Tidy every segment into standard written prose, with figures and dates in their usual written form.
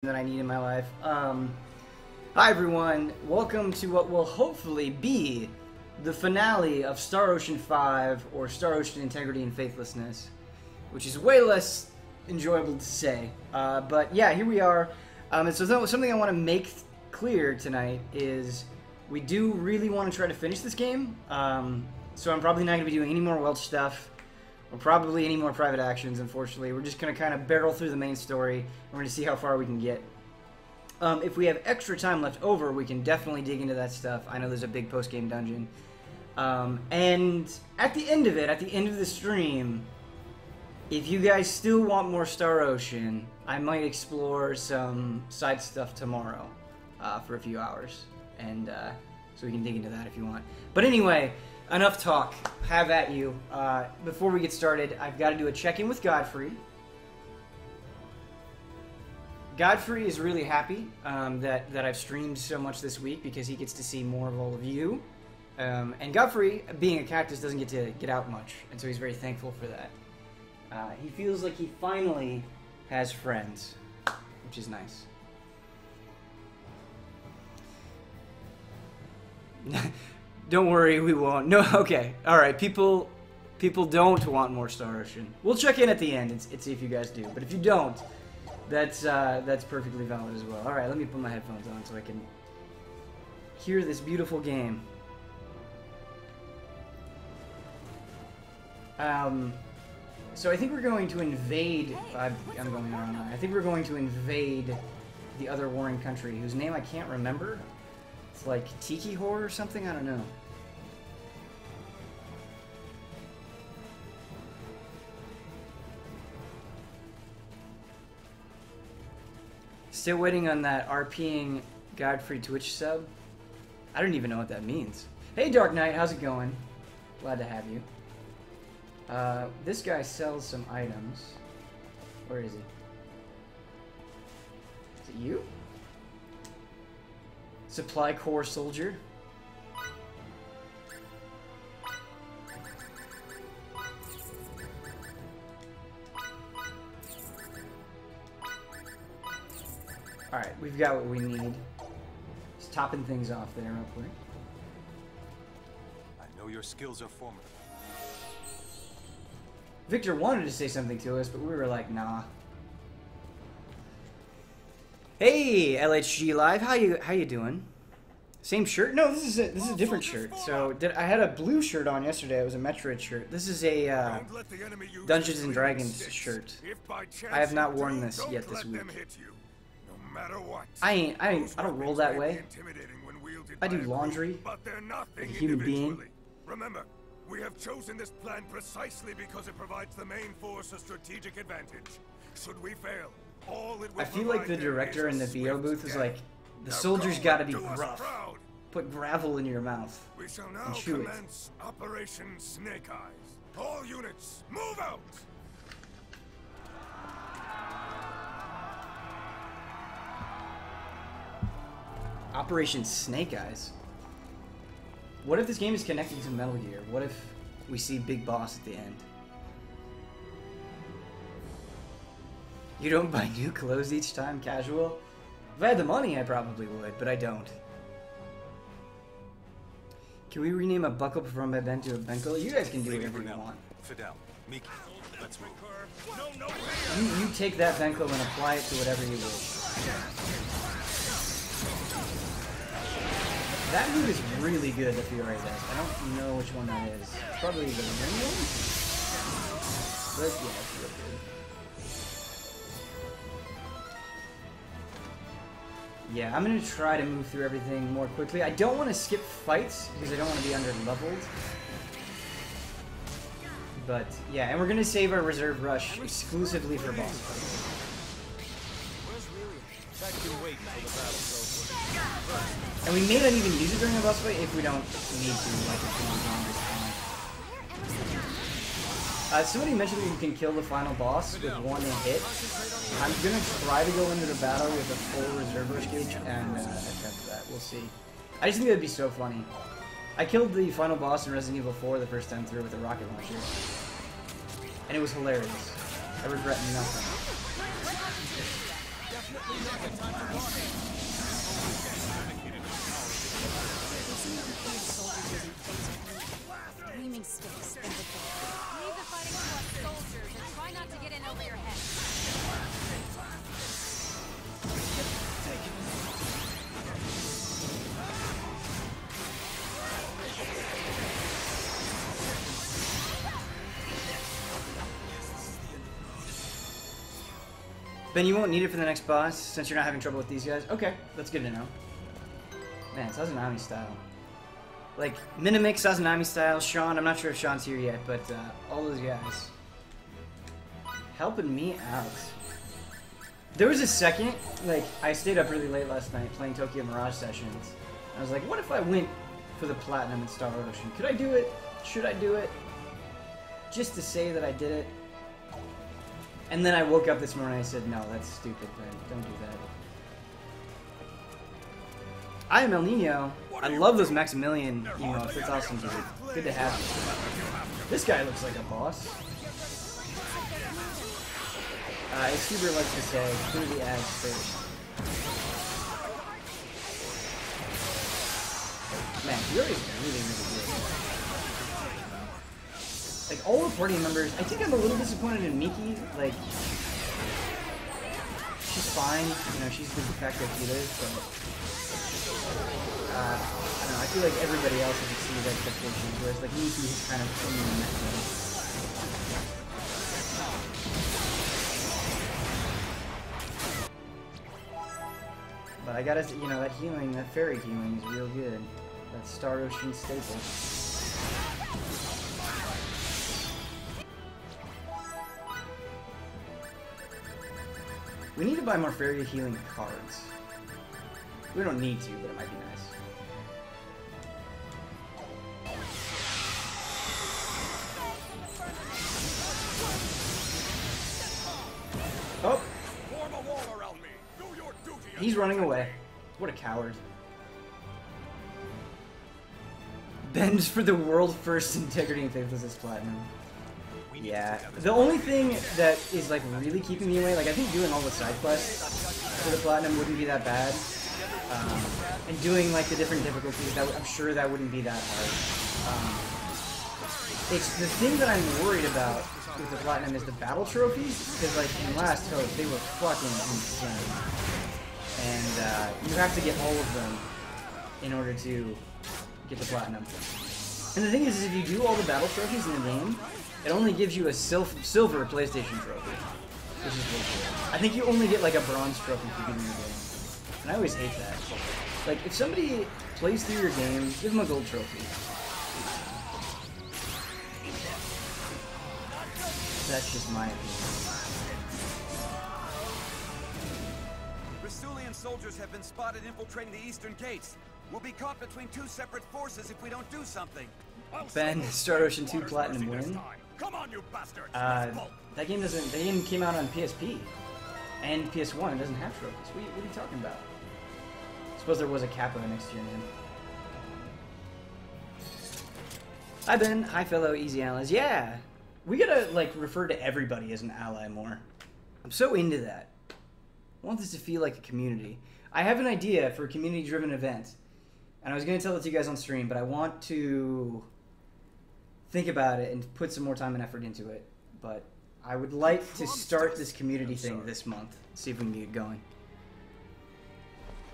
that I need in my life. Hi everyone, welcome to what will hopefully be the finale of Star Ocean 5, or Star Ocean Integrity and Faithlessness, which is way less enjoyable to say. But yeah, here we are. And so something I want to make clear tonight is we do really want to try to finish this game. So I'm probably not going to be doing any more Welch stuff, or probably any more private actions, unfortunately. We're just going to kind of barrel through the main story, and we're going to see how far we can get. If we have extra time left over, we can definitely dig into that stuff. I know there's a big post-game dungeon. And at the end of it, at the end of the stream, if you guys still want more Star Ocean, I might explore some side stuff tomorrow for a few hours. And so we can dig into that if you want. But anyway, enough talk. Have at you. Before we get started, I've got to do a check-in with Godfrey. Godfrey is really happy that I've streamed so much this week because he gets to see more of all of you. And Godfrey, being a cactus, doesn't get to get out much, and so he's very thankful for that. He feels like he finally has friends, which is nice. Don't worry, we won't. No, okay. Alright, people don't want more Star Ocean. We'll check in at the end and see if you guys do. But if you don't, that's perfectly valid as well. Alright, let me put my headphones on so I can hear this beautiful game. So I think we're going to invade... I'm going on. I think we're going to invade the other warring country, whose name I can't remember. It's like Tiki Horror or something? I don't know. Still waiting on that RPing Godfrey Twitch sub. I don't even know what that means. Hey Dark Knight, how's it going? Glad to have you. This guy sells some items. Where is he? Is it you? Supply Corps Soldier. Alright, we've got what we need. Just topping things off there real quick. I know your skills are formidable. Victor wanted to say something to us, but we were like, nah. Hey, LHG Live, how you doing? Same shirt? No, this is a different shirt. So I had a blue shirt on yesterday. It was a Metroid shirt. This is a Dungeons and Dragons shirt. I have not worn this yet this week. I don't roll that way. I do laundry like a human being. Remember, we have chosen this plan precisely because it provides the main force a strategic advantage. Should we fail, all it will I feel like the director in the VO booth is like, the soldiers gotta be rough. Put gravel in your mouth We shall now and chew it. commence Operation Snake Eyes. All units, move out! Operation Snake Eyes. What if this game is connected to Metal Gear? What if we see Big Boss at the end? You don't buy new clothes each time, casual? If I had the money, I probably would, but I don't. Can we rename a buckle from a Ben to a Benkel? You guys can do whatever you want. Fidel, Miki, let's move. You take that Benkel and apply it to whatever you wish. That move is really good that Fiore does. I don't know which one that is. It's probably the ring one? But yeah, it's real good. Yeah, I'm gonna try to move through everything more quickly. I don't want to skip fights because I don't want to be under-leveled. But yeah, and we're gonna save our reserve rush exclusively for boss fights. And we may not even use it during a boss fight if we don't need to, like if somebody mentioned that you can kill the final boss with one hit. I'm gonna try to go into the battle with a full reserve rush gauge and attempt that. We'll see. I just think that'd be so funny. I killed the final boss in Resident Evil 4 the first time through with a rocket launcher. And it was hilarious. I regret nothing. Gleaming sticks in the dark. Leave the fighting to us soldiers and try not to get in over your head. Ben, you won't need it for the next boss since you're not having trouble with these guys. Okay, that's good to know. Man, Sazanami style. Like, Minimix, Sazanami style, Sean, I'm not sure if Sean's here yet, but all those guys. Helping me out. There was a second, like, I stayed up really late last night playing Tokyo Mirage Sessions. I was like, what if I went for the Platinum in Star Ocean? Could I do it? Should I do it? Just to say that I did it. And then I woke up this morning and I said, no, that's stupid, Ben. Don't do that. I am El Nino. I love those Maximilian emotes. It's awesome, dude. Good to have you. This guy looks like a boss. As Hubert likes to say, who the ads first. Man, Fury's really, really good. Like, all the party members, I think I'm a little disappointed in Miki. Like, she's fine. You know, she's the de facto healer, but I don't know, I feel like everybody else has exceeded expectations, whereas, like, Miki is kind of in that way. But I gotta, you know, that healing, that fairy healing is real good. That Star Ocean staple. We need to buy more fairy healing cards. We don't need to, but it might be nice. Oh! He's running away. What a coward. Ben's for the world first integrity and faithlessness platinum. Yeah. The only thing that is like really keeping me away, like I think doing all the side quests for the platinum wouldn't be that bad. And doing like the different difficulties, I'm sure that wouldn't be that hard. It's the thing that I'm worried about with the platinum is the battle trophies, because like in Last Hope they were fucking insane. And you have to get all of them in order to get the platinum. And the thing is if you do all the battle trophies in the game, it only gives you a silver PlayStation trophy, which is bullshit. I think you only get like a bronze trophy for beating the game. And I always hate that. Like, if somebody plays through your game, give them a gold trophy. That's just my opinion. Brasulian soldiers have been spotted infiltrating the eastern gates. We'll be caught between two separate forces if we don't do something. Ben, Star Ocean 2 Platinum win. Come on, you bastards! That game doesn't. The game came out on PSP and PS1. It doesn't have trophies. What are you talking about? I suppose there was a Kappa next to your name. Hi Ben. Hi fellow Easy Allies. Yeah, we gotta like refer to everybody as an ally more. I'm so into that. I want this to feel like a community. I have an idea for a community-driven event, and I was gonna tell it to you guys on stream, but I want to think about it and put some more time and effort into it. But I would like to start this community thing this month. See if we can get it going.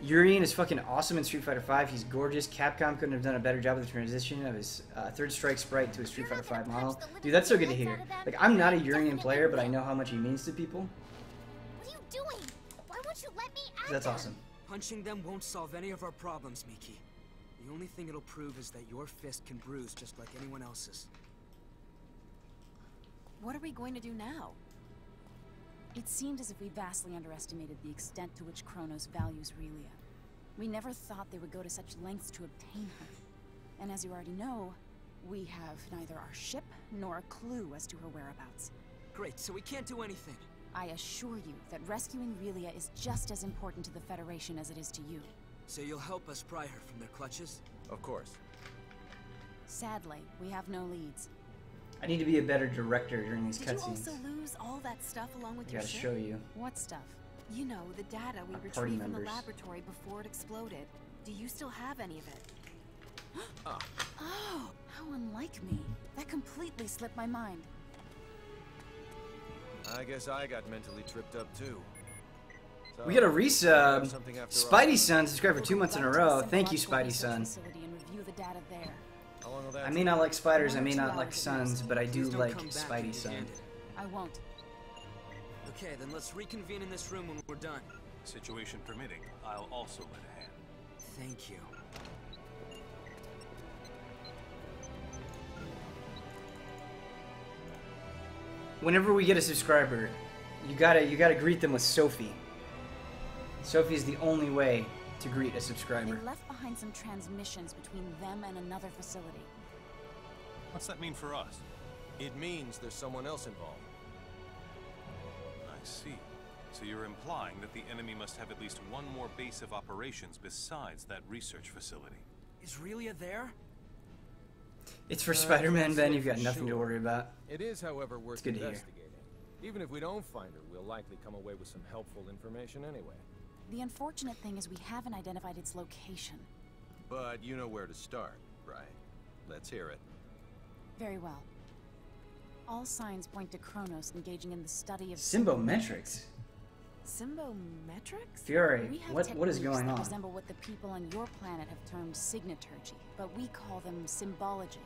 Urien is fucking awesome in Street Fighter V. He's gorgeous. Capcom couldn't have done a better job of the transition of his Third Strike sprite to his Street Fighter V model. Dude, that's so good to hear. Like, I'm not a Urien player, but I know how much he means to people. What are you doing? Why won't you let me out? That's awesome. Punching them won't solve any of our problems, Miki. The only thing it'll prove is that your fist can bruise just like anyone else's. What are we going to do now? It seemed as if we vastly underestimated the extent to which Kronos values Relia. We never thought they would go to such lengths to obtain her. And as you already know, we have neither our ship nor a clue as to her whereabouts. Great, so we can't do anything. I assure you that rescuing Relia is just as important to the Federation as it is to you. So you'll help us pry her from their clutches? Of course. Sadly, we have no leads. I need to be a better director during these Did you cutscenes. also lose all that stuff along with I your gotta ship? show you. What stuff? You know, the data we party retrieved from the members. laboratory before it exploded. Do you still have any of it? Oh, how unlike me. That completely slipped my mind. I guess I got mentally tripped up too. So, We got a resub. something after all. Spidey Son subscribed for 2 months in a row. Thank you, Spidey Son. Facility and review the data there. How long will that I may not like spiders, I may not like suns, but I do Please don't like come back Spidey empty Son. handed. I won't. Okay, then let's reconvene in this room when we're done. Situation permitting, I'll also lend a hand. Thank you. Whenever we get a subscriber, you gotta greet them with Sophie. Sophie is the only way to greet a They subscriber. left behind some transmissions between them and another facility. What's that mean for us? It means there's someone else involved. I see. So you're implying that the enemy must have at least one more base of operations besides that research facility. Is Relia there? It's for Spider-Man, Ben. You've got for nothing to sure. worry about. It is, however, worth good to hear. investigating. Even if we don't find her, we'll likely come away with some helpful information anyway. The unfortunate thing is we haven't identified its location. But you know where to start, right? Let's hear it. Very well. All signs point to Kronos engaging in the study of Symbometrics. Symbometrics? Fury, We have what is techniques going that on? resemble what the people on your planet have termed signaturgy, but we call them symbology.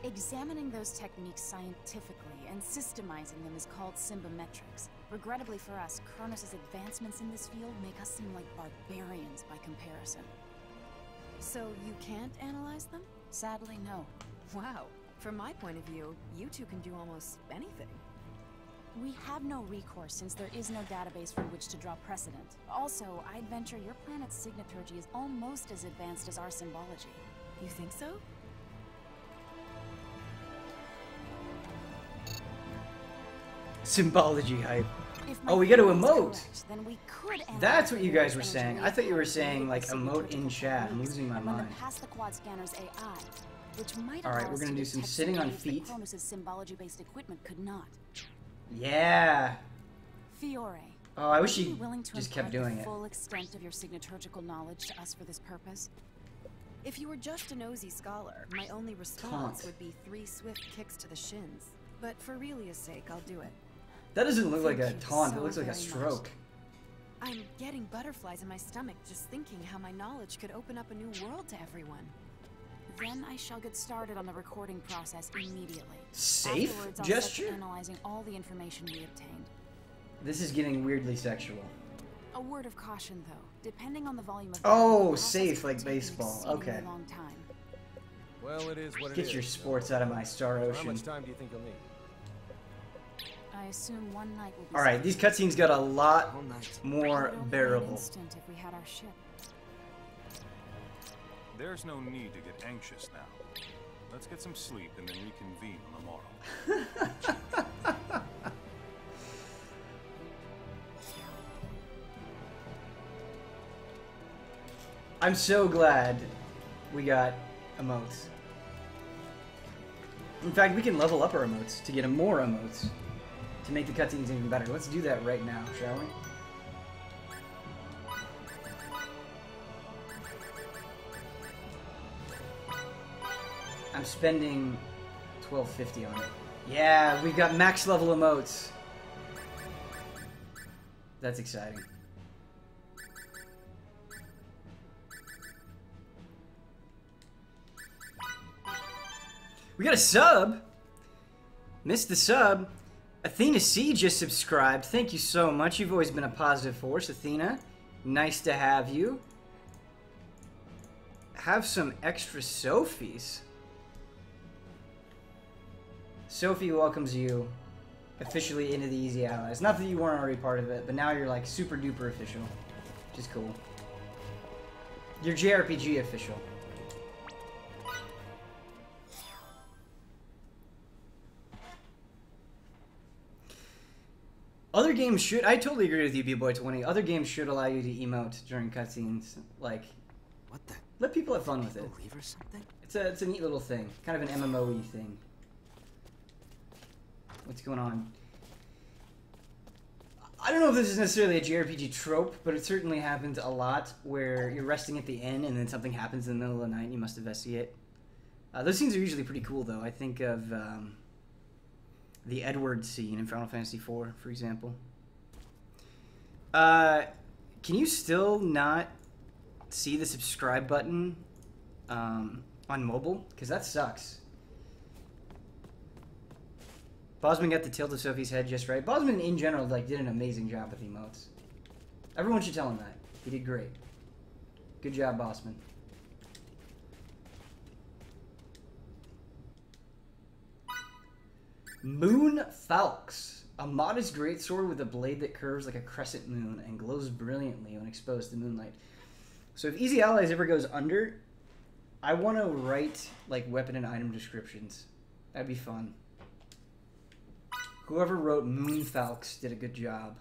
Examining those techniques scientifically and systemizing them is called symbometrics. Regrettably for us, Kronos' advancements in this field make us seem like barbarians by comparison. So you can't analyze them? Sadly, no. Wow. From my point of view, you two can do almost anything. We have no recourse since there is no database from which to draw precedent. Also, I'd venture your planet's signaturgy is almost as advanced as our symbology. You think so? Symbology hype. If my Oh, we gotta theory is emote. correct, then we could analyze That's what you the guys were energy saying. I wave thought you were pattern saying, like, related to emote in signaturgical chat. I'm techniques losing my and run them mind. past the quad scanner's AI, which might All right, allow we're us gonna to do some detect sitting on waves that feet. Kronos' symbology-based equipment could not. Yeah. Fiore. Oh, I wish would you he be willing to just kept impart doing the it. full extent of your signaturgical knowledge to us for this purpose? If you were just a nosy scholar, my only response would be 3 swift kicks to the shins. But for Relia's sake, I'll do it. That doesn't look like a Thank you taunt. so It looks like a very much. stroke. I'm getting butterflies in my stomach just thinking how my knowledge could open up a new world to everyone. Then I shall get started on the recording process immediately. Safe Afterwards, I'll gesture? set to analyzing all the information we obtained. This is getting weirdly sexual. A word of caution, though. Depending on the volume of Oh, the process safe, could like take an baseball. exceedingly Okay. long time. Well, it is what it is. Get your sports out of my Star How Ocean. much time do you think you'll need? I assume one night will be. All right, these cutscenes got a lot All night. more It would only be an bearable. instant if we had our ship. There's no need to get anxious now. Let's get some sleep and then reconvene on the morrow. I'm so glad we got emotes. In fact, we can level up our emotes to get more emotes to make the cutscenes even better. Let's do that right now, shall we? I'm spending $12.50 on it. Yeah, we've got max level emotes. That's exciting. We got a sub. Missed the sub. Athena C just subscribed. Thank you so much. You've always been a positive force, Athena. Nice to have you. Have some extra Sophies. Sophie welcomes you officially into the Easy Allies. Not that you weren't already part of it, but now you're like super duper official. Which is cool. You're JRPG official. Other games should... I totally agree with you, B-Boy20. Other games should allow you to emote during cutscenes. Like, What the? let people have fun with it. Believe or something? It's a neat little thing. Kind of an MMO-y thing. What's going on? I don't know if this is necessarily a JRPG trope, but it certainly happens a lot where you're resting at the inn and then something happens in the middle of the night and you must investigate. Those scenes are usually pretty cool, though. I think of the Edward scene in Final Fantasy IV, for example. Can you still not see the subscribe button on mobile? Because that sucks. Bosman got the tilt of Sophie's head just right. Bosman, in general, like, did an amazing job with emotes. Everyone should tell him that. He did great. Good job, Bosman. Moon Falx. A modest greatsword with a blade that curves like a crescent moon and glows brilliantly when exposed to moonlight. So if Easy Allies ever goes under, I want to write, like, weapon and item descriptions. That'd be fun. Whoever wrote Moon Falx did a good job.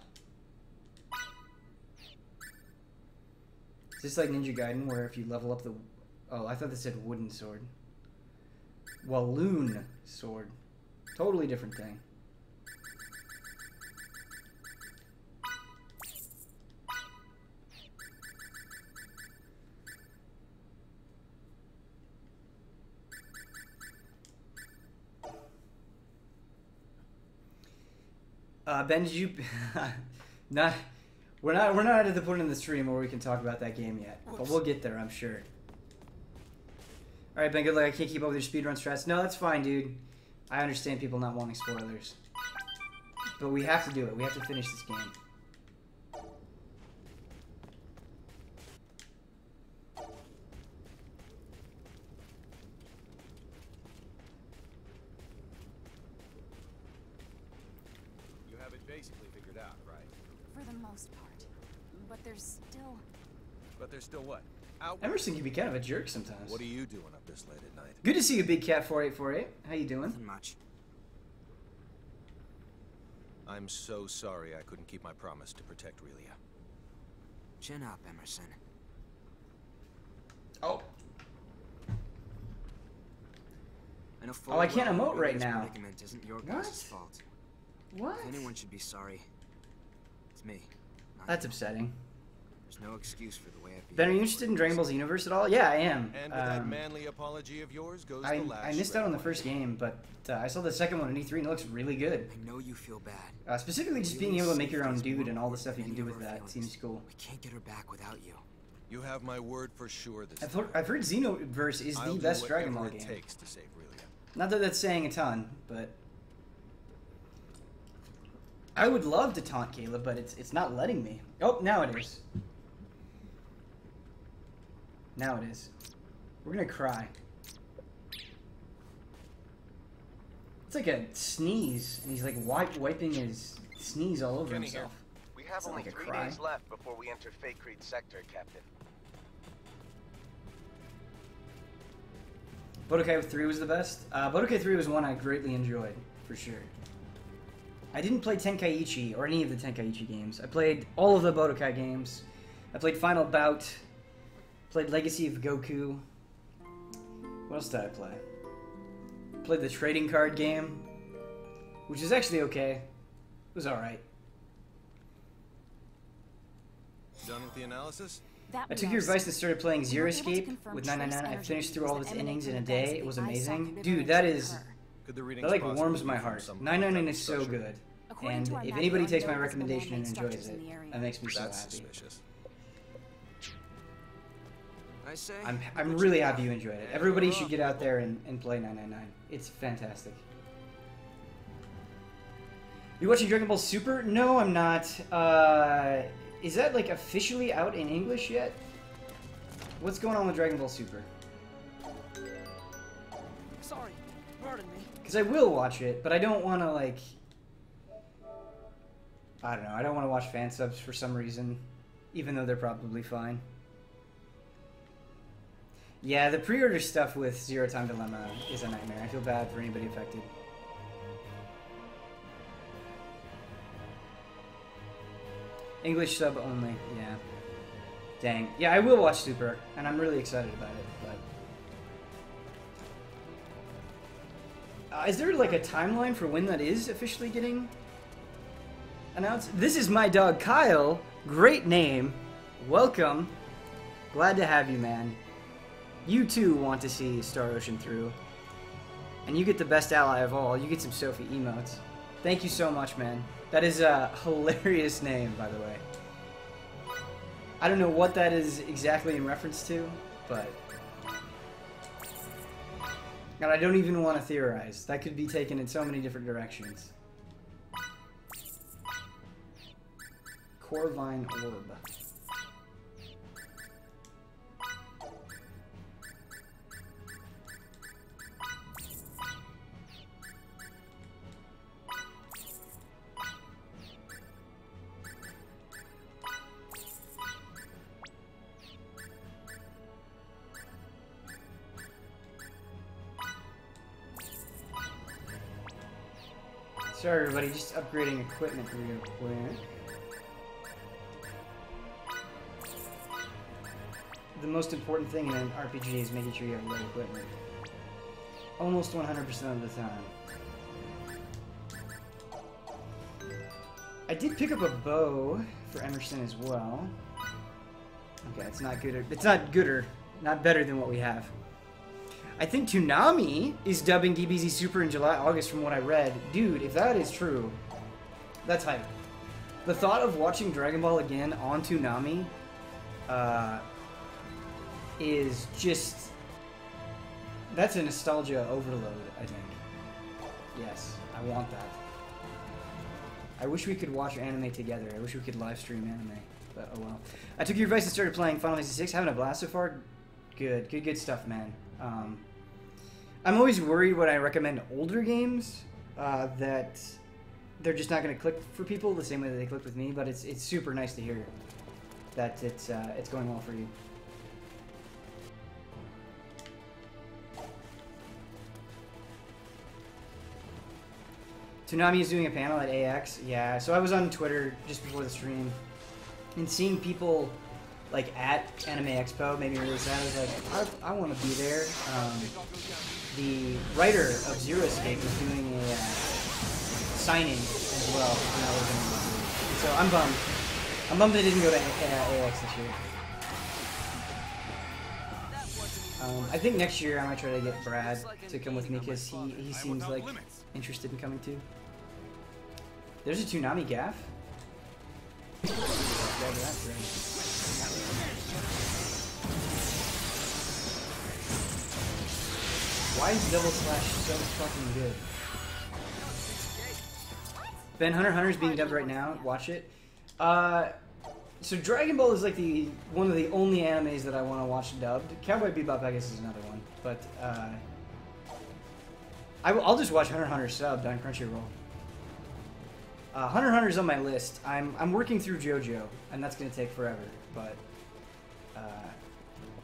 Is this like Ninja Gaiden, where if you level up the... Oh, I thought this said wooden sword. Walloon sword. Totally different thing. Ben, did you... We're not at the point in the stream where we can talk about that game yet. But we'll get there, I'm sure. Alright, Ben, good luck. I can't keep up with your speedrun strats. No, that's fine, dude. I understand people not wanting spoilers. But we have to do it. We have to finish this game. Basically figured out, right? For the most part. But there's still... But there's still what? Out. Emerson can be kind of a jerk sometimes. What are you doing up this late at night? Good to see you, Big Cat 4848. How you doing? Nothing much. I'm so sorry I couldn't keep my promise to protect Relia. Chin up, Emerson. Oh. I know Oh, I can't well emote right Relia's now. predicament isn't your What? guys' fault. What? If anyone should be sorry, it's me. not That's you. upsetting. There's no excuse for the way I've Ben, are you interested in Dragon Ball Z Universe at all? Yeah, I am. And with that manly apology of yours goes the I last missed out on the first game, but I saw the second one in E3 and it looks really good. I know you feel bad. Specifically just being able to make your own dude and all the stuff you can do with that seems cool. We can't get her back without you. You have my word for sure this I've heard Xenoverse is the best Dragon Ball game. Takes to save Relia. Not that that's saying a ton, but I would love to taunt Caleb, but it's not letting me. Oh, now it is. Now it is. We're gonna cry. It's like a sneeze, and he's like wiping his sneeze all over Kenny himself. Here. We have It's only like a 3 cry. days left before we enter Fake Creed sector, Captain. Budokai 3 was the best. Budokai 3 was one I greatly enjoyed, for sure. I didn't play Tenkaichi, or any of the Tenkaichi games. I played all of the Budokai games. I played Final Bout. Played Legacy of Goku. What else did I play? Played the trading card game, which is actually okay. It was alright. Done with the analysis? I took your advice and started playing Zero Escape with 999. I finished through all of its innings in a day. It was amazing. Dude, that like warms my heart. 999 is so good. And if anybody takes my recommendation and enjoys it, that makes me so happy. Suspicious. I say, I'm really happy you enjoyed it. Everybody should get out there and play 999. It's fantastic. You watching Dragon Ball Super? No, I'm not. Is that like officially out in English yet? What's going on with Dragon Ball Super? sorry, pardon me. Because I will watch it, but I don't want to like... I don't know. I don't want to watch fan subs for some reason, even though they're probably fine. Yeah, the pre-order stuff with Zero Time Dilemma is a nightmare. I feel bad for anybody affected. English sub only, yeah. Dang. Yeah, I will watch Super, and I'm really excited about it, but... is there like a timeline for when that is officially getting announce. This is my dog Kyle. Great name. Welcome. Glad to have you, man. You too want to see Star Ocean through. And you get the best ally of all. You get some Sophie emotes. Thank you so much, man. That is a hilarious name, by the way. I don't know what that is exactly in reference to, but... God, I don't even want to theorize. That could be taken in so many different directions. Corvine Orb. Sorry everybody, just upgrading equipment real quick. The most important thing in an RPG is making sure you have the right equipment. Almost 100% of the time. I did pick up a bow for Emerson as well. Okay, it's not good. It's not gooder, not better than what we have. I think Toonami is dubbing DBZ Super in July, August from what I read. Dude, if that is true, that's hype. The thought of watching Dragon Ball again on Toonami is just... That's a nostalgia overload, I think. Yes, I want that. I wish we could watch anime together. I wish we could live stream anime, but oh well. I took your advice and started playing Final Fantasy VI. Having a blast so far? Good stuff, man. I'm always worried when I recommend older games that they're just not going to click for people the same way that they click with me, but it's super nice to hear that it's going well for you. Toonami is doing a panel at AX. Yeah, so I was on Twitter just before the stream, and seeing people like at Anime Expo made me really sad. I was like, I want to be there. The writer of Zero Escape is doing a signing as well. So I'm bummed. I'm bummed they didn't go to AX this year. I think next year I might try to get Brad to come with me because he seems like interested in coming too. There's a Toonami gaff. Why is Double Slash so fucking good? Ben, Hunter x Hunter is being dubbed right now. Watch it. So Dragon Ball is like one of the only animes that I want to watch dubbed. Cowboy Bebop, I guess, is another one. But I'll just watch Hunter x Hunter subbed on Crunchyroll. Hunter x Hunter's on my list. I'm working through JoJo, and that's gonna take forever. But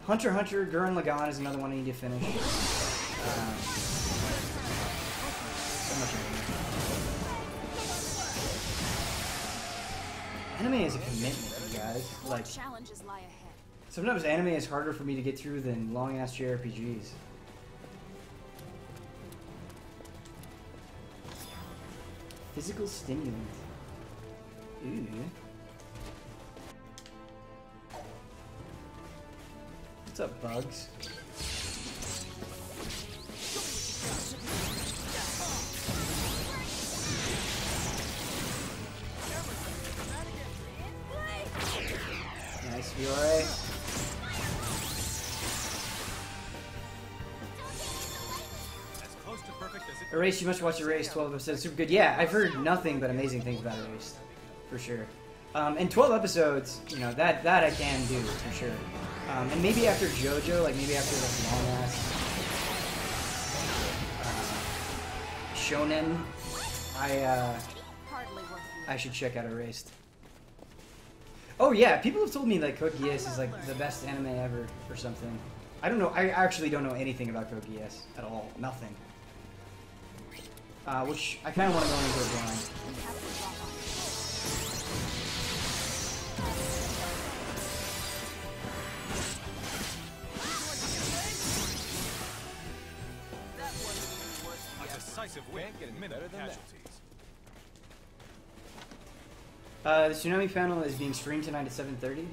Hunter x Hunter, Gurren Lagann is another one I need to finish. So much anime is a commitment, you guys. Like, challenges lie ahead. Sometimes anime is harder for me to get through than long-ass JRPGs. Physical stimulant. Ooh. What's up, bugs? Nice, Fiore. Erased, you must watch Erased. 12 episodes, super good. Yeah, I've heard nothing but amazing things about Erased, for sure. And 12 episodes, you know, that I can do, for sure. And maybe after JoJo, like maybe after this long-ass shonen, I should check out Erased. Oh yeah, people have told me that Code Geass is like the best anime ever, or something. I don't know, I actually don't know anything about Code Geass at all. Nothing. Which I kind of want to go into it blind. A decisive win, getting many casualties. The Tsunami panel is being streamed tonight at 7:30.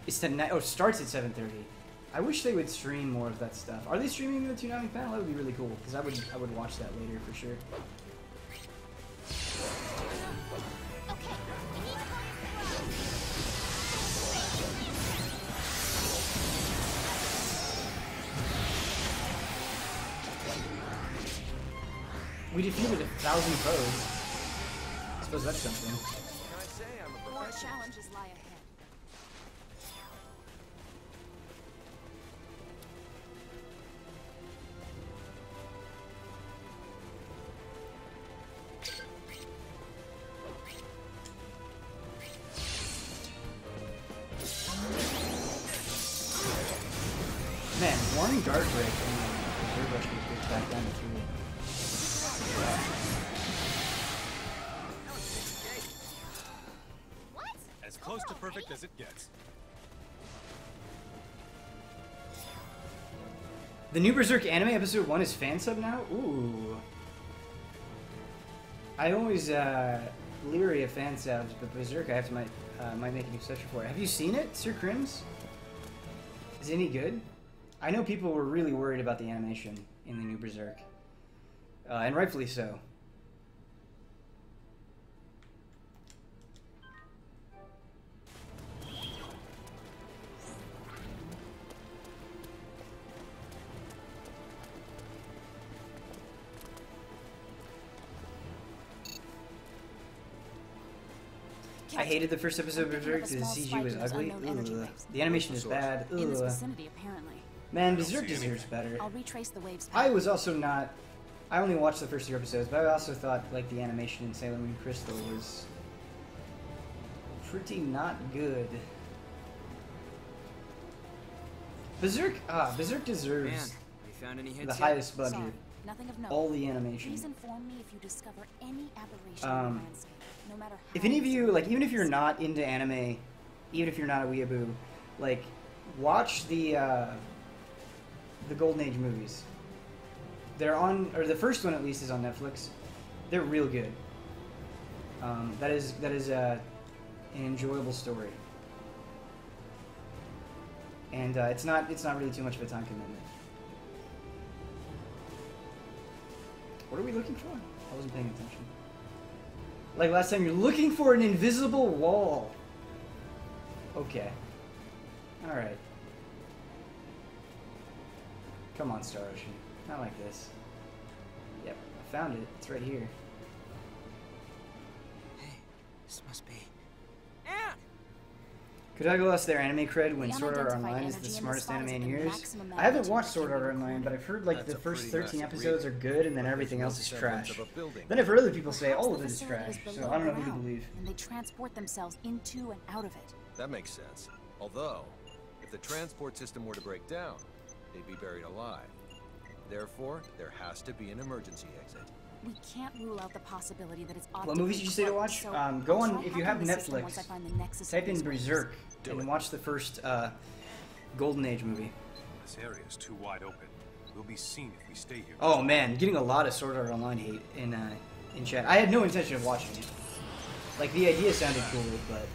It's tonight. Oh, it starts at 7:30. I wish they would stream more of that stuff. Are they streaming the Tsunami panel? That would be really cool because I would watch that later for sure. We defeated 1,000 foes. I suppose that's something. Can I say I'm a More professional? challenges lie ahead. Man, one guard break and Reserve Rush gets back down to 3. As close to perfect as it gets. The new Berserk anime episode 1 is fan sub now? Ooh. I always leery of fan subs, but Berserk I have to might make an exception for it. Have you seen it, Sir Crims? Is it any good? I know people were really worried about the animation in the new Berserk. And rightfully so. I hated the first episode of Berserk because the CG was ugly. Ugh. The animation is bad. In this Ugh. vicinity, apparently. Man, Berserk deserves better. I'll retrace the waves. I was also not... I only watched the first 2 episodes, but I also thought like the animation in Sailor Moon Crystal was pretty not good. Berserk deserves Man, have you found any hits the yet? highest budget. Sorry, nothing of note. All the animation. Please inform me if you discover any aberration in the landscape, no matter how If any of you, like, even if you're it's- not into anime, even if you're not a weeaboo, like, watch the Golden Age movies. They're on, or the first one at least is on Netflix. They're real good. That is an enjoyable story, and it's not really too much of a time commitment. What are we looking for? I wasn't paying attention. Like last time, you're looking for an invisible wall. Okay. Alright. Come on, Star Ocean. Not like this. Yep, I found it. It's right here. Hey, this must be... Anne! Could I go lost their anime cred when The Sword Art unidentified Online is the energy in smartest the anime files in have been years? maximum I haven't magnitude watched Sword Art recorded. Online, but I've heard like That's the a first pretty 13 massive episodes are reading. good, and then But everything there's else no is semblance trash. of a building. Then I've heard other people say Perhaps all the of it is facility trash, is so below I don't know who to ground, believe. And they transport themselves into and out of it. That makes sense. Although, if the transport system were to break down, they'd be buried alive. Therefore, there has to be an emergency exit. We can't rule out the possibility that it's What movies did you say to watch? so Go I'll on, try if you hacking have the system Netflix, once I find the nexus of type in these waves. Berserk Do and it. watch the first Golden Age movie. This area is too wide open. We'll be seen if we stay here. Oh man, getting a lot of Sword Art Online hate in chat. I had no intention of watching it. Like the idea sounded cool, but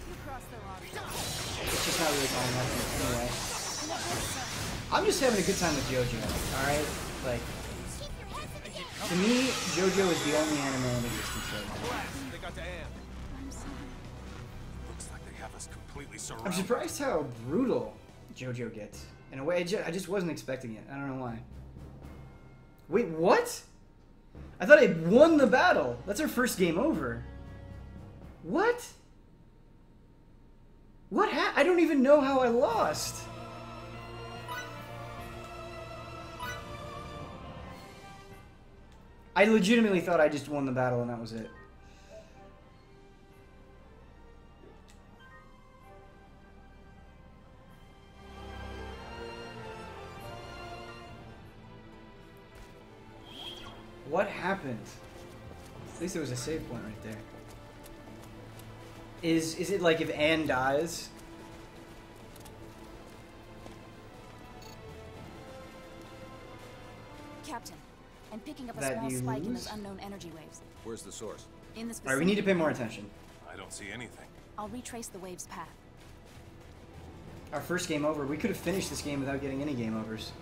it's just not really calling enough anyway. I'm just having a good time with JoJo. All right, like to me, JoJo is the only anime in existence right now. They got to Anne. Looks like they have us completely I'm surrounded. surprised how brutal JoJo gets. In a way, I just wasn't expecting it. I don't know why. Wait, what? I thought I won the battle. That's our first game over. What? What I don't even know how I lost. I legitimately thought I just won the battle and that was it. What happened? At least there was a save point right there. Is it like if Anne dies? Captain, I'm picking up a That small you spike in lose? those unknown energy waves. Where's the source? In this Alright, we need to pay more attention. I don't see anything. I'll retrace the wave's path. Our first game over. We could have finished this game without getting any game overs.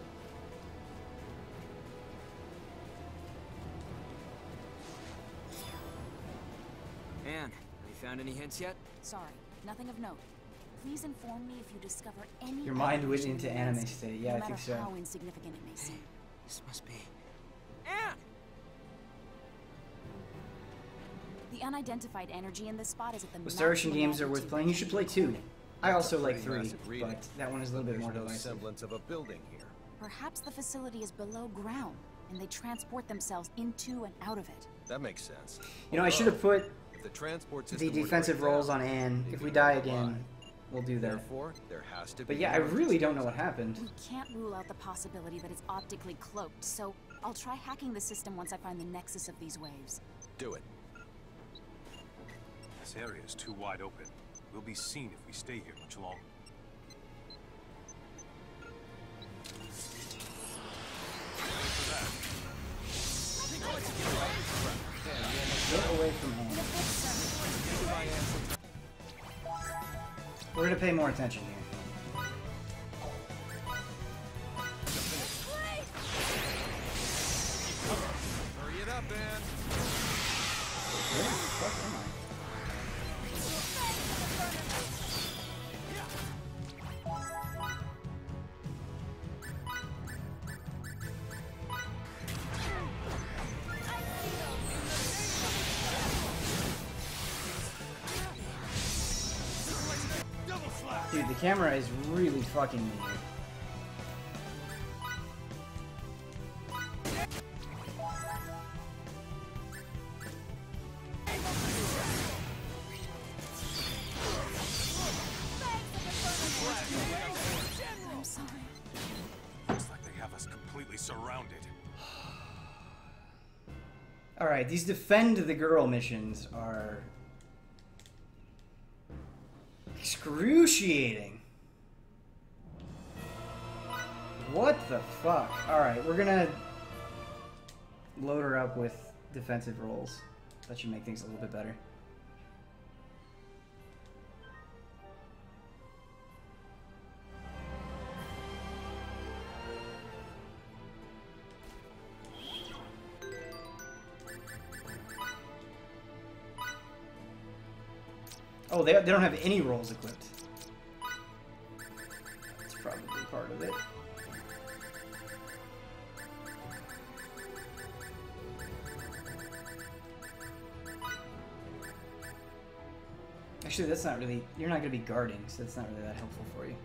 Anne, have you found any hints yet? Sorry, nothing of note. Please inform me if you discover any... Your mind went into evidence, anime state. Yeah, no I think matter so. how insignificant it may seem. This must be... Anne! The unidentified energy in this spot is at the Well, Star Ocean maximum games are worth magnitude playing. You should play 2. I also like 3, massive reading. but that one is a little bit There's more no divisive. semblance of a building here. Perhaps the facility is below ground, and they transport themselves into and out of it. That makes sense. You know, I should have put If the transport the system were to defensive break rolls down, on Anne. they'd If be we die buried again, alive. we'll do that. Therefore, there has to be. But yeah, I an really emergency. don't know what happened. We can't rule out the possibility that it's optically cloaked, so I'll try hacking the system once I find the nexus of these waves. Do it. This area is too wide open. We'll be seen if we stay here much longer. Get away from Anne. We're gonna pay more attention here. Hurry it up, Ann. Where the fuck am I? Dude, the camera is really fucking me here. I'm sorry. Looks like they have us completely surrounded. Alright, these defend the girl missions are excruciating. What the fuck? Alright, we're gonna load her up with defensive rolls. That should make things a little bit better. Oh, they don't have any rolls equipped. That's probably part of it. Actually, that's not really... You're not going to be guarding, so that's not really that helpful for you.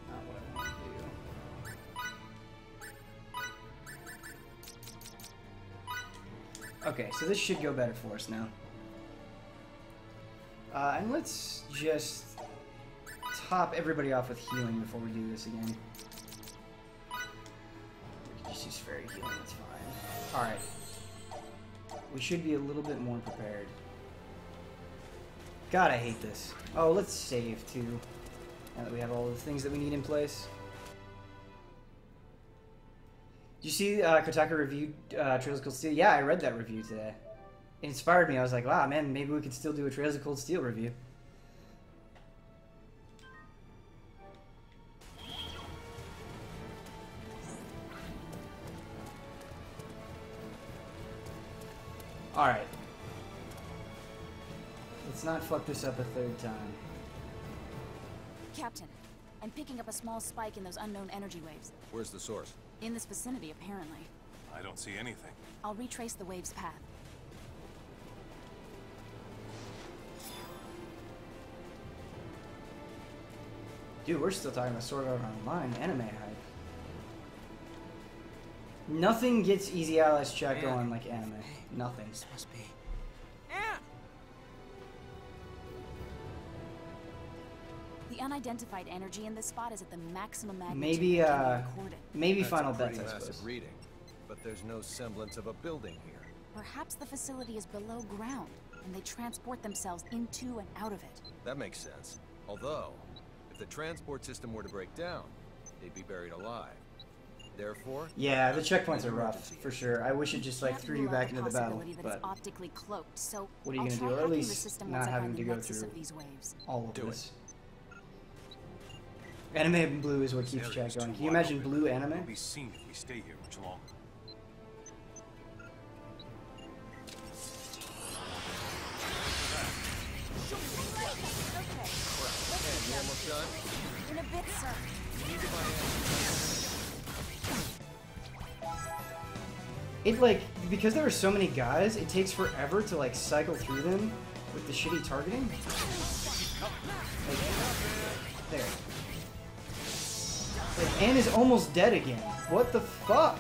Not what I want to do. Okay, so this should go better for us now. And let's just top everybody off with healing before we do this again. Just use fairy healing, that's fine. Alright. We should be a little bit more prepared. God, I hate this. Oh, let's save too. Now that we have all the things that we need in place. Did you see Kotaku reviewed Trails of Cold Steel? Yeah, I read that review today. It inspired me. I was like, wow, man, maybe we could still do a Trails of Cold Steel review. Alright. Let's not fuck this up a third time. Captain, I'm picking up a small spike in those unknown energy waves. Where's the source? In this vicinity, apparently. I don't see anything. I'll retrace the wave's path. Dude, we're still talking about Sword Art Online anime hype. Nothing gets easy allies chat going like anime. Nothing. This must be. The unidentified energy in this spot is at the maximum magnitude. Maybe, that can be recorded. maybe That's Final a pretty Bets, I massive suppose. reading, but there's no semblance of a building here. Perhaps the facility is below ground, and they transport themselves into and out of it. That makes sense. Although, if the transport system were to break down, they'd be buried alive. Therefore, Yeah, the there has checkpoints to are be an rough, emergency for sure. I wish it just like Can't threw you rule out back the into the battle, possibility that it's but optically cloaked, so what are you I'll gonna try do? Or at hacking the least system not once I having find to the go nexus through of these waves. all of Do it. this. Anime blue is what This keeps area chat is going. too Can you wide imagine open. blue We'll anime? be seen if we stay here much longer. You almost done? In a bit, sir. It like, because there are so many guys, it takes forever to like cycle through them with the shitty targeting. Like, there. Like, Anne is almost dead again. What the fuck?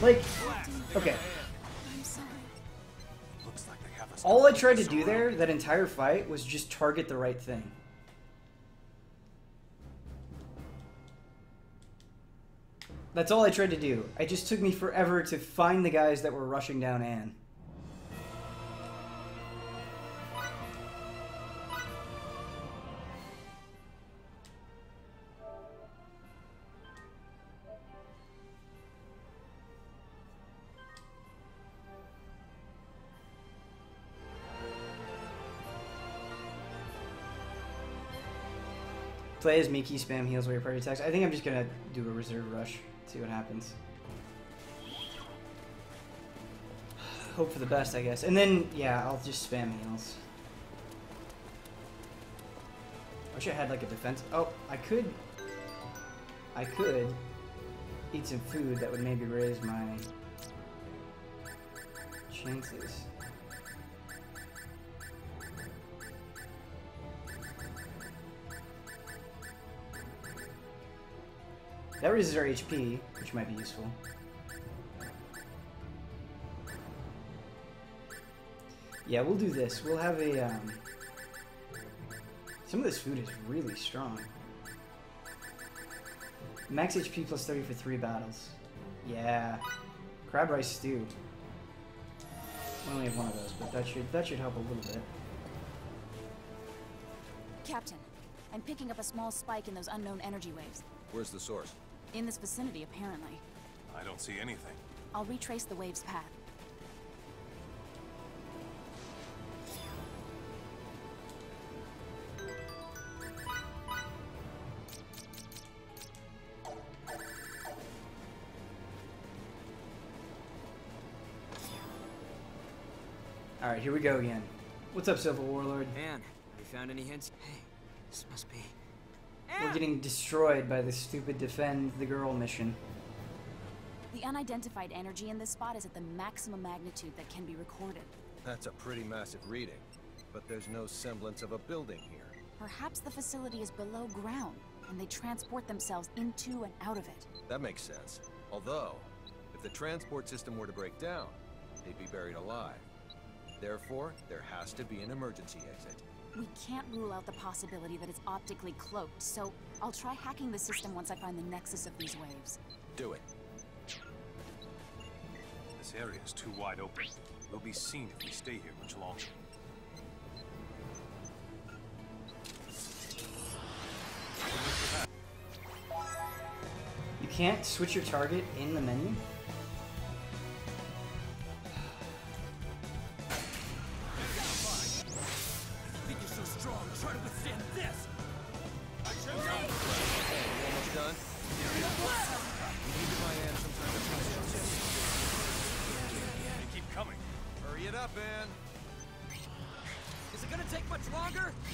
Like, okay. I'm sorry. Looks like they have us. All I tried to do there, that entire fight, was just target the right thing. That's all I tried to do. It just took me forever to find the guys that were rushing down Anne. Play as Miki, spam heals while your party attacks. I think I'm just gonna do a reserve rush, see what happens. Hope for the best, I guess. And then, yeah, I'll just spam heals. I wish I had like a defense. Oh, I could eat some food that would maybe raise my chances. That raises our HP, which might be useful. Yeah, we'll do this. We'll have a, some of this food is really strong. Max HP plus 30 for 3 battles. Yeah. Crab rice stew. We only have one of those, but that should help a little bit. Captain, I'm picking up a small spike in those unknown energy waves. Where's the source? In this vicinity, apparently. I don't see anything. I'll retrace the wave's path. Alright, here we go again. What's up, Civil Warlord? Man, have you found any hints? Hey, this must be. We're getting destroyed by the stupid defend the girl mission. The unidentified energy in this spot is at the maximum magnitude that can be recorded. That's a pretty massive reading, but there's no semblance of a building here. Perhaps the facility is below ground, and they transport themselves into and out of it. That makes sense. Although, if the transport system were to break down, they'd be buried alive. Therefore, there has to be an emergency exit. We can't rule out the possibility that it's optically cloaked, so I'll try hacking the system once I find the nexus of these waves. Do it. This area is too wide open. We'll be seen if we stay here much longer. You can't switch your target in the menu?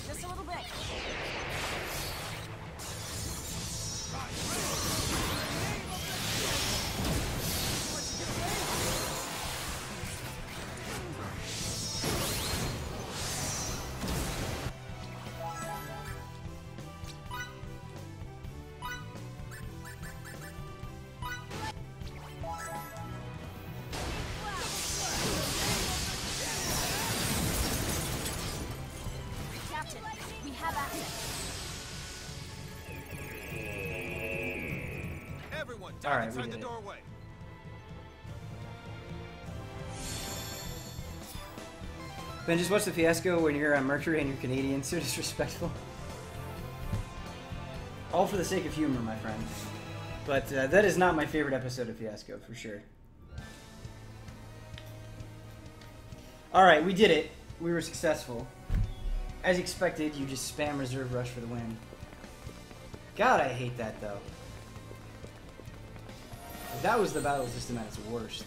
Just a little bit. Alright, we did it. Ben, just watch the fiasco when you're on Mercury and you're Canadian. So disrespectful. All for the sake of humor, my friend. But that is not my favorite episode of Fiasco, for sure. Alright, we did it. We were successful. As expected, you just spam Reserve Rush for the win. God, I hate that, though. That was the battle system at its worst.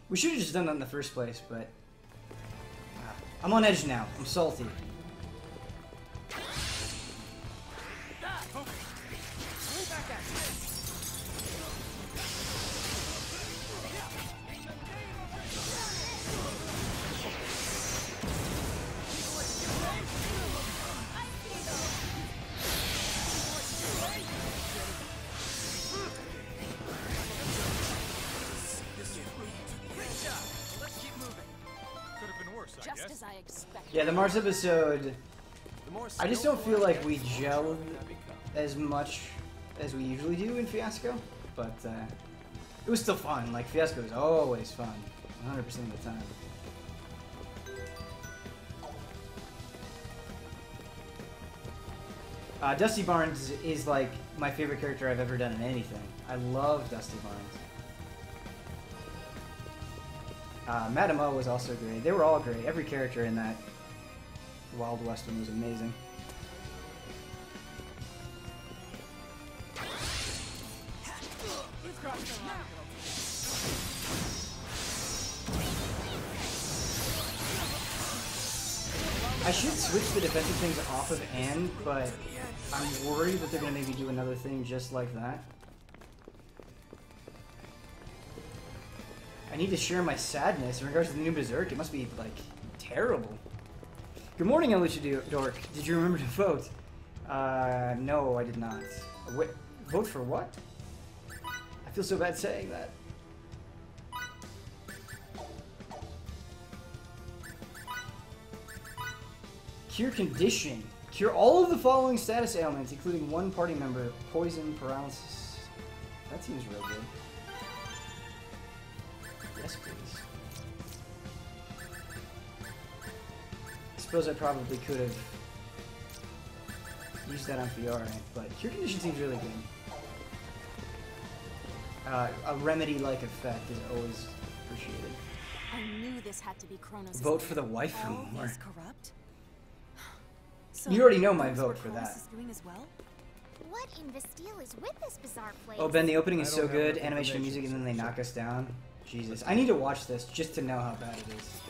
We should have just done that in the first place, but... I'm on edge now. I'm salty. Yeah, the Mars episode, I just don't feel like we gelled as much as we usually do in Fiasco, but it was still fun. Like, Fiasco is always fun, 100% of the time. Dusty Barnes is like my favorite character I've ever done in anything. I love Dusty Barnes. Madame O was also great. They were all great. Every character in that Wild West one was amazing. I should switch the defensive things off of Anne, but I'm worried that they're going to maybe do another thing just like that. I need to share my sadness in regards to the new Berserk. It must be, like, terrible. Good morning, Elucia Dork. Did you remember to vote? No, I did not. Wait, vote for what? I feel so bad saying that. Cure condition. Cure all of the following status ailments, including one party member, poison, paralysis. That seems real good. Yes, please. I suppose I probably could have used that on Fiora, but Cure Condition seems really good. A remedy-like effect is always appreciated. I knew this had to be Kronos'. Vote for the waifu more. Corrupt? So You already know my vote for that. Doing as well? What in Bastille is with this bizarre place? Oh, Ben, the opening is so good. Animation and music, and then they knock us down. Jesus. I need to watch this just to know how bad it is.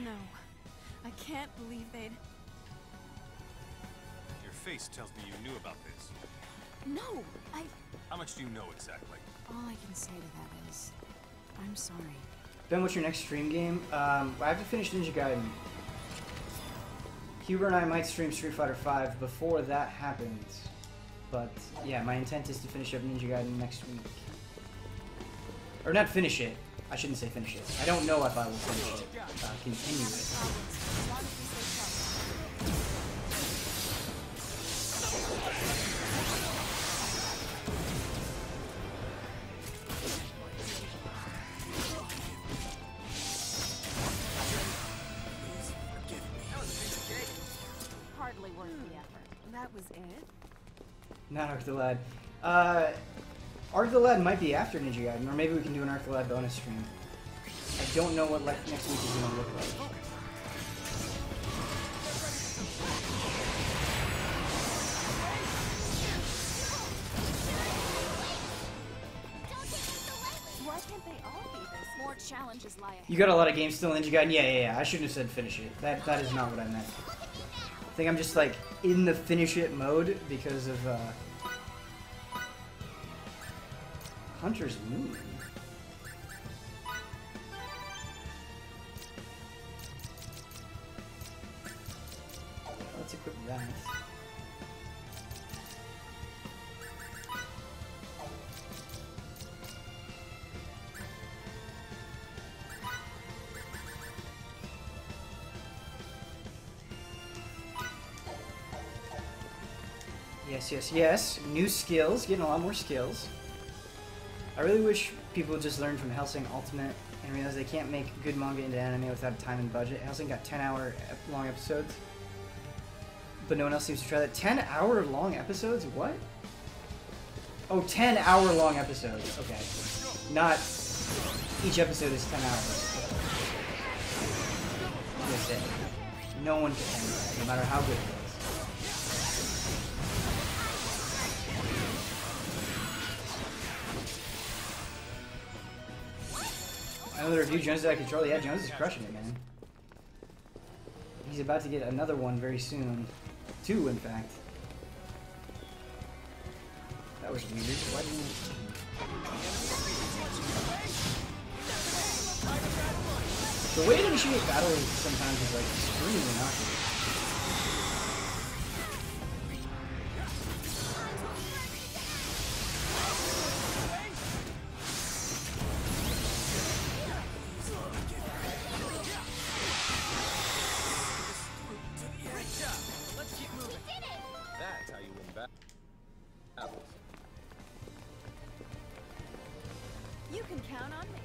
No. I can't believe they'd... Your face tells me you knew about this. No, How much do you know exactly? all I can say to that is, I'm sorry. Ben, what's your next stream game? I have to finish Ninja Gaiden. Huber and I might stream Street Fighter V before that happens. But, yeah, my intent is to finish up Ninja Gaiden next week. Or not finish it. I shouldn't say finish it. I don't know if I will finish it. Continue it. Hardly worth the effort. That was it? Not Arc the Lad. Arc the Lad might be after Ninja Gaiden, or maybe we can do an Arc the Lad bonus stream. I don't know what next week is going to look like. Why can't they all be this? More challenges lie ahead. You got a lot of games still in Ninja Gaiden? Yeah. I shouldn't have said finish it. That is not what I meant. I think I'm just like in the finish it mode because of Hunter's Moon. Let's equip that. Yes, yes, yes. New skills. Getting a lot more skills. I really wish people would just learn from Hellsing Ultimate and realize they can't make good manga into anime without time and budget. Hellsing got 10-hour long episodes. But no one else seems to try that. 10-hour long episodes? What? Oh, 10-hour long episodes. Okay. Not each episode is 10 hours. Just say. No one can handle that, no matter how good it is. Another review, Jones is out of control. Yeah, Jones is crushing it, man. He's about to get another one very soon. 2, in fact. That was weird. Why didn't you... The way to initiate battle is sometimes is like extremely innocuous. That's how you win battles. You can count on me.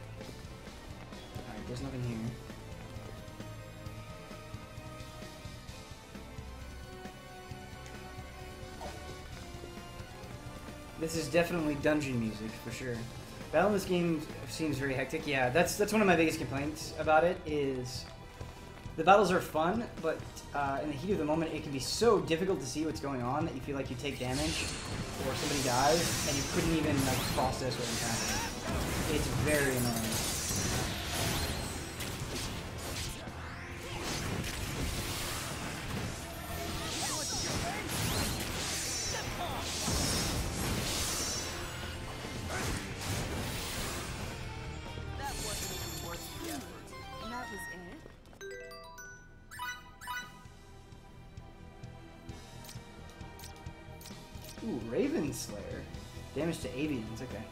Alright, there's nothing here. This is definitely dungeon music, for sure. Battle in this game seems very hectic. Yeah, that's one of my biggest complaints about it, is the battles are fun, but in the heat of the moment, it can be so difficult to see what's going on that you feel like you take damage, or somebody dies, and you couldn't even like process what was happening. It's very annoying. Ooh, Raven Slayer. Damage to avians, okay.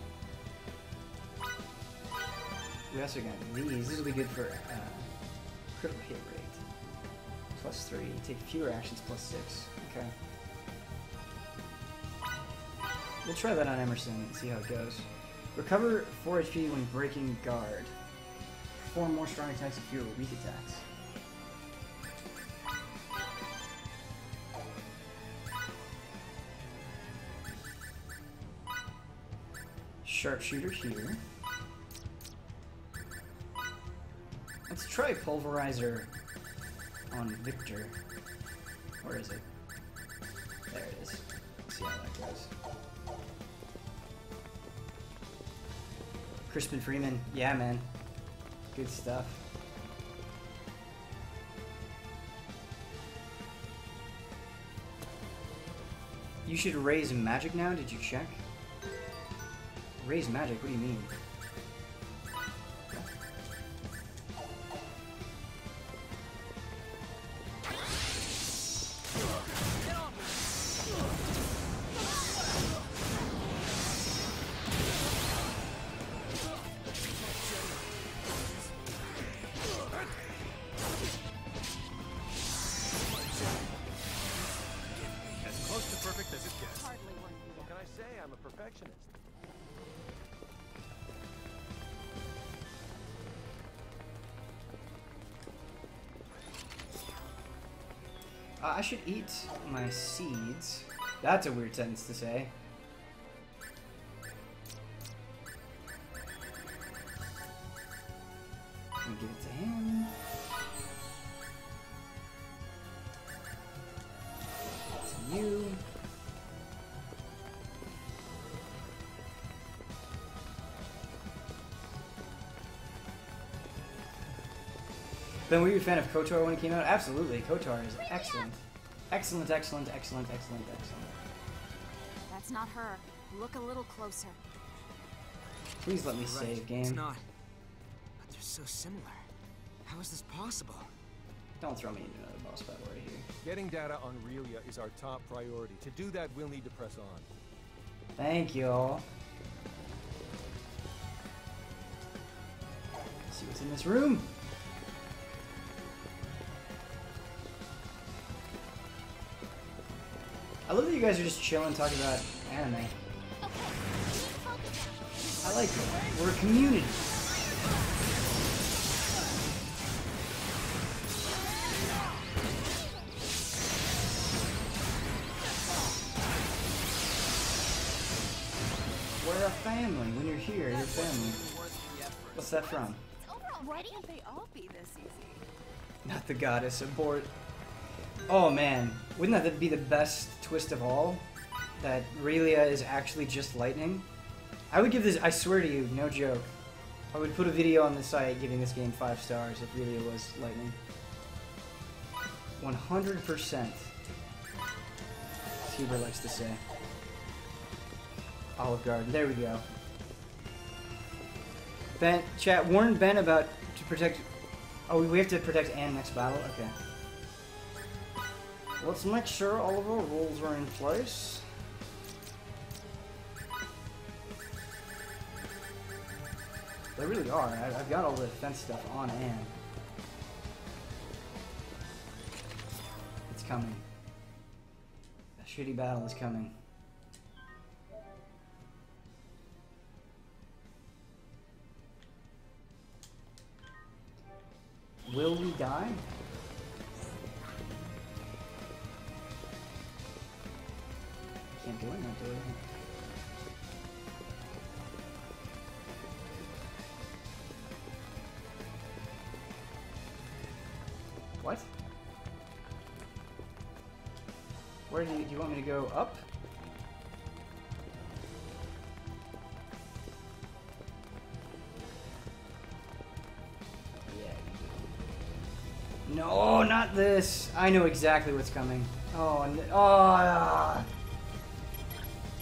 We also got these. This will be good for critical hit rate. +3. Take fewer actions, +6. Okay. We'll try that on Emerson and see how it goes. Recover 4 HP when breaking guard. Perform more strong attacks and fewer weak attacks. Sharpshooter here. Let's try Pulverizer on Victor. Where is it? There it is. Let's see how that goes. Crispin Freeman. Yeah, man. Good stuff. You should raise magic now? Did you check? Raise magic? What do you mean? As close to perfect as it gets. What can I say? I'm a perfectionist. I should eat my seeds. That's a weird sentence to say. And give it to him. To you. Ben, were you a fan of KOTOR when it came out? Absolutely. KOTOR is excellent. Excellent, excellent, excellent, excellent, excellent. That's not her. Look a little closer. Please let me Right, save, game. It's not. But they're so similar. How is this possible? Don't throw me into another boss battle right here. Getting data on Relia is our top priority. To do that, we'll need to press on. Thank you all. Let's see what's in this room. I love that you guys are just chilling, talking about anime. I like it. We're a community. We're a family. When you're here, you're family. What's that from? Why can't they all be this easy? Not the goddess, abort. Oh man, wouldn't that be the best twist of all? That Relia is actually just lightning? I would give this, I swear to you, no joke. I would put a video on the site giving this game 5 stars if Relia was lightning. 100%. Huber likes to say. Olive Garden, there we go. Ben, chat, warn Ben about to protect. Oh, we have to protect Anne next battle? Okay. Let's make sure all of our rules are in place. They really are. I've got all the defense stuff on Anne. It's coming. A shitty battle is coming. Will we die? Can't do it, not do it. What? Where do you want me to go? Up? No, not this. I know exactly what's coming. Oh, oh.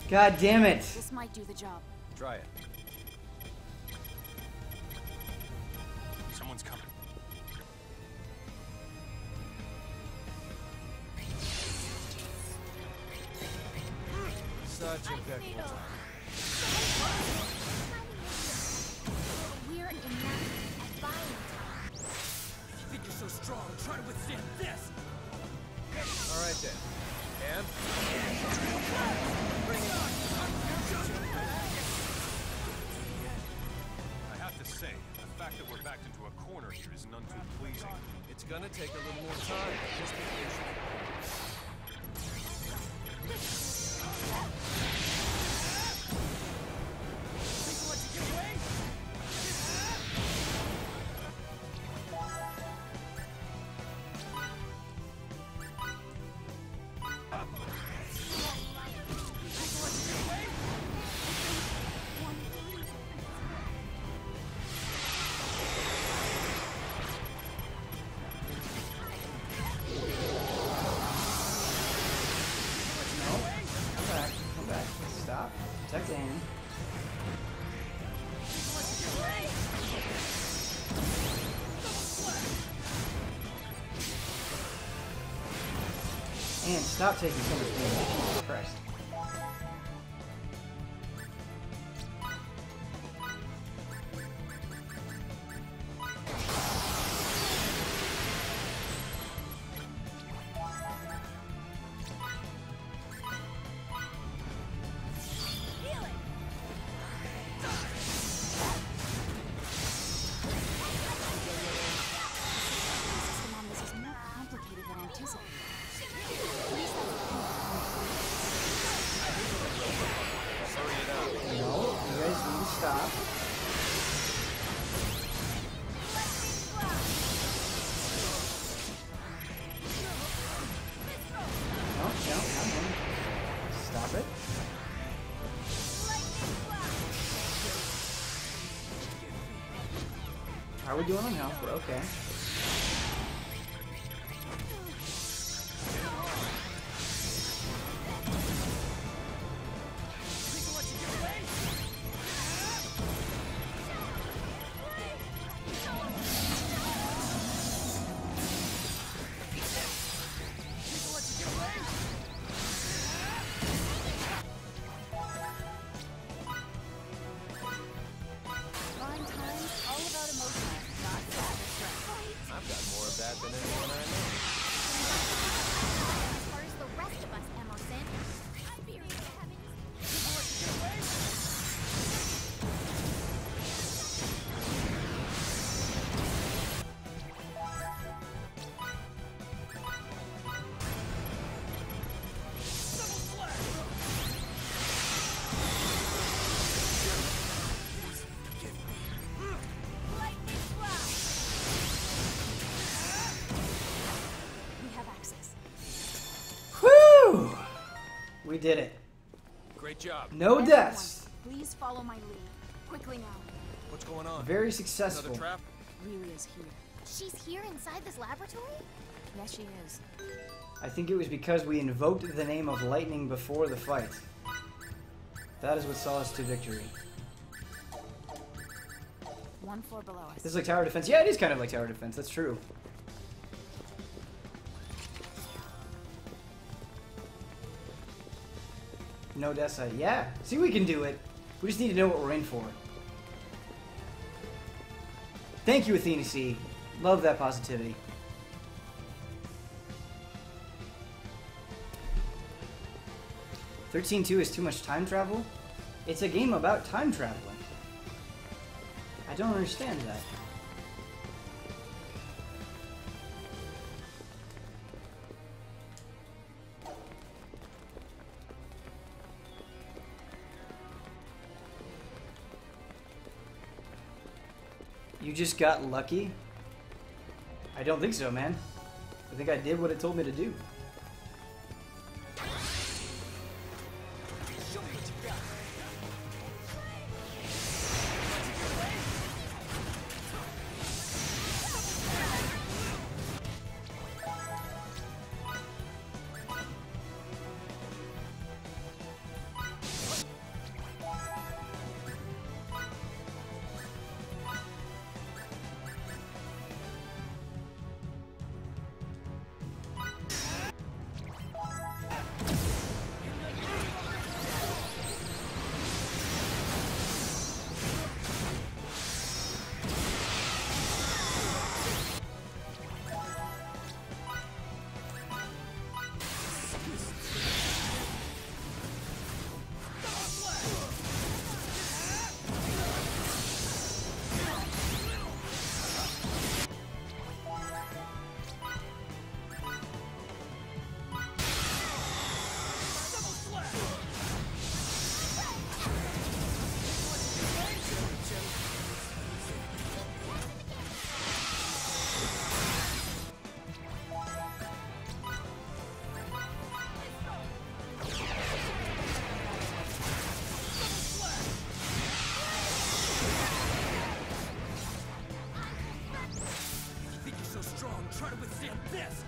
God damn it. This might do the job. Try it. Someone's coming. Such impeccable time. We're in that valiant. You think you're so strong, try to withstand this! Alright then. And? Bring it on! I have to say, the fact that we're backed into a corner here is none too pleasing. It's gonna take a little more time. Just be patient. Protect Anne. And stop taking so much damage. Jesus Christ. How are we doing on health? We're okay. We did it. Great job. No Everyone, deaths. Please follow my lead. Quickly now. What's going on? Very successful. Another trap? Relia's here. She's here inside this laboratory? Yes, she is. I think it was because we invoked the name of lightning before the fight. That is what saw us to victory. One floor below us. This is like tower defense. Yeah, it is kind of like tower defense. That's true. No death side. Yeah. See, we can do it. We just need to know what we're in for. Thank you, Athena C. Love that positivity. (13.2) is too much time travel? It's a game about time traveling. I don't understand that. You just got lucky? I don't think so, man. I think I did what it told me to do. Try to withstand this!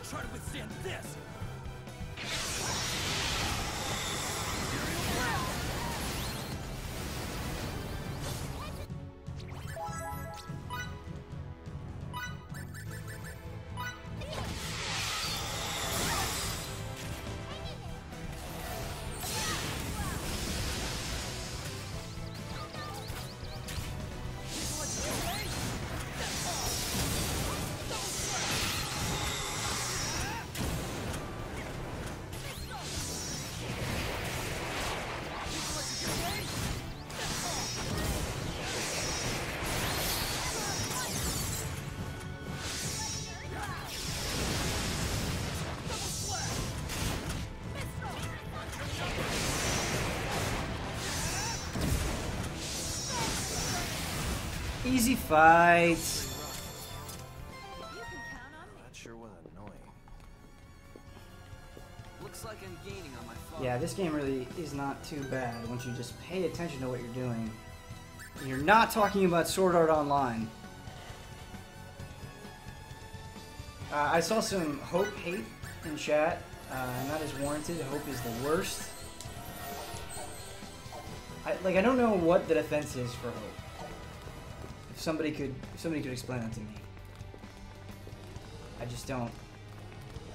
Try to withstand this! Easy fight. That sure was annoying. Looks like I'm gaining on my phone. Yeah, this game really is not too bad once you just pay attention to what you're doing. You're not talking about Sword Art Online. I saw some hate in chat, and that is warranted. Hope is the worst. I don't know what the defense is for hope. If somebody could explain that to me. I just don't.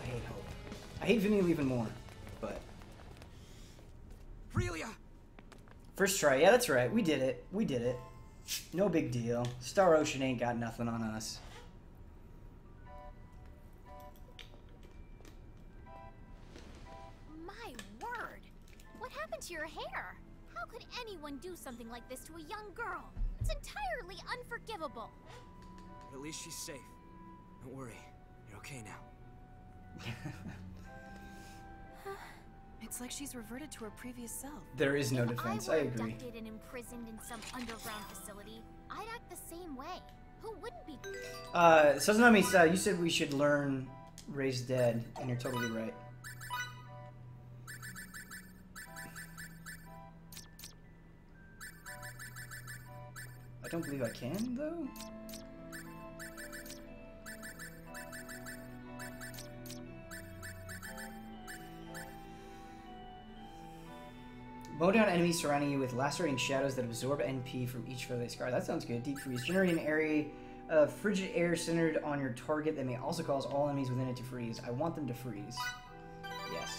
I hate hope. I hate Vanille even more, but. Relia! First try, yeah, that's right. We did it. We did it. No big deal. Star Ocean ain't got nothing on us. My word! What happened to your hair? How could anyone do something like this to a young girl? It's entirely unforgivable. But at least she's safe. Don't worry. You're okay now. It's like she's reverted to her previous self. There is no defense. I agree. If I were abducted and imprisoned in some underground facility, I'd act the same way. Who wouldn't be? Sazunami, you said we should learn Raise Dead, and you're totally right. I don't believe I can, though. Mow down enemies surrounding you with lacerating shadows that absorb NP from each feather they scar. That sounds good. Deep freeze. Generate an area of frigid air centered on your target that may also cause all enemies within it to freeze. I want them to freeze. Yes.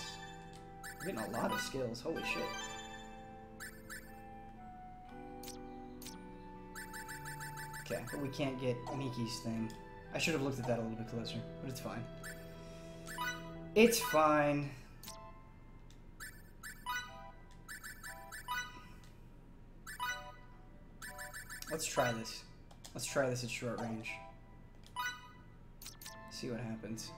We're getting a lot of skills. Holy shit. Okay, but we can't get Miki's thing. I should have looked at that a little bit closer, but it's fine. It's fine. Let's try this. Let's try this at short range. See what happens.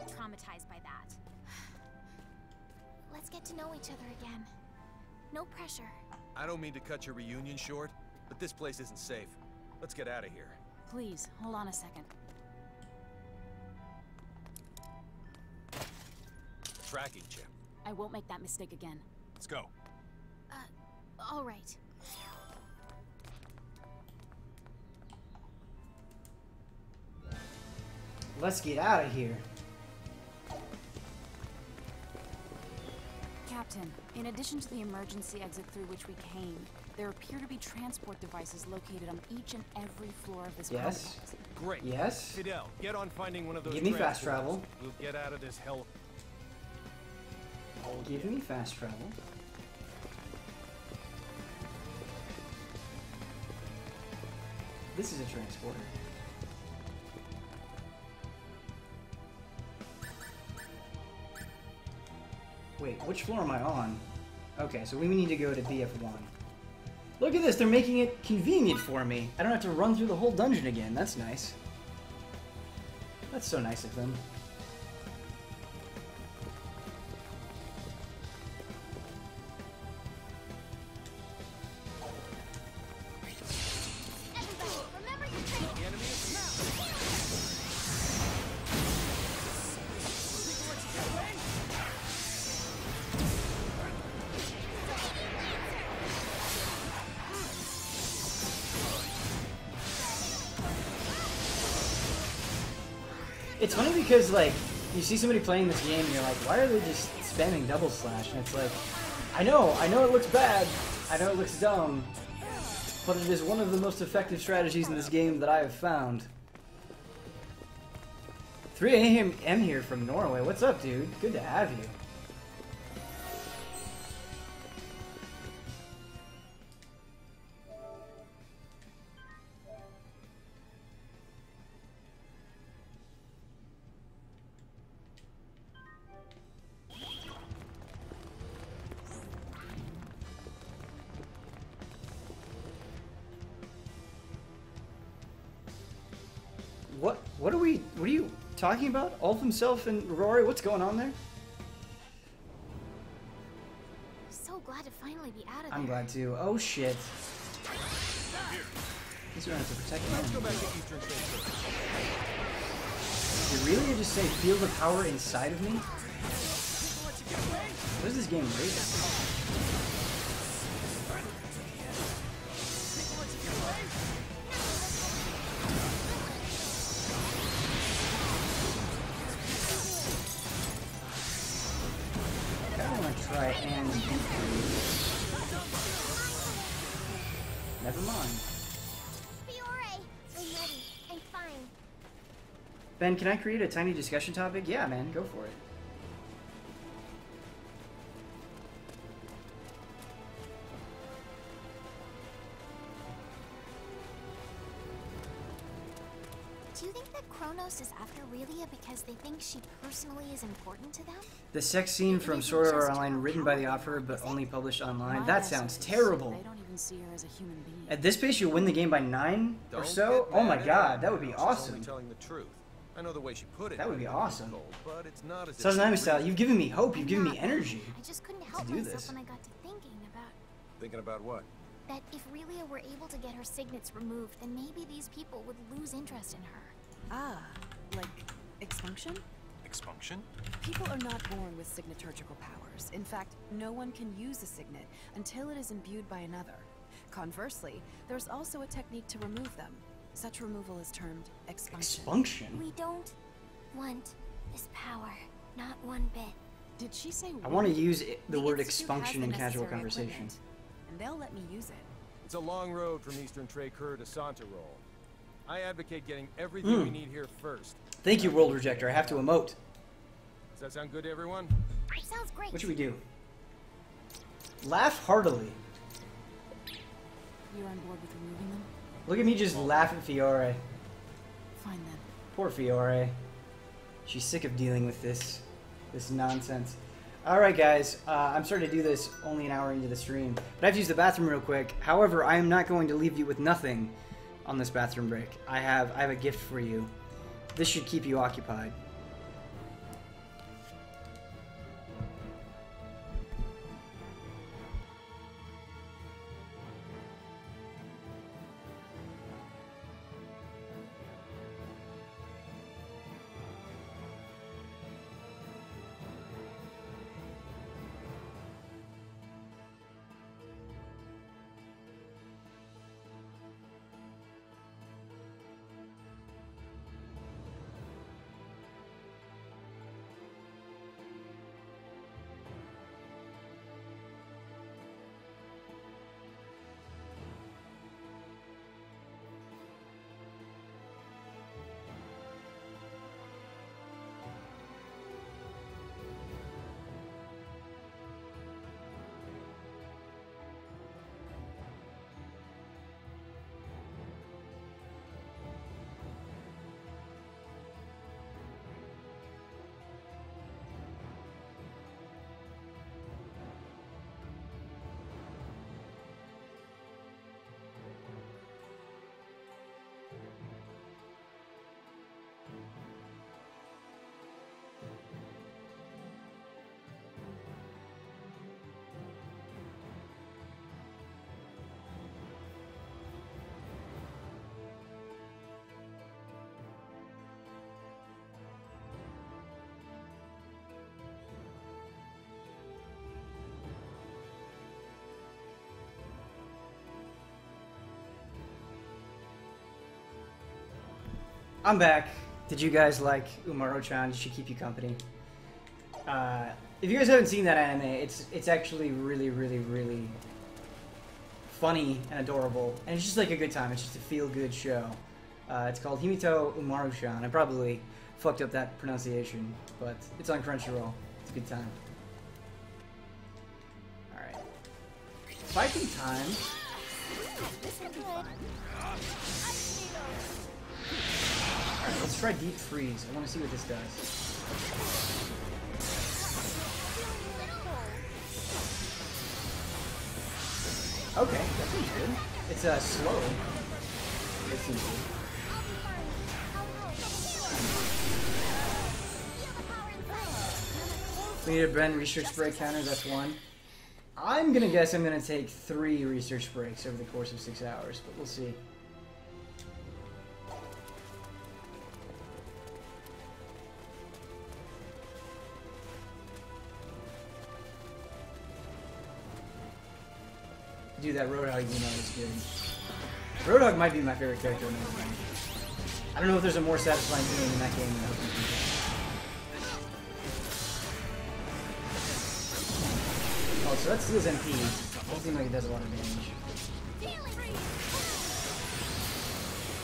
Traumatized by that. Let's get to know each other again. No pressure. I don't mean to cut your reunion short, but this place isn't safe. Let's get out of here. Please, hold on a second. Tracking chip. I won't make that mistake again. Let's go. All right. Let's get out of here. Captain, in addition to the emergency exit through which we came, there appear to be transport devices located on each and every floor of this Yes. complex. Great. Yes. Fidel, get on finding one of those. Give me fast travel. We'll get out of this hell. Give me fast travel. This is a transporter. Wait, which floor am I on? Okay, so we need to go to BF1. Look at this, they're making it convenient for me. I don't have to run through the whole dungeon again. That's nice. That's so nice of them. It's funny because, like, you see somebody playing this game and you're like, why are they just spamming double slash? And it's like, I know it looks bad, I know it looks dumb, but it is one of the most effective strategies in this game that I have found. 3AM here from Norway. What's up, dude? Good to have you. What are you talking about? Ulf himself and Rory? What's going on there? So glad to finally be out of there. I'm glad too. Oh shit. He's gonna have to protect me. Let's go back to Eastern State. Did really just say feel the power inside of me? What is this game rated? I don't want to try and beat you. Never mind. Fiore! I'm ready. I'm fine. Ben, can I create a tiny discussion topic? Yeah, man, go for it. Do you think that Kronos is after Relia because they think she personally is important to them? The sex scene from Sword Art Online, written by the author but only published online. That sounds terrible. They don't even see her as a human being. At this pace, you'll win the game by 9 or so? Oh my god, that would be awesome. Telling the truth. I know the way she put it. That would be awesome. But it's not as Sazanami style, you've given me hope, you've given me energy. I just couldn't help do myself this. when I got to thinking about Thinking about what? that if Relia were able to get her signets removed, then maybe these people would lose interest in her. Ah, like expunction? Expunction? People are not born with signaturgical powers. In fact, no one can use a signet until it is imbued by another. Conversely, there's also a technique to remove them. Such removal is termed expunction. Expunction? We don't want this power, not one bit. Did she say I want to use the word Institute has expunction the in casual necessary conversation. equipment, and they'll let me use it. It's a long road from Eastern Tracur to Santarol. I advocate getting everything we need here first. Thank you, World Rejector. I have to emote. Does that sound good to everyone? It sounds great. What should we do? Laugh heartily. You're on board with removing them? Look at me just laugh at Fiore. Fine then. Poor Fiore. She's sick of dealing with this nonsense. Alright guys, I'm starting to do this only an hour into the stream. But I have to use the bathroom real quick. However, I am not going to leave you with nothing on this bathroom break. I have a gift for you. This should keep you occupied. I'm back. Did you guys like Umaro-chan? Did she keep you company? If you guys haven't seen that anime, it's actually really, really, really funny and adorable, and it's just like a good time. It's just a feel-good show. It's called Himito Umaru-chan. I probably fucked up that pronunciation, but it's on Crunchyroll. It's a good time. Alright. Fighting time. Alright, let's try Deep Freeze. I want to see what this does. Okay, that seems good. It's slow. It seems good. We need a Bren research break counter, that's one. I'm gonna guess I'm gonna take 3 research breaks over the course of 6 hours, but we'll see. Dude, that Roadhog emote is good. Roadhog might be my favorite character in the game. I don't know if there's a more satisfying feeling in that game than helping people. Oh, so that's his MP. Doesn't seem like it does a lot of damage.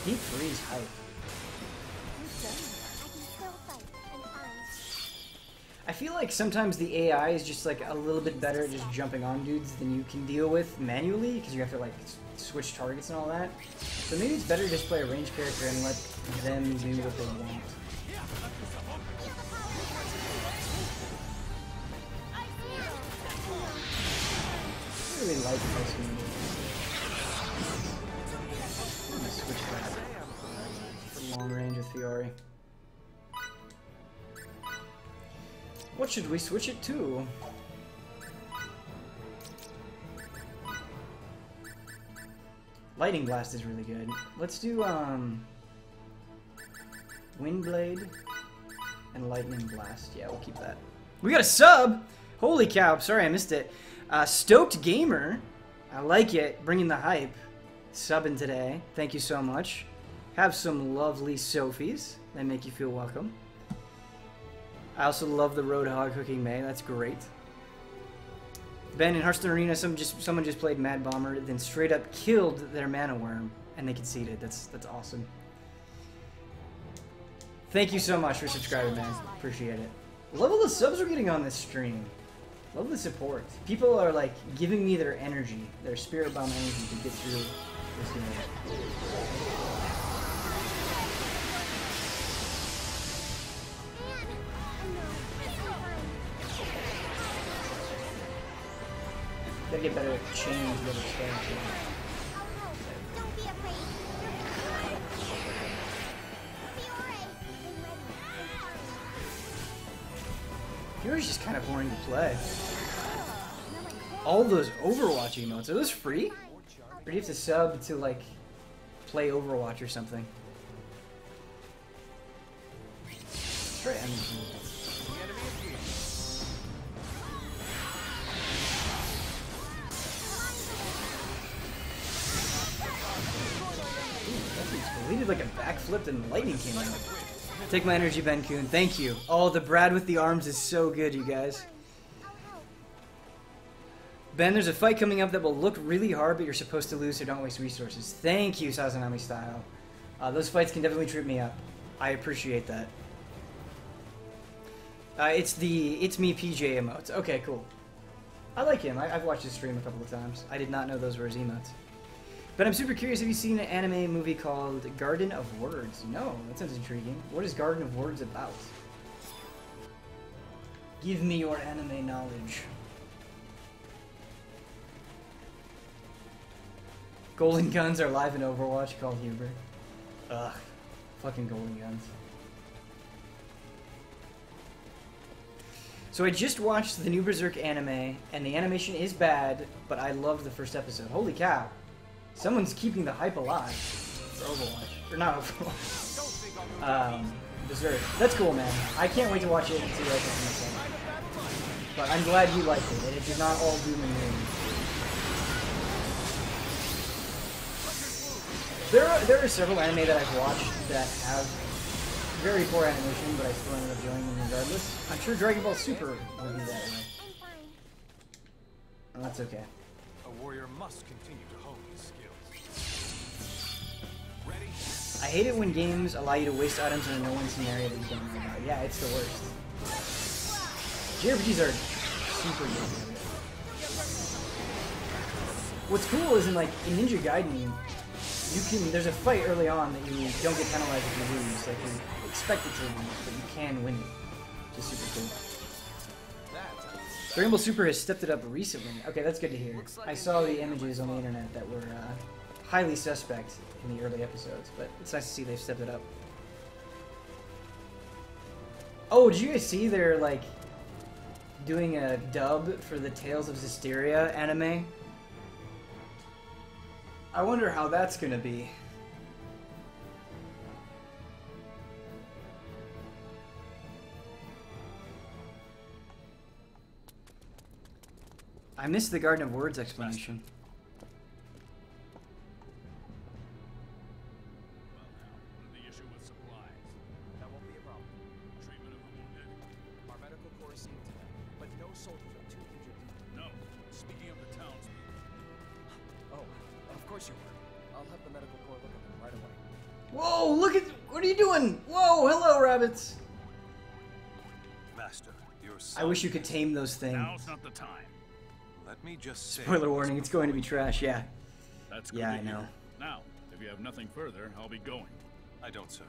Deep freeze hype. I feel like sometimes the AI is just like a little bit better at just jumping on dudes than you can deal with manually, because you have to like switch targets and all that. So maybe it's better to just play a ranged character and let them do what they want. I really like this movie. I'm gonna switch that for long range with Fiori. What should we switch it to? Lightning Blast is really good. Let's do Windblade and Lightning Blast. Yeah, we'll keep that. We got a sub! Holy cow, sorry I missed it. Stoked Gamer. I like it. Bringing the hype. Subbing today. Thank you so much. Have some lovely Sophies. They make you feel welcome. I also love the Roadhog hooking May. That's great. Ben, in Hearthstone Arena, someone just played Mad Bomber, then straight up killed their Mana Worm, and they conceded. That's awesome. Thank you so much for subscribing, man. Appreciate it. Love all the subs we're getting on this stream. Love the support. People are like giving me their energy, their spirit bomb energy to get through this game. Gotta get better at change with the spells. Don't be afraid. Fury's just kind of boring to play. All those Overwatch emotes, are those free? Or do you have to sub to like play Overwatch or something? Let's try MG. He did like a backflip and lightning came out. Take my energy, Ben Kuhn. Thank you. Oh, the Brad with the arms is so good, you guys. Ben, there's a fight coming up that will look really hard, but you're supposed to lose, so don't waste resources. Thank you, Sazanami Style. Those fights can definitely trip me up. I appreciate that. It's the It's Me PJ emotes. Okay, cool. I like him. I've watched his stream a couple of times. I did not know those were his emotes. But I'm super curious, have you seen an anime movie called Garden of Words? No, that sounds intriguing. What is Garden of Words about? Give me your anime knowledge. Golden Guns are live in Overwatch, called Huber. Ugh. Fucking Golden Guns. So I just watched the new Berserk anime, and the animation is bad, but I loved the first episode. Holy cow. Someone's keeping the hype alive for Overwatch. Or not Overwatch. Berserk. That's cool, man. I can't wait to watch it and see what I think of myself. But I'm glad you liked it, and it is not all doom and gloom. There are several anime that I've watched that have very poor animation, but I still ended up enjoying them regardless. I'm sure Dragon Ball Super will be that way. Oh, that's okay. A warrior must continue to hone his skills. Ready? I hate it when games allow you to waste items in a no-win scenario that you don't know about. Yeah, it's the worst. JRPGs are super good. What's cool is in Ninja Gaiden, there's a fight early on that you don't get penalized if you lose. Like, you're expected to lose, but you can win it. Which is super cool. Dragon Ball Super has stepped it up recently. Okay, that's good to hear. I saw the images on the internet that were highly suspect in the early episodes, but it's nice to see they've stepped it up. Oh, did you guys see they're doing a dub for the Tales of Zestiria anime? I wonder how that's gonna be. I missed the Garden of Words explanation. soldiers are too injured. No. Speaking of the townspeople. Oh, of course you were. I'll have the medical corps look at them right away. Whoa, look at... What are you doing? Whoa, hello, rabbits. Master, your I wish you could tame those things. Now's not the time. Let me just say... Spoiler warning, it's going to be trash, yeah. That's good. Yeah, to I know. hear. Now, if you have nothing further, I'll be going. I don't, sir.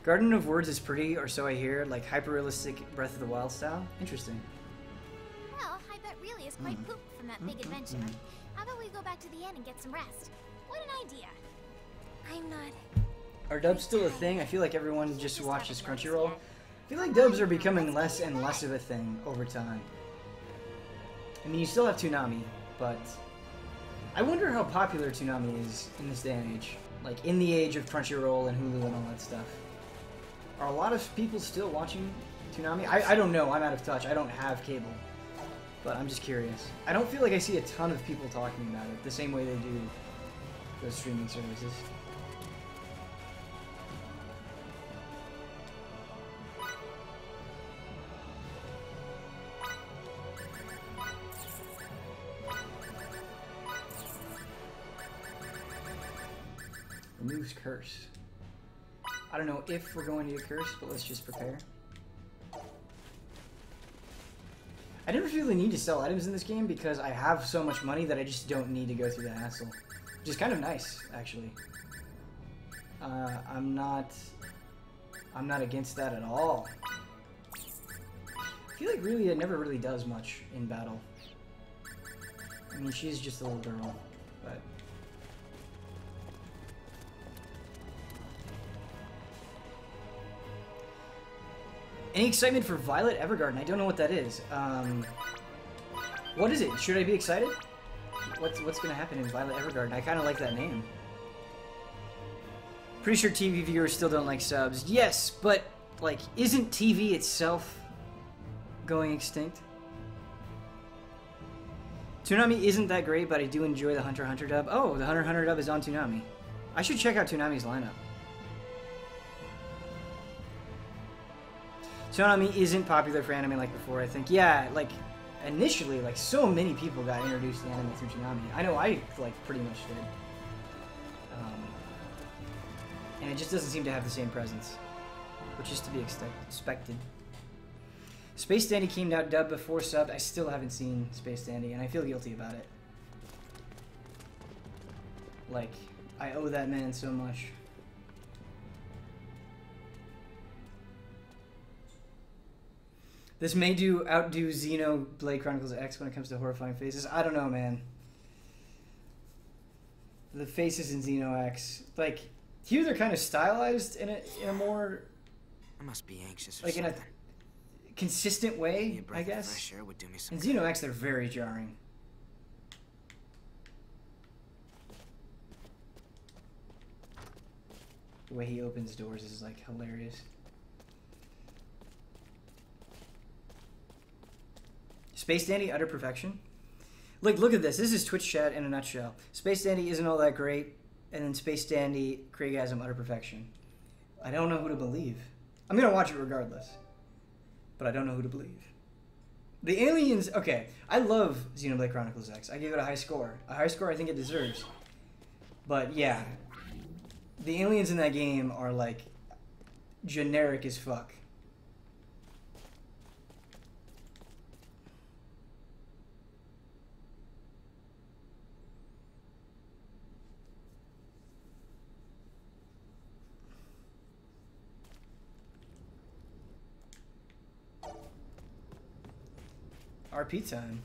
Garden of Words is pretty, or so I hear, like hyper-realistic Breath of the Wild style. Interesting. Well, I bet really is quite pooped from that big adventure. How about we go back to the inn and get some rest? What an idea. I'm not... Are dubs still a thing? I feel like everyone just watches Crunchyroll. I feel like dubs are becoming less and less of a thing over time. I mean, you still have Toonami, but I wonder how popular Toonami is in this day and age. Like, in the age of Crunchyroll and Hulu and all that stuff. Are a lot of people still watching Toonami? I don't know. I'm out of touch. I don't have cable. But I'm just curious. I don't feel like I see a ton of people talking about it the same way they do those streaming services. Removes curse. I don't know if we're going to get curse, but let's just prepare. I never feel the need to sell items in this game because I have so much money that I just don't need to go through the hassle. Which is kind of nice, actually. I'm not against that at all. I feel like really it never really does much in battle. I mean, she's just a little girl, but... Any excitement for Violet Evergarden? I don't know what that is. What is it? Should I be excited? What's gonna happen in Violet Evergarden? I kind of like that name. Pretty sure TV viewers still don't like subs. Yes, but like, isn't TV itself going extinct? Toonami isn't that great, but I do enjoy the Hunter x Hunter dub. Oh, the Hunter x Hunter dub is on Toonami. I should check out Toonami's lineup. Toonami isn't popular for anime like before, I think. Yeah, like, initially, like, so many people got introduced to anime through Toonami. I know I, like, pretty much did. And it just doesn't seem to have the same presence, which is to be expected. Space Dandy came out dubbed before subbed. I still haven't seen Space Dandy, and I feel guilty about it. Like, I owe that man so much. This may outdo Xenoblade Chronicles X when it comes to horrifying faces. I don't know, man. The faces in Xeno X, like, here they're kind of stylized in a more... I must be anxious or like something. In a consistent way, I guess. Fresh air would do me some In good. Xeno X, they're very jarring. The way he opens doors is, like, hilarious. Space Dandy, utter perfection. Like, look at this. This is Twitch chat in a nutshell. Space Dandy isn't all that great, and then Space Dandy, Craigasm, utter perfection. I don't know who to believe. I'm gonna watch it regardless, but I don't know who to believe. The aliens, okay, I love Xenoblade Chronicles X. I gave it a high score. A high score I think it deserves. But yeah, the aliens in that game are, like, generic as fuck. RP time.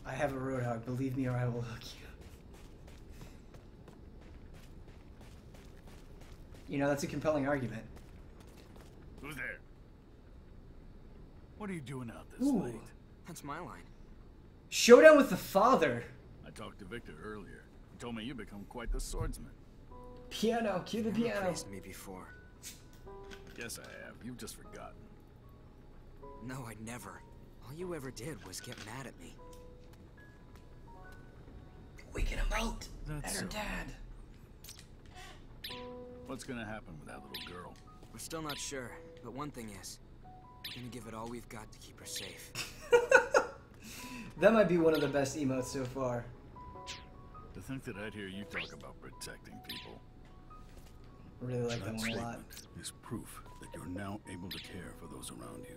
I have a Roadhog, believe me or I will hook you. You know, that's a compelling argument. Who's there? What are you doing out this Ooh. late? That's my line. Showdown with the father. I talked to Victor earlier. He told me you become quite the swordsman. Piano, cue the You piano. praised me before. Yes, I have. You've just forgotten. No, I never. All you ever did was get mad at me. We can emote That's at her so. dad. What's gonna happen with that little girl? We're still not sure, but one thing is, We're gonna give it all we've got to keep her safe. That might be one of the best emotes so far. To think that I'd hear you talk about protecting people. Really like that one a lot. Is proof that you're now able to care for those around you.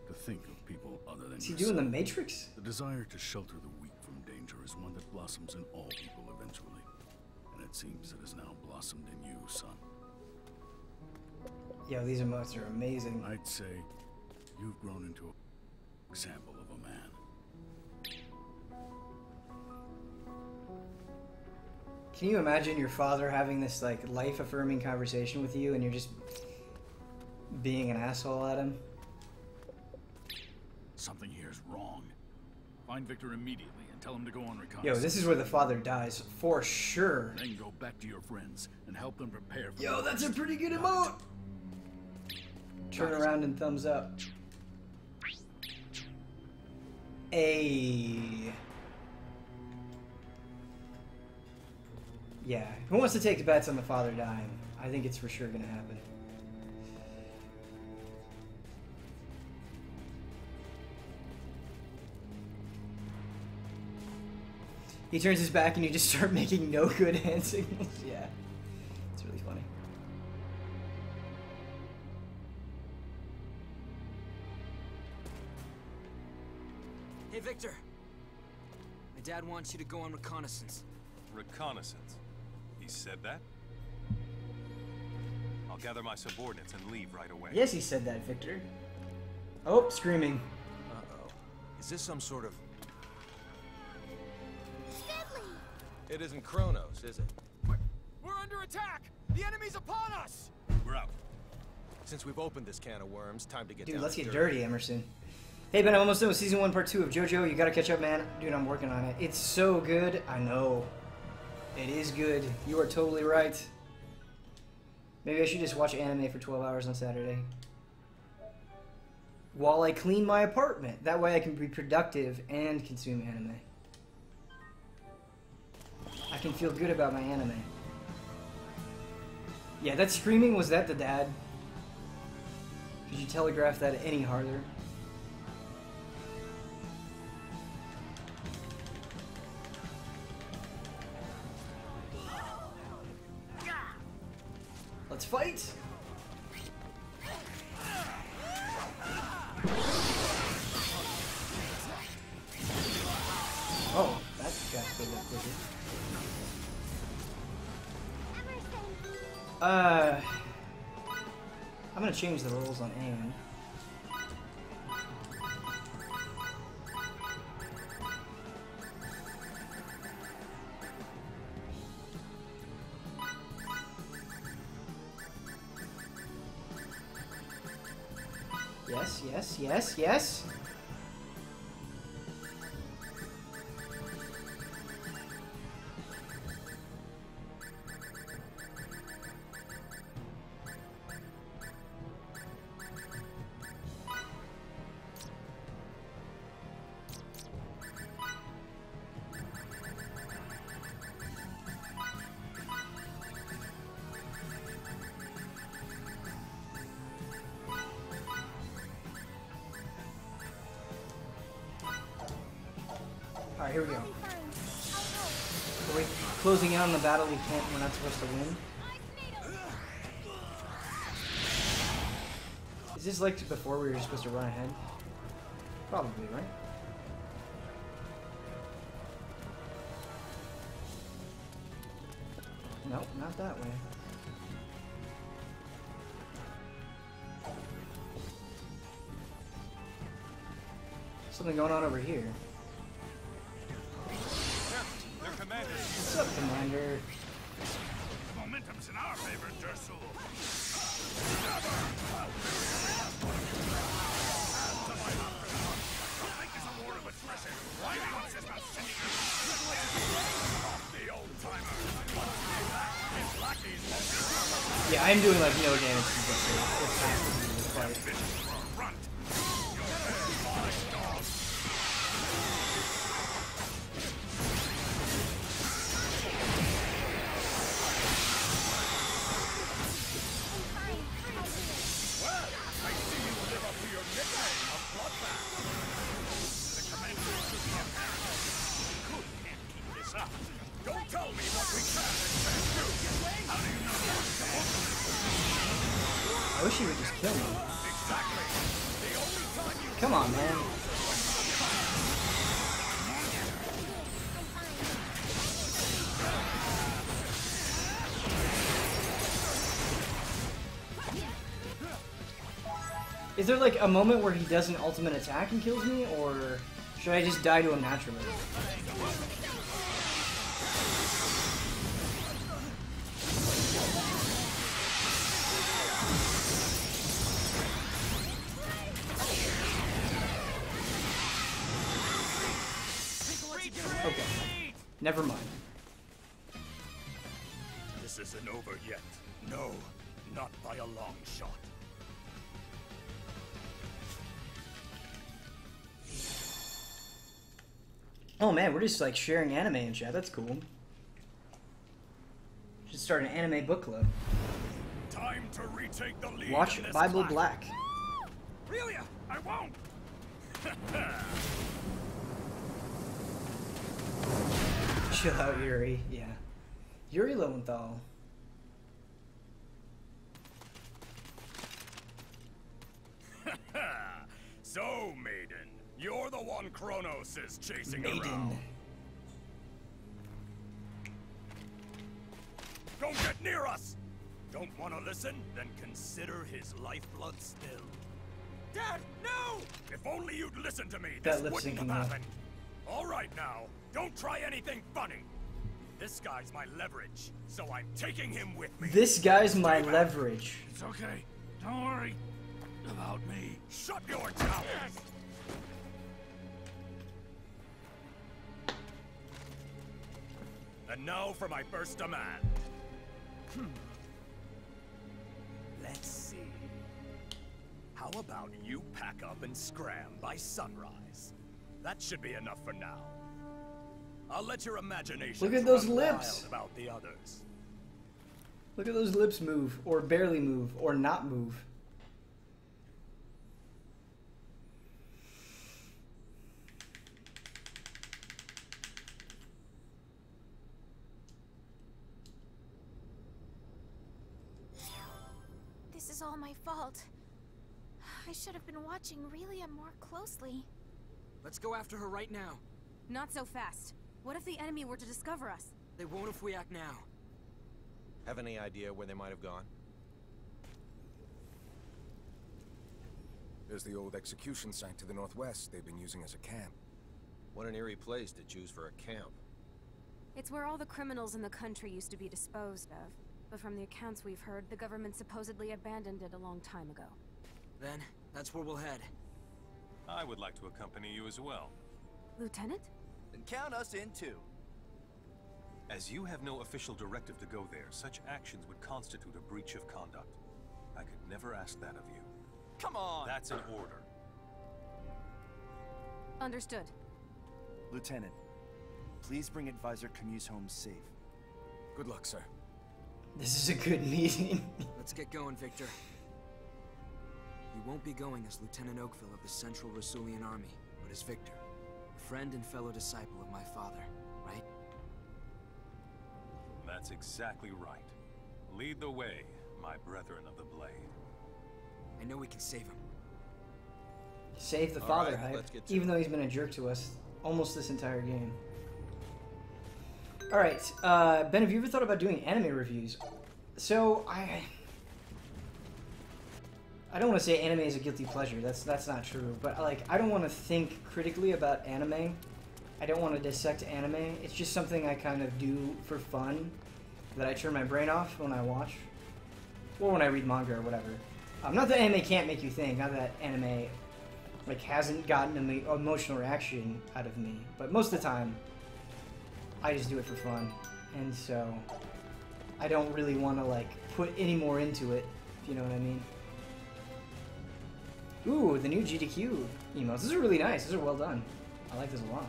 To think of people other than Is he yourself. doing the Matrix? The desire to shelter the weak from danger is one that blossoms in all people eventually. And it seems it has now blossomed in you, son. Yo, these emotes are amazing. I'd say you've grown into an example of a man. Can you imagine your father having this like life-affirming conversation with you and you're just being an asshole at him? Something here is wrong. Find Victor immediately and tell him to go on reconnaissance. Yo, this is where the father dies, for sure. Then go back to your friends and help them prepare for Yo, that's a pretty good emote! Turn around and thumbs up. Ayy. Yeah, who wants to take bets on the father dying? I think it's for sure gonna happen. He turns his back and you just start making no good hand signals. Yeah, it's really funny. Hey, Victor. My dad wants you to go on reconnaissance. Reconnaissance? He said that? I'll gather my subordinates and leave right away. Yes, he said that, Victor. Oh, screaming. Uh-oh. Is this some sort of... Deadly! It isn't Kronos, is it? We're under attack! The enemy's upon us! We're out. Since we've opened this can of worms, time to get Dude, down let's to get dirt. dirty, Emerson. Hey, Ben, I'm almost done with Season 1, Part 2 of JoJo. You gotta catch up, man. Dude, I'm working on it. It's so good. I know. It is good. You are totally right. Maybe I should just watch anime for 12 hours on Saturday. While I clean my apartment. That way I can be productive and consume anime. I can feel good about my anime. Yeah, that screaming, was that the dad? Could you telegraph that any harder? Let's fight! Oh, that got good that quicker. I'm gonna change the rolls on aim. Yes, yes, yes, yes. Alright, here we go. Are we closing in on the battle we're not supposed to win? Is this like before we were supposed to run ahead? Probably, right? Nope, not that way. Something going on over here. Their commander. What's up, Commander? The momentum's in our favor, Dursul. Yeah, I'm doing like no damage to this fight. wish he would just kill me. Come on, man. Is there like a moment where he does an ultimate attack and kills me, or should I just die to him naturally? Okay, never mind. This isn't over yet. No, not by a long shot. Oh man, we're just like sharing anime and chat. That's cool. Should start an anime book club. Time to retake the lead. Watch Bible Black. Relia, I won't. Chill out, Yuri. Yeah. Yuri Lowenthal. So, Maiden, you're the one Kronos is chasing Maiden. around. Don't get near us! Don't want to listen? Then consider his lifeblood still. Dad, no! If only you'd listen to me, That this lip wouldn't have syncing, happened. All right now, don't try anything funny. This guy's my leverage, so I'm taking him with me. This guy's my leverage. It's okay. Don't worry about me. Shut your mouth. And now for my first demand. Let's see. How about you pack up and scram by sunrise? That should be enough for now. I'll let your imagination Look at those run lips. wild about the others. Look at those lips move, or barely move, or not move. This is all my fault. I should have been watching Relia more closely. Let's go after her right now. Not so fast. What if the enemy were to discover us? They won't if we act now. Have any idea where they might have gone? There's the old execution site to the northwest they've been using as a camp. What an eerie place to choose for a camp. It's where all the criminals in the country used to be disposed of. But from the accounts we've heard, the government supposedly abandoned it a long time ago. Then, that's where we'll head. I would like to accompany you as well. Lieutenant? Then count us in too. As you have no official directive to go there, such actions would constitute a breach of conduct. I could never ask that of you. Come on! That's an order. Understood. Lieutenant, please bring Advisor Camus home safe. Good luck, sir. This is a good meeting. Let's get going, Victor. You won't be going as Lieutenant Oakville of the Central Rasulian Army, but as Victor, a friend and fellow disciple of my father, right? That's exactly right. Lead the way, my brethren of the blade. I know we can save him. Save the All father right, hype, let's get to even it. though he's been a jerk to us almost this entire game. Alright, Ben, have you ever thought about doing anime reviews? So, I don't want to say anime is a guilty pleasure, that's not true, but like, I don't want to think critically about anime. I don't want to dissect anime. It's just something I kind of do for fun, that I turn my brain off when I watch, or when I read manga or whatever. Not that anime can't make you think, not that anime like hasn't gotten an emotional reaction out of me, but most of the time, I just do it for fun, and so I don't really want to like put any more into it, if you know what I mean. Ooh, the new GDQ emotes. These are really nice. These are well done. I like this a lot.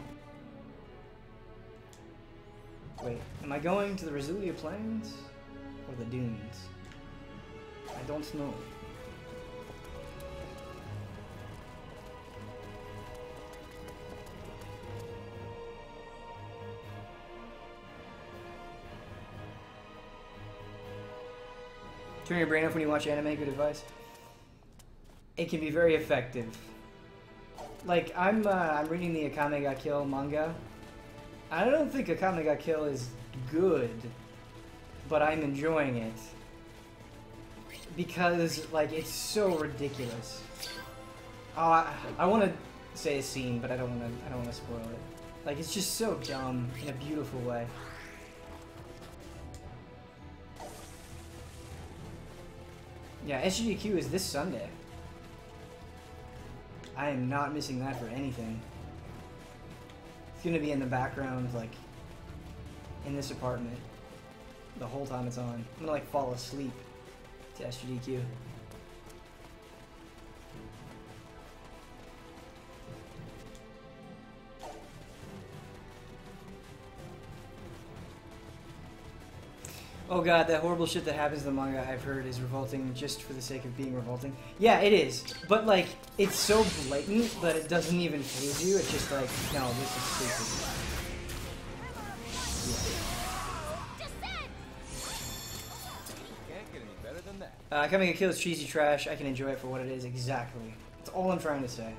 Wait, am I going to the Rasulia Plains or the Dunes? I don't know. Turn your brain off when you watch anime, good advice. it can be very effective. Like, I'm reading the Akame ga Kill manga. I don't think Akame ga Kill is good, but I'm enjoying it. Because, like, it's so ridiculous. Oh, I want to say a scene, but I don't want to spoil it. Like, it's just so dumb in a beautiful way. Yeah, SGDQ is this Sunday. I am not missing that for anything. It's gonna be in the background, like, in this apartment, the whole time it's on. I'm gonna, like, fall asleep to SGDQ. Oh god, that horrible shit that happens in the manga I've heard is revolting just for the sake of being revolting. Yeah, it is. But, like, it's so blatant that it doesn't even faze you. It's just like, no, this is stupid. Can't get any better than that. Coming to Kill is cheesy trash. I can enjoy it for what it is. Exactly. That's all I'm trying to say.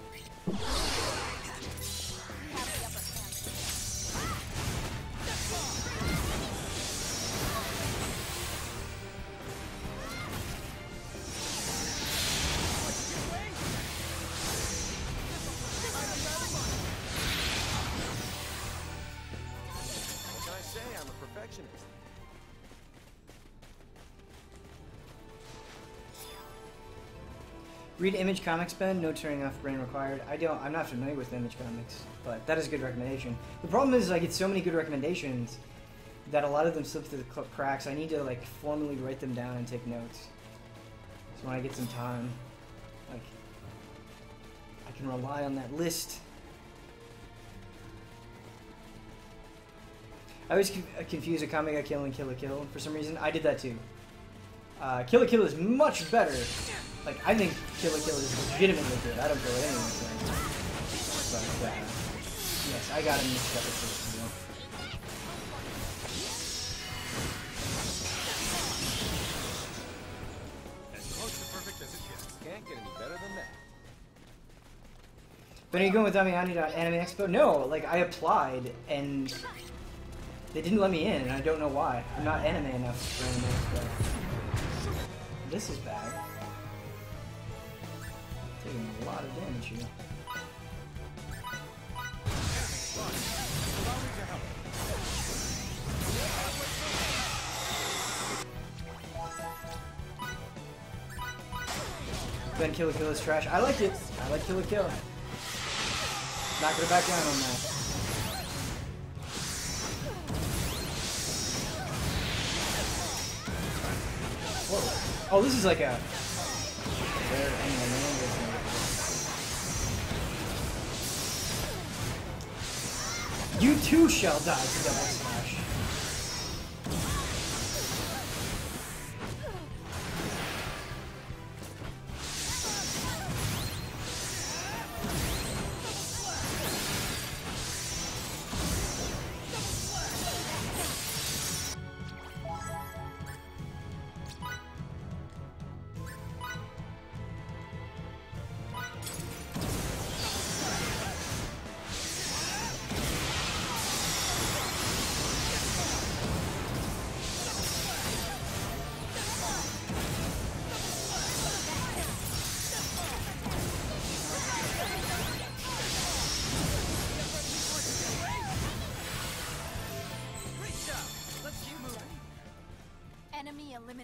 Read Image Comics, Ben. No turning off brain required. I'm not familiar with Image Comics, but that is a good recommendation. The problem is I get so many good recommendations that a lot of them slip through the cracks. I need to, like, formally write them down and take notes. So when I get some time, like, I can rely on that list. I always confuse Akame ga Kill and Kill la Kill for some reason. I did that too. Kill la Kill is much better. Like, I think Kill la Kill is legitimately good. I don't care what anyone says. But, yes, I got him mixed up with this, you know. As close to perfect as it gets. Can't get any better than that. But are you going with Damiani to Anime Expo? No, like, I applied, and they didn't let me in, and I don't know why. I'm not anime enough for Anime Expo. This is bad. Taking a lot of damage here. Ben, Kill la Kill is trash. I like it. I like Kill la Kill. Not gonna back down on that. Whoa. Oh, this is like a rare anime. You too shall die to double smash.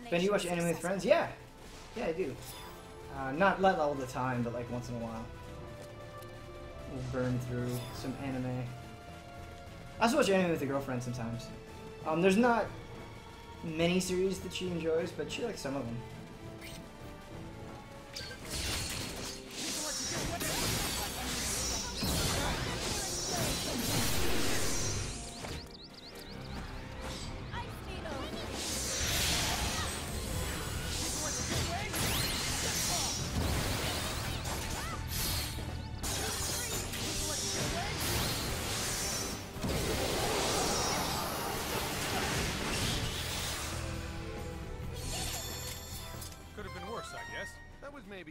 Ben, you watch anime with friends? Yeah. Yeah, I do. Not all the time, but like once in a while. We'll burn through some anime. I also watch anime with a girlfriend sometimes. There's not many series that she enjoys, but she likes some of them.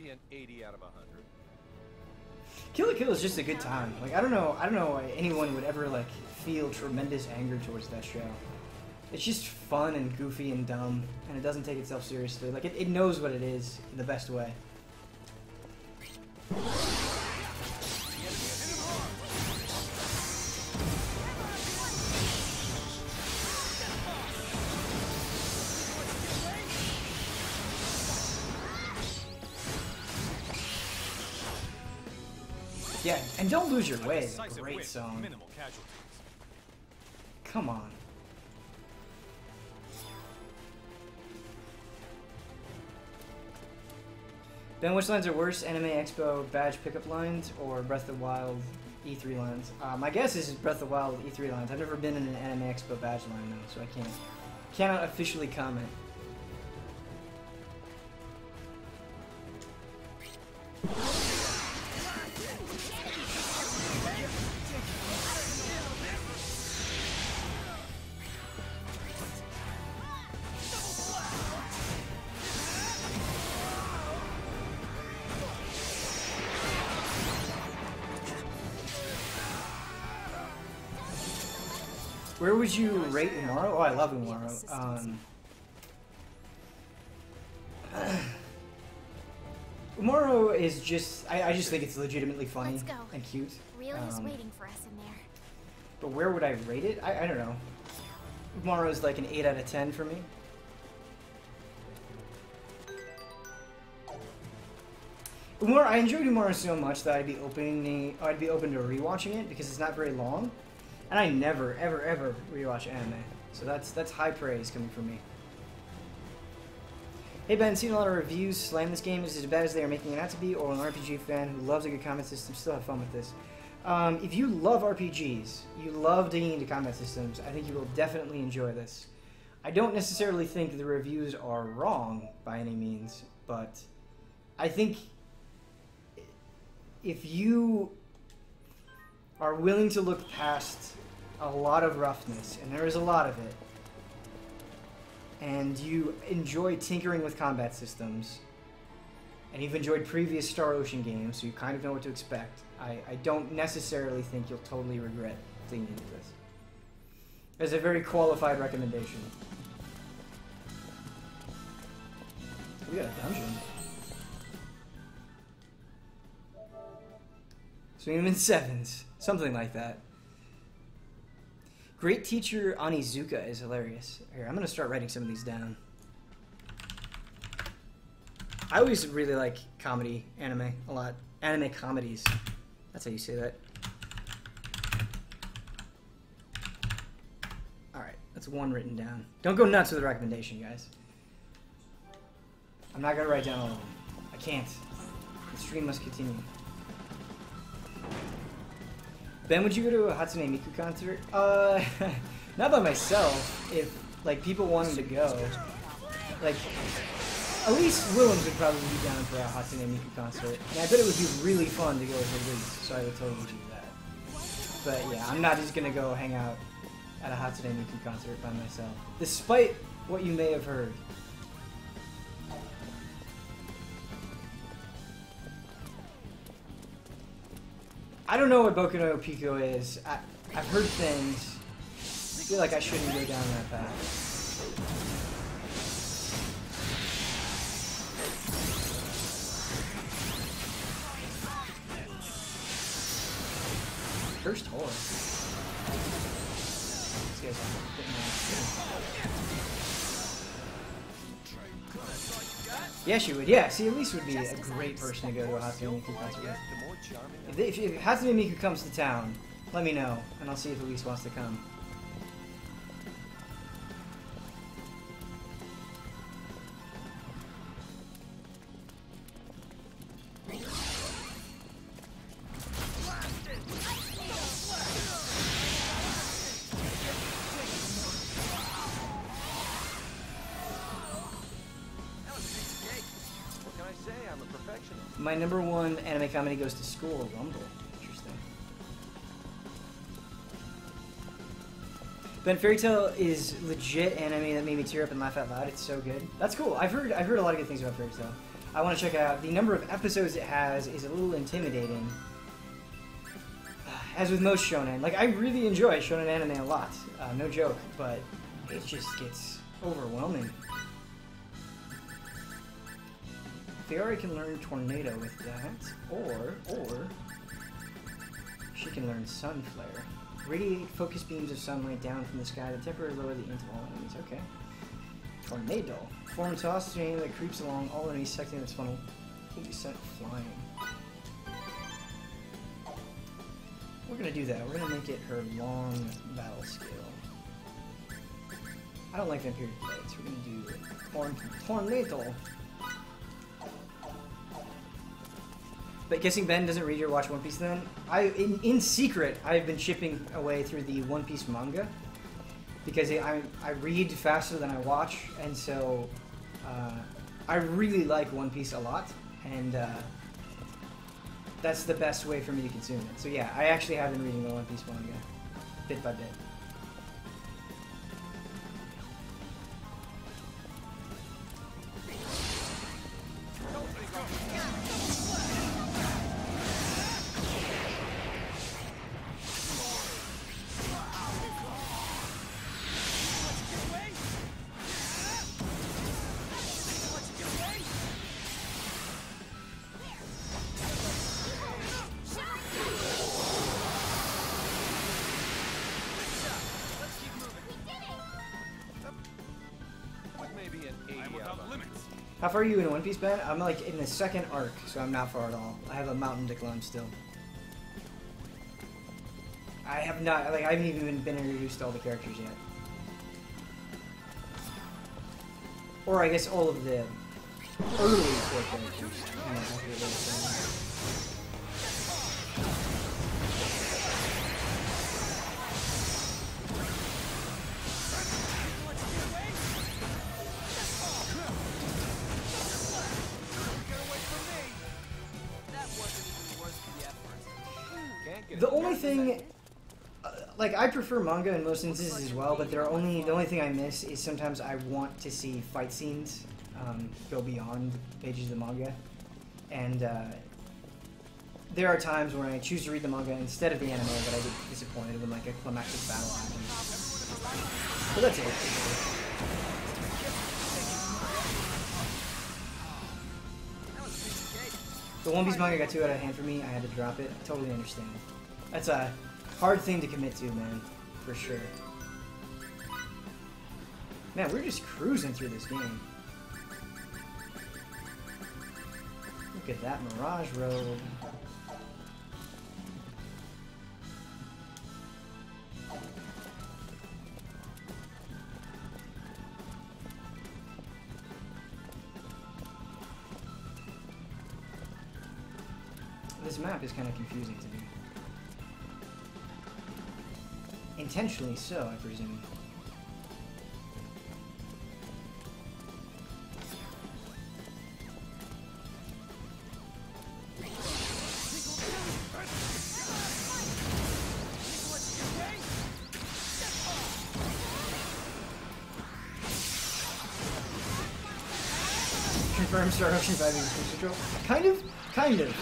maybe an 80 out of 100. Kill la Kill is just a good time. Like I don't know why anyone would ever like feel tremendous anger towards that show. It's just fun and goofy and dumb, and it doesn't take itself seriously. Like it knows what it is in the best way. Yeah, and Don't Lose Your Way is a great song. Come on. Ben, which lines are worse? Anime Expo badge pickup lines or Breath of the Wild E3 lines? My guess is Breath of the Wild E3 lines. I've never been in an Anime Expo badge line though, so I cannot officially comment. Where would you rate Umaro? Oh, I love Umaro. Umaro is just, I just think it's legitimately funny and cute. Relia's waiting for us in there. But where would I rate it? I don't know. Umaro is like an 8 out of 10 for me. Umaro, I enjoyed Umaro so much that I'd be open to rewatching it because it's not very long. And I never, ever, ever rewatch anime. So that's high praise coming from me. Hey Ben, seen a lot of reviews slam this game. Is it as bad as they are making it out to be, or an RPG fan who loves a good combat system still have fun with this? If you love RPGs, you love digging into combat systems, I think you will definitely enjoy this. I don't necessarily think the reviews are wrong by any means, but I think if you are willing to look past a lot of roughness, and there is a lot of it, and you enjoy tinkering with combat systems, and you've enjoyed previous Star Ocean games, so you kind of know what to expect, I don't necessarily think you'll totally regret digging into this. It's a very qualified recommendation. We got a dungeon. Swing them in sevens. Something like that. Great teacher Onizuka is hilarious. Here, I'm gonna start writing some of these down. I always really like comedy, anime, a lot. Anime comedies. That's how you say that. Alright, that's one written down. Don't go nuts with the recommendation, guys. I'm not gonna write down all of them. I can't. The stream must continue. Ben, would you go to a Hatsune Miku concert? Not by myself. If, like, people wanted to go. Like, Elise Willems would probably be down for a Hatsune Miku concert. And I bet it would be really fun to go with Elise, so I would totally do that. But yeah, I'm not just gonna go hang out at a Hatsune Miku concert by myself. Despite what you may have heard. I don't know what Boku no Pico is. I've heard things. I feel like I shouldn't go down that path. Cursed horse. This guy's a bit nice. Yeah, she would. Yeah, see, Elise would be a great person to go to a Hatsune Miku concert with. If Hatsune Miku comes to town, let me know, and I'll see if Elise wants to come. My number one anime comedy goes to School Rumble. Interesting. Ben, Fairy Tail is legit anime that made me tear up and laugh out loud. It's so good. That's cool. I've heard a lot of good things about Fairy Tail. I want to check it out. The number of episodes it has is a little intimidating. As with most shonen, like I really enjoy shonen anime a lot, no joke, but it just gets overwhelming. Fiora can learn Tornado with that, or she can learn Sun Flare. Radiate focus beams of sunlight down from the sky to temporarily lower the int of all enemies. Okay. Tornado. Form toss to an enemy that creeps along all enemies secting its funnel will be sent flying. We're gonna do that. We're gonna make it her long battle skill. I don't like Vampiric Blades. We're gonna do Tornado. But guessing Ben doesn't read or watch One Piece then? In secret, I've been chipping away through the One Piece manga. Because I read faster than I watch, and so I really like One Piece a lot, and that's the best way for me to consume it. So yeah, I actually have been reading the One Piece manga, bit by bit. How far are you in One Piece, Ben? I'm like in the second arc, so I'm not far at all. I have a mountain to climb still. I have not, like, I haven't even been introduced to all the characters yet. Or I guess all of the early core characters. The only thing, like, I prefer manga in most instances as well, but the only thing I miss is sometimes I want to see fight scenes go beyond the pages of the manga, and there are times when I choose to read the manga instead of the anime that I get disappointed when like a climactic battle happens. So that's it. The One Piece manga got too out of hand for me. I had to drop it. I totally understand. That's a hard thing to commit to, man. For sure. Man, we're just cruising through this game. Look at that Mirage Road. This map is kind of confusing to me. Intentionally so, I presume. Confirmed Star Ocean 5 is cruise control. Kind of.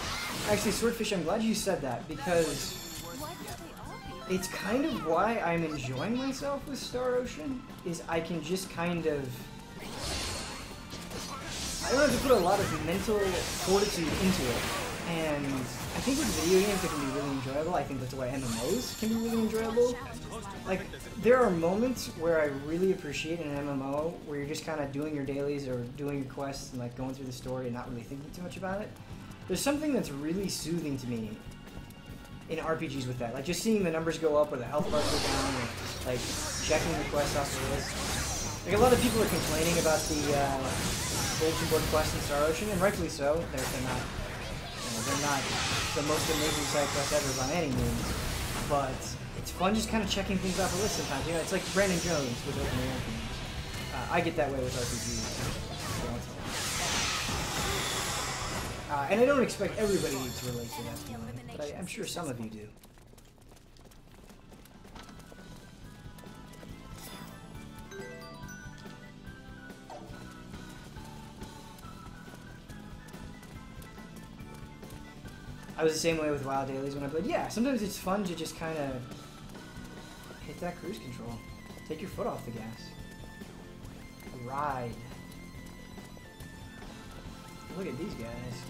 Actually, Swordfish, I'm glad you said that, because it's kind of why I'm enjoying myself with Star Ocean, is I can just kind of... I don't have to put a lot of mental fortitude into it, and I think with video games it can be really enjoyable. I think that's why MMOs can be really enjoyable. Like, there are moments where I really appreciate an MMO where you're just kind of doing your dailies or doing your quests and like going through the story and not really thinking too much about it. There's something that's really soothing to me in RPGs with that. Like just seeing the numbers go up or the health bars go down or like checking the quests off the list. Like a lot of people are complaining about the bulletin board quests in Star Ocean, and rightfully so. They're not, they're not the most amazing side quests ever by any means. But it's fun just kind of checking things off the list sometimes. You know, it's like Brandon Jones with open world games. I get that way with RPGs. And I don't expect everybody to relate to that feeling, but I'm sure some of you do. I was the same way with WoW dailies when I played. Yeah, sometimes it's fun to just kind of hit that cruise control. Take your foot off the gas. Ride. Look at these guys.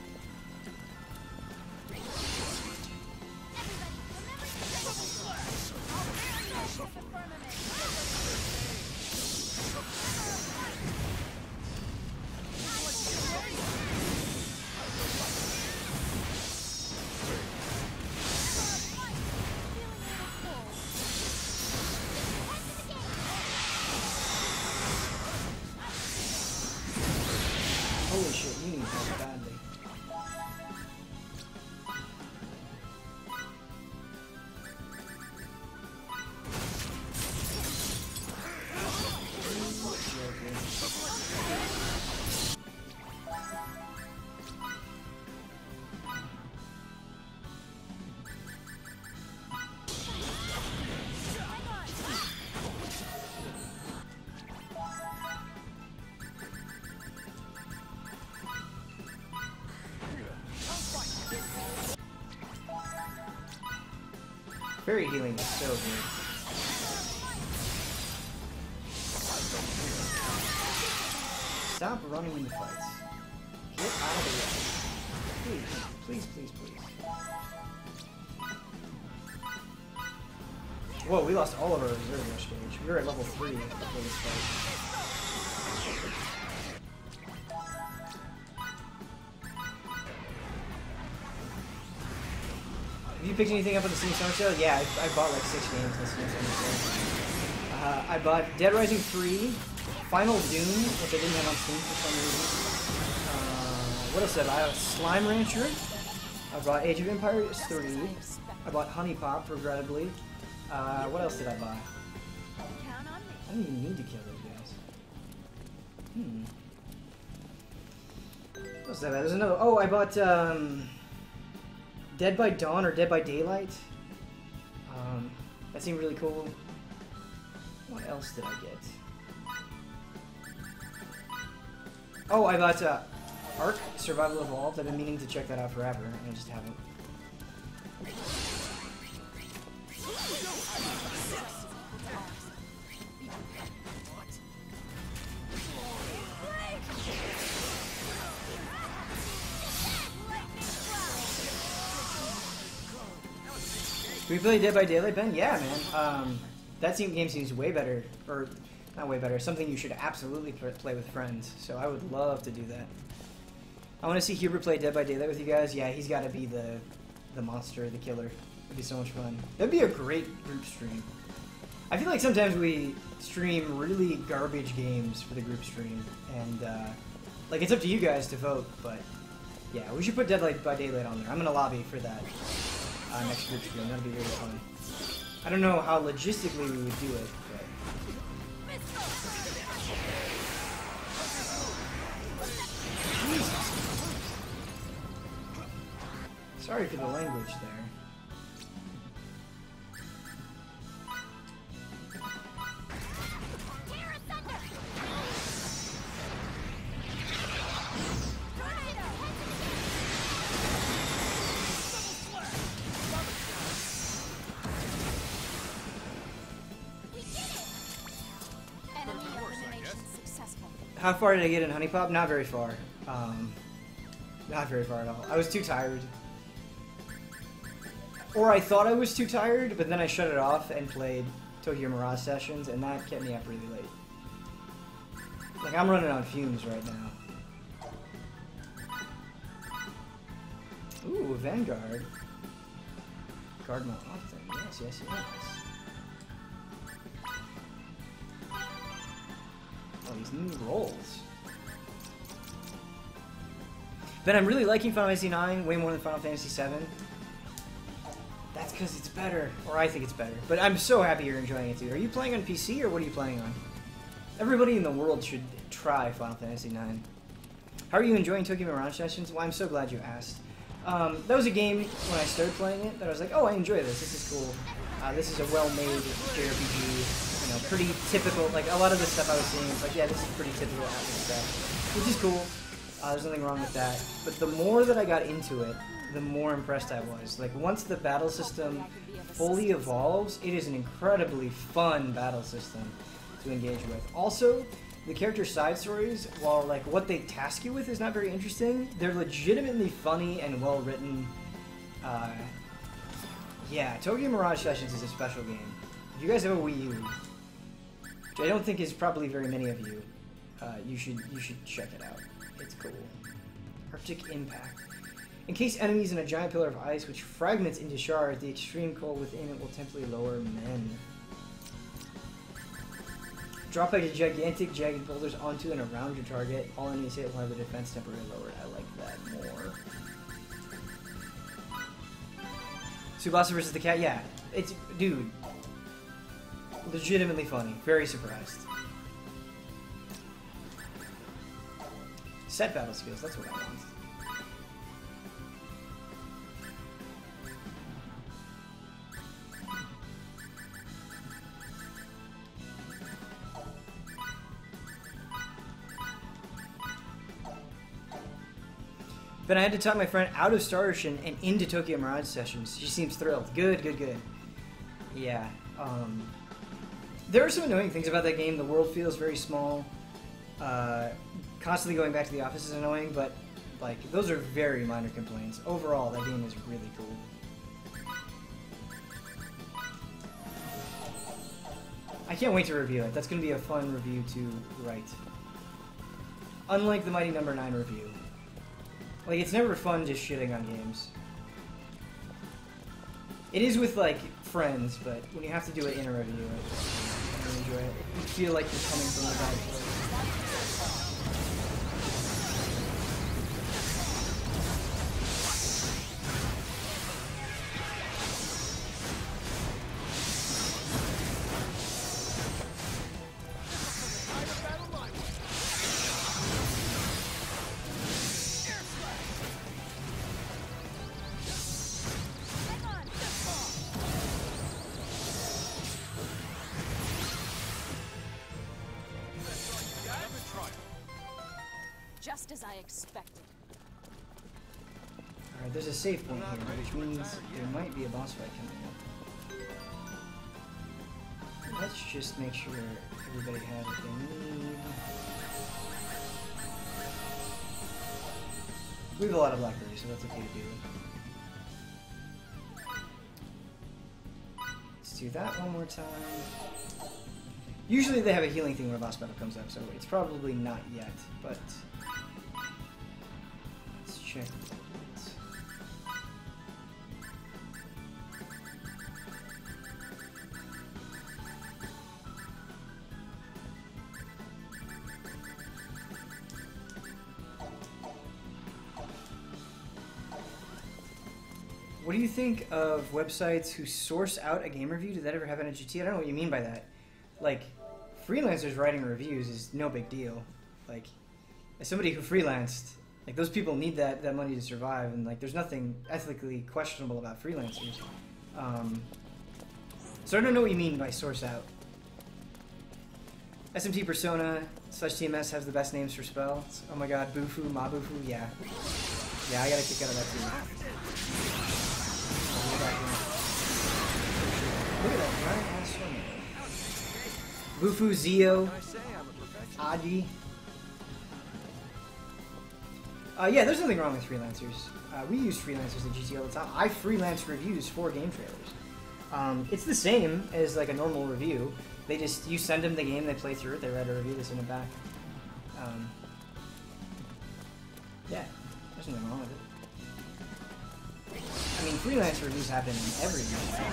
Holy shit, you need help badly. Fairy healing is so good. Stop running into fights. Get out of the way. Please, please, please, please. Whoa, we lost all of our reserve rush stage. We were at level 3 before this fight. Have you picked anything up on the Steam Summer Sale? Yeah, I bought like 6 games on the Steam Summer Sale. I bought Dead Rising 3, Final Doom, which I didn't have on Steam for some reason. What else did I buy? Slime Rancher. I bought Age of Empires 3. I bought Honey Pop, regrettably. What else did I buy? I don't even need to kill those guys. What else did I buy? There's another. Oh, I bought Dead by Dawn or Dead by Daylight. That seemed really cool. What else did I get? Oh, I bought Ark Survival Evolved. I've been meaning to check that out forever, and I just haven't. Do we play Dead by Daylight, Ben? Yeah, man. That game seems way better, or not way better. Something you should absolutely play with friends. So I would love to do that. I want to see Hubert play Dead by Daylight with you guys. Yeah, he's got to be the monster, the killer. It'd be so much fun. That'd be a great group stream. I feel like sometimes we stream really garbage games for the group stream, and like it's up to you guys to vote. But yeah, we should put Dead by Daylight on there. I'm gonna lobby for that. Next group stream. That'd be really fun. I don't know how logistically we would do it, but... Jesus. Sorry for the language there. How far did I get in Honey Pop? Not very far. Not very far at all. I was too tired. Or I thought I was too tired, but then I shut it off and played Tokyo Mirage Sessions, and that kept me up really late. Like, I'm running on fumes right now. Ooh, Vanguard. Guard my often. Yes, yes, yes. Oh, these new rolls. But I'm really liking Final Fantasy IX way more than Final Fantasy VII. That's because it's better. Or I think it's better. But I'm so happy you're enjoying it too. Are you playing on PC or what are you playing on? Everybody in the world should try Final Fantasy IX. How are you enjoying Tokyo Mirage Sessions? Well, I'm so glad you asked. That was a game when I started playing it that I was like, oh, I enjoy this. This is cool. This is a well-made JRPG. You know, pretty typical. Like a lot of the stuff I was seeing, it's like, yeah, this is pretty typical Atlas stuff, which is cool. There's nothing wrong with that. But the more that I got into it, the more impressed I was. Like, once the battle system fully evolves, it is an incredibly fun battle system to engage with. Also, the character side stories, while like what they task you with is not very interesting, they're legitimately funny and well written. Yeah, Tokyo Mirage Sessions is a special game. If you guys have a Wii U, which I don't think is probably very many of you, you should check it out. It's cool. Arctic Impact. Encase enemies in a giant pillar of ice which fragments into shards, the extreme cold within it will temporarily lower men. Drop a gigantic jagged boulders onto and around your target. All enemies hit will have the defense temporarily lowered. I like that more. Tsubasa versus the cat, yeah. It's, dude, legitimately funny. Very surprised. Set battle skills, that's what I want. Then I had to talk my friend out of Star Ocean and into Tokyo Mirage Sessions. She seems thrilled. Good, good, good. Yeah. There are some annoying things about that game. The world feels very small. Constantly going back to the office is annoying, but like those are very minor complaints. Overall, that game is really cool. I can't wait to review it. That's going to be a fun review to write. Unlike the Mighty Number 9 review. Like, it's never fun just shitting on games. It is with, like, friends, but when you have to do it in a review, I really enjoy it. You feel like you're coming from the right place. Just as I expected. Alright, there's a save point here, which means there might be a boss fight coming up. Let's just make sure everybody has what they need. We have a lot of blackberries, so that's okay to do. Let's do that one more time. Usually they have a healing thing when a boss battle comes up, so it's probably not yet, but let's check it. What do you think of websites who source out a game review? Did that ever happen at GT? I don't know what you mean by that. Like, freelancers writing reviews is no big deal. Like, as somebody who freelanced, like, those people need that money to survive, and, like, there's nothing ethically questionable about freelancers. So I don't know what you mean by source out. SMT Persona / TMS has the best names for spells. Oh my god, Bufu, Mabufu, yeah. Yeah, I got a kick out of that too. Look at that giant ass swimmer. Bufu, Zio, Aji. Yeah, there's nothing wrong with freelancers. We use freelancers at GT all the time. I freelance reviews for game trailers. It's the same as like a normal review. They just, you send them the game, they play through it, they write a review, they send it back. Yeah, there's nothing wrong with it. I mean, freelance reviews happen in every industry.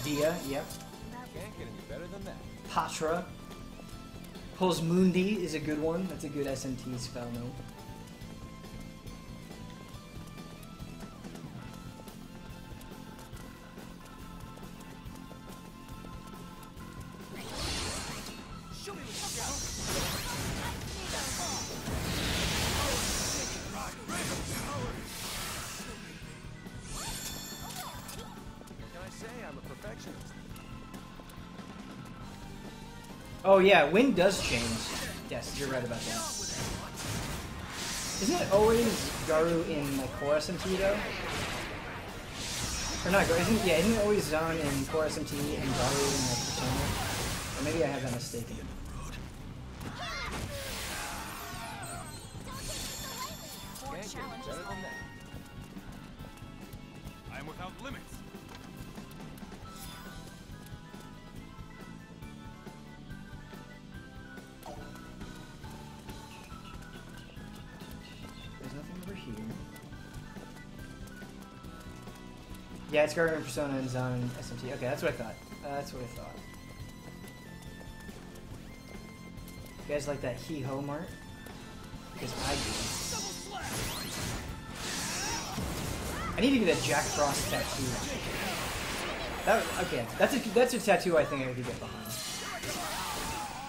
Dia, yep. Can't get any better than that. Patra. Posmundi is a good one. That's a good SMT spell note. say I'm a perfectionist. Oh yeah, wind does change. Yes, you're right about that. Isn't it always Garu in like Core SMT though? Or not Garu? Isn't it always Zahn in Core SMT and Garu in like Persona? Or maybe I have that mistaken. I am without limits. There's nothing over here. Yeah, it's Garu in Persona and Zahn in SMT. Okay, that's what I thought. That's what I thought. You guys like that hee-ho mart? Because I do. I need to get a Jack Frost tattoo. Okay, that's a tattoo I think I could get behind.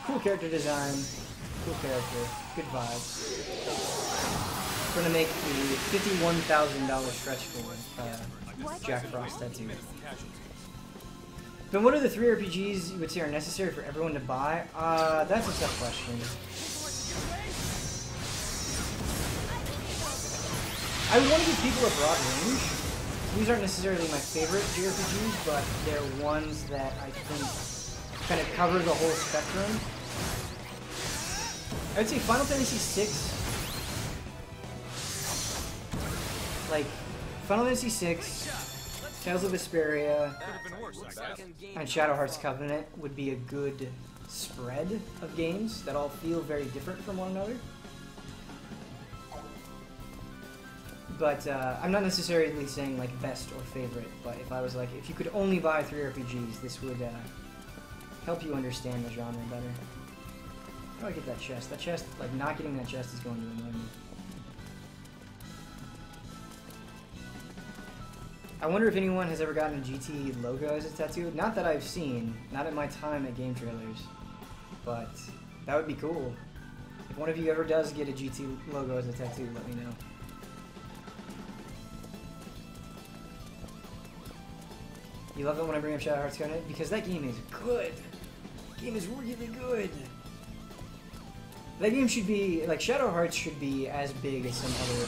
Cool character design, cool character, good vibes. We're gonna make the $51,000 stretch goal Jack Frost tattoo. Then what are the 3 RPGs you would say are necessary for everyone to buy? That's a tough question. I would want to give people a broad range. These aren't necessarily my favorite JRPGs, but they're ones that I think kind of cover the whole spectrum. I would say Final Fantasy VI, like Final Fantasy VI, Tales of Vesperia, and Shadow Hearts Covenant would be a good spread of games that all feel very different from one another. But I'm not necessarily saying like best or favorite, but if I was like, if you could only buy 3 RPGs, this would help you understand the genre better. How do I get that chest? That chest, like not getting that chest is going to annoy me. I wonder if anyone has ever gotten a GT logo as a tattoo. Not that I've seen, not at my time at Game Trailers, but that would be cool. If one of you ever does get a GT logo as a tattoo, let me know. You love it when I bring up Shadow Hearts Covenant? Because that game is good. The game is really good. That game should be, like, Shadow Hearts should be as big as some other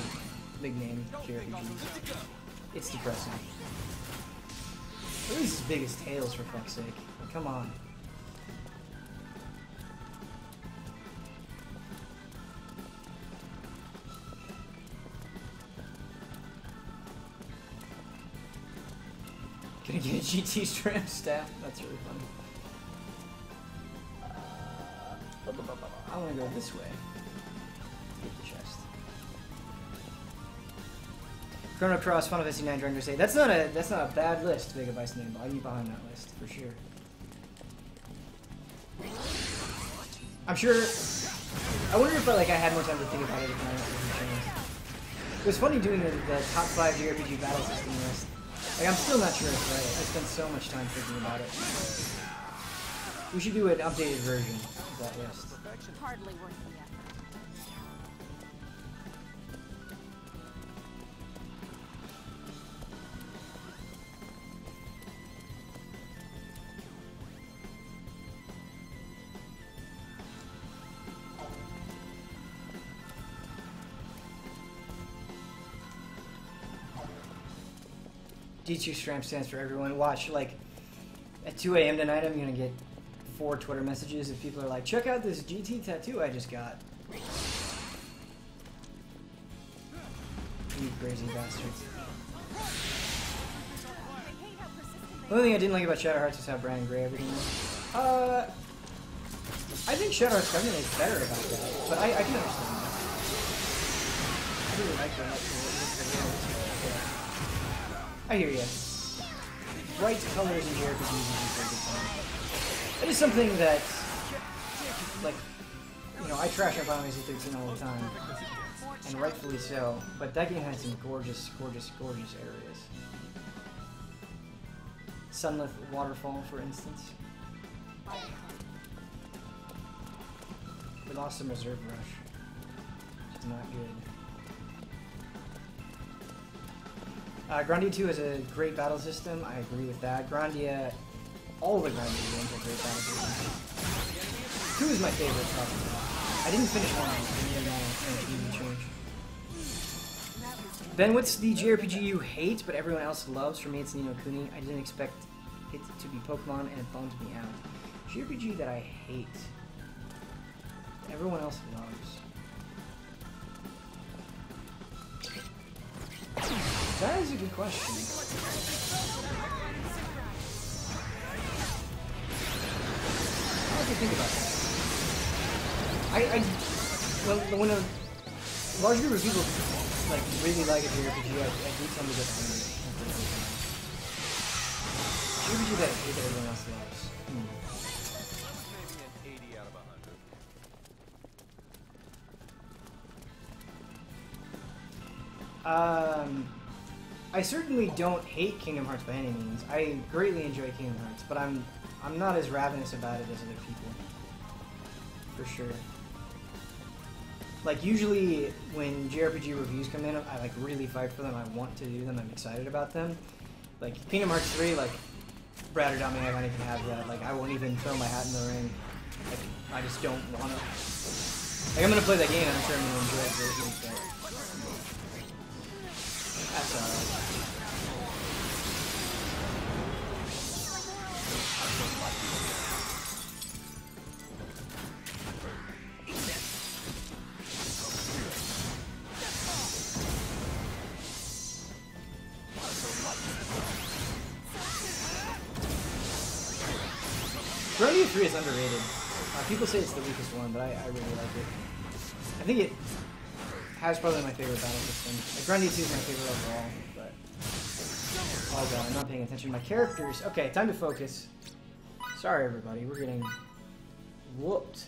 big name JRPGs. It's depressing. At least as big as Tales, for fuck's sake. Come on. Can I get a GT strap staff? That's really funny. I want to go this way. Get the chest. Chrono Cross, Final Fantasy 9 Dragon Crusade. That's not a bad list, Vega Bison Name. I'll be behind that list for sure. I'm sure. I wonder if I had more time to think about it. If it was funny doing the top 5 JRPG battle system list. Like, I'm still not sure it's right. I spent so much time thinking about it. We should do an updated version of that list. Hardly worth the effort. D2 Stramp stands for everyone. Watch, like, at 2 a.m. tonight, I'm gonna get 4 Twitter messages if people are like, check out this GT tattoo I just got. You crazy bastards. The only thing I didn't like about Shadow Hearts is how brown and gray everything is. I think Shadow Hearts Covenant is better about that, but I can understand that. I really like that. I hear you. Bright colors in JRPGs is usually a good time. That is something that, like, you know, I trash on Final Fantasy 13 all the time, and rightfully so, but that game has some gorgeous, gorgeous, gorgeous areas. Sunlit Waterfall, for instance. We lost some Reserve Rush, which is not good. Grandia 2 is a great battle system. I agree with that. Grandia, all the Grandia games are great battle systems. 2 is my favorite, probably. I didn't finish 1. I didn't change. Ben, what's the JRPG you hate but everyone else loves? For me, it's Ni no Kuni. I didn't expect it to be Pokemon, and it bummed me out. JRPG that I hate, everyone else loves. That is a good question. How do you think about that? When a large group of people like really like a JRPG, I do tend to get angry. JRPG that I hate that everyone else loves. Maybe an 80 out of 100. I certainly don't hate Kingdom Hearts by any means. I greatly enjoy Kingdom Hearts, but I'm not as ravenous about it as other people. For sure. Like, usually when JRPG reviews come in, I like really fight for them. I want to do them. I'm excited about them. Like Kingdom Hearts 3, like Brad or Dominic, I can have that. Like, I won't even throw my hat in the ring. Like, I just don't want to. Like, I'm gonna play that game and I'm sure I'm gonna enjoy it greatly. But that's alright. Grandia 3 is underrated. People say it's the weakest one, but I really like it. I think it has probably my favorite battle system. Like, Grandia 2 is my favorite overall, but... Oh god, I'm not paying attention to my characters. Okay, time to focus. Sorry everybody, we're getting whooped.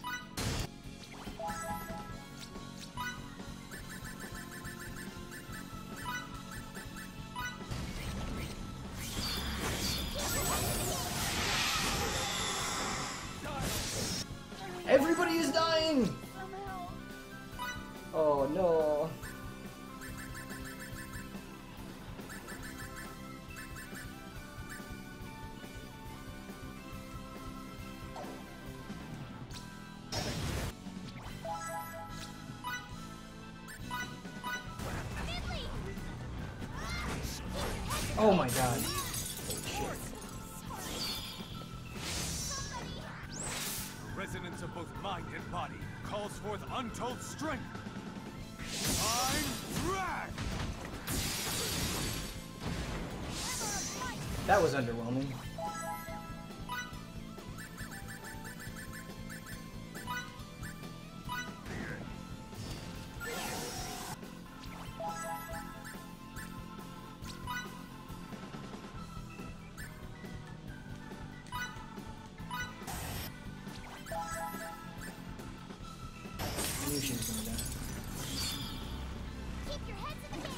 Everybody is dying! Oh no. Oh my god. Resonance of both mind and body calls forth untold strength. I'm Drag! That was underwhelming. I knew she was gonna die. Keep your heads in the game.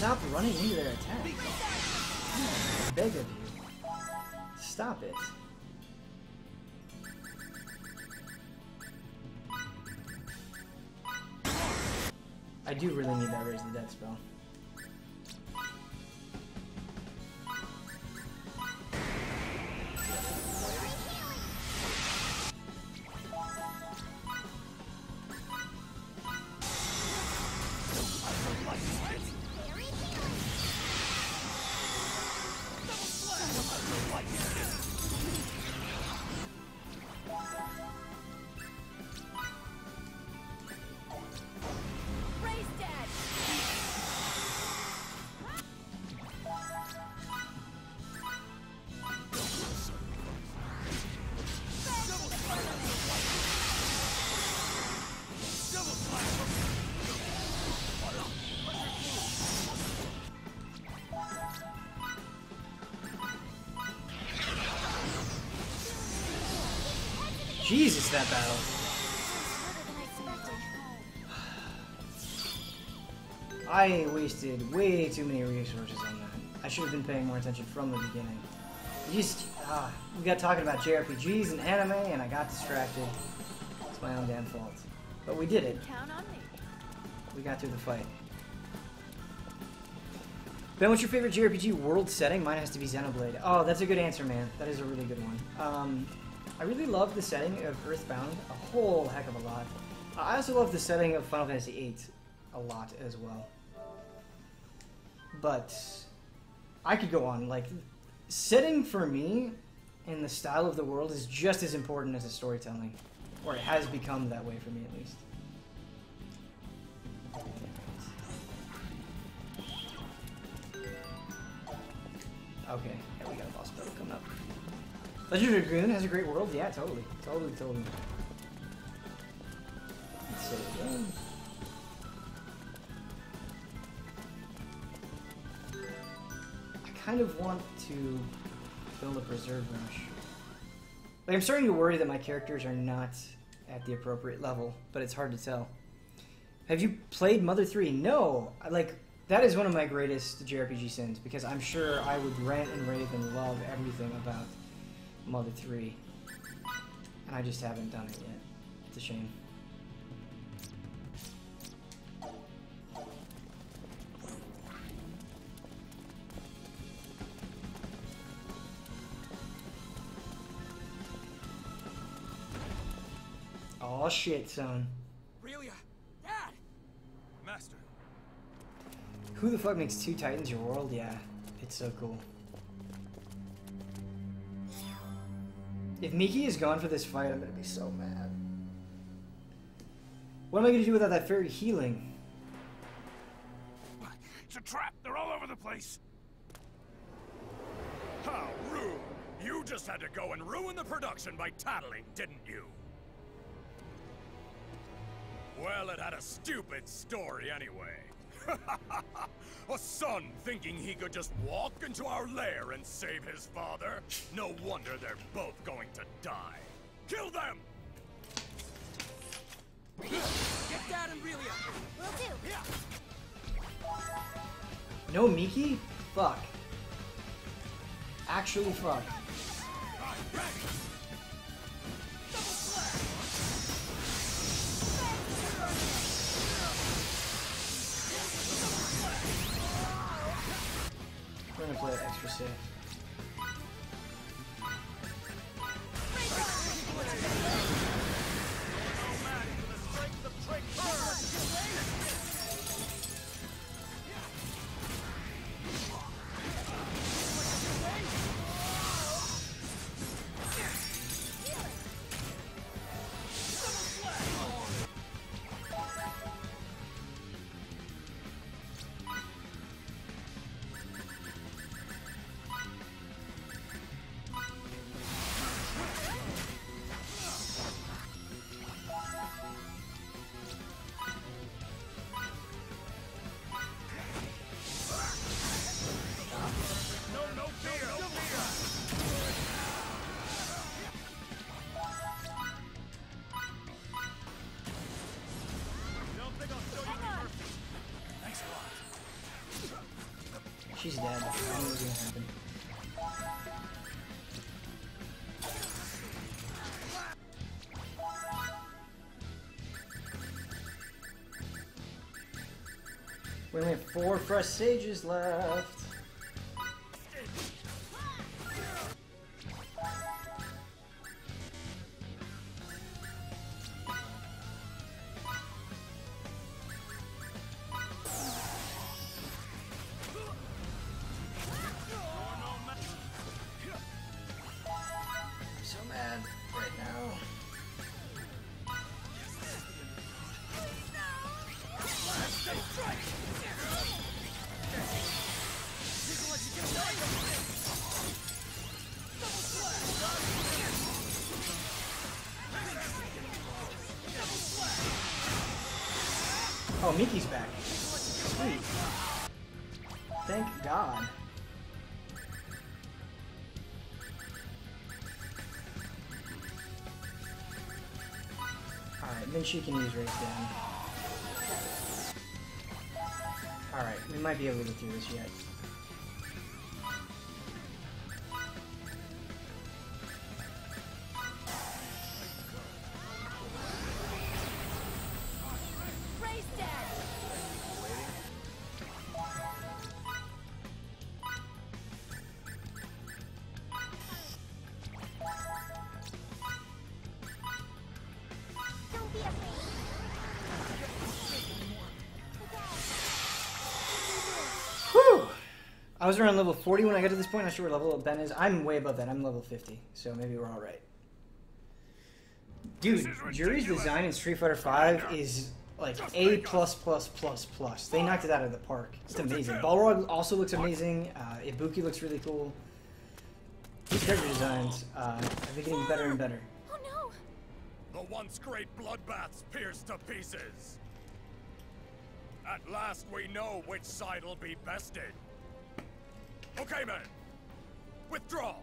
Stop running into their attack. I beg of you. Stop it. I do really need that raise the death spell. Jesus, that battle. I wasted way too many resources on that. I should have been paying more attention from the beginning. We got talking about JRPGs and anime, and I got distracted. It's my own damn fault. But we did it. Count on me. We got through the fight. Ben, what's your favorite JRPG world setting? Mine has to be Xenoblade. Oh, that's a good answer, man. That is a really good one. I really love the setting of Earthbound a whole heck of a lot. I also love the setting of Final Fantasy VIII a lot as well. But I could go on. Like, setting for me and the style of the world is just as important as the storytelling. Or it has become that way for me, at least. Okay, yeah, we got a boss battle coming up. Legend of Dragoon has a great world. Yeah, totally. Totally. Let's say it again. I kind of want to build a preserve rush. Like, I'm starting to worry that my characters are not at the appropriate level, but it's hard to tell. Have you played Mother 3? No! That is one of my greatest JRPG sins, because I'm sure I would rant and rave and love everything about Mother 3. And I just haven't done it yet. It's a shame. Oh shit, son. Aurelia! Dad! Master. Who the fuck makes two Titans your world? Yeah, it's so cool. If Miki is gone for this fight, I'm gonna be so mad. What am I gonna do without that fairy healing? It's a trap! They're all over the place! How rude! You just had to go and ruin the production by tattling, didn't you? Well, it had a stupid story anyway. A son thinking he could just walk into our lair and save his father? No wonder they're both going to die. Kill them! Get Dad and Aurelia! Will do. No Miki? Fuck. Actually, fuck. We're gonna play it extra safe. She's dead. I don't know what's gonna happen. We only have 4 fresh sages left. Oh, Miki's back. Sweet. Thank God. And then she can use raise down. Alright, we might be able to get through this yet. I was around level 40 when I got to this point. Not sure what level Ben is. I'm way above that. I'm level 50, so maybe we're all right. Dude, Jury's design in Street Fighter V is like A+++++. They knocked it out of the park. It's amazing. Balrog also looks amazing. Ibuki looks really cool. These character designs have been getting better and better. Oh no! The once great bloodbaths pierced to pieces. At last we know which side will be bested. Okay, men. Withdraw.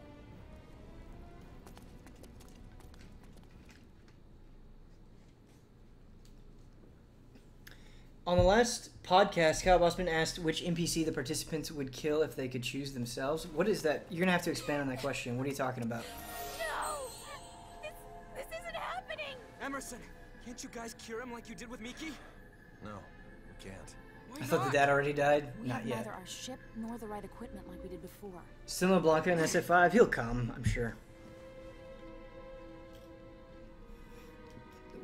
On the last podcast, Kyle Bossman asked which NPC the participants would kill if they could choose themselves. What is that? You're gonna have to expand on that question. What are you talking about? No! This isn't happening! Emerson, can't you guys cure him like you did with Miki? No, we can't. I thought the dad already died. We Not have yet. neither our ship nor the right equipment like we did before. Stella Blanca in SF5. He'll come, I'm sure.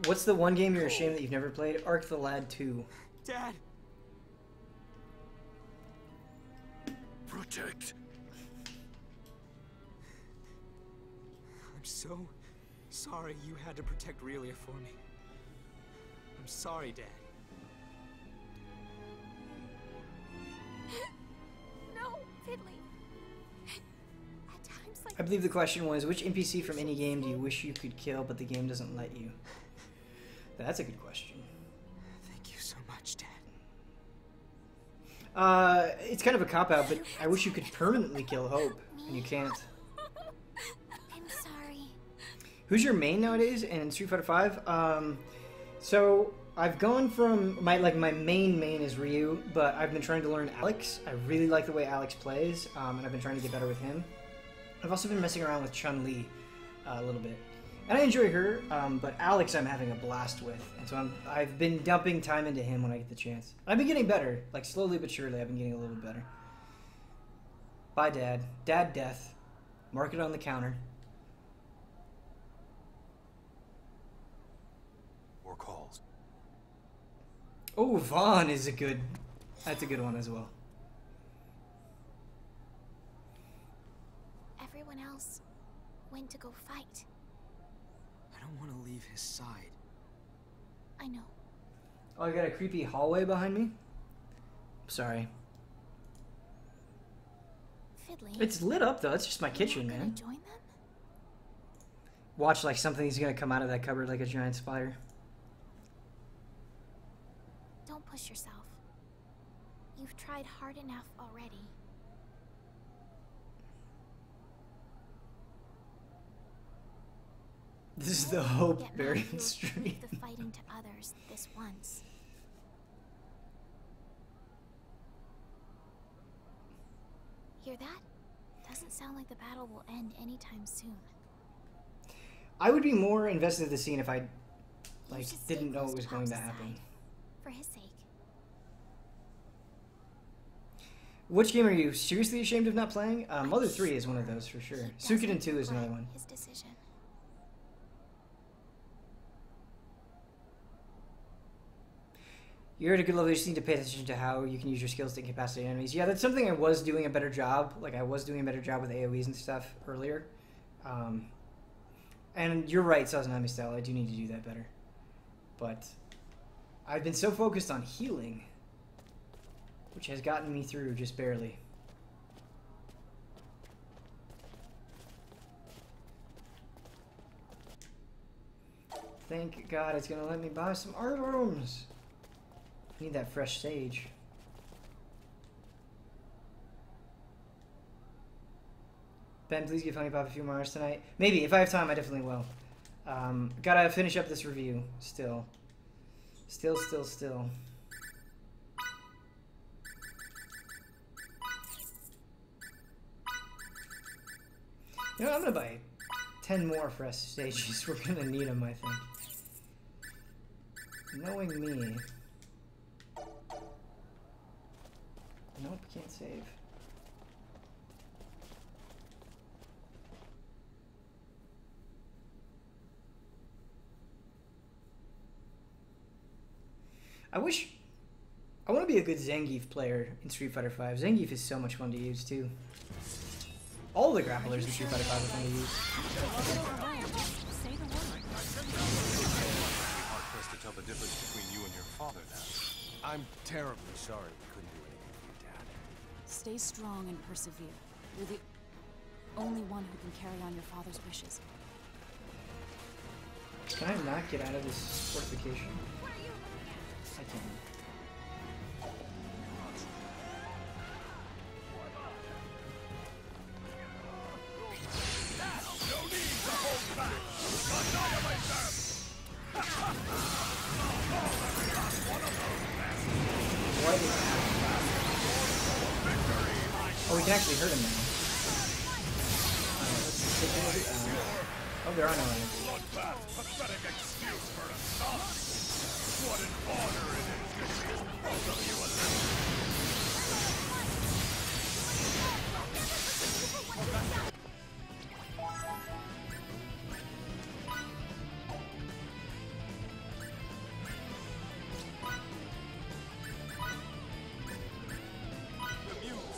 What's the one game you're ashamed that you've never played? Arc the Lad 2. Dad! Protect. I'm so sorry you had to protect Relia for me. I'm sorry, Dad. No, Fiddly. At times like I believe the question was, which NPC from any game do you wish you could kill but the game doesn't let you? That's a good question. Thank you so much, Dad. It's kind of a cop-out, but I wish you could permanently kill Hope, and you can't. I'm sorry. Who's your main nowadays in Street Fighter V? So I've gone from my main is Ryu, but I've been trying to learn Alex. I really like the way Alex plays, and I've been trying to get better with him. I've also been messing around with Chun-Li a little bit, and I enjoy her. But Alex, I'm having a blast with, and so I've been dumping time into him when I get the chance. I've been getting better, like slowly but surely. I've been getting a little bit better. Bye, Dad. Dad death. Mark it on the counter. Or calls. Oh, Vaughn is that's a good one as well. Everyone else went to go fight. I don't want to leave his side. I know. Oh, I got a creepy hallway behind me? Sorry. Fiddly. It's lit up though, it's just my kitchen, man. Join them? Watch like something's gonna come out of that cupboard like a giant spider. Don't push yourself. You've tried hard enough already. This is the Hope Get Buried mad stream. leave the fighting to others this once. Hear that? Doesn't sound like the battle will end anytime soon. I would be more invested in the scene if I You should didn't stay know close it was to going to Pop's happen. side, for his sake. Which game are you seriously ashamed of not playing? Mother 3 is one of those for sure. He Suikoden doesn't 2 is another regret one. His decision. You're at a good level, you just need to pay attention to how you can use your skills to incapacitate enemies. Yeah, that's something I was doing a better job. Like, I was doing a better job with AoEs and stuff earlier. And you're right, Sazanami style, I do need to do that better. But I've been so focused on healing, which has gotten me through just barely. Thank God it's gonna let me buy some arms. I need that fresh sage. Ben, please give Honey Pop a few more hours tonight. Maybe, if I have time, I definitely will. Gotta finish up this review still. Still, still, still. You know, I'm gonna buy 10 more for us stages. We're gonna need them, I think. Knowing me. Nope, can't save. I want to be a good Zangief player in Street Fighter V. Zangief is so much fun to use too. All the grapplers in Street Fighter V are fun to use. Hard pressed to tell the difference between you and your father now. I'm terribly sorry we couldn't do anything for you, Dad. Stay strong and persevere. You're the only one who can carry on your father's wishes. Can I not get out of this fortification? I can. What is happening? Oh, we can actually hurt him now. Let's take it. Oh, there are no enemies. Pathetic excuse for a son. What an honor it is to see both of you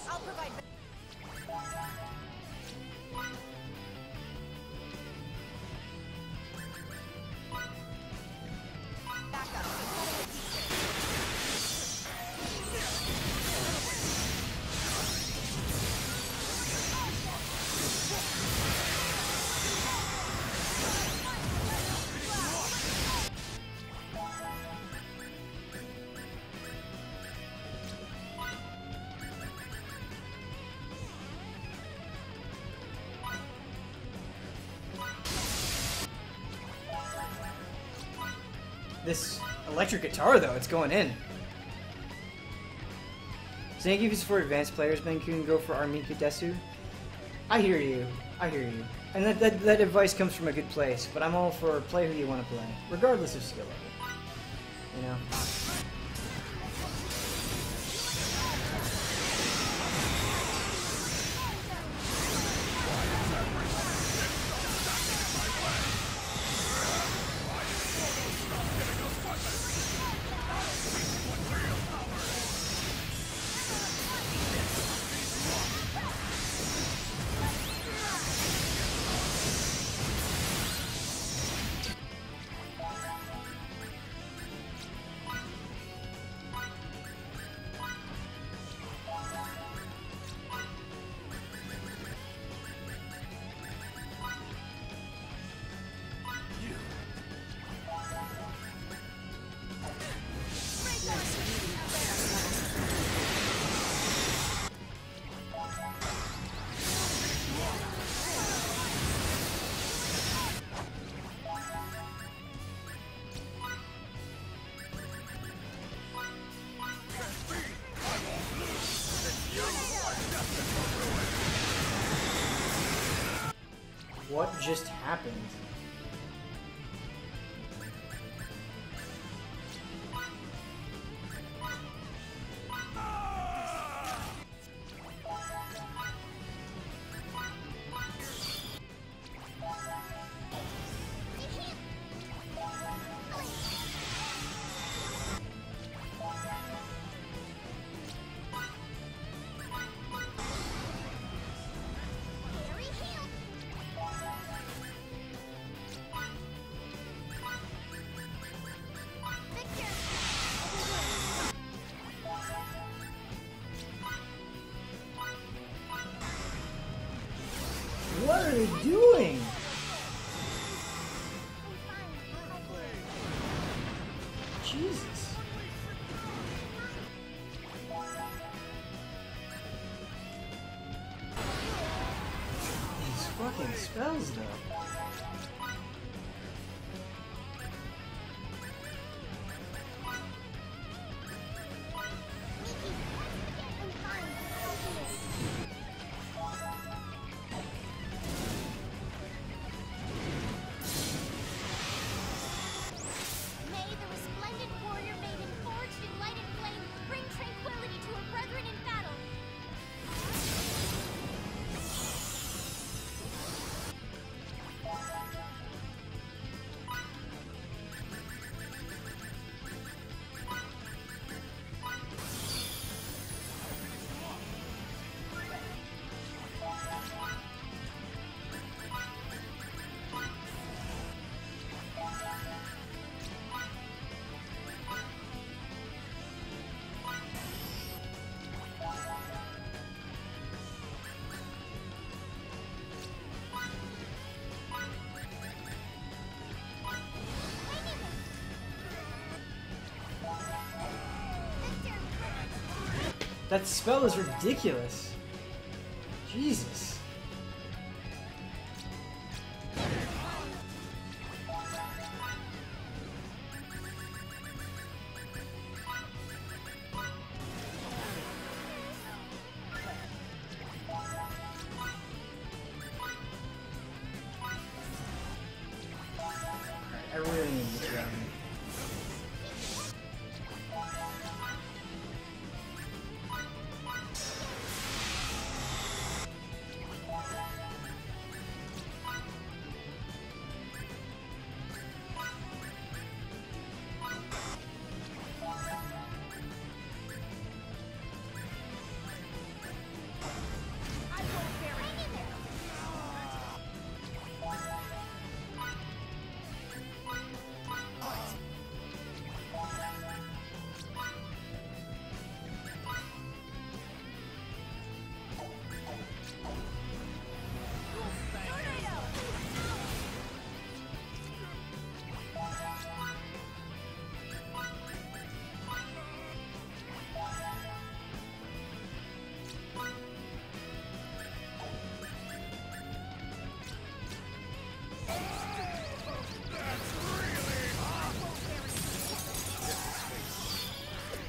I'll provide. This electric guitar, though, it's going in. Zangief is for advanced players, Ben can go for Armika Desu. I hear you. I hear you. And that advice comes from a good place, but I'm all for play who you want to play, regardless of skill level. You know? What just happened? What are they doing? Jesus. These fucking spells, though. That spell is ridiculous. Jesus. I really need this round.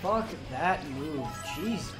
Fuck that move, Jesus.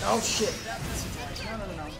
Oh shit. No, no, no, no.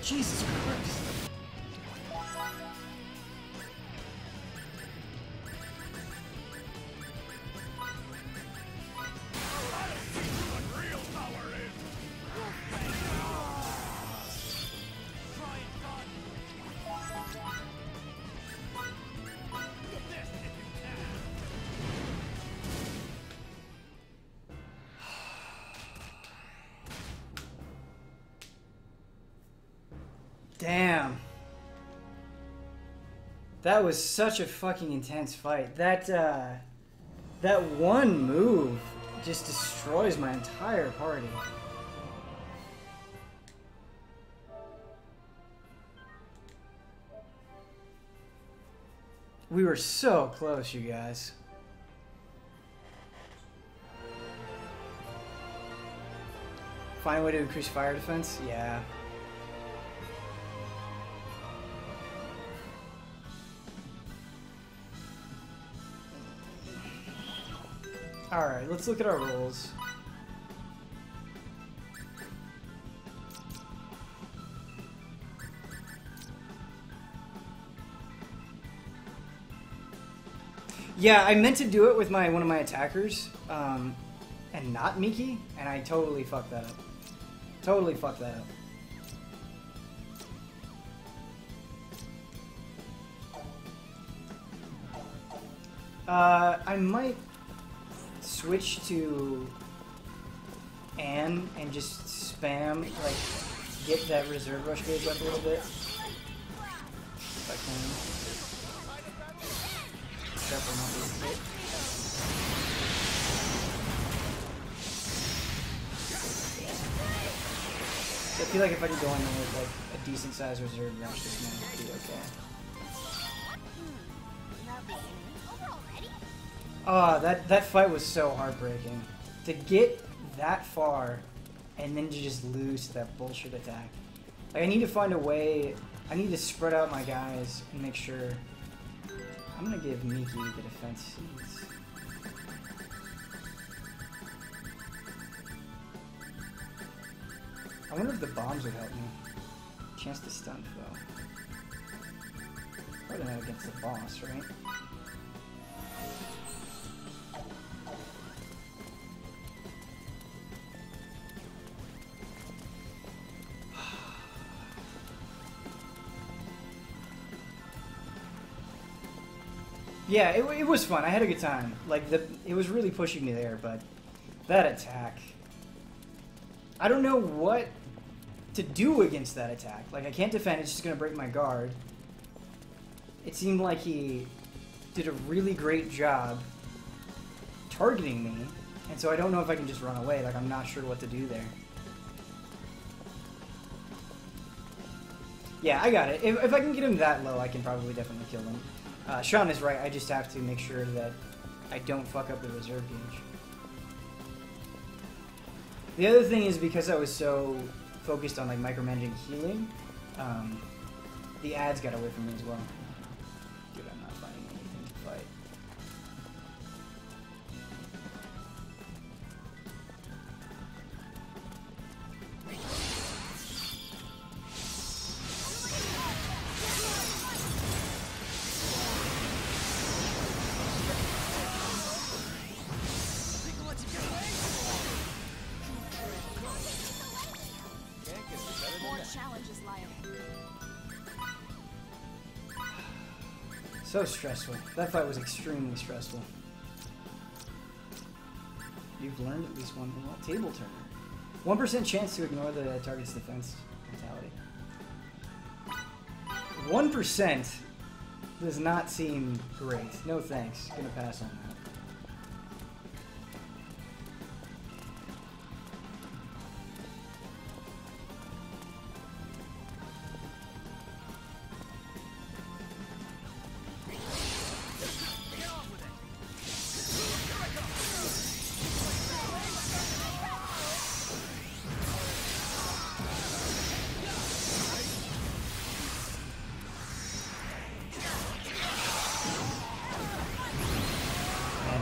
Jesus Christ. Damn. That was such a fucking intense fight. That one move just destroys my entire party. We were so close, you guys. Find a way to increase fire defense? Yeah. Alright, let's look at our rolls. Yeah, I meant to do it with one of my attackers, and not Miki, and I totally fucked that up. Totally fucked that up. I might switch to Anne and just spam, like, get that reserve rush gauge up a little bit. If I can. Except for not being hit. I feel like if I can go in there with, like, a decent sized reserve rush, this might be okay. Oh, that fight was so heartbreaking. To get that far and then to just lose to that bullshit attack. Like, I need to find a way. I need to spread out my guys and make sure. I'm gonna give Miki the defense seeds. I wonder if the bombs would help me. Chance to stun foe. Probably not against the boss, right? Yeah, it was fun. I had a good time. Like, it was really pushing me there, but that attack... I don't know what to do against that attack. Like, I can't defend, it's just going to break my guard. It seemed like he did a really great job targeting me, and so I don't know if I can just run away. Like, I'm not sure what to do there. Yeah, I got it. If I can get him that low, I can probably definitely kill him. Sean is right, I just have to make sure that I don't fuck up the reserve gauge. The other thing is, because I was so focused on like micromanaging healing, the ads got away from me as well. Dude, I'm not finding anything to fight. So stressful. That fight was extremely stressful. You've learned at least one well, table turner. 1% chance to ignore the target's defense mentality. 1% does not seem great. No thanks. Gonna pass on that.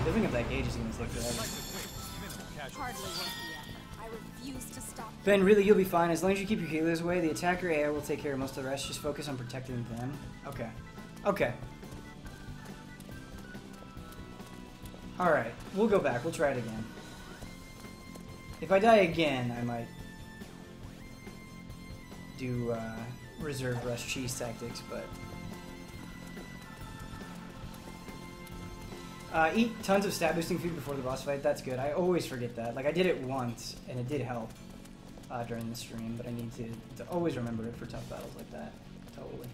Building up that gauge is going to take forever. Hardly worth the effort. I refuse to stop. Ben, really, you'll be fine. As long as you keep your healers away, the attacker AI will take care of most of the rest. Just focus on protecting them. Okay. Okay. Alright. We'll go back. We'll try it again. If I die again, I might do reserve rush cheese tactics, but... eat tons of stat boosting food before the boss fight. That's good. I always forget that. Like, I did it once, and it did help during the stream, but I need to always remember it for tough battles like that. Totally.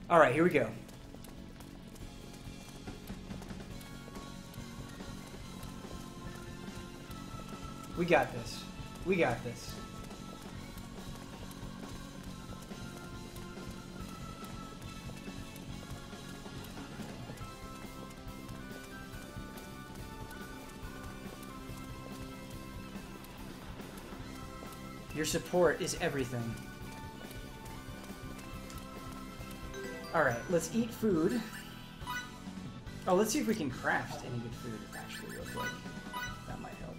Alright, here we go. We got this. We got this. Your support is everything. Alright, let's eat food. Oh, let's see if we can craft any good food, actually, real quick. That might help.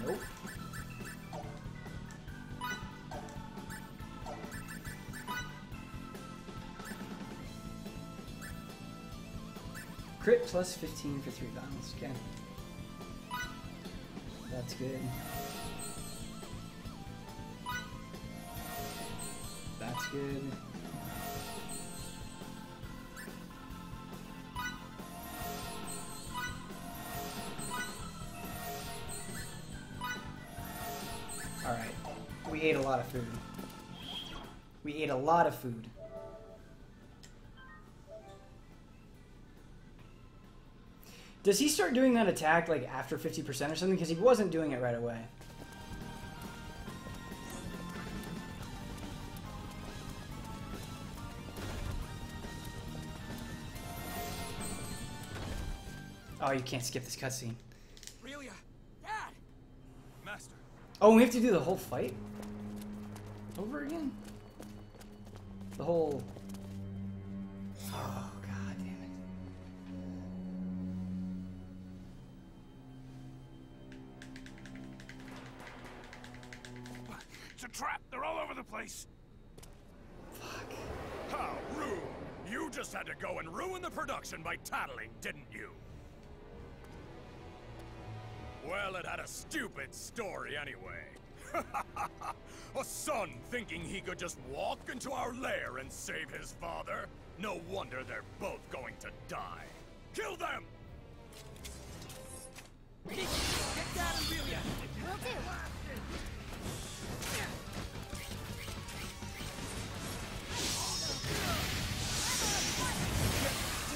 Nope. Crit plus 15 for 3 violence. Okay. That's good. That's good. Alright. We ate a lot of food. We ate a lot of food. Does he start doing that attack like after 50% or something? Because he wasn't doing it right away. Oh, you can't skip this cutscene. Aurelia! Dad! Master! Oh, we have to do the whole fight? Over again? The whole... Oh, god damn it. It's a trap! They're all over the place! Fuck. How rude! You just had to go and ruin the production by tattling, didn't you? Well, it had a stupid story anyway. A son thinking he could just walk into our lair and save his father? No wonder they're both going to die. Kill them! Get down, Amelia! Will do.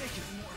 Take it more.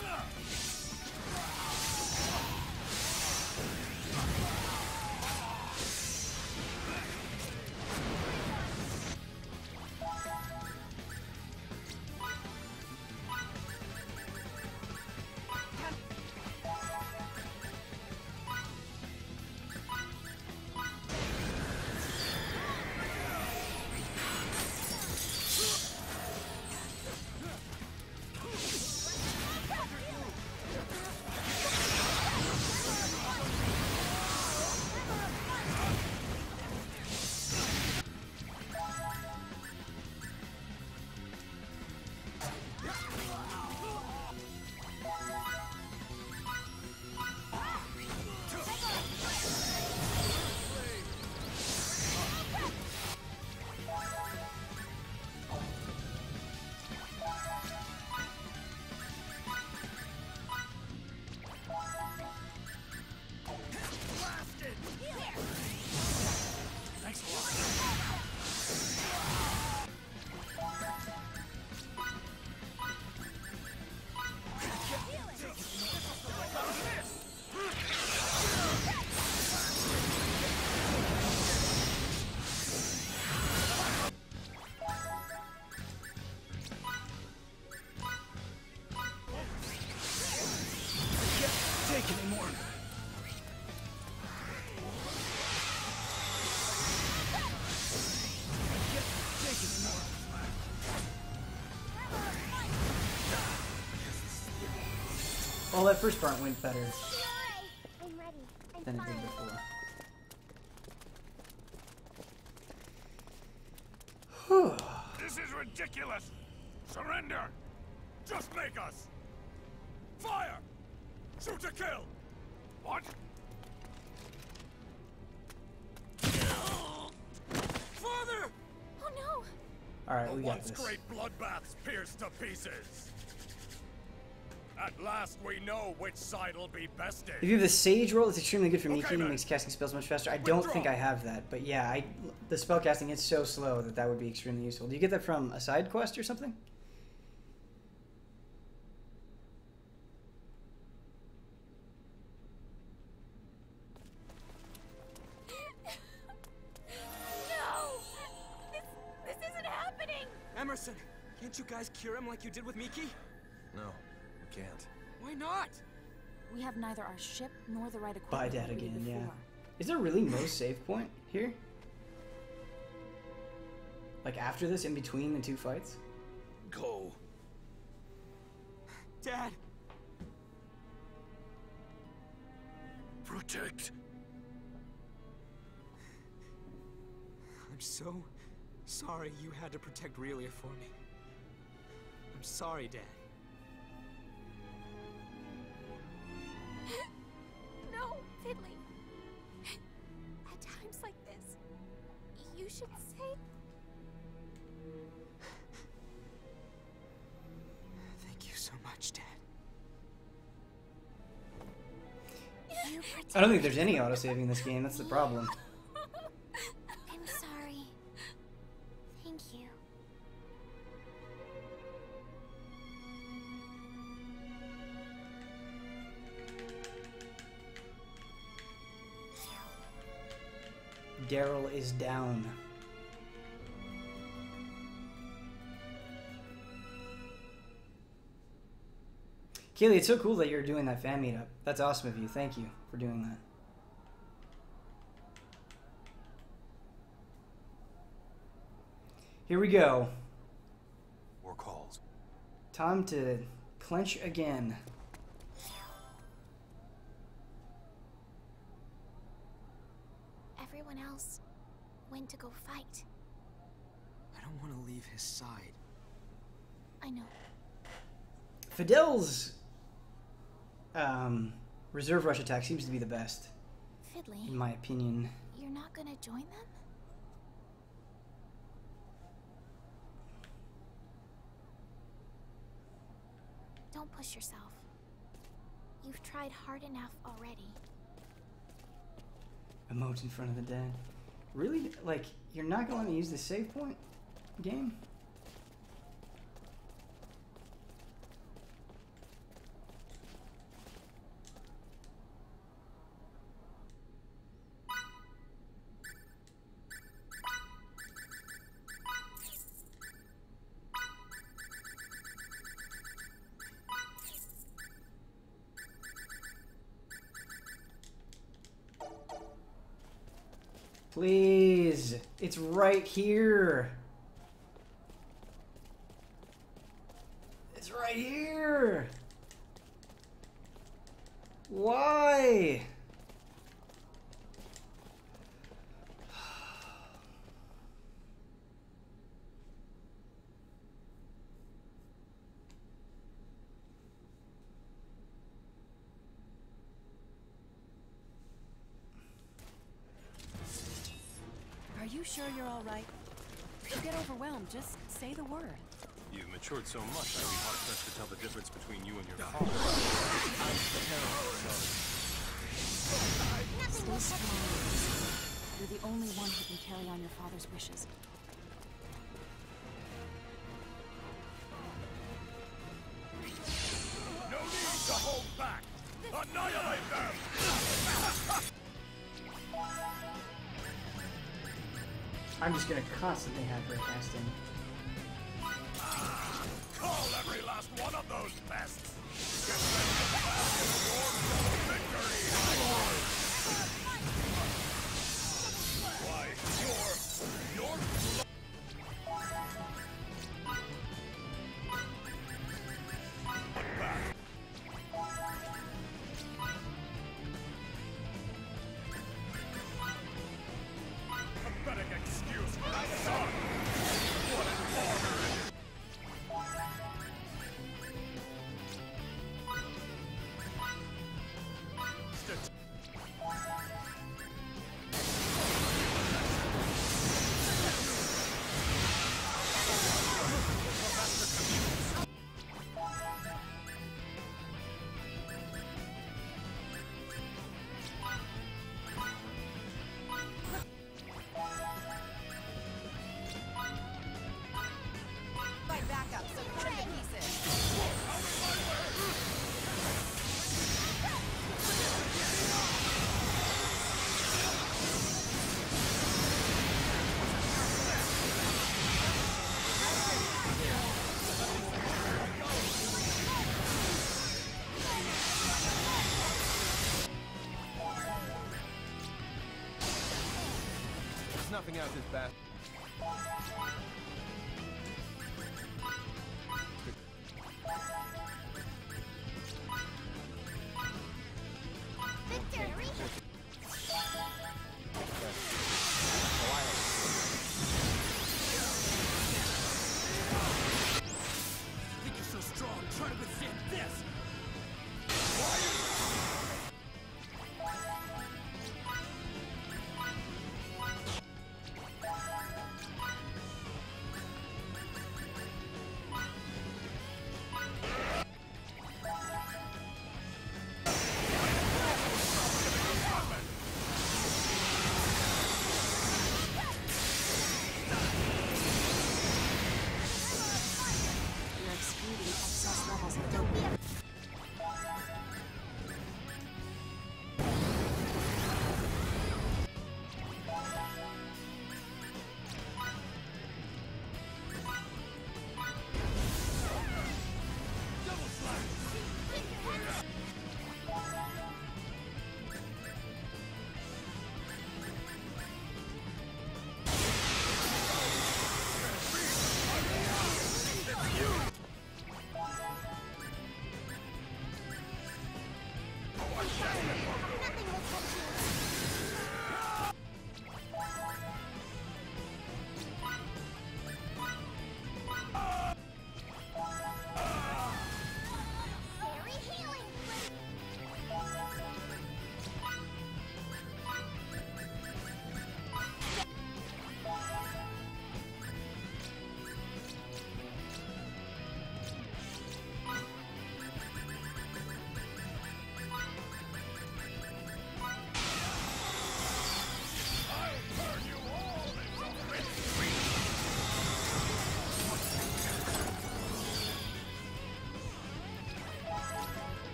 Take anymore. Take anymore. Well, that first part went better I'm ready. I'm than it fine. did before. Whew. This is ridiculous! Surrender! Just make us! Fire! Shoot to kill! What? Father! Oh no! Alright, we got Once this. great bloodbaths pierced to pieces. At last we know which side will be bested. If you have the Sage roll, it's extremely good for Okay, Miki and then. makes casting spells much faster. I don't think I have that, but yeah, the spell casting is so slow that would be extremely useful. Do you get that from a side quest or something? No! This isn't happening! Emerson, can't you guys cure him like you did with Miki? No, we can't. Why not? We have neither our ship nor the right Buy equipment that that we did again, yeah. before. Is there really no save point here? Like after this, in between the two fights? Go. Dad! Protect. I'm so sorry you had to protect Relia for me. I'm sorry, Dad. No, Fiddly. At times like this, you should say... Thank you so much, Dad. You I don't think there's any autosaving in this game, that's the problem. I'm sorry. Thank you. Daryl is down. Keely, it's so cool that you're doing that fan meetup. That's awesome of you. Thank you for doing that. Here we go. War calls. Time to clench again. Everyone else went to go fight. I don't want to leave his side. I know. Fidel's reserve rush attack seems to be the best, Fiddly, in my opinion. you're not gonna join them? Don't push yourself. You've tried hard enough already. Emote in front of the dead. Really? Like, you're not gonna let me use the save point game? Please, it's right here. It's right here. Why? Are you sure you're all right? If you get overwhelmed, just say the word. You've matured so much, I'd be hard-pressed to tell the difference between you and your father. Stay strong. You're the only one who can carry on your father's wishes. No need to hold back! Annihilate them! I'm just gonna constantly have her casting. Call every last one of those pests! Get ready to bask in the warmth of victory! Why, you're... back! Pathetic excuse for my son! What an honor it is! Fight back up, so cut him to pieces. Snuffing out this bat. Victory! Think you're so strong, try to withstand this!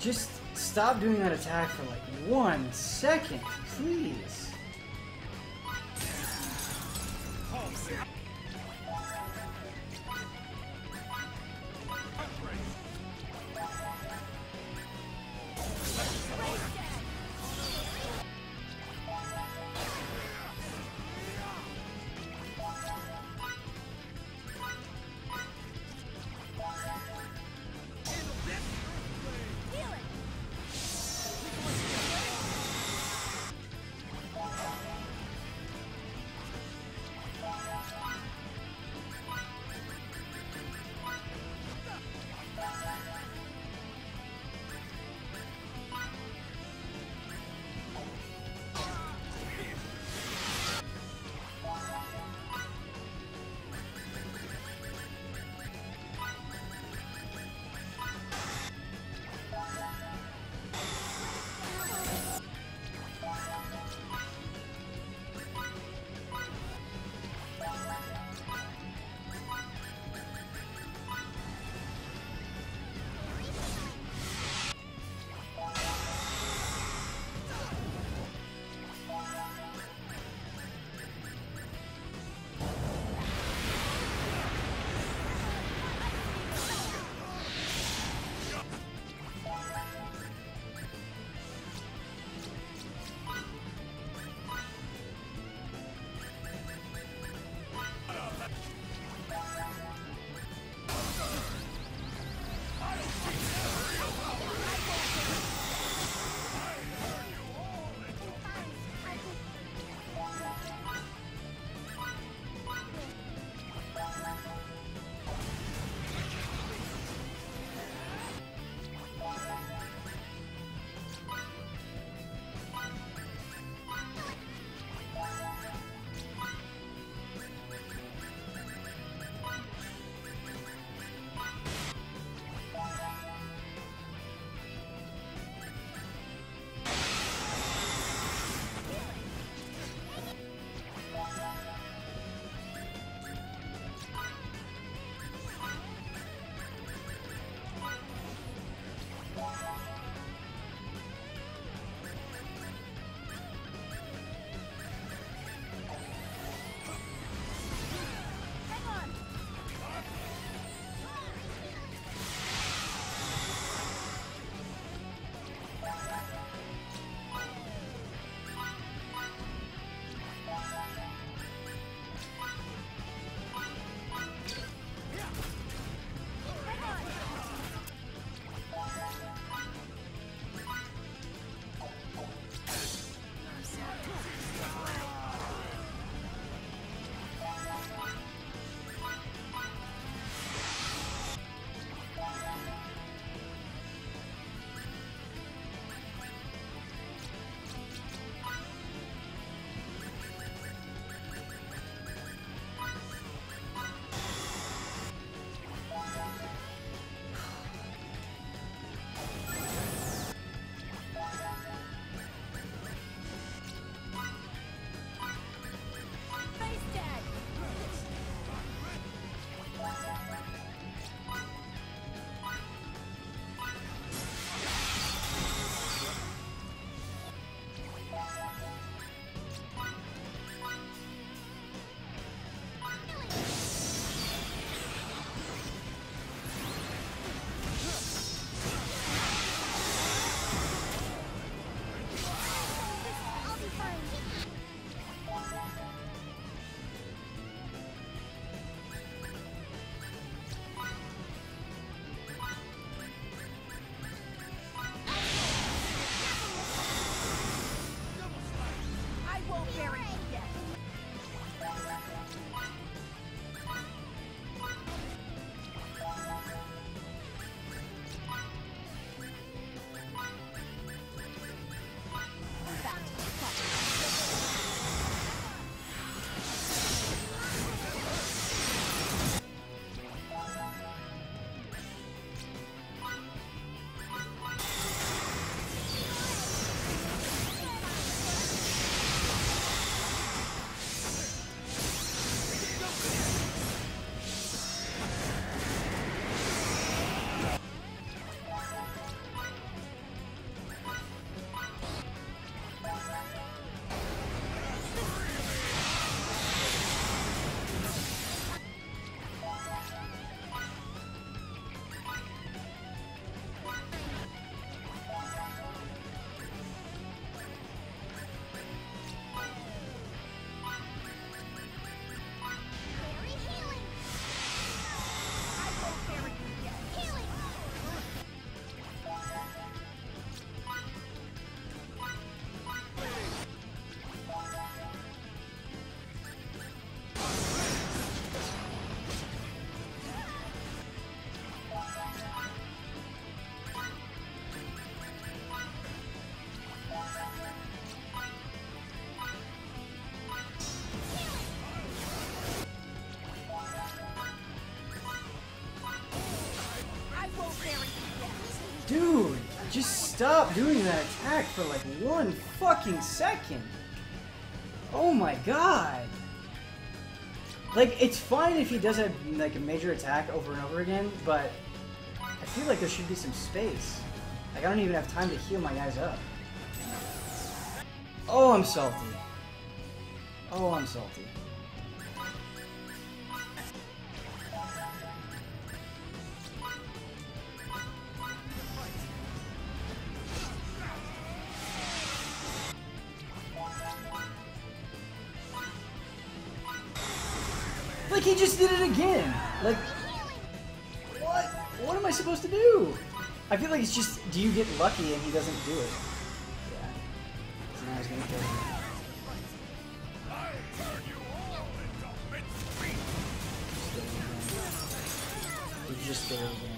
Just stop doing that attack for like 1 second, please. stop doing that attack for like 1 fucking second? Oh my god. Like, it's fine if he does a, like, a major attack over and over again, but I feel like there should be some space. Like, I don't even have time to heal my guys up. Oh, I'm salty. Oh, I'm salty. Like, he just did it again! Like, what? What am I supposed to do? I feel like it's just, do you get lucky and he doesn't do it? Yeah. So now he's gonna kill him. He just did it again.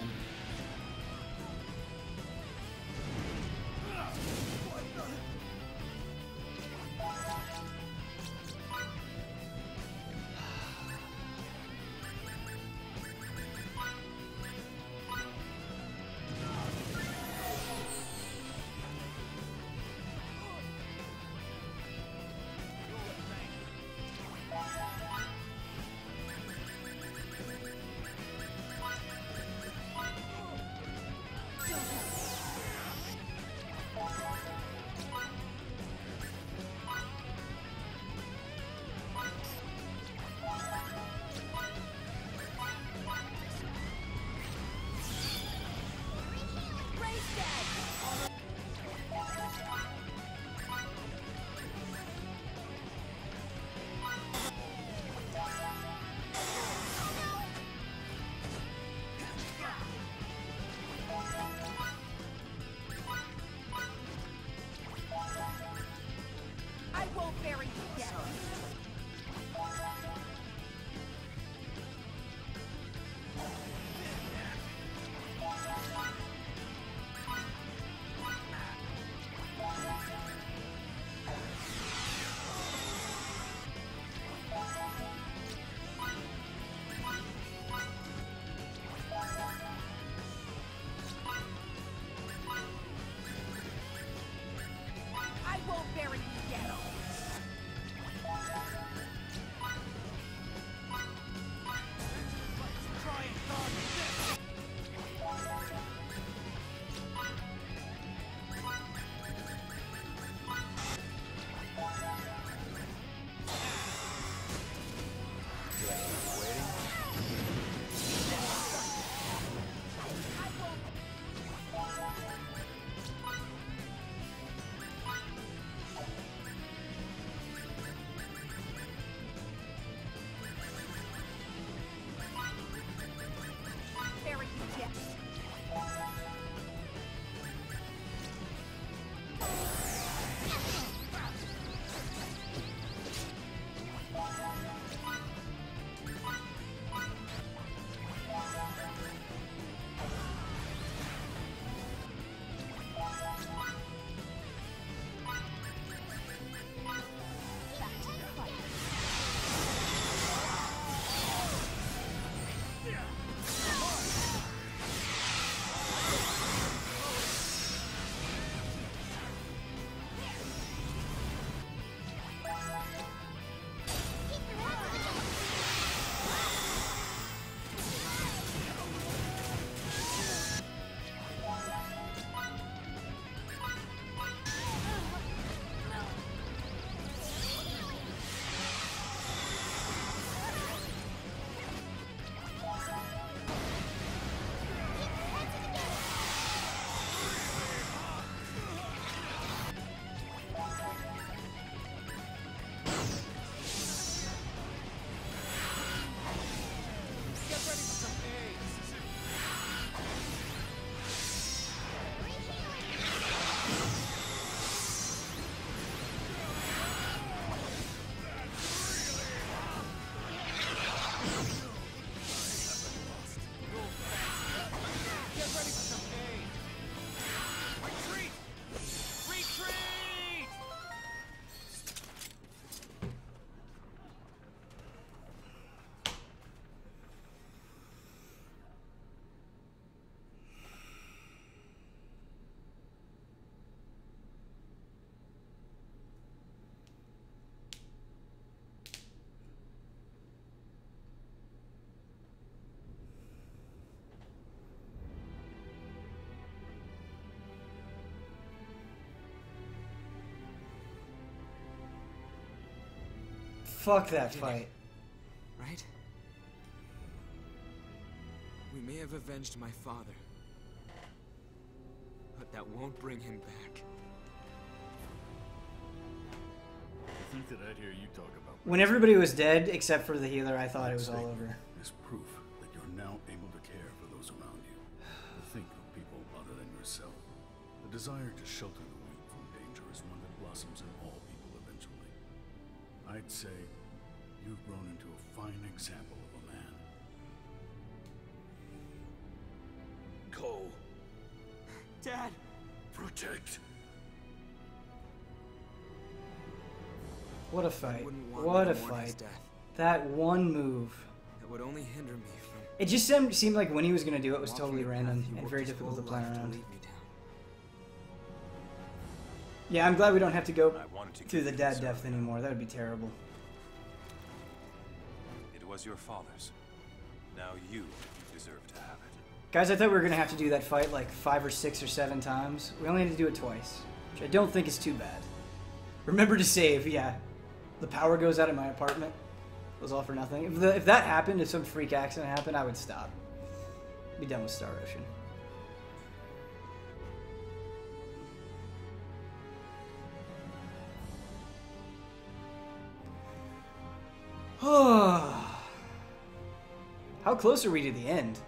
Fuck that fight. Right? We may have avenged my father, but that won't bring him back. I think that I'd hear you talk about... When everybody was dead, except for the healer, I thought it was all over. Is proof that you're now able to care for those around you. To think of people other than yourself. The desire to shelter the weak from danger is one that blossoms in all people eventually. I'd say you've grown into a fine example of a man. Go. Dad! Protect. What a fight. Wouldn't want What to a mourn his fight. death. That one move. That would only hinder me from... It just seemed like when he was going to do it was totally random and very difficult to plan around. Yeah, I'm glad we don't have to go through the dad death anymore. That would be terrible. It was your father's. Now you deserve to have it. Guys, I thought we were going to have to do that fight like 5 or 6 or 7 times. We only had to do it twice, which I don't think is too bad. Remember to save, yeah. The power goes out in my apartment. It was all for nothing. If that happened, if some freak accident happened, I would stop. Be done with Star Ocean. How close are we to the end?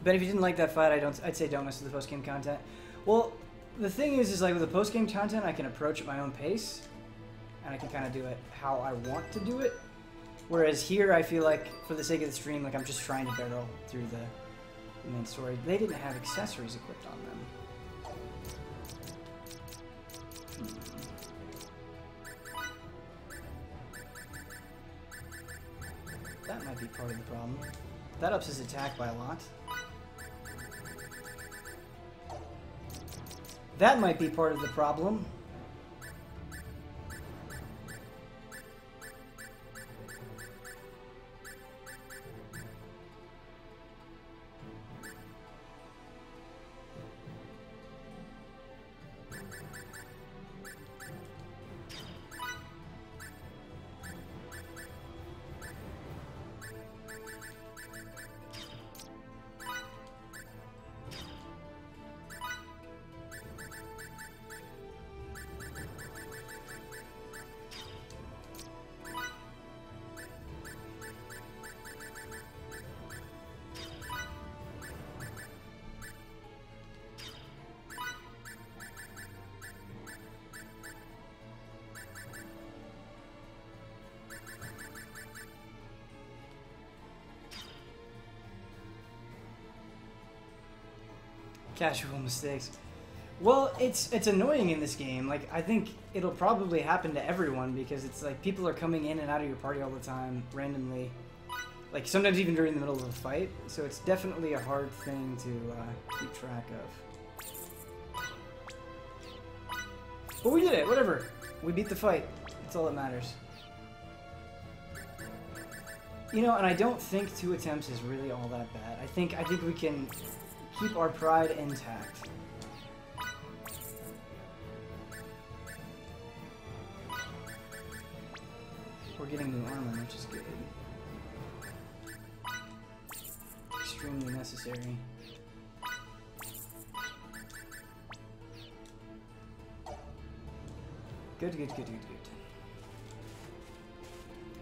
But if you didn't like that fight, I'd say don't mess with the post-game content. Well, the thing is like with the post-game content, I can approach at my own pace, and I can kind of do it how I want to do it. Whereas here, I feel like, for the sake of the stream, like I'm just trying to barrel through the main story. They didn't have accessories equipped on them. That might be part of the problem. That ups his attack by a lot. That might be part of the problem. Casual mistakes. Well, it's annoying in this game. Like, I think it'll probably happen to everyone because it's like people are coming in and out of your party all the time, randomly. Like, sometimes even during the middle of a fight. So it's definitely a hard thing to keep track of. But we did it, whatever. We beat the fight. That's all that matters. You know, and I don't think 2 attempts is really all that bad. I think we can keep our pride intact. We're getting new armor, which is good. Extremely necessary. Good.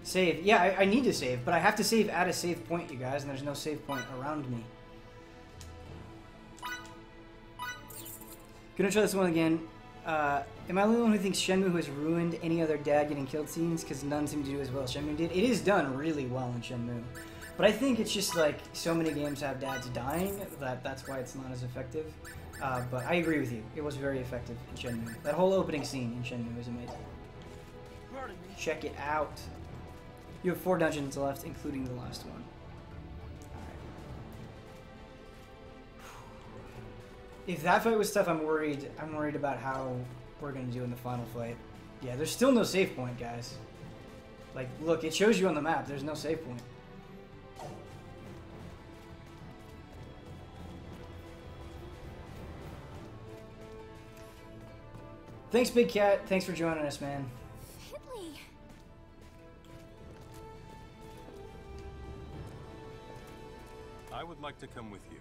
Save. Yeah, I need to save, but I have to save at a save point, you guys, and there's no save point around me. Gonna try this one again. Am I the only one who thinks Shenmue has ruined any other dad getting killed scenes? Because none seem to do as well as Shenmue did. It is done really well in Shenmue. But I think it's just like so many games have dads dying that's why it's not as effective. But I agree with you. It was very effective in Shenmue. That whole opening scene in Shenmue is amazing. Check it out. You have 4 dungeons left, including the last one. If that fight was tough, I'm worried about how we're gonna do in the final fight. Yeah, there's still no save point, guys. Like, look, it shows you on the map. There's no save point. Thanks, Big Cat. Thanks for joining us, man. I would like to come with you.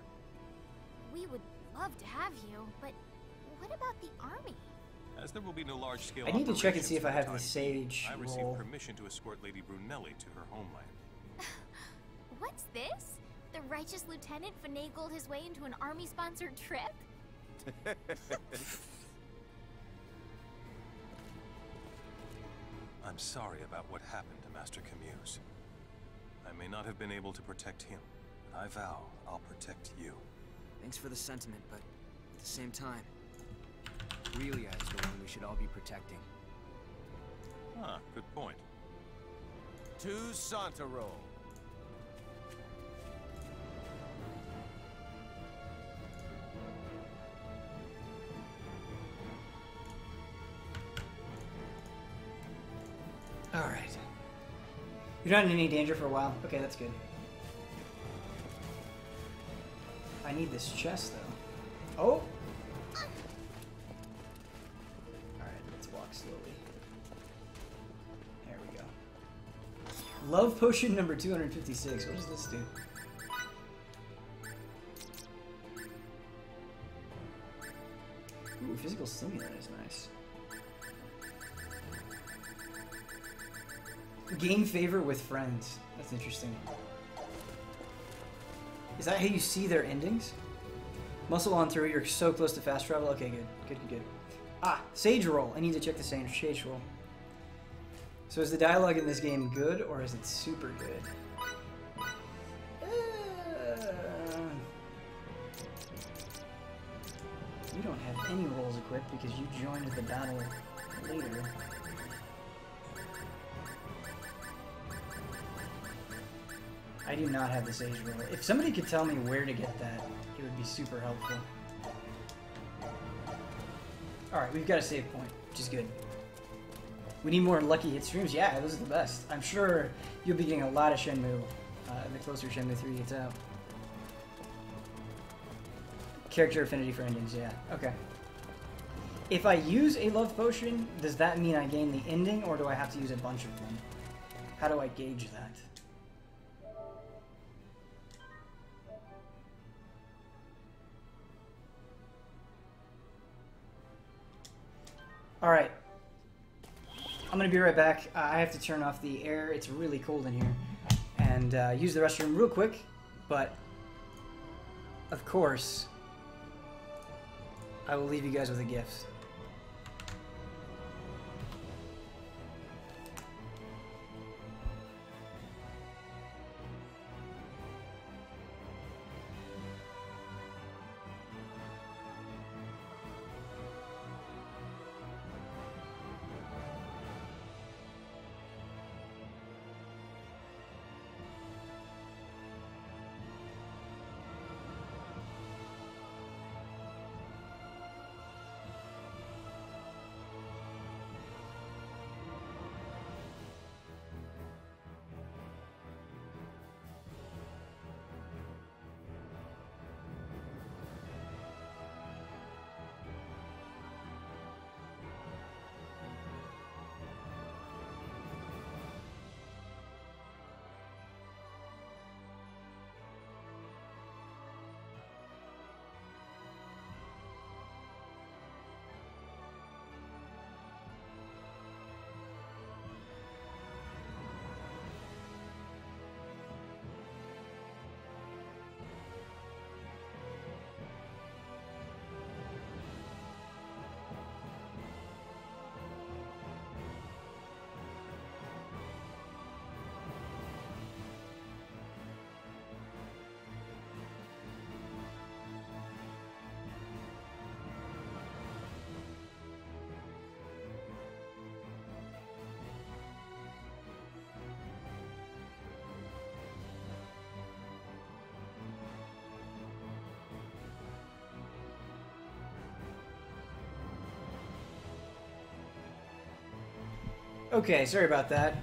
We would love to have you, but what about the army? As there will be no large-scale I need to check and see if I have the operations sage I received roll. permission to escort Lady Brunelli to her homeland. What's this? The righteous lieutenant finagled his way into an army-sponsored trip? I'm sorry about what happened to Master Camuse. I may not have been able to protect him, but I vow I'll protect you. Thanks for the sentiment, but at the same time, Aurelia is the one we should all be protecting. Ah, good point. To Santa roll. Alright. You're not in any danger for a while? Okay, that's good. I need this chest, though. Oh! Alright, let's walk slowly. There we go. Love potion number 256. What does this do? Ooh, physical stimulant is nice. Gain favor with friends. That's interesting. Is that how you see their endings? Muscle on through. You're so close to fast travel. Okay, good. Good, good, good. Ah, sage roll. I need to check the sage roll. So is the dialogue in this game good or is it super good? You don't have any rolls equipped because you joined the battle later. I do not have the sage roll. If somebody could tell me where to get that, it would be super helpful. Alright, we've got a save point, which is good. We need more lucky hit streams. Yeah, those are the best. I'm sure you'll be getting a lot of Shenmue the closer Shenmue 3 gets out. Character affinity for endings, yeah. Okay. If I use a love potion, does that mean I gain the ending, or do I have to use a bunch of them? How do I gauge that? Alright. I'm gonna be right back. I have to turn off the air. It's really cold in here. And use the restroom real quick. But, of course, I will leave you guys with a gift. Okay, sorry about that.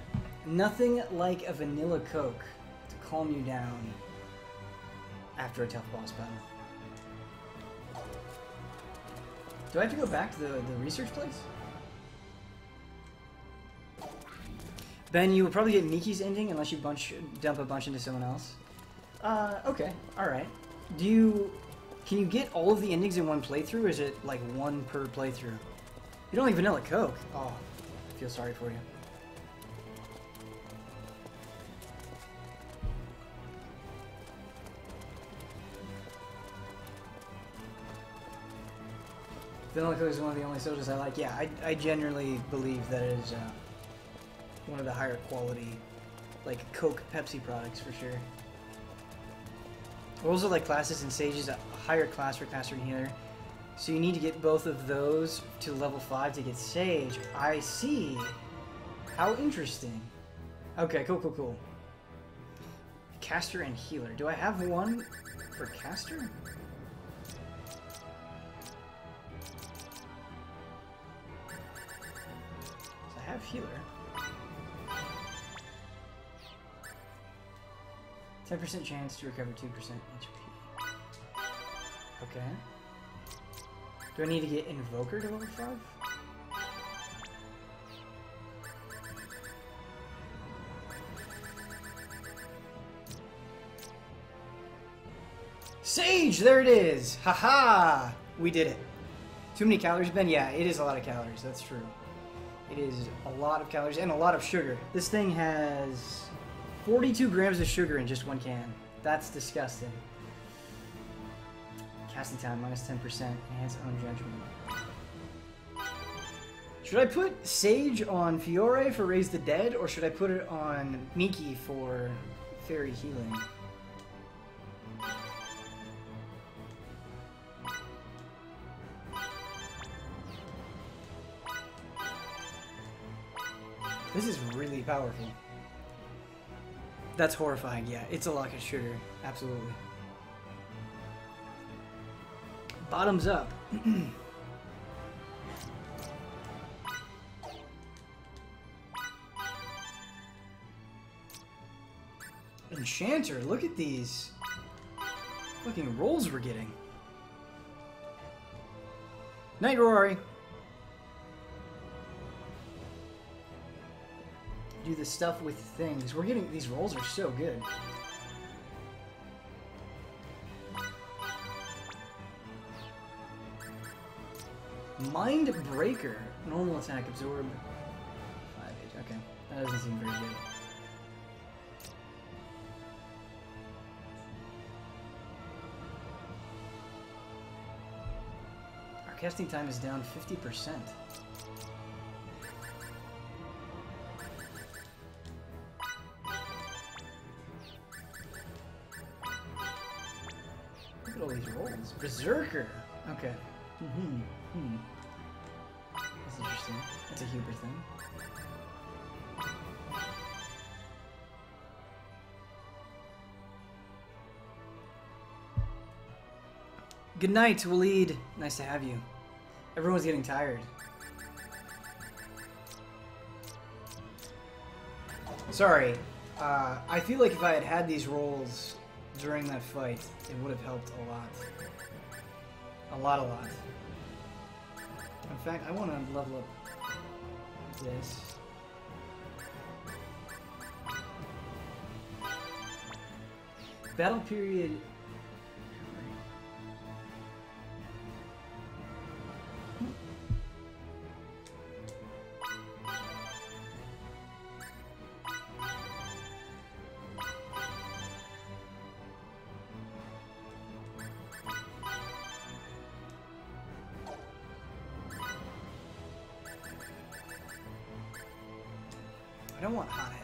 Nothing like a vanilla Coke to calm you down after a tough boss battle. Do I have to go back to the research place? Ben, you will probably get Miki's ending unless you dump a bunch into someone else. Okay, alright. Can you get all of the endings in one playthrough, or is it like one per playthrough? You don't like Vanilla Coke? Oh, I feel sorry for you. Vanilla Coke is one of the only sodas I like. Yeah, I genuinely believe that it is one of the higher quality, like, Coke Pepsi products for sure. Rolls are like classes, and Sage is a higher class for Caster and Healer. So you need to get both of those to level 5 to get Sage. I see. How interesting. Okay, cool. Caster and Healer. Do I have one for Caster? So I have Healer. 10% chance to recover 2% HP. Okay. Do I need to get Invoker to level 5? Sage! There it is! Haha! We did it. Too many calories, Ben? Yeah, it is a lot of calories. That's true. It is a lot of calories and a lot of sugar. This thing has 42 grams of sugar in just one can. That's disgusting. Casting time, minus 10%. Enhance own judgment. Should I put Sage on Fiore for Raise the Dead, or should I put it on Miki for Fairy Healing? This is really powerful. That's horrifying, yeah. It's a lot of sugar. Absolutely. Bottoms up. Enchanter, look at these fucking rolls we're getting. Night, Rory. Do the stuff with things. We're getting, these rolls are so good. Mind Breaker. Normal attack, absorb 5 HP. Okay, that doesn't seem very good. Our casting time is down 50%. Look at all these rolls. Berserker. Okay. That's interesting. That's a Huber thing. Good night, Waleed. Nice to have you. Everyone's getting tired. Sorry. I feel like if I had had these rolls during that fight, it would have helped a lot. A lot. In fact, I want to level up this. Battle period. I don't want Hothead.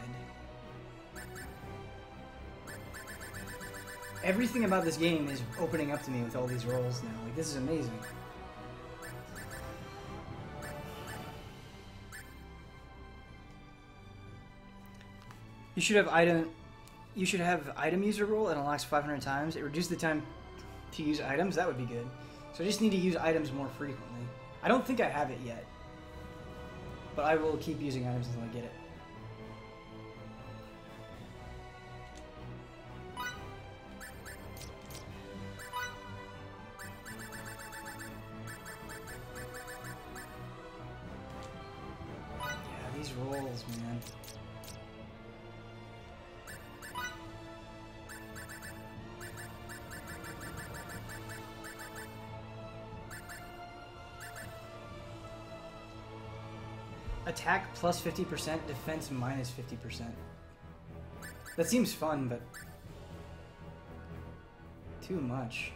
Everything about this game is opening up to me with all these rolls now. Like, this is amazing. You should have item user roll. It unlocks 500 times. It reduces the time to use items. That would be good. So I just need to use items more frequently. I don't think I have it yet, but I will keep using items until I get it. These rolls, man. Attack plus 50%, defense minus 50%. That seems fun, but too much.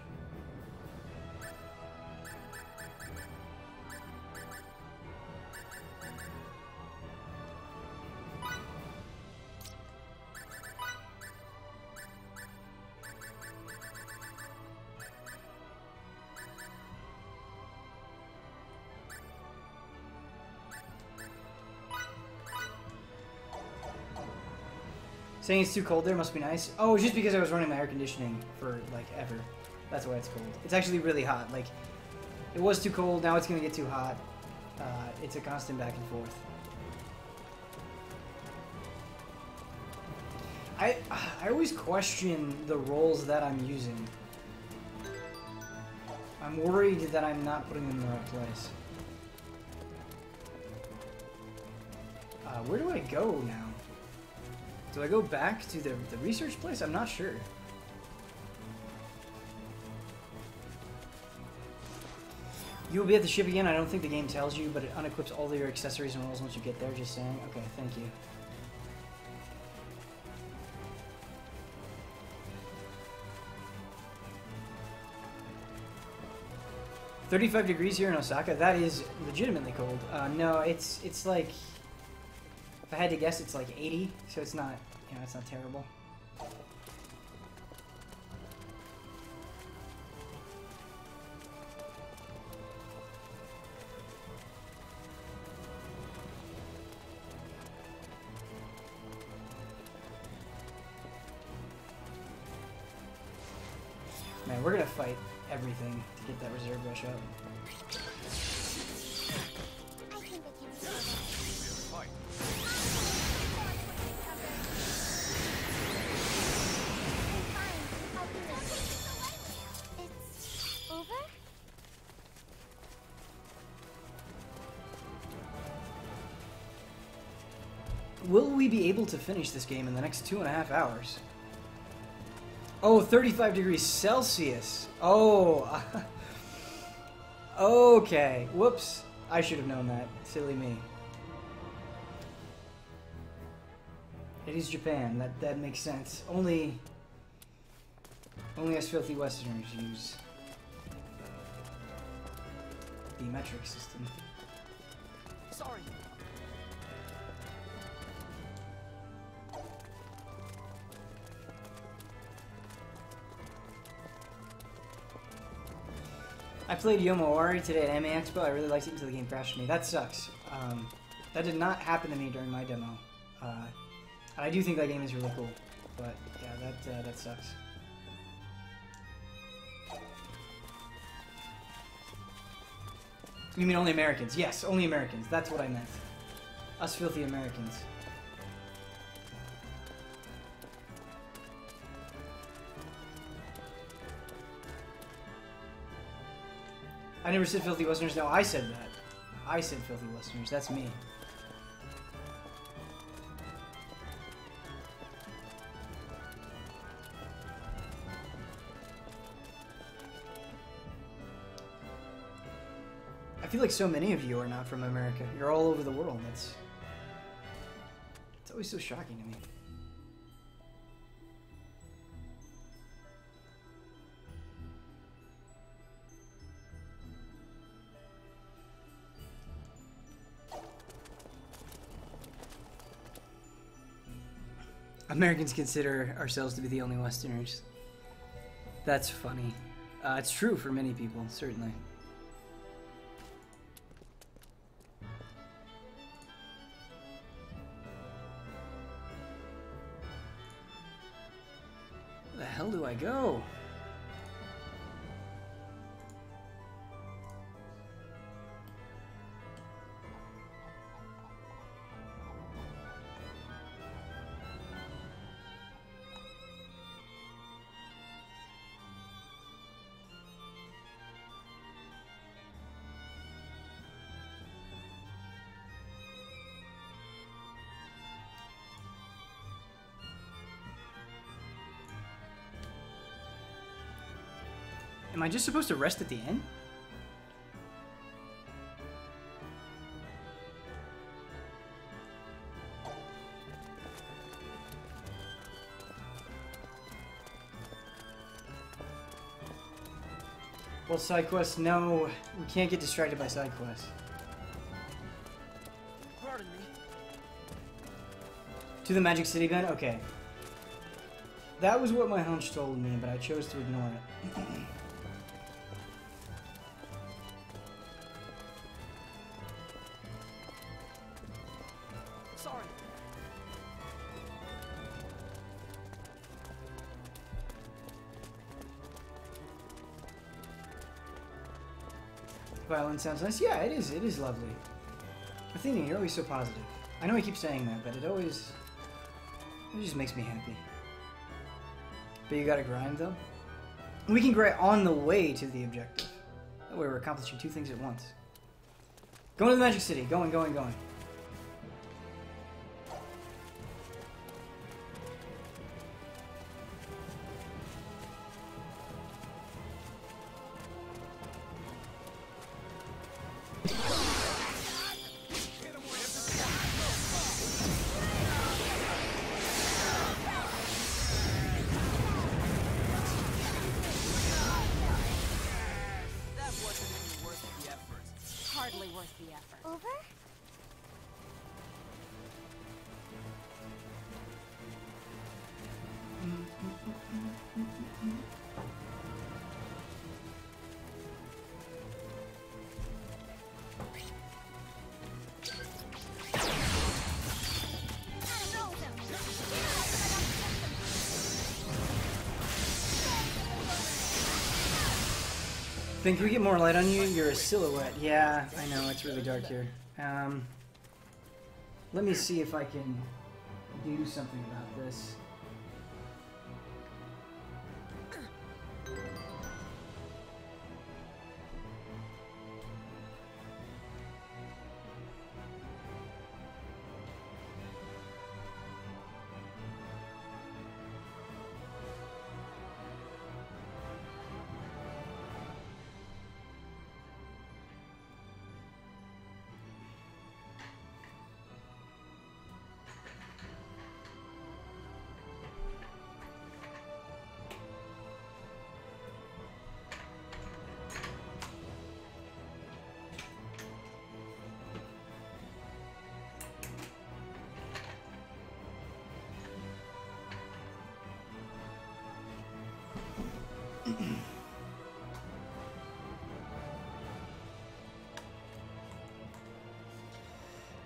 Saying it's too cold there must be nice. Oh, just because I was running my air conditioning for, like, ever. That's why it's cold. It's actually really hot. Like, it was too cold, now it's gonna get too hot. It's a constant back and forth. I always question the rolls that I'm using. I'm worried that I'm not putting them in the right place. Where do I go now? Do I go back to the research place? I'm not sure. You will be at the ship again. I don't think the game tells you, but it unequips all of your accessories and rolls once you get there. Just saying. Okay, thank you. $35 degrees here in Osaka. That is legitimately cold. No, it's like, if I had to guess, it's like 80. So it's not, you know, it's not terrible. Man, we're gonna fight everything to get that reserve rush up. It's over? Will we be able to finish this game in the next 2.5 hours? Oh, 35 degrees Celsius. Oh. Okay. Whoops. I should have known that. Silly me. It is Japan. That makes sense. Only us filthy Westerners use the metric system. Sorry. I played Yomoari today at Anime Expo. I really liked it until the game crashed me. That sucks. That did not happen to me during my demo. I do think that game is really cool, but yeah, that sucks. You mean only Americans? Yes, only Americans. That's what I meant. Us filthy Americans. I never said filthy Westerners. No, I said that. I said filthy Westerners. That's me. I feel like so many of you are not from America. You're all over the world. It's always so shocking to me. Americans consider ourselves to be the only Westerners. That's funny. It's true for many people, certainly. Where the hell do I go? Am I just supposed to rest at the end? Well, side quests, no. We can't get distracted by side quests. Pardon me. To the Magic City Ben? Okay. That was what my hunch told me, but I chose to ignore it. Sorry. Violin sounds nice. Yeah, it is. It is lovely. Athena, you're always so positive. I know I keep saying that, but it just makes me happy. But you gotta grind, though. We can grind on the way to the objective. That way we're accomplishing two things at once. Going to the Magic City. Going. Hardly worth the effort. Over? Ben, can we get more light on you? You're a silhouette. Yeah, I know, it's really dark here. Let me see if I can do something about this.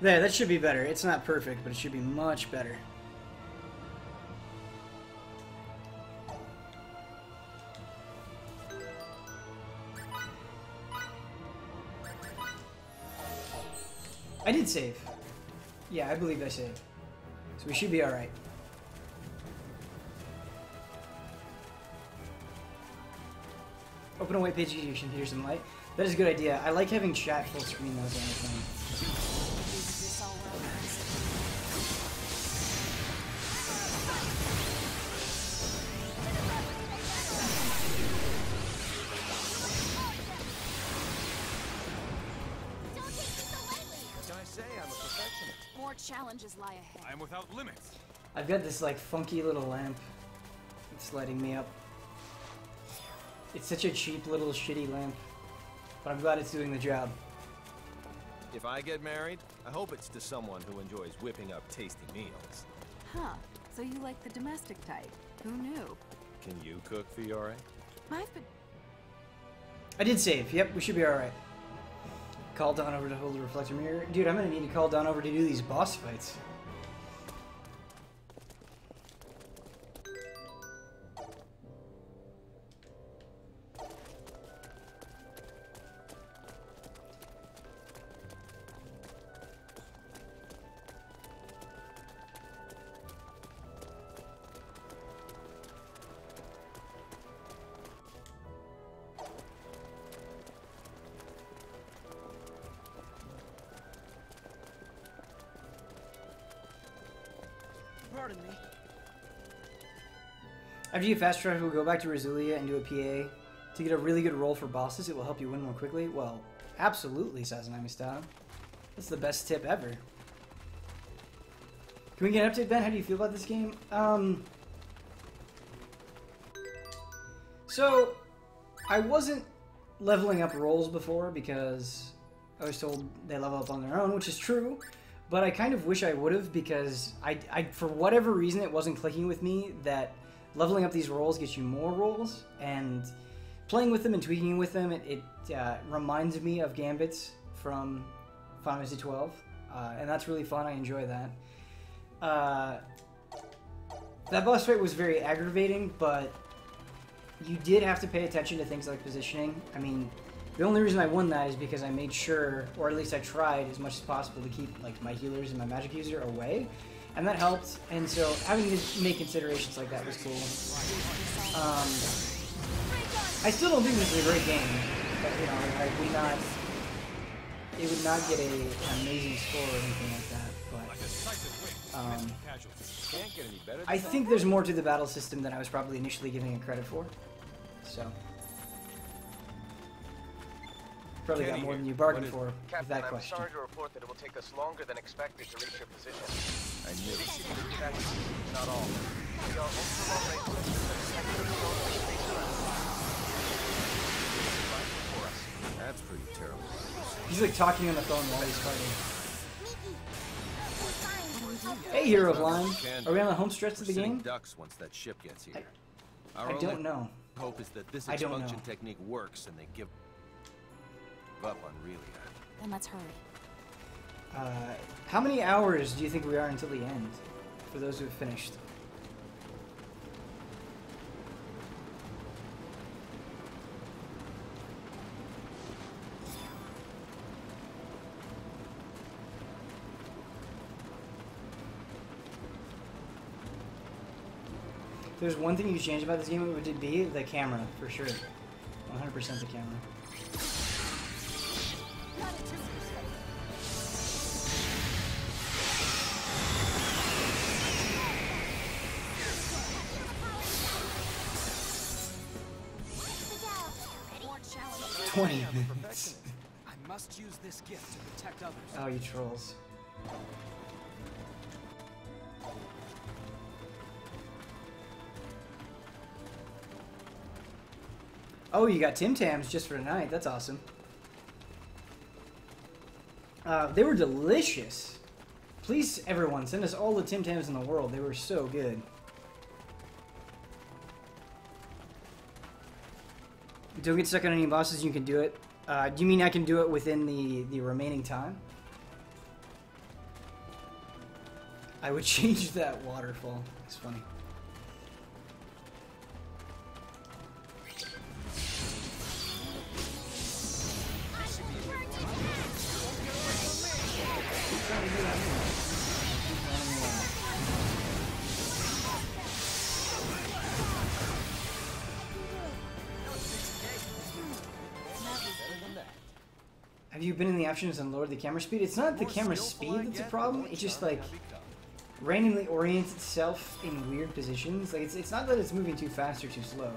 There, that should be better. It's not perfect, but it should be much better. I did save. Yeah, I believe I saved. So we should be alright. Open a white page, you can hear some light. That is a good idea. I like having chat full screen though, so More challenges lie ahead. I am without limits. I've got this like funky little lamp. It's lighting me up. It's such a cheap little shitty lamp, but I'm glad it's doing the job. If I get married, I hope it's to someone who enjoys whipping up tasty meals. Huh. So you like the domestic type. Who knew? Can you cook, Fiore? I've been... I did save. Yep, we should be alright. Call Dawn over to hold the reflector mirror. Dude, I'm gonna need to call Dawn over to do these boss fights. Pardon me. After you fast travel, go back to Rizulia and do a PA to get a really good roll for bosses. It will help you win more quickly. Well, absolutely, Sazanami style. That's the best tip ever. Can we get an update, Ben? How do you feel about this game? So, I wasn't leveling up roles before because I was told they level up on their own, which is true. But I kind of wish I would have because I for whatever reason it wasn't clicking with me that leveling up these roles gets you more roles, and playing with them and tweaking with them it reminds me of gambits from Final Fantasy 12, and that's really fun. I enjoy that. That boss fight was very aggravating, but you did have to pay attention to things like positioning. I mean, the only reason I won that is because I made sure, or at least I tried as much as possible to keep like my healers and my magic user away, and that helped. And so having to make considerations like that was cool. I still don't think this is a great game, but you know, it would not get an amazing score or anything like that. But I think there's more to the battle system than I was probably initially giving it credit for. So probably got more than you bargained for with Captain, that I'm question. sorry to report that it will take us longer than expected to reach your position. I knew it. That's not all. We are ultra-long-range systems. That's pretty terrible. He's like talking on the phone while he's fighting. Hey, Hero of Line. Are we on the home stretch of the game? Ducks once that ship gets here. I don't know. Hope is that this I don't expunction know. technique works and they give up on Relia. Then let's hurry. How many hours do you think we are until the end? For those who have finished. If there's one thing you could change about this game, it would be the camera, for sure. 100% the camera. Ready? 20 minutes. I must use this gift to protect others. Oh, you trolls. Oh, you got Tim Tams just for tonight. That's awesome. They were delicious. Please, everyone, send us all the Tim Tams in the world. They were so good. Don't get stuck on any bosses. You can do it. Do you mean I can do it within the remaining time? I would change that waterfall. It's funny. Have you been in the options and lowered the camera speed? It's not the camera speed that's a problem. It's just like randomly orients itself in weird positions. Like it's not that it's moving too fast or too slow.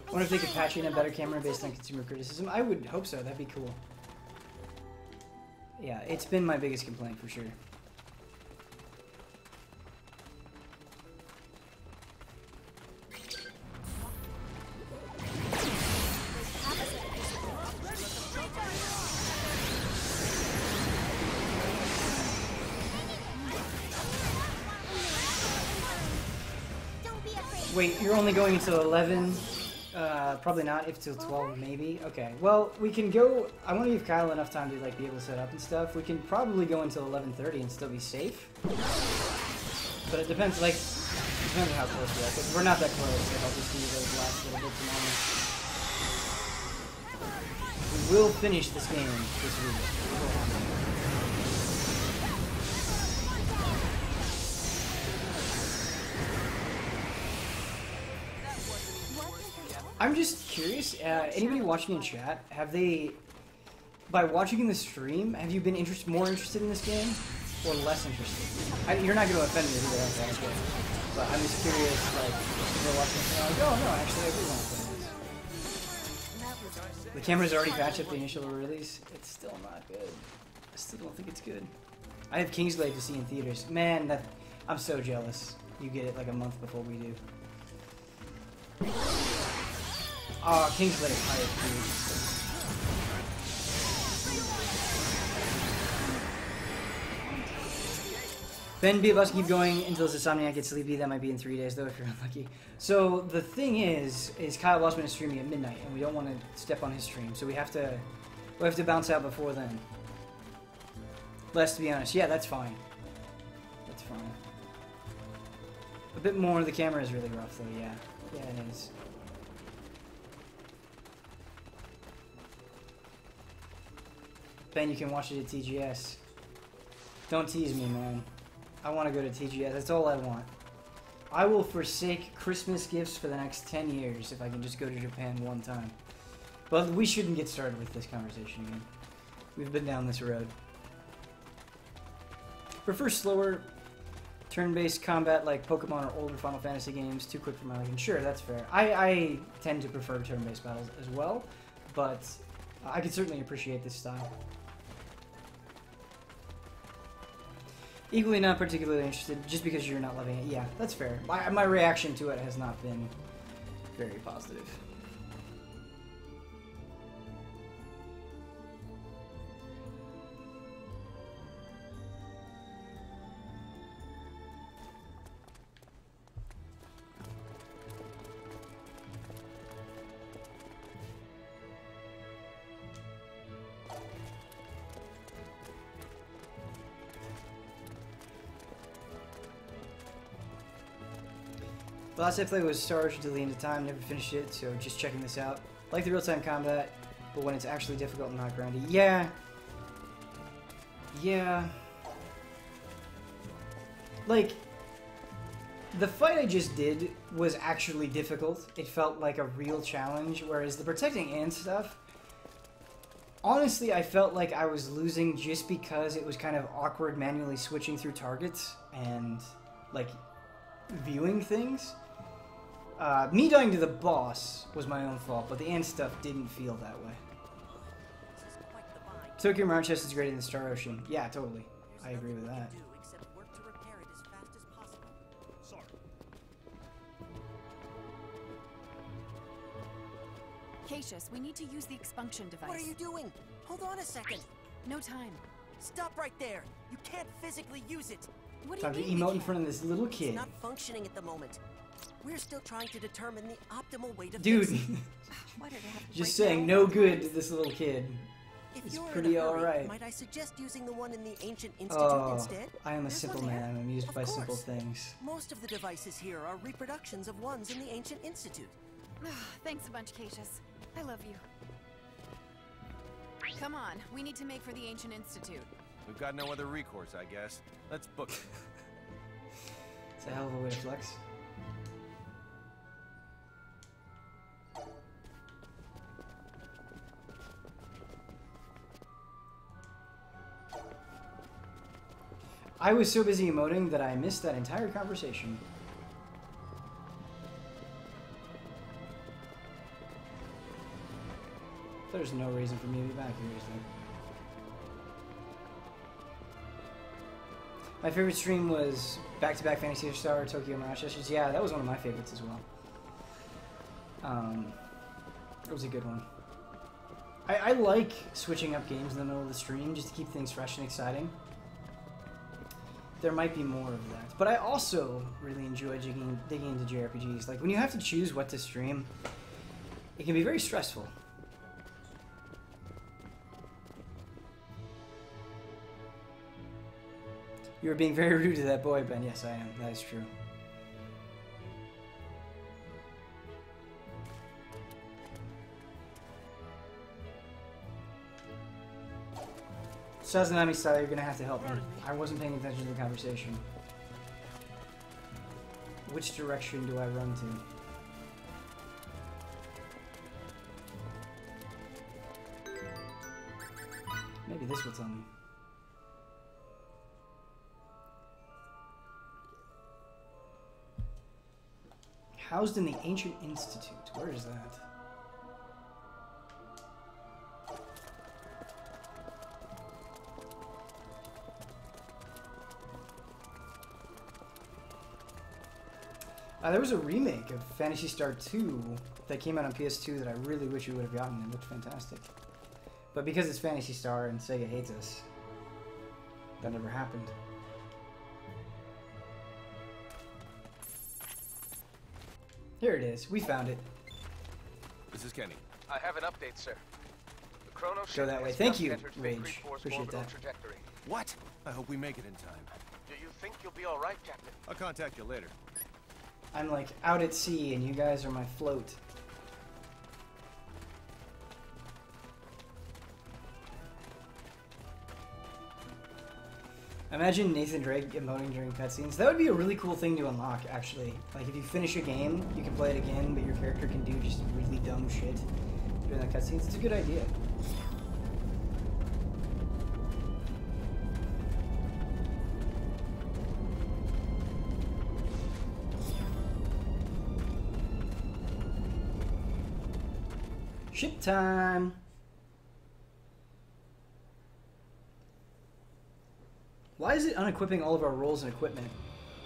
I wonder if they could patch in a better camera based on consumer criticism. I would hope so. That'd be cool. Yeah, it's been my biggest complaint for sure. Wait, you're only going until 11? Probably not, if till 12 maybe. Okay, well, we can go, I want to give Kyle enough time to like be able to set up and stuff. We can probably go until 11:30 and still be safe. But it depends, like, it depends on how close we are, because we're not that close, so I'll just need those last little bits of moments. will finish this game this week. I'm just curious, anybody watching in chat, have they, by watching the stream, have you been more interested in this game, or less interested? You're not going to offend me either, that's okay. But I'm just curious, like, if you're watching this and like, oh no, actually I do want to play this. The camera's already patched up the initial release. It's still not good. I still don't think it's good. I have Kingsglaive to see in theaters. Man, I'm so jealous. You get it like a month before we do. Oh, Kingsglaive is hype, dude. Ben, be about to keep going until his insomniac gets sleepy. That might be in 3 days, though, if you're unlucky. So the thing is Kyle Bossman is streaming at midnight, and we don't want to step on his stream, so we have to bounce out before then. Less, to be honest. Yeah, that's fine. That's fine. A bit more. The camera is really rough, though. Yeah, yeah, it is. Ben, you can watch it at TGS. Don't tease me, man. I want to go to TGS. That's all I want. I will forsake Christmas gifts for the next 10 years if I can just go to Japan one time. But we shouldn't get started with this conversation again. We've been down this road. Prefer slower, turn-based combat like Pokemon or older Final Fantasy games. Too quick for my liking. Sure, that's fair. I tend to prefer turn-based battles as well, but I can certainly appreciate this style. Equally not particularly interested, just because you're not loving it. Yeah, that's fair. My reaction to it has not been very positive. The last I played was Star Ocean till the end of time, never finished it, so just checking this out. Like the real-time combat, but when it's actually difficult and not grindy. Yeah. Yeah. Like, the fight I just did was actually difficult. It felt like a real challenge, whereas the protecting ant stuff, honestly, I felt like I was losing just because it was kind of awkward manually switching through targets and, like, viewing things. Me dying to the boss was my own fault, but the ant stuff didn't feel that way. Tokyo Mirage Chest is greater than Star Ocean. Yeah, totally. I agree with that. Cassius, we need to use the expunction device. What are you doing? Hold on a second. No time. Stop right there. You can't physically use it. What do you mean? Emote in front of this little kid. It's not functioning at the moment. We're still trying to determine the optimal way to Dude, fix it. just saying, no good to this little kid. It's pretty alright. Might I suggest using the one in the Ancient Institute instead? I am a simple man. I'm amused by simple things. Most of the devices here are reproductions of ones in the Ancient Institute. Thanks a bunch, Cassius. I love you. Come on, we need to make for the Ancient Institute. We've got no other recourse, I guess. Let's book it. It's a hell of a way to flex. I was so busy emoting that I missed that entire conversation. There's no reason for me to be back here, is there? My favorite stream was back-to-back Fantasy Star Tokyo Mirage Sessions. Yeah, that was one of my favorites as well. It was a good one. I like switching up games in the middle of the stream just to keep things fresh and exciting. There might be more of that. But I also really enjoy digging into JRPGs. Like, when you have to choose what to stream, it can be very stressful. You were being very rude to that boy, Ben. Yes, I am. That is true. Sazanami style, you're gonna have to help me. I wasn't paying attention to the conversation. Which direction do I run to? Maybe this will tell me. Housed in the Ancient Institute. Where is that? There was a remake of Phantasy Star 2 that came out on PS2 that I really wish we would have gotten. It looked fantastic. But because it's Phantasy Star and Sega hates us, that never happened. Here it is. We found it. This is Kenny. I have an update, sir. The Chronos Go that way. Thank you, Rage. Appreciate that. Trajectory. What? I hope we make it in time. Do you think you'll be all right, Captain? I'll contact you later. I'm like out at sea and you guys are my float. Imagine Nathan Drake emoting during cutscenes. That would be a really cool thing to unlock, actually. Like, if you finish a game, you can play it again, but your character can do just really dumb shit during the cutscenes. It's a good idea. Ship time! Why is it unequipping all of our roles and equipment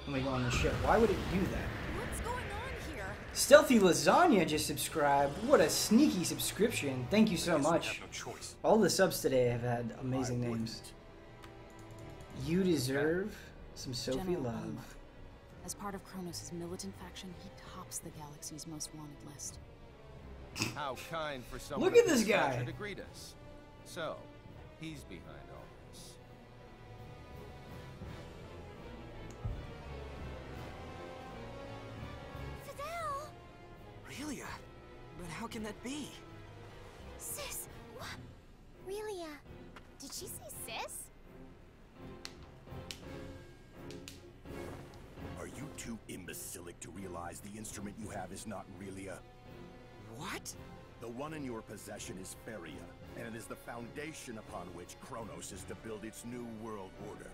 when we go on the ship? Why would it do that? What's going on here? Stealthy Lasagna just subscribed. What a sneaky subscription. Thank you so much. All the subs today have had amazing names. You deserve some Sophie General love. Bulma. As part of Kronos' militant faction, he tops the galaxy's most wanted list. How kind for someone Look at of this his guy. stature to greet us. So, he's behind all this. Fidel! Relia? But how can that be? Sis! What? Relia. Did she say sis? Are you too imbecilic to realize the instrument you have is not Relia? What? The one in your possession is Feria, and it is the foundation upon which Kronos is to build its new world order.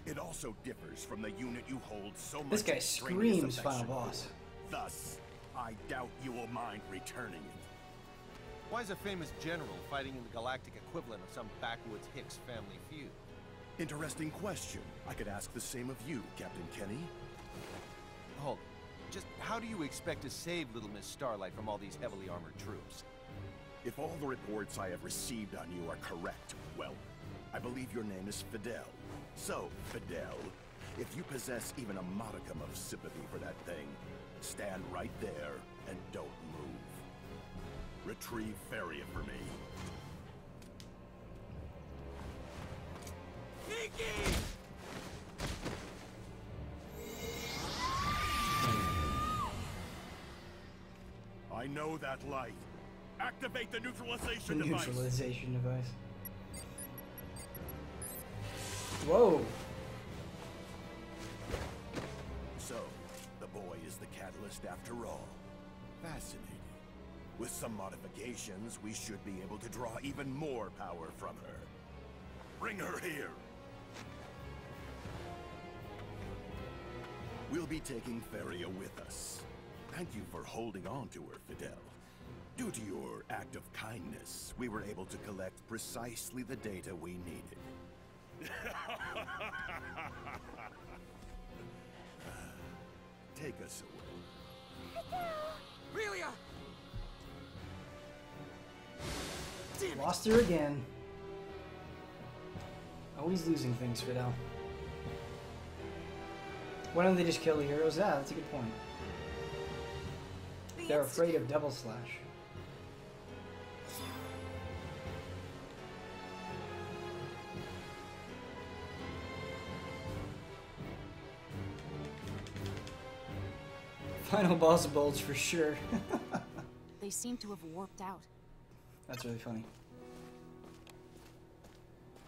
It also differs from the unit you hold so much. This guy extraneous screams Final affection Boss. for. Thus, I doubt you will mind returning it. Why is a famous general fighting in the galactic equivalent of some backwoods Hicks family feud? Interesting question. I could ask the same of you, Captain Kenny. Hold it. Just how do you expect to save Little Miss Starlight from all these heavily armored troops? If all the reports I have received on you are correct, well, I believe your name is Fidel. So, Fidel, if you possess even a modicum of sympathy for that thing, stand right there and don't move. Retrieve Feria for me. Nikki! I know that light. Activate the The neutralization device. neutralization device. Whoa. So, the boy is the catalyst after all. Fascinating. With some modifications, we should be able to draw even more power from her. Bring her here. We'll be taking Feria with us. Thank you for holding on to her, Fidel. Due to your act of kindness, we were able to collect precisely the data we needed. Take us away. Relia! Damn it. Lost her again. Always losing things, Fidel. Why don't they just kill the heroes? Yeah, that's a good point. They're afraid of Double Slash. Final boss bulge for sure. They seem to have warped out. That's really funny.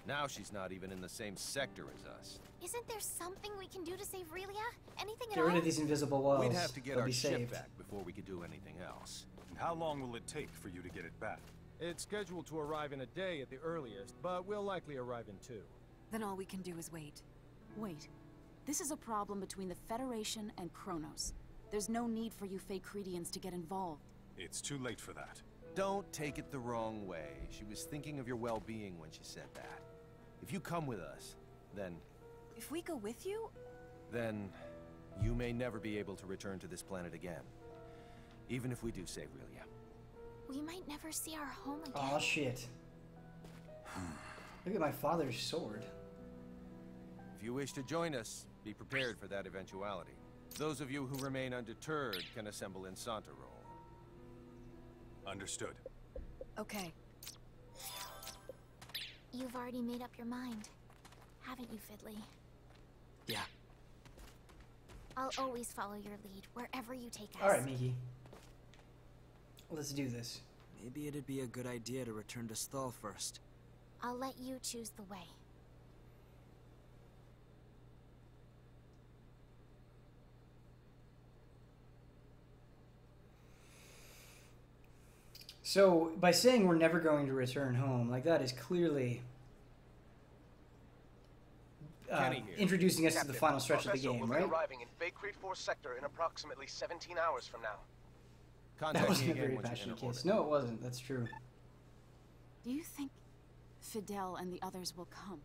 Now she's not even in the same sector as us. Isn't there something we can do to save Relia? Anything at Get all? rid of these invisible walls. We'd have to get They'll our be ship saved. back before we could do anything else. And how long will it take for you to get it back? It's scheduled to arrive in a day at the earliest, but we'll likely arrive in 2. Then all we can do is wait. Wait. This is a problem between the Federation and Kronos. There's no need for you Fakredians to get involved. It's too late for that. Don't take it the wrong way. She was thinking of your well-being when she said that. If you come with us, then If we go with you? then you may never be able to return to this planet again. Even if we do save Relia. We might never see our home again. Aw, shit. Look at my father's sword. If you wish to join us, be prepared for that eventuality. Those of you who remain undeterred can assemble in Santa Roll. Understood. Okay. You've already made up your mind, haven't you, Fiddly? Yeah. I'll always follow your lead, wherever you take us. Alright, Miki. Let's do this. Maybe it'd be a good idea to return to Sthal first. I'll let you choose the way. So, by saying we're never going to return home, like that is clearly introducing us to the final stretch of the game, will right? be arriving in Fakreed 4 sector in approximately 17 hours from now. That wasn't a very passionate kiss. No, it wasn't. That's true. Do you think Fidel and the others will come?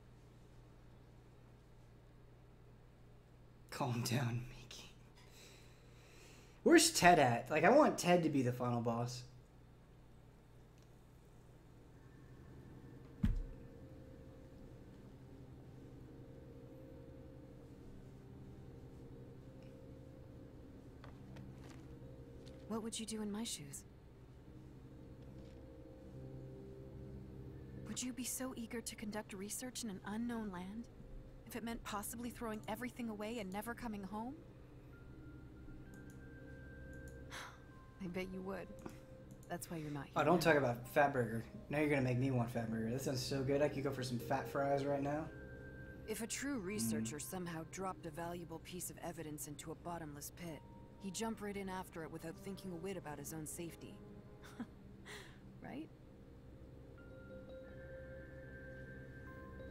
Calm down, Miki. Where's Ted at? Like, I want Ted to be the final boss. What would you do in my shoes? Would you be so eager to conduct research in an unknown land? If it meant possibly throwing everything away and never coming home? I bet you would. That's why you're not here. Oh, don't talk about Fat Burger. Now you're gonna make me want Fat Burger. That sounds so good. I could go for some fat fries right now. If a true researcher somehow dropped a valuable piece of evidence into a bottomless pit, he'd jump right in after it without thinking a whit about his own safety. Right?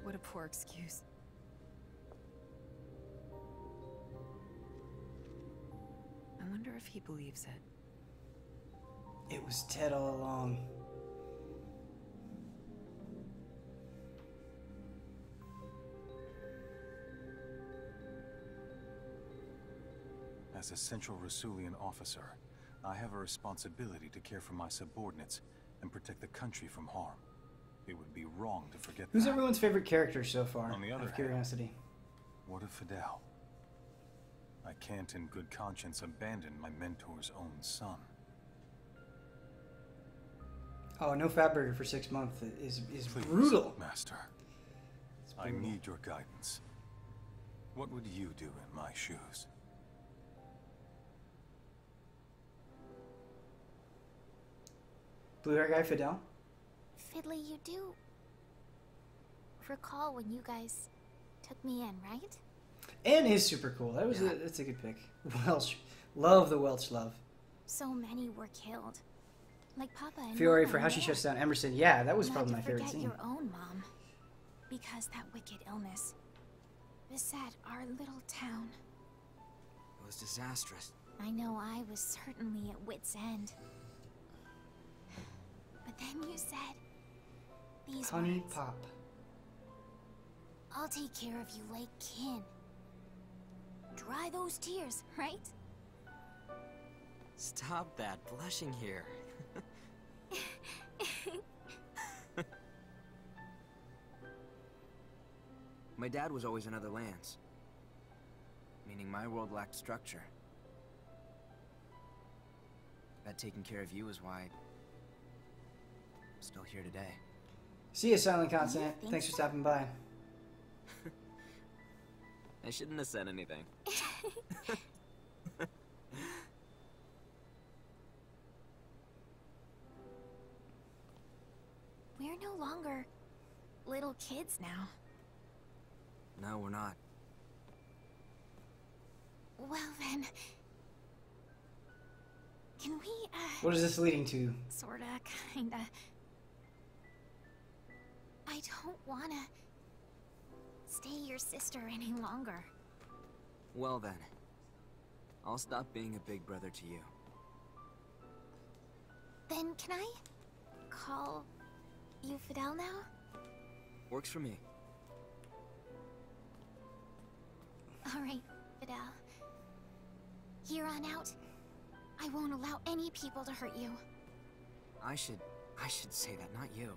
What a poor excuse. I wonder if he believes it. It was Ted all along. As a Central Rasulian officer, I have a responsibility to care for my subordinates and protect the country from harm. It would be wrong to forget Who's that. everyone's favorite character so far? On the other Out of curiosity. What of Fidel? I can't in good conscience abandon my mentor's own son. Oh, no Fat Burger for 6 months is Please, brutal. Master. It's I brutal. need your guidance. What would you do in my shoes? Blue hair guy Fidel? Fiddly, you do recall when you guys took me in, right? Anne is super cool. That was that's a good pick. Welch. Love the Welch love. So many were killed. Like Papa and Fiore Mama for how and she Dad. shuts down Emerson. Yeah, that was Not probably to my favorite forget scene. your own mom. Because that wicked illness beset our little town. It was disastrous. I know I was certainly at wit's end. But then you said these Honey words. Pop. I'll take care of you like kin. Dry those tears, right? Stop that, blushing here. My dad was always in other lands. Meaning my world lacked structure. That taking care of you is why I'm still here today. See you, Silent Consonant. Thanks for stopping by. I shouldn't have said anything. We're no longer little kids now. No, we're not. Well then... Can we, What is this leading to? Sorta, kinda... I don't wanna... stay your sister any longer. Well then. I'll stop being a big brother to you. Then can I... call... you Fidel now? Works for me. Alright, Fidel. Here on out, I won't allow any people to hurt you. I should say that, not you.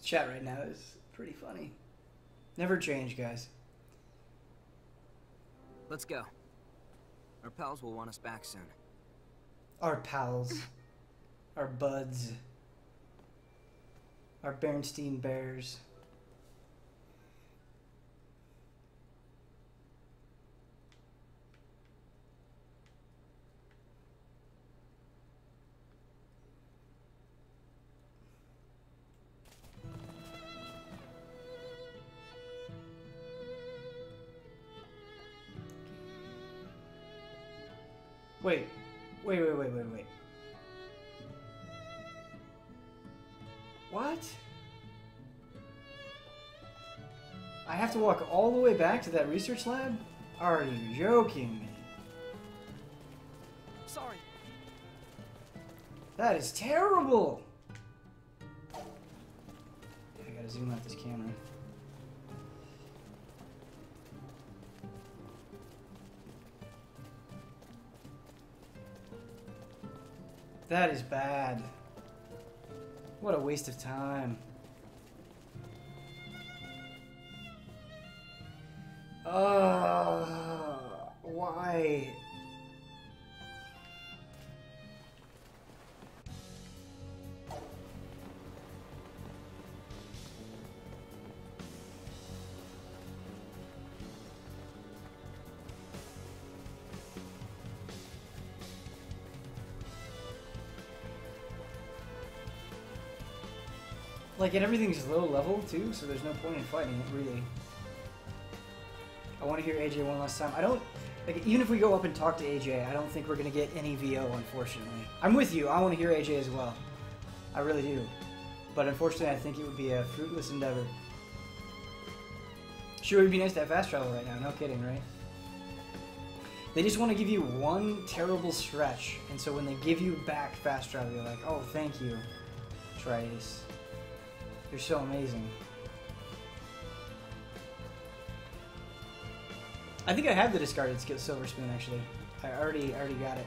Chat right now is pretty funny. Never change, guys. Let's go. Our pals will want us back soon. Our pals. Our buds. Our Bernstein Bears. Wait. What? I have to walk all the way back to that research lab? Are you joking me? Sorry. That is terrible! I gotta zoom out this camera. That is bad. What a waste of time. Why? Like, and everything's low level, too, so there's no point in fighting it, really. I want to hear AJ one last time. I don't... Like, even if we go up and talk to AJ, I don't think we're going to get any VO, unfortunately. I'm with you. I want to hear AJ as well. I really do. But unfortunately, I think it would be a fruitless endeavor. Sure, it would be nice to have fast travel right now. No kidding, right? They just want to give you one terrible stretch, and so when they give you back fast travel, you're like, oh, thank you, Trace. You're so amazing. I think I have the discarded skill Silver Spoon, actually. I already got it.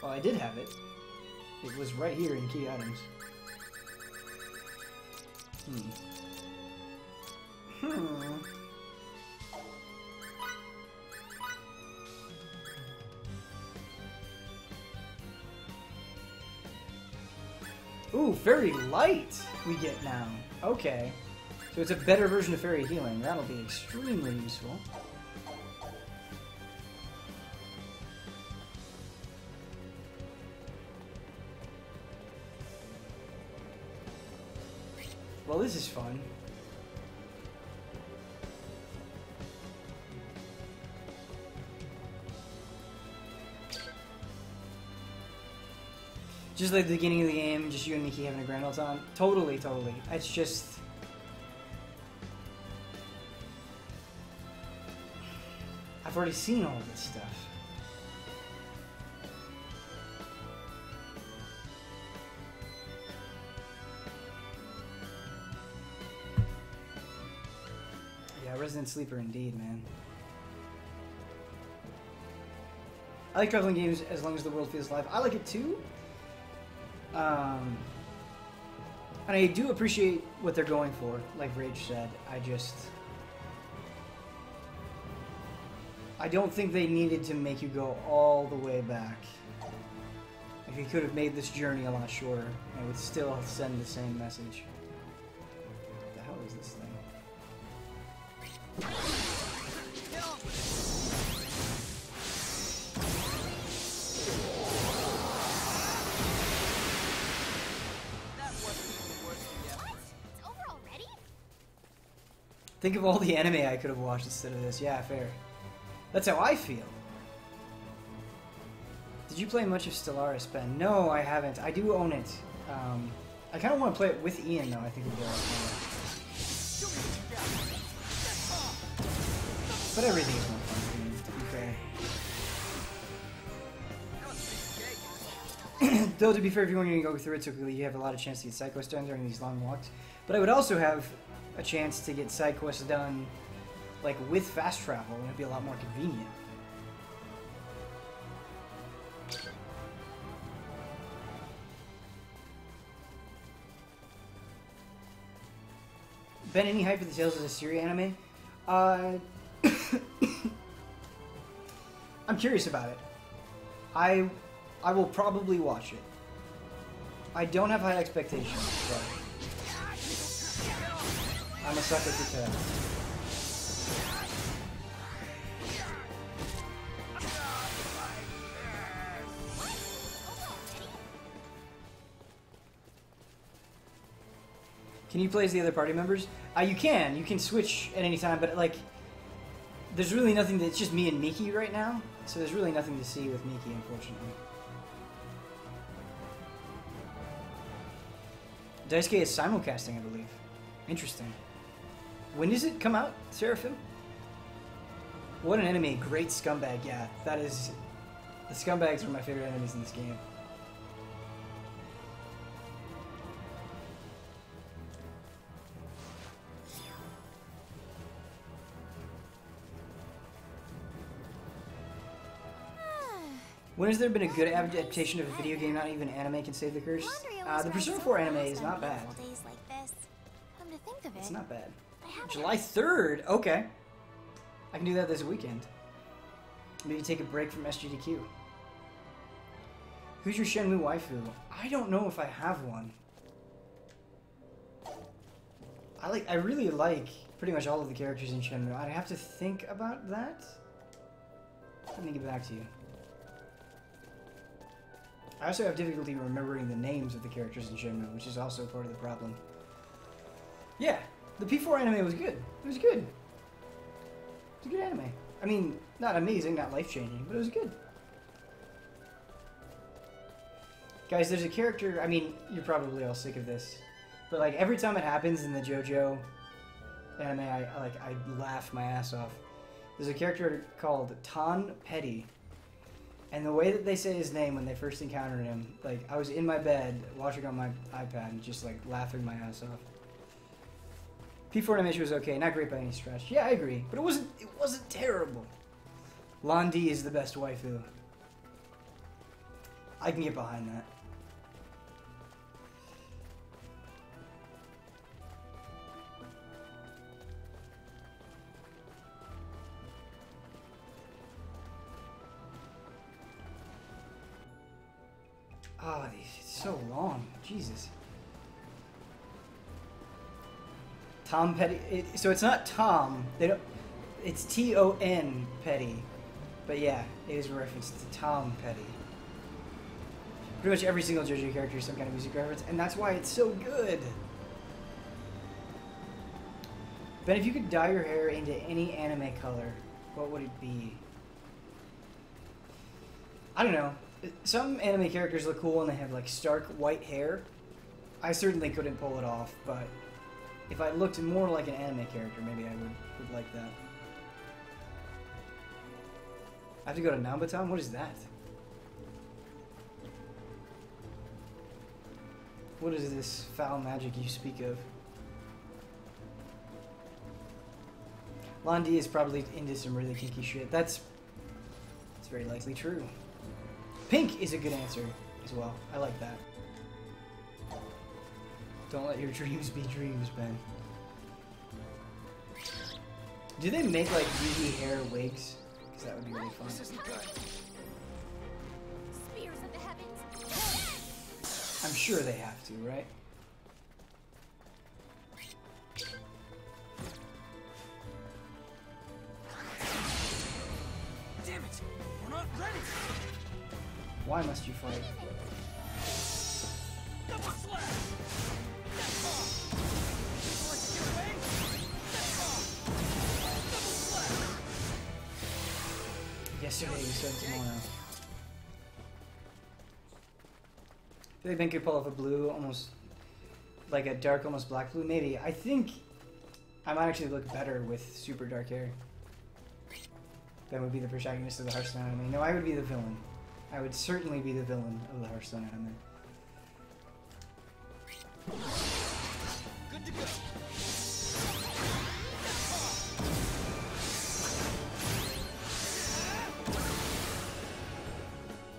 Well, I did have it. It was right here in key items. Ooh, Fairy Light we get now. Okay. So it's a better version of Fairy Healing. That'll be extremely useful. Well, this is fun. Just like the beginning of the game, just you and Nikki having a grand old time. Totally, totally. It's just... I've already seen all this stuff. Yeah, Resident Sleeper indeed, man. I like traveling games as long as the world feels alive. I like it too. And I do appreciate what they're going for, like Rage said. I don't think they needed to make you go all the way back. Like, they could have made this journey a lot shorter, and it would still send the same message. What the hell is this thing? Think of all the anime I could have watched instead of this. Yeah, fair. That's how I feel. Did you play much of Stellaris, Ben? No, I haven't. I do own it. I kind of want to play it with Ian, though. I think it'd be a lot of fun. But everything is more fun for me, to be fair. Though, to be fair, if you're going to go through it so quickly, you have a lot of chance to get side quests done during these long walks. But I would also have a chance to get side quests done, like, with fast travel, and it'd be a lot more convenient. Ben, any hype for the Tales of the Syria anime? I'm curious about it. I will probably watch it. I don't have high expectations, but I'm a sucker for tales. Can you play as the other party members? You can. You can switch at any time, but like, there's really nothing. It's just me and Miki right now, so there's really nothing to see with Miki, unfortunately. Daisuke is simulcasting, I believe. Interesting. When does it come out, Seraphim? What an enemy. Great scumbag. Yeah, that is... The scumbags are my favorite enemies in this game. When has there been a good adaptation of a video game? Not even anime can save the curse. The Persona 4 anime is not bad. It's not bad. July 3rd? Okay. I can do that this weekend. Maybe take a break from SGDQ. Who's your Shenmue waifu? I don't know if I have one. I really like pretty much all of the characters in Shenmue. I'd have to think about that. Let me get back to you. I also have difficulty remembering the names of the characters in Shenmue, which is also part of the problem. Yeah, the P4 anime was good. It was good. It's a good anime. I mean, not amazing, not life-changing, but it was good. Guys, there's a character, I mean, you're probably all sick of this, but like every time it happens in the JoJo anime, I laugh my ass off. There's a character called Tan Petty. And the way that they say his name when they first encountered him, like, I was in my bed watching on my iPad and just, like, laughing my ass off. P4 animation was okay, not great by any stretch. Yeah, I agree, but it wasn't terrible. Londi is the best waifu. I can get behind that. Oh, it's so long. Jesus. Tom Petty. So it's not Tom. They don't. It's T-O-N Petty. But yeah, it is a reference to Tom Petty. Pretty much every single JoJo character is some kind of music reference, and that's why it's so good. Ben, if you could dye your hair into any anime color, what would it be? I don't know. Some anime characters look cool and they have like stark white hair. I certainly couldn't pull it off, but if I looked more like an anime character, maybe I would like that. I have to go to Nambaton? What is that? What is this foul magic you speak of? Londi is probably into some really kinky shit. That's very likely true. Pink is a good answer as well. I like that. Don't let your dreams be dreams, Ben. Do they make like 3D hair wigs? Because that would be really fun. This isn't good. Spears of the heavens. I'm sure they have to, right? Damn it! We're not ready! Why must you fight? Double slash! Step off! Want to get away? Step off! Double slash! Yesterday you said tomorrow. I feel like Ben could pull off a blue, almost like a dark, almost black blue. Maybe. I think I might actually look better with super dark hair. Ben would be the protagonist of the Hearthstone anime. No, I would be the villain. I would certainly be the villain of the Hearthstone anime. Good to go.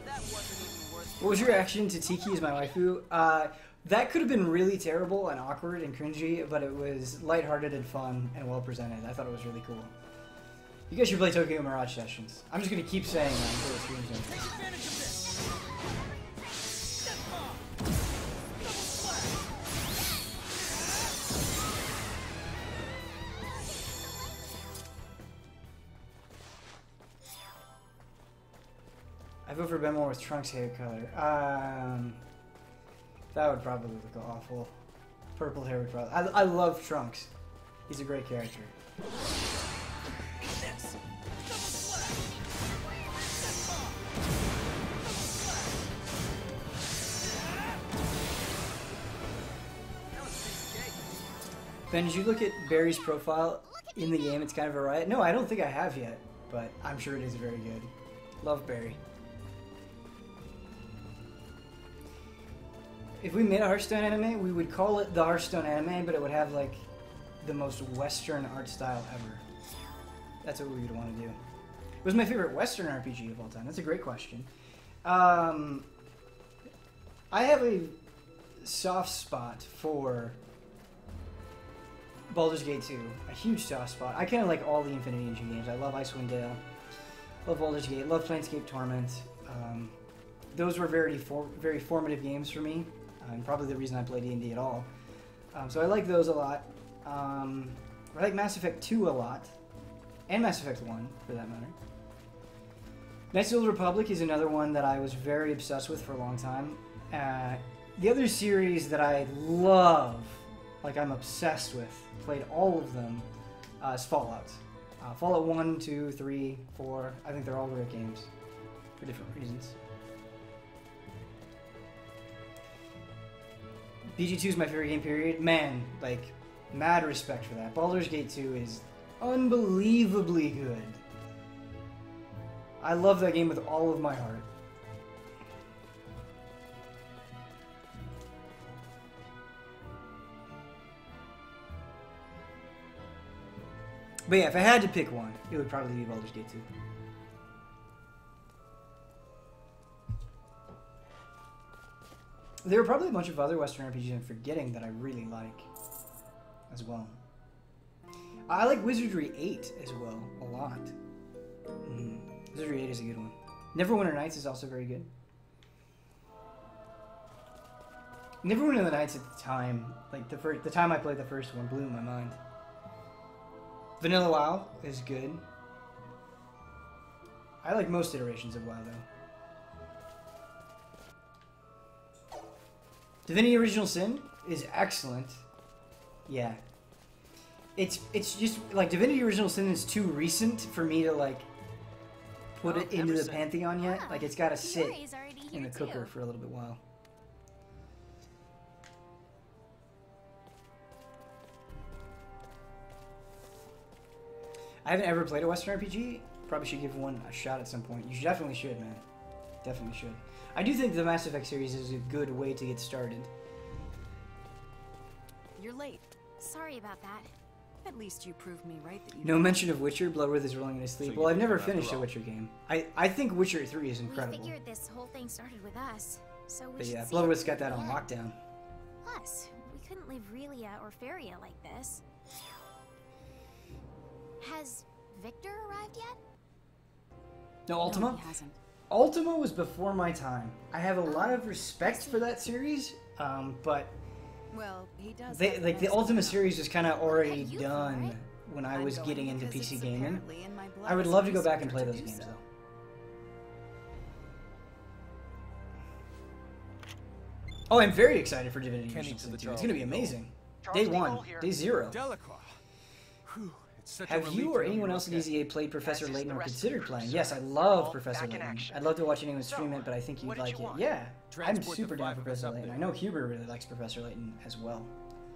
That wasn't even worth What was your reaction to Tiki as my waifu? That could have been really terrible and awkward and cringy, but it was lighthearted and fun and well presented. I thought it was really cool. You guys should play Tokyo Mirage Sessions. I'm just gonna keep saying that until the stream's over. Take advantage of this. Step off. Double slash. I vote for Ben Moore with Trunks hair color. That would probably look awful. Purple hair would probably. I love Trunks. He's a great character. This. Double slash. Step off. Double slash. That was a piece of cake. Ben, did you look at Barry's profile in the game? It's kind of a riot. No, I don't think I have yet, but I'm sure it is very good. Love Barry. If we made a Hearthstone anime, we would call it the Hearthstone anime, but it would have like the most Western art style ever. That's what we would want to do. It was my favorite Western RPG of all time. That's a great question. I have a soft spot for Baldur's Gate 2. A huge soft spot. I kind of like all the Infinity Engine games. I love Icewind Dale. Love Baldur's Gate. Love Planescape Torment. Those were very formative games for me. And probably the reason I play D&D at all. So I like those a lot. I like Mass Effect 2 a lot. And Mass Effect 1, for that matter. Knights of the Old Republic is another one that I was very obsessed with for a long time. The other series that I love, like I'm obsessed with, played all of them, is Fallout. Fallout 1, 2, 3, 4, I think they're all great games for different reasons. BG2 is my favorite game, period. Man, like, mad respect for that. Baldur's Gate 2 is unbelievably good. I love that game with all of my heart. But yeah, if I had to pick one, it would probably be Baldur's Gate 2. There are probably a bunch of other Western RPGs I'm forgetting that I really like as well. I like Wizardry 8 as well, a lot. Wizardry 8 is a good one. Neverwinter Nights is also very good. Neverwinter Nights at the time, like the time I played the first one, blew my mind. Vanilla WoW is good. I like most iterations of WoW though. Divinity Original Sin is excellent. Yeah. It's just like Divinity Original Sin is too recent for me to like put it into the pantheon yet. Like it's gotta sit in the cooker for a little bit while. I haven't ever played a Western RPG. Probably should give one a shot at some point. You definitely should, man. Definitely should. I do think the Mass Effect series is a good way to get started. You're late. Sorry about that. At least you proved me right that you No mention of Witcher. Bloodworth is rolling in his sleep. So Well, I've never finished a Witcher game. I think Witcher 3 is incredible. We figured this whole thing started with us, so we But should yeah, see Bloodworth's if got that we on can. lockdown. Plus, we couldn't leave Relia or Feria like this. Has Victor arrived yet? No, Ultima? No, he hasn't. Ultima was before my time. I have a lot of respect for that series, but well, he does the Ultima series was kind of already done when I was getting into PC gaming. I would love to go back and play those games, though. Oh, I'm very excited for Divinity Original Sin 2. It's going to be amazing. Day 1, Day 0. Have you or anyone else at EZA played Professor Layton or considered playing? Yes, I love Professor Layton. I'd love to watch anyone stream it, but I think you'd like it. Yeah, I'm super down for Professor Layton. I know Huber really likes Professor Layton as well.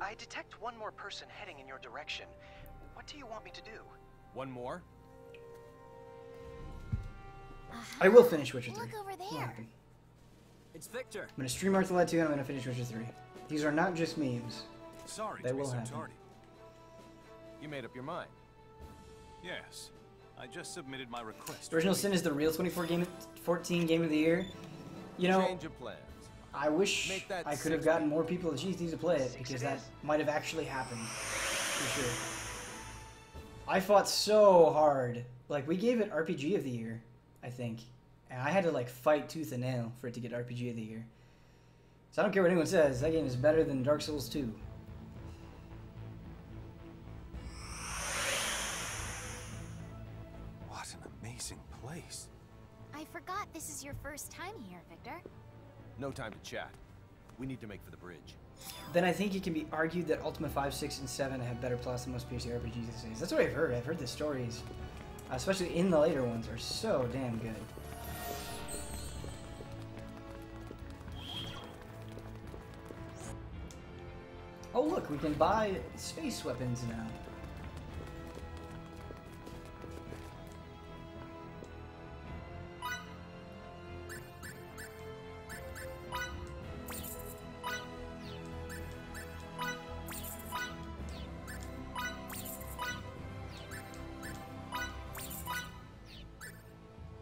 I detect one more person heading in your direction. What do you want me to do? One more? I will finish Witcher 3. Look over there. It's Victor. I'm going to stream Arthur 2 and I'm going to finish Witcher 3. These are not just memes. Sorry they to be will so happen. tardy. You made up your mind. Yes. I just submitted my request. Original Sin is the real 2014 game of the year. You know, Change of plans. I wish I could have gotten more people at GT to play it, because that might have actually happened. For sure. I fought so hard. Like, we gave it RPG of the Year, I think. And I had to, like, fight tooth and nail for it to get RPG of the Year. So I don't care what anyone says, that game is better than Dark Souls 2. What an amazing place. I forgot this is your first time here, Victor. No time to chat. We need to make for the bridge. Then I think it can be argued that Ultima 5, 6, and 7 have better plots than most PC RPGs these days. That's what I've heard. I've heard the stories, especially in the later ones, are so damn good. Oh look, we can buy space weapons now.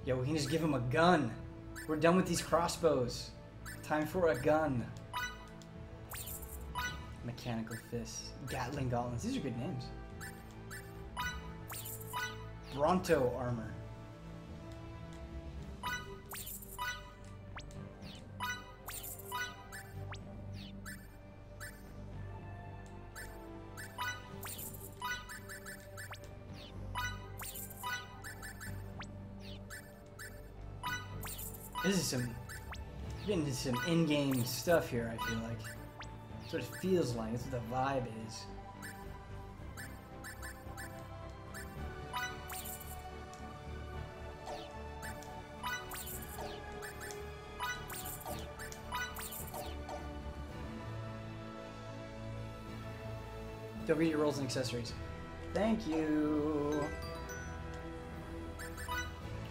Yo, we can just give him a gun. We're done with these crossbows. Time for a gun. Mechanical fists. Gatling gauntlets. These are good names. Bronto armor. This is some, getting into some in-game stuff here, I feel like. That's what it feels like, that's what the vibe is. Don't forget your rolls and accessories. Thank you.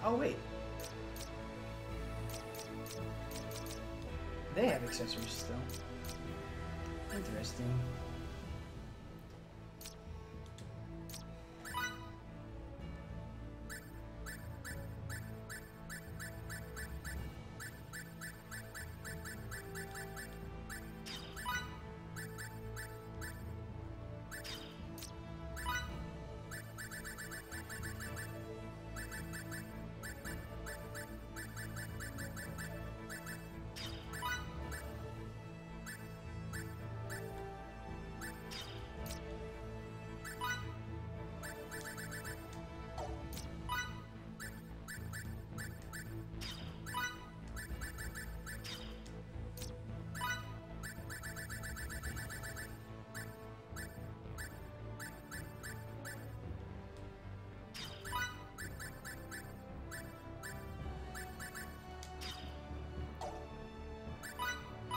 Oh, wait. They have accessories still. Interesting.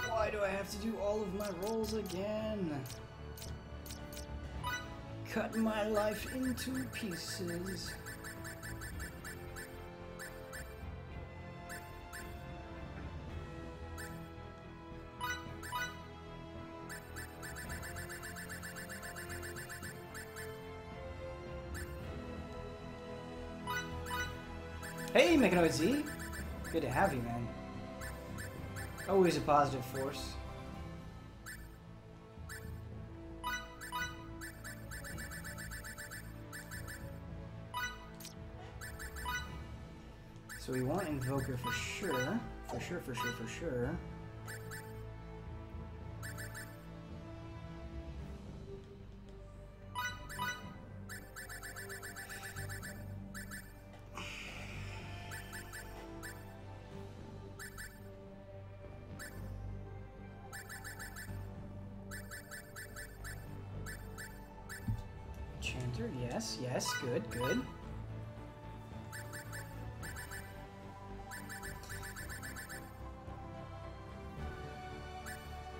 Why do I have to do all of my rolls again? Cut my life into pieces. Hey, Mechanoid Z! Good to have you, man. Always a positive force. So we want Invoker for sure. For sure, for sure, for sure. Chanter, yes, yes, good, good.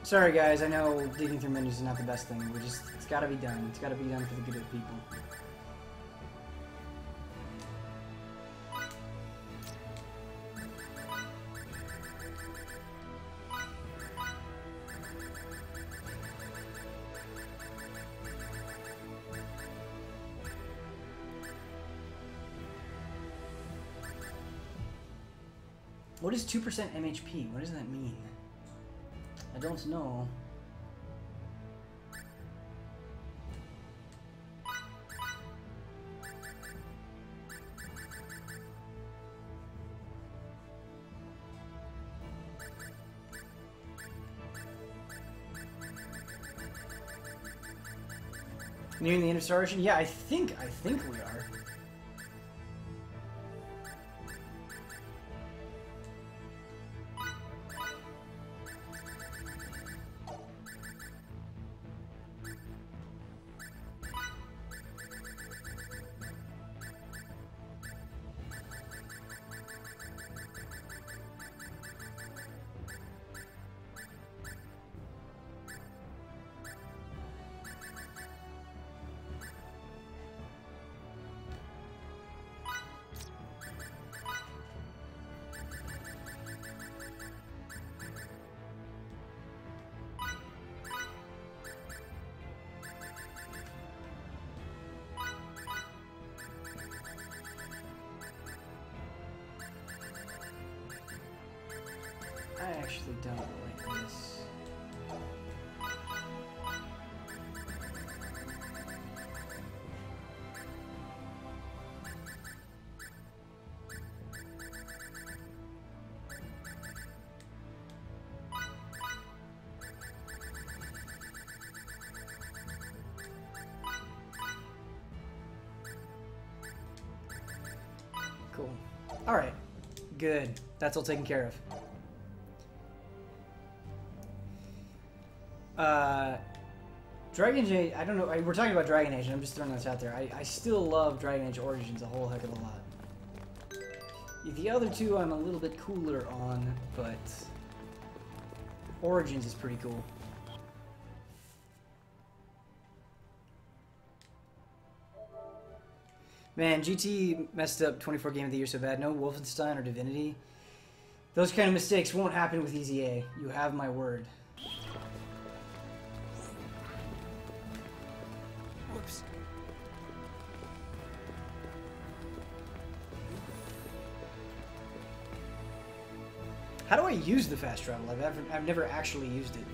Sorry guys, I know digging through menus is not the best thing. It's gotta be done. It's gotta be done for the good of the people. What is 2% MHP? What does that mean? I don't know. Nearing the end of Star Ocean? Yeah, I think we are. I actually don't like this. Cool. All right. Good. That's all taken care of. Dragon Age, I don't know, we're talking about Dragon Age, and I'm just throwing this out there. I still love Dragon Age Origins a whole heck of a lot. The other two I'm a little bit cooler on, but Origins is pretty cool. Man, GT messed up 24 Game of the Year so bad. No Wolfenstein or Divinity. Those kind of mistakes won't happen with EZA. You have my word. Whoops. How do I use the fast travel? I've never actually used it.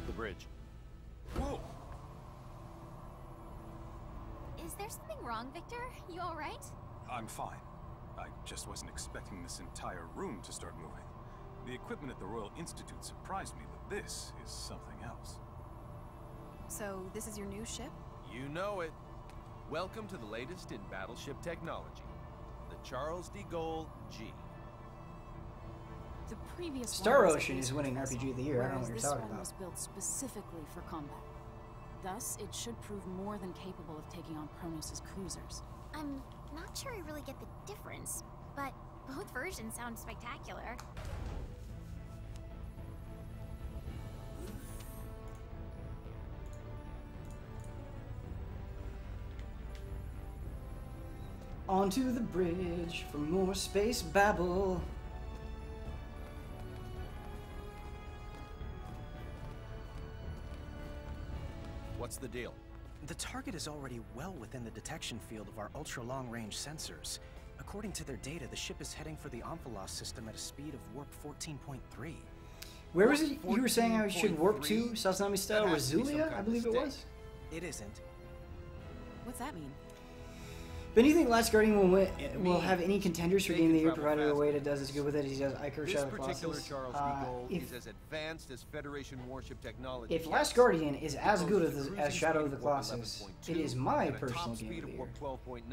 The bridge. Whoa! Is there something wrong, Victor? You all right? I'm fine. I just wasn't expecting this entire room to start moving. The equipment at the Royal Institute surprised me, but this is something else. So, this is your new ship? You know it. Welcome to the latest in battleship technology. The Charles de Gaulle G. The previous Star Ocean is winning RPG of the Year. I don't know what you're talking about. This one was built specifically for combat. Thus, it should prove more than capable of taking on Kronos' cruisers. I'm not sure I really get the difference, but both versions sound spectacular. Onto the bridge for more space babble. What's the deal? The target is already well within the detection field of our ultra-long-range sensors. According to their data, the ship is heading for the Omphalos system at a speed of warp 14.3. Where was it you were saying I should warp to? Sasami style? Rasulia, I believe it was? It isn't. What's that mean? But do you think Last Guardian will have any contenders for Game of the Year, provided a way that does as good with it as he does Icar Shadow of the Colossus? Charles Eagle is as advanced as Federation warship technology. If Last Guardian is as good as Shadow of the Colossus, it is my personal Game of the Year. 12.9.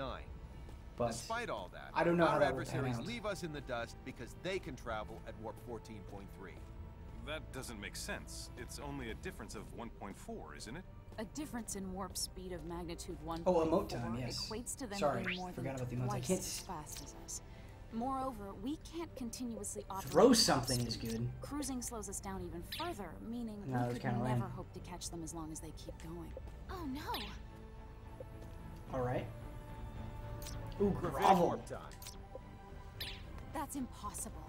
But despite all that, I don't know how our that will pan adversaries out. leave us in the dust because they can travel at warp 14.3. That doesn't make sense. It's only a difference of 1.4, isn't it? A difference in warp speed of magnitude 1.4 Oh, emote time, yes. equates to them Sorry, being more forgot than about the emotes. I twice can't as fast as us. Moreover, we can't continuously operate throw at something warp is speed. good. Cruising slows us down even further, meaning No, we it's could kinda never lame. hope to catch them as long as they keep going. Oh no. All right. Ooh, Gravitic grovel. warp time. That's impossible.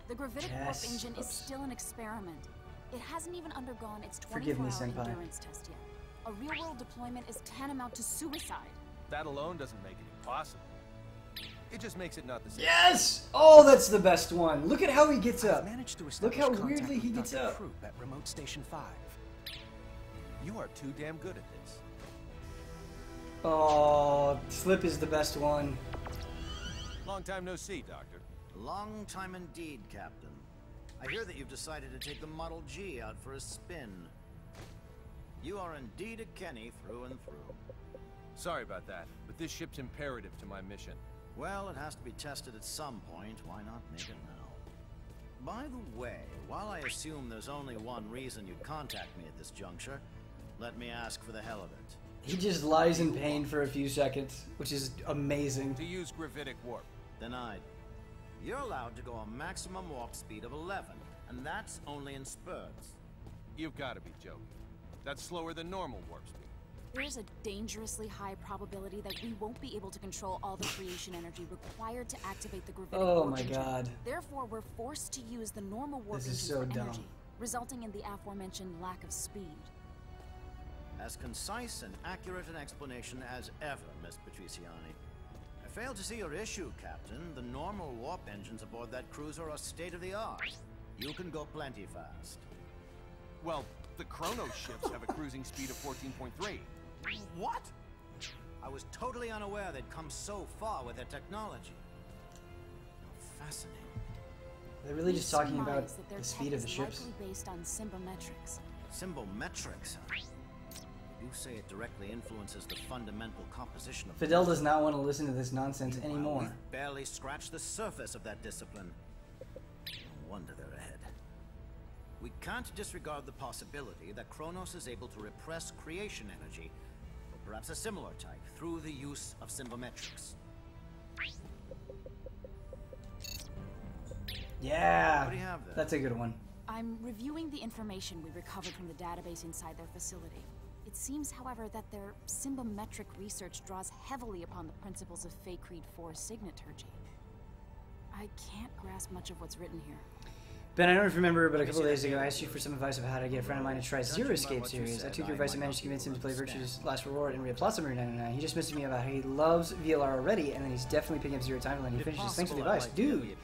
The gravitic Yes. warp engine is Oops. still an experiment. It hasn't even undergone its Forgive me, 24-hour Senpai. endurance test yet. A real-world deployment is tantamount to suicide. That alone doesn't make it impossible. It just makes it not the same. Yes! Oh, that's the best one. Look at how he gets up. Managed to Look establish how contact weirdly he with gets Dr. up. Krupp at Remote Station 5. You are too damn good at this. Oh, Slip is the best one. Long time no see, Doctor. Long time indeed, Captain. I hear that you've decided to take the Model G out for a spin. You are indeed a Kenny through and through. Sorry about that, but this ship's imperative to my mission. Well, it has to be tested at some point. Why not make it now? By the way, while I assume there's only one reason you'd contact me at this juncture, let me ask for the hell of it. He just lies in pain for a few seconds, which is amazing. To use gravitic warp. Denied. You're allowed to go a maximum warp speed of 11, and that's only in spurts. You've got to be joking. That's slower than normal warp speed. There's a dangerously high probability that we won't be able to control all the creation energy required to activate the gravitic Oh warp my engine. god. Therefore, we're forced to use the normal warp This engine is so for dumb. energy, resulting in the aforementioned lack of speed. As concise and accurate an explanation as ever, Miss Patriciani. I fail to see your issue, Captain. The normal warp engines aboard that cruiser are state-of-the-art. You can go plenty fast. Well, the Chronos ships have a cruising speed of 14.3. What? I was totally unaware they'd come so far with their technology. Fascinating. They're really just talking about Surmise that their the tech speed of is the ships. likely based on symbometrics. Symbometrics, huh? You say it directly influences the fundamental composition of Fidel does not want to listen to this nonsense Meanwhile, anymore. we've barely scratched the surface of that discipline. No wonder they're ahead. We can't disregard the possibility that Kronos is able to repress creation energy, or perhaps a similar type, through the use of symbometrics. Yeah, What do you have there? that's a good one. I'm reviewing the information we recovered from the database inside their facility. It seems, however, that their symbometric research draws heavily upon the principles of Fey Creed 4's signaturgy. I can't grasp much of what's written here. Ben, I don't know if you remember, but a couple of days ago I asked you for some advice about how to get a friend of mine to try Zero Escape series. I took your advice and managed to convince him to play Virtue's Last Reward and reapply Summer 99. He just messaged me about how he loves VLR already, and then he's definitely picking up Zero Time when he finishes. Thanks for the advice. Dude,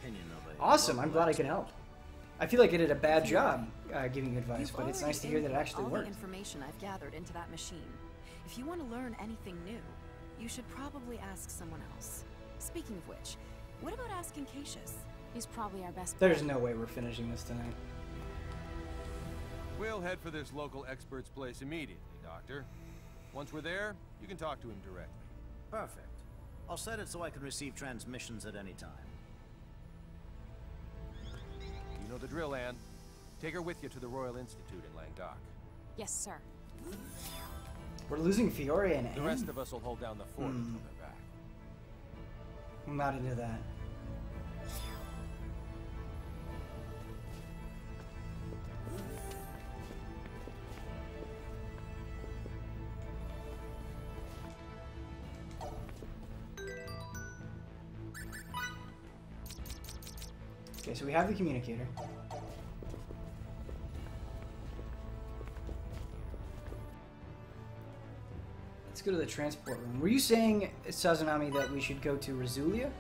awesome. I'm glad I could help. I feel like I did a bad job giving you advice, but it's nice to hear that it actually all worked. the information I've gathered into that machine. If you want to learn anything new, you should probably ask someone else. Speaking of which, what about asking Cassius? He's probably our best There's no way we're finishing this tonight. We'll head for this local expert's place immediately, Doctor. Once we're there, you can talk to him directly. Perfect. I'll set it so I can receive transmissions at any time. You know the drill, Anne. Take her with you to the Royal Institute in Languedoc. Yes, sir. We're losing Fiore and The Anne? rest of us will hold down the fort until they're back. I'm not into that. Okay, so we have the communicator. Let's go to the transport room. Were you saying, Sazunami, that we should go to Rizulia?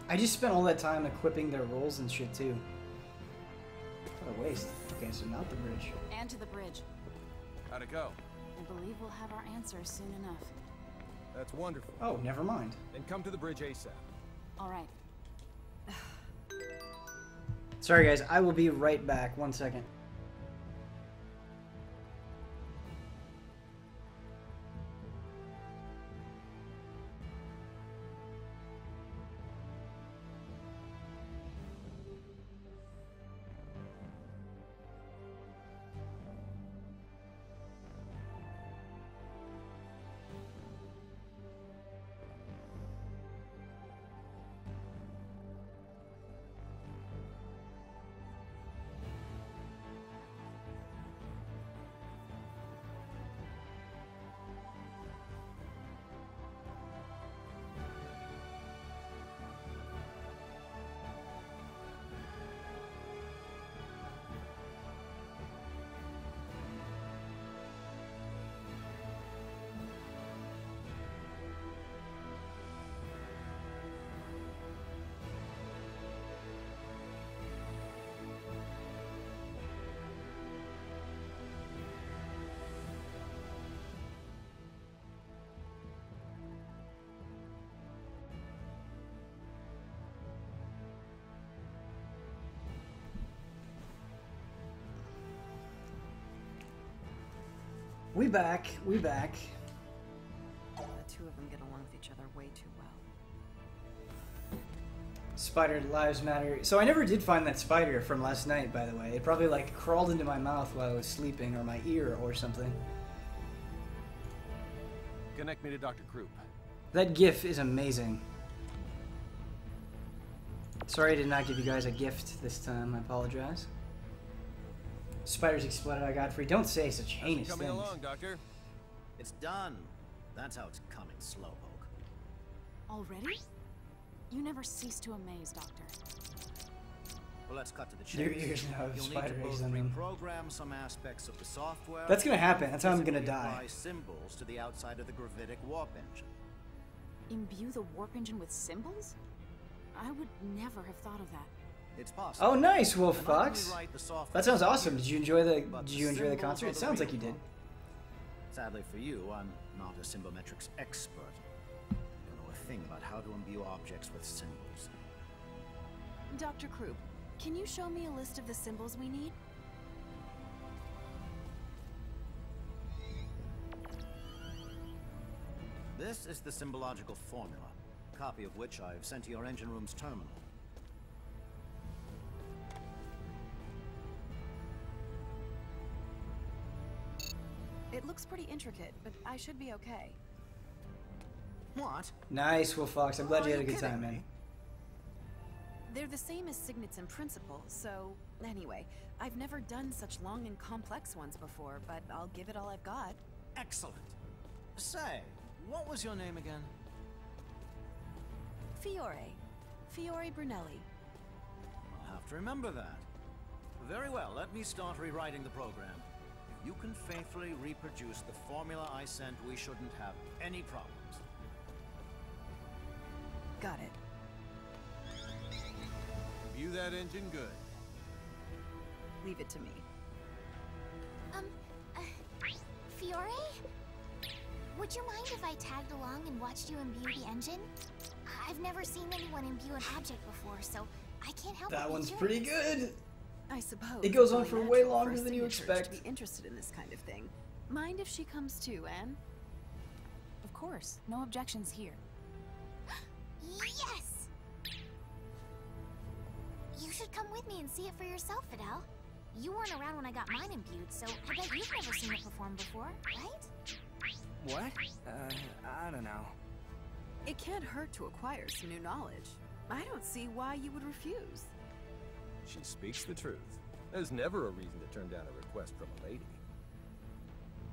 I just spent all that time equipping their rolls and shit too. What a waste. Okay, so not the bridge. And to the bridge. How'd it go? I believe we'll have our answers soon enough. That's wonderful. Oh, never mind. Then come to the bridge ASAP. All right. Sorry guys, I will be right back. 1 second. We back. We back. The two of them get along with each other way too well. Spider lives matter. So I never did find that spider from last night, by the way. It probably like crawled into my mouth while I was sleeping, or my ear, or something. Connect me to Dr. Krupp. That GIF is amazing. Sorry I did not give you guys a gift this time. I apologize. Spiders exploded. I got free. Don't say such heinous coming things. along, Doctor. It's done. That's how it's coming, Slowpoke. Already? You never cease to amaze, Doctor. Well, let's cut to the chase. Your ears now have You'll spider need to eggs both in them. reprogram some aspects of the software. That's gonna happen. That's how I'm gonna physically die. apply symbols to the outside of the gravitic warp engine. Imbue the warp engine with symbols? I would never have thought of that. It's possible. Oh, nice, Wolf And not only Fox. write the software That sounds awesome. Did you enjoy the symbols concert? are It the sounds like real you did. Sadly for you, I'm not a symbometrics expert. I don't know a thing about how to imbue objects with symbols. Dr. Krupp, can you show me a list of the symbols we need? This is the symbological formula, a copy of which I've sent to your engine room's terminal. It looks pretty intricate, but I should be okay. What? Nice, Wolf Fox. I'm glad you had a good time, man. They're the same as signets in principle, so anyway, I've never done such long and complex ones before, but I'll give it all I've got. Excellent. Say, what was your name again? Fiore. Fiore Brunelli. I'll have to remember that. Very well, let me start rewriting the program. If you can faithfully reproduce the formula I sent, we shouldn't have any problems. Got it. View that engine good. Leave it to me. Fiore? Would you mind if I tagged along and watched you imbue the engine? I've never seen anyone imbue an object before, so I can't help but That be one's curious. pretty good. I suppose. It goes on it's for only way natural longer for than you signatures expect. To be interested in this kind of thing. Mind if she comes too, Anne? Of course. No objections here. Yes! You should come with me and see it for yourself, Fidel. You weren't around when I got mine imbued, so I bet you've never seen it perform before, right? What? I don't know. It can't hurt to acquire some new knowledge. I don't see why you would refuse. She speaks the truth. There's never a reason to turn down a request from a lady.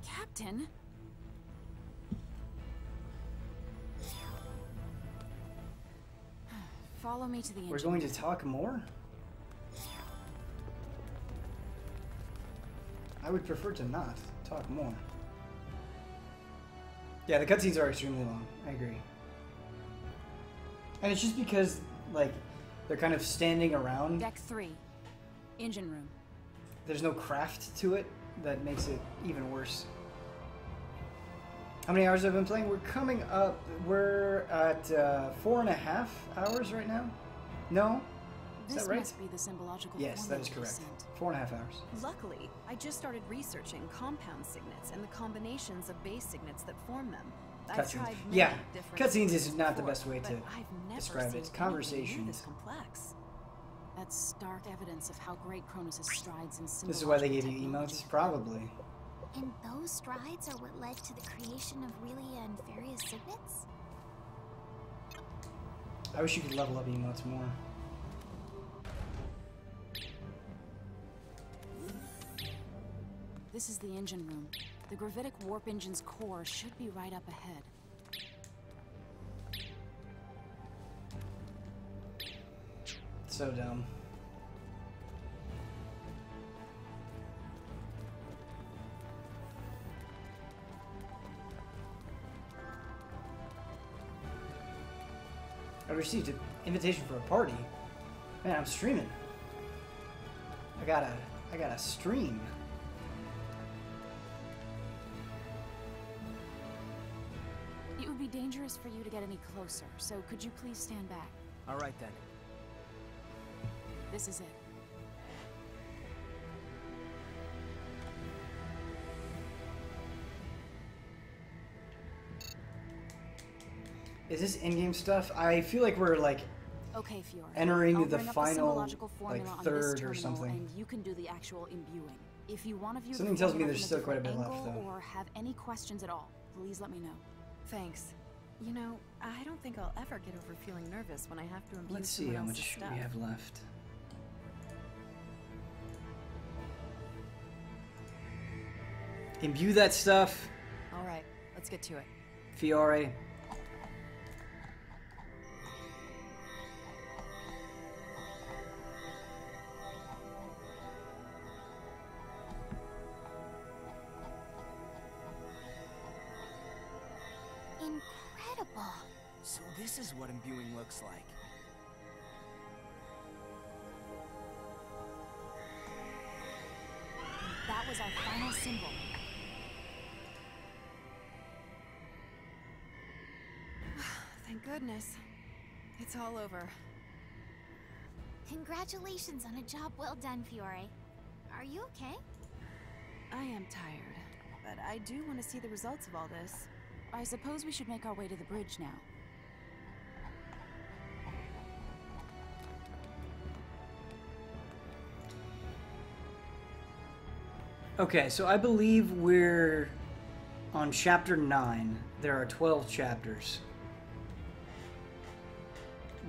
Captain? Follow me to the engine. We're going to talk more? I would prefer to not talk more. Yeah, the cutscenes are extremely long. I agree. And it's just because Like, they're kind of standing around. Deck 3. Engine room. There's no craft to it that makes it even worse. How many hours have I been playing? We're coming up. We're at 4.5 hours right now. No? Is This that right? must be the symbological Yes, that is formula correct. you sent. 4.5 hours. Luckily, I just started researching compound signets and the combinations of base signets that form them. I've Cutscenes. tried many Yeah, different cutscenes is signets not the before, best way but to I've never describe it. seen It's anything near conversations. this complex. That's stark evidence of how great Kronos' strides in symbological This is why they gave you technology. emotes? Probably. And those strides are what led to the creation of Relia and Faria's signets? I wish you could level up emotes more. This is the engine room. The gravitic warp engine's core should be right up ahead. So dumb. I received an invitation for a party. Man, I'm streaming. I gotta stream. It would be dangerous for you to get any closer, so could you please stand back? All right then. This is it. Is this in-game stuff? I feel like we're like Okay, Fiora. entering I'll the bring up final symbological formula like on this third or terminal, something. and you can do the actual imbuing. If you want to view Something the tells me formula there's from still quite a bit different left, angle though. or have any questions at all, please let me know. Thanks. You know, I don't think I'll ever get over feeling nervous when I have to imbue Let's see someone how else's much stuff. we have left. Imbue that stuff, All right, let's get to it. Fiore. Incredible. So this is what imbuing looks like. That was our final symbol. Thank goodness. It's all over. Congratulations on a job well done, Fiore. Are you okay? I am tired, but I do want to see the results of all this. I suppose we should make our way to the bridge now. Okay, so I believe we're on chapter 9. There are 12 chapters.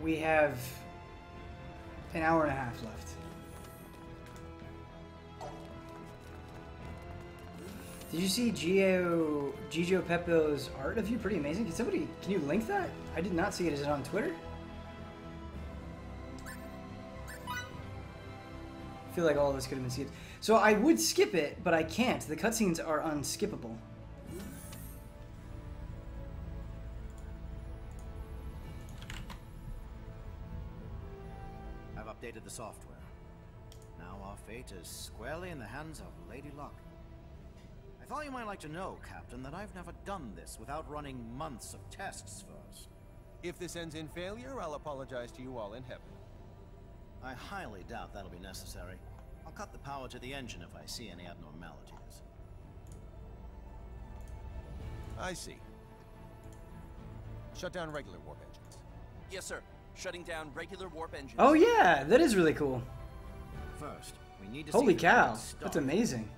We have an hour and a half left. Did you see Gigio Peppo's art of you? Pretty amazing. Can you link that? I did not see it. Is it on Twitter? I feel like all of this could have been skipped. So I would skip it, but I can't. The cutscenes are unskippable. I've updated the software. Now our fate is squarely in the hands of Lady Luck. I thought you might like to know, Captain, that I've never done this without running months of tests first. If this ends in failure, I'll apologize to you all in heaven. I highly doubt that'll be necessary. I'll cut the power to the engine if I see any abnormalities. I see. Shut down regular warp engines. Yes, sir. Shutting down regular warp engines. Oh yeah, that is really cool. First, we need to Holy see cow, the that's amazing.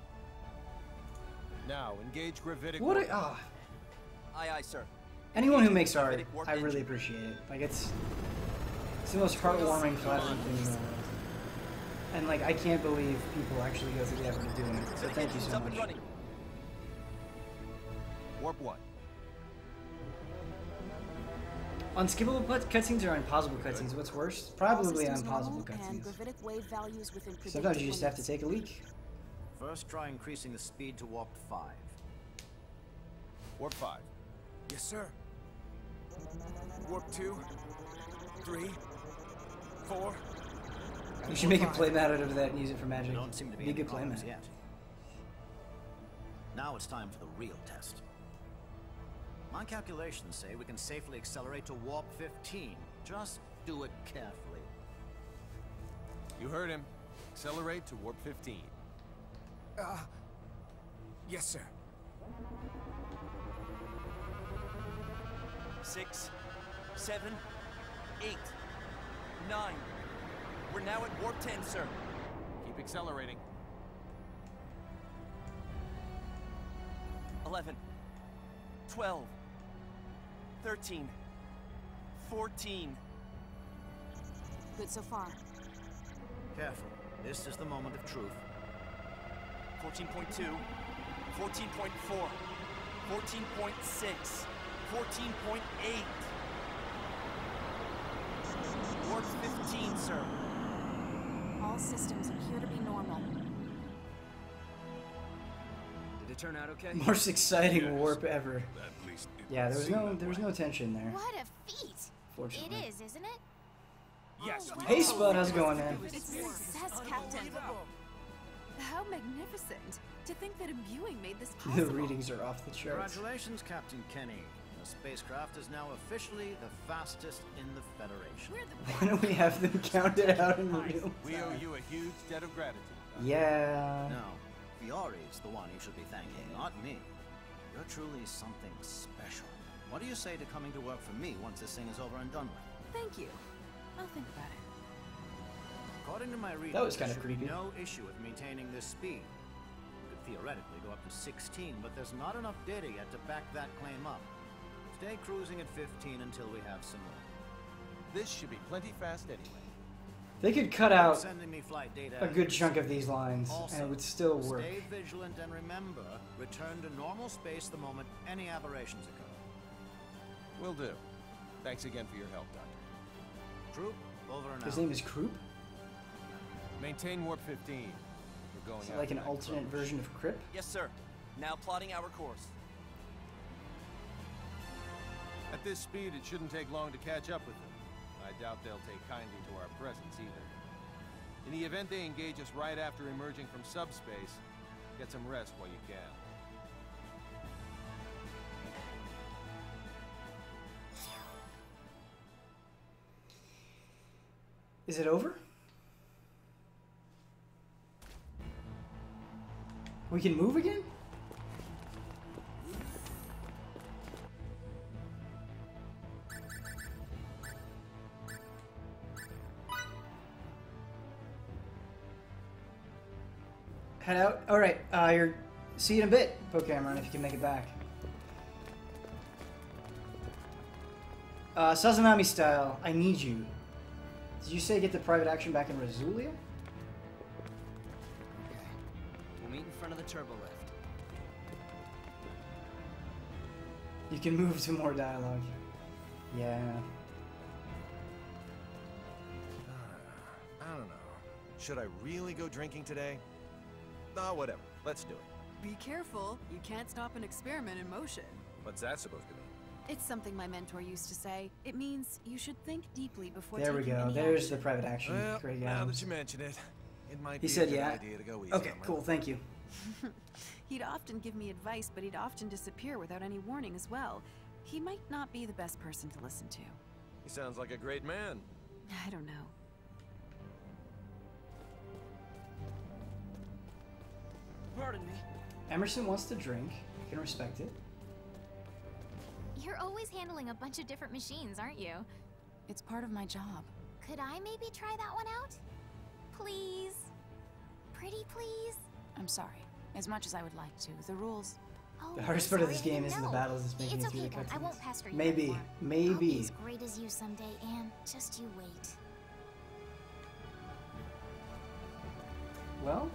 Now, engage gravitic What warp a, oh. Aye, aye, sir. Anyone who makes art, I really appreciate it. Like it's the most heartwarming, flattering thing in the world. And like I can't believe people actually go through the effort of doing it. So thank you so much. Warp 1. Unskippable cutscenes or unpausable cutscenes? What's worse? Probably All systems unpausable normal, and cutscenes. gravitic wave values within Sometimes you predictable just have to limits. take a leak. First, try increasing the speed to warp 5. Warp 5. Yes, sir. Warp 2, 3, 4. You should make a playmat out of that and use it for magic. Don't seem to be Be a any good problems playmat. yet. Now it's time for the real test. My calculations say we can safely accelerate to warp 15. Just do it carefully. You heard him. Accelerate to warp 15. Yes, sir. 6, 7, 8, 9. We're now at warp 10, sir. Keep accelerating. 11, 12, 13, 14. Good so far. Careful. This is the moment of truth. 14.2, 14.4, 14.6, 14.8. Warp 15, sir. All systems appear to be normal. Did it turn out okay? Most exciting warp ever. At least it Yeah, there would was seem no tension there. What a feat! Fortunately. It is, isn't it? Yes. Hey Spud, how's it going, man? It's success, Captain. How magnificent! To think that imbuing made this The possible. readings are off the charts. Congratulations, Captain Kenny. The spacecraft is now officially the fastest in the Federation. Why don't we have them count it out in real We owe time? you a huge debt of gratitude. Yeah. No, Fiori's the one you should be thanking, not me. You're truly something special. What do you say to coming to work for me once this thing is over and done with? Thank you. I'll think about it. According to my reading, That was there kinda should be creepy. no issue with maintaining this speed. You could theoretically go up to 16, but there's not enough data yet to back that claim up. Stay cruising at 15 until we have some more. This should be plenty fast anyway. They could cut out Sending me flight data a good chunk of these lines, and it would still work. Stay vigilant and remember, return to normal space the moment any aberrations occur. Will do. Thanks again for your help, Doctor. Troop, over and out. His name is Croup? Maintain warp 15. We're going Is it out like an tonight, alternate folks. version of Crip? Yes, sir. Now plotting our course. At this speed, it shouldn't take long to catch up with them. I doubt they'll take kindly to our presence either. In the event they engage us right after emerging from subspace, get some rest while you can. Is it over? We can move again? Head out. All right. You're. See you in a bit, Pokemon, if you can make it back. Sazanami style. I need you. Did you say get the private action back in Rasulia? Okay. We'll meet in front of the turbo lift. You can move to more dialogue. Yeah. I don't know. Should I really go drinking today? Ah, whatever. Let's do it. Be careful. You can't stop an experiment in motion. What's that supposed to mean? It's something my mentor used to say. It means you should think deeply before There we taking go. any There's action. the private action. Well, Great now Adams. that you mention it, it might He be said a good yeah. idea to go easy Okay, on my cool. Thank you. He'd often give me advice, but he'd often disappear without any warning as well. He might not be the best person to listen to. He sounds like a great man. I don't know. Pardon me. Emerson wants to drink. I can respect it. You're always handling a bunch of different machines, aren't you? It's part of my job. Could I maybe try that one out? Please? Pretty please? I'm sorry. As much as I would like to, the rules... Oh, The hardest I'm part of this sorry, I game didn't isn't the know. battles, it's making It's it through okay the then. I cutscenes. won't pester you Maybe. anymore. I'll be Maybe. as great as you someday, Anne. Just you wait. Well,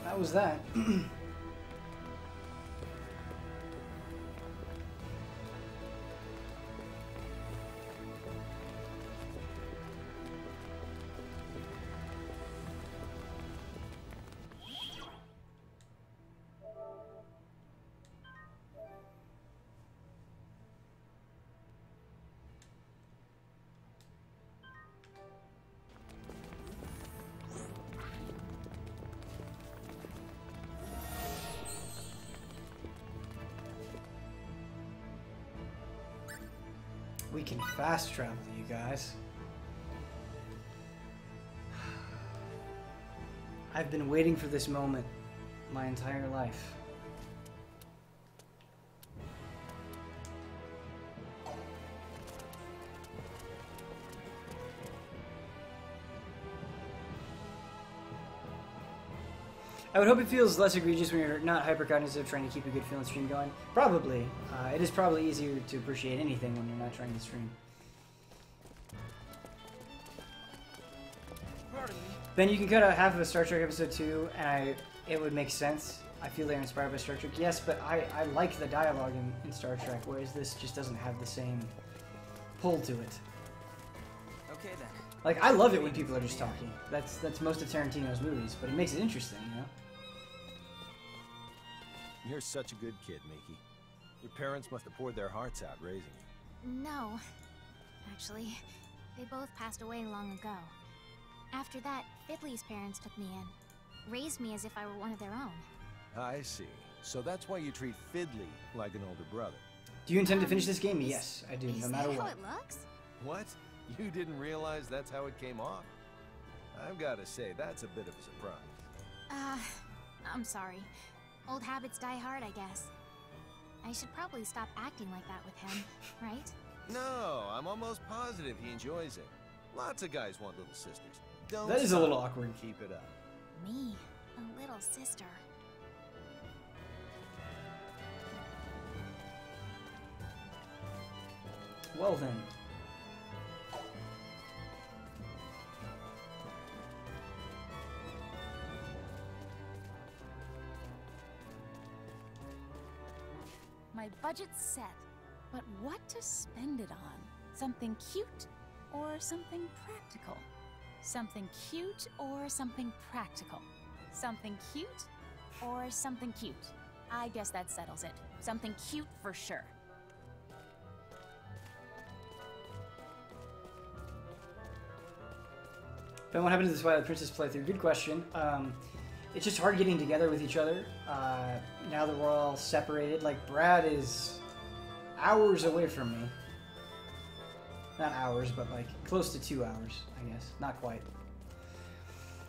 that was that. We can fast travel, you guys. I've been waiting for this moment my entire life. I would hope it feels less egregious when you're not hyper-cognitive trying to keep a good feeling stream going. Probably. It is probably easier to appreciate anything when you're not trying to stream. Then you can cut out half of a Star Trek episode 2, and it would make sense. I feel they're inspired by Star Trek. Yes, but I like the dialogue in Star Trek, whereas this just doesn't have the same pull to it. Okay then. Like, I love it when people are just talking. That's most of Tarantino's movies, but it makes it interesting, you know? You're such a good kid, Miki. Your parents must have poured their hearts out raising you. No. Actually, they both passed away long ago. After that, Fiddly's parents took me in. Raised me as if I were one of their own. I see. So that's why you treat Fiddly like an older brother. Do you intend to finish this game? Yes, I do, no matter what. Is that how it looks? What? You didn't realize that's how it came off? I've got to say, that's a bit of a surprise. I'm sorry. Old habits die hard, I guess. I should probably stop acting like that with him, right? No, I'm almost positive he enjoys it. Lots of guys want little sisters. Don't That is a little awkward. Keep it up. Me, a little sister. Well then. My budget's set, but what to spend it on? Something cute or something practical? Something cute or something practical? Something cute or something cute? I guess that settles it. Something cute for sure. Ben, what happened to the Twilight Princess playthrough? Good question. It's just hard getting together with each other. Now that we're all separated. Like, Brad is hours away from me. Not hours, but like close to 2 hours, I guess. Not quite.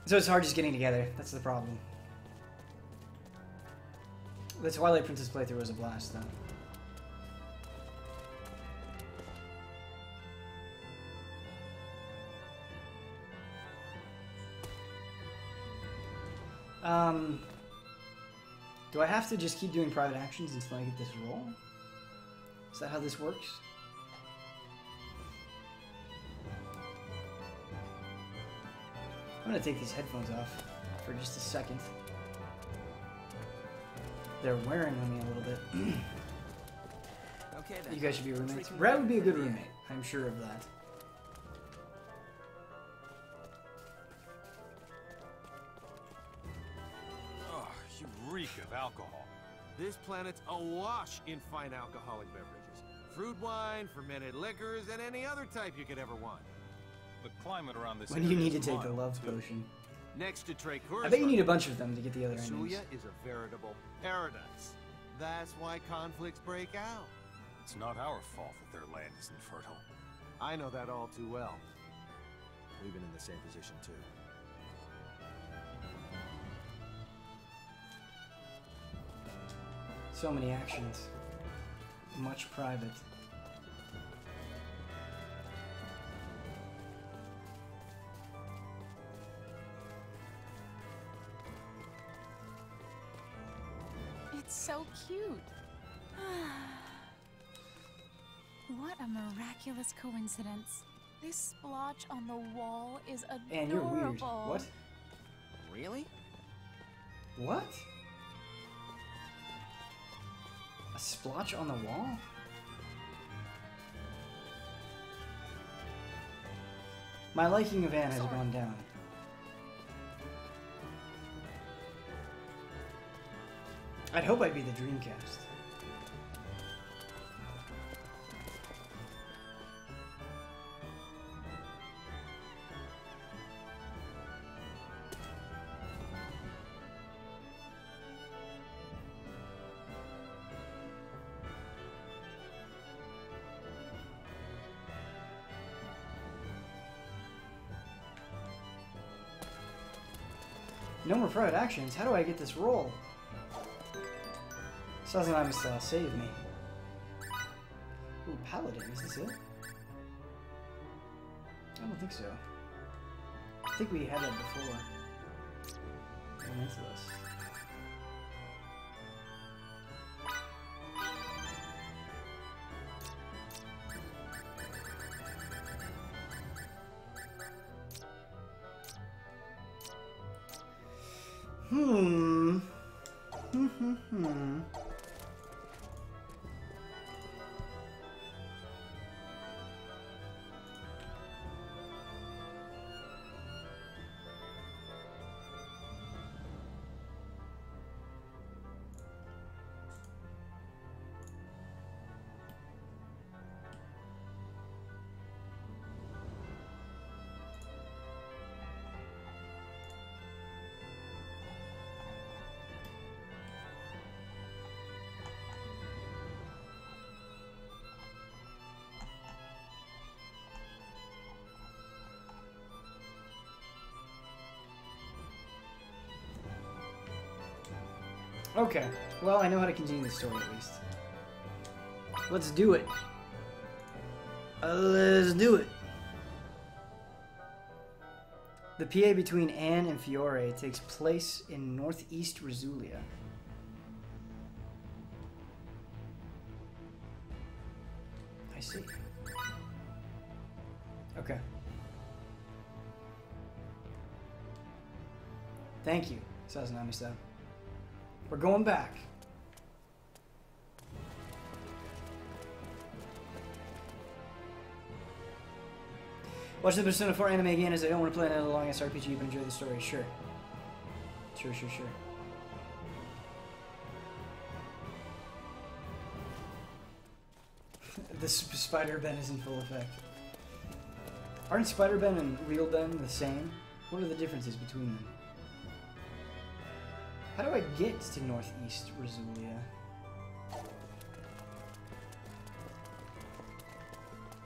So it's hard just getting together. That's the problem. The Twilight Princess playthrough was a blast, though. Do I have to just keep doing private actions until I get this role? Is that how this works? I'm gonna take these headphones off for just a second. They're wearing on me a little bit. Okay then. You guys should be roommates. Brad would be a good roommate. I'm sure of that. Oh, you reek of alcohol. This planet's awash in fine alcoholic beverages. Fruit wine, fermented liquors, and any other type you could ever want. The climate around this When do you area need to is take the mild, love too. potion? Next to Trachor's I bet you need a bunch of them to get the other endings. Suya is a veritable paradise. That's why conflicts break out. It's not our fault that their land isn't fertile. I know that all too well. We've been in the same position too. So many actions. Much private. It's so cute. What a miraculous coincidence. This splotch on the wall is adorable. And you're weird. What? Really? What? A splotch on the wall? My liking of Anne has gone down. I'd hope I'd be the Dreamcast. No more private actions. How do I get this roll? Sazanami save me. Ooh, Paladin. Is this it? I don't think so. I think we had that before. Elementalist. Okay, well, I know how to continue the story at least. Let's do it. Let's do it. The PA between Anne and Fiore takes place in northeast Rasulia. I see. Okay. Thank you, Sazanami-san. We're going back. Watch the Persona 4 anime again as I don't want to play another long-ass RPG but enjoy the story. Sure. Sure. The Spider Ben is in full effect. Aren't Spider Ben and Real Ben the same? What are the differences between them? How do I get to northeast Rasulia?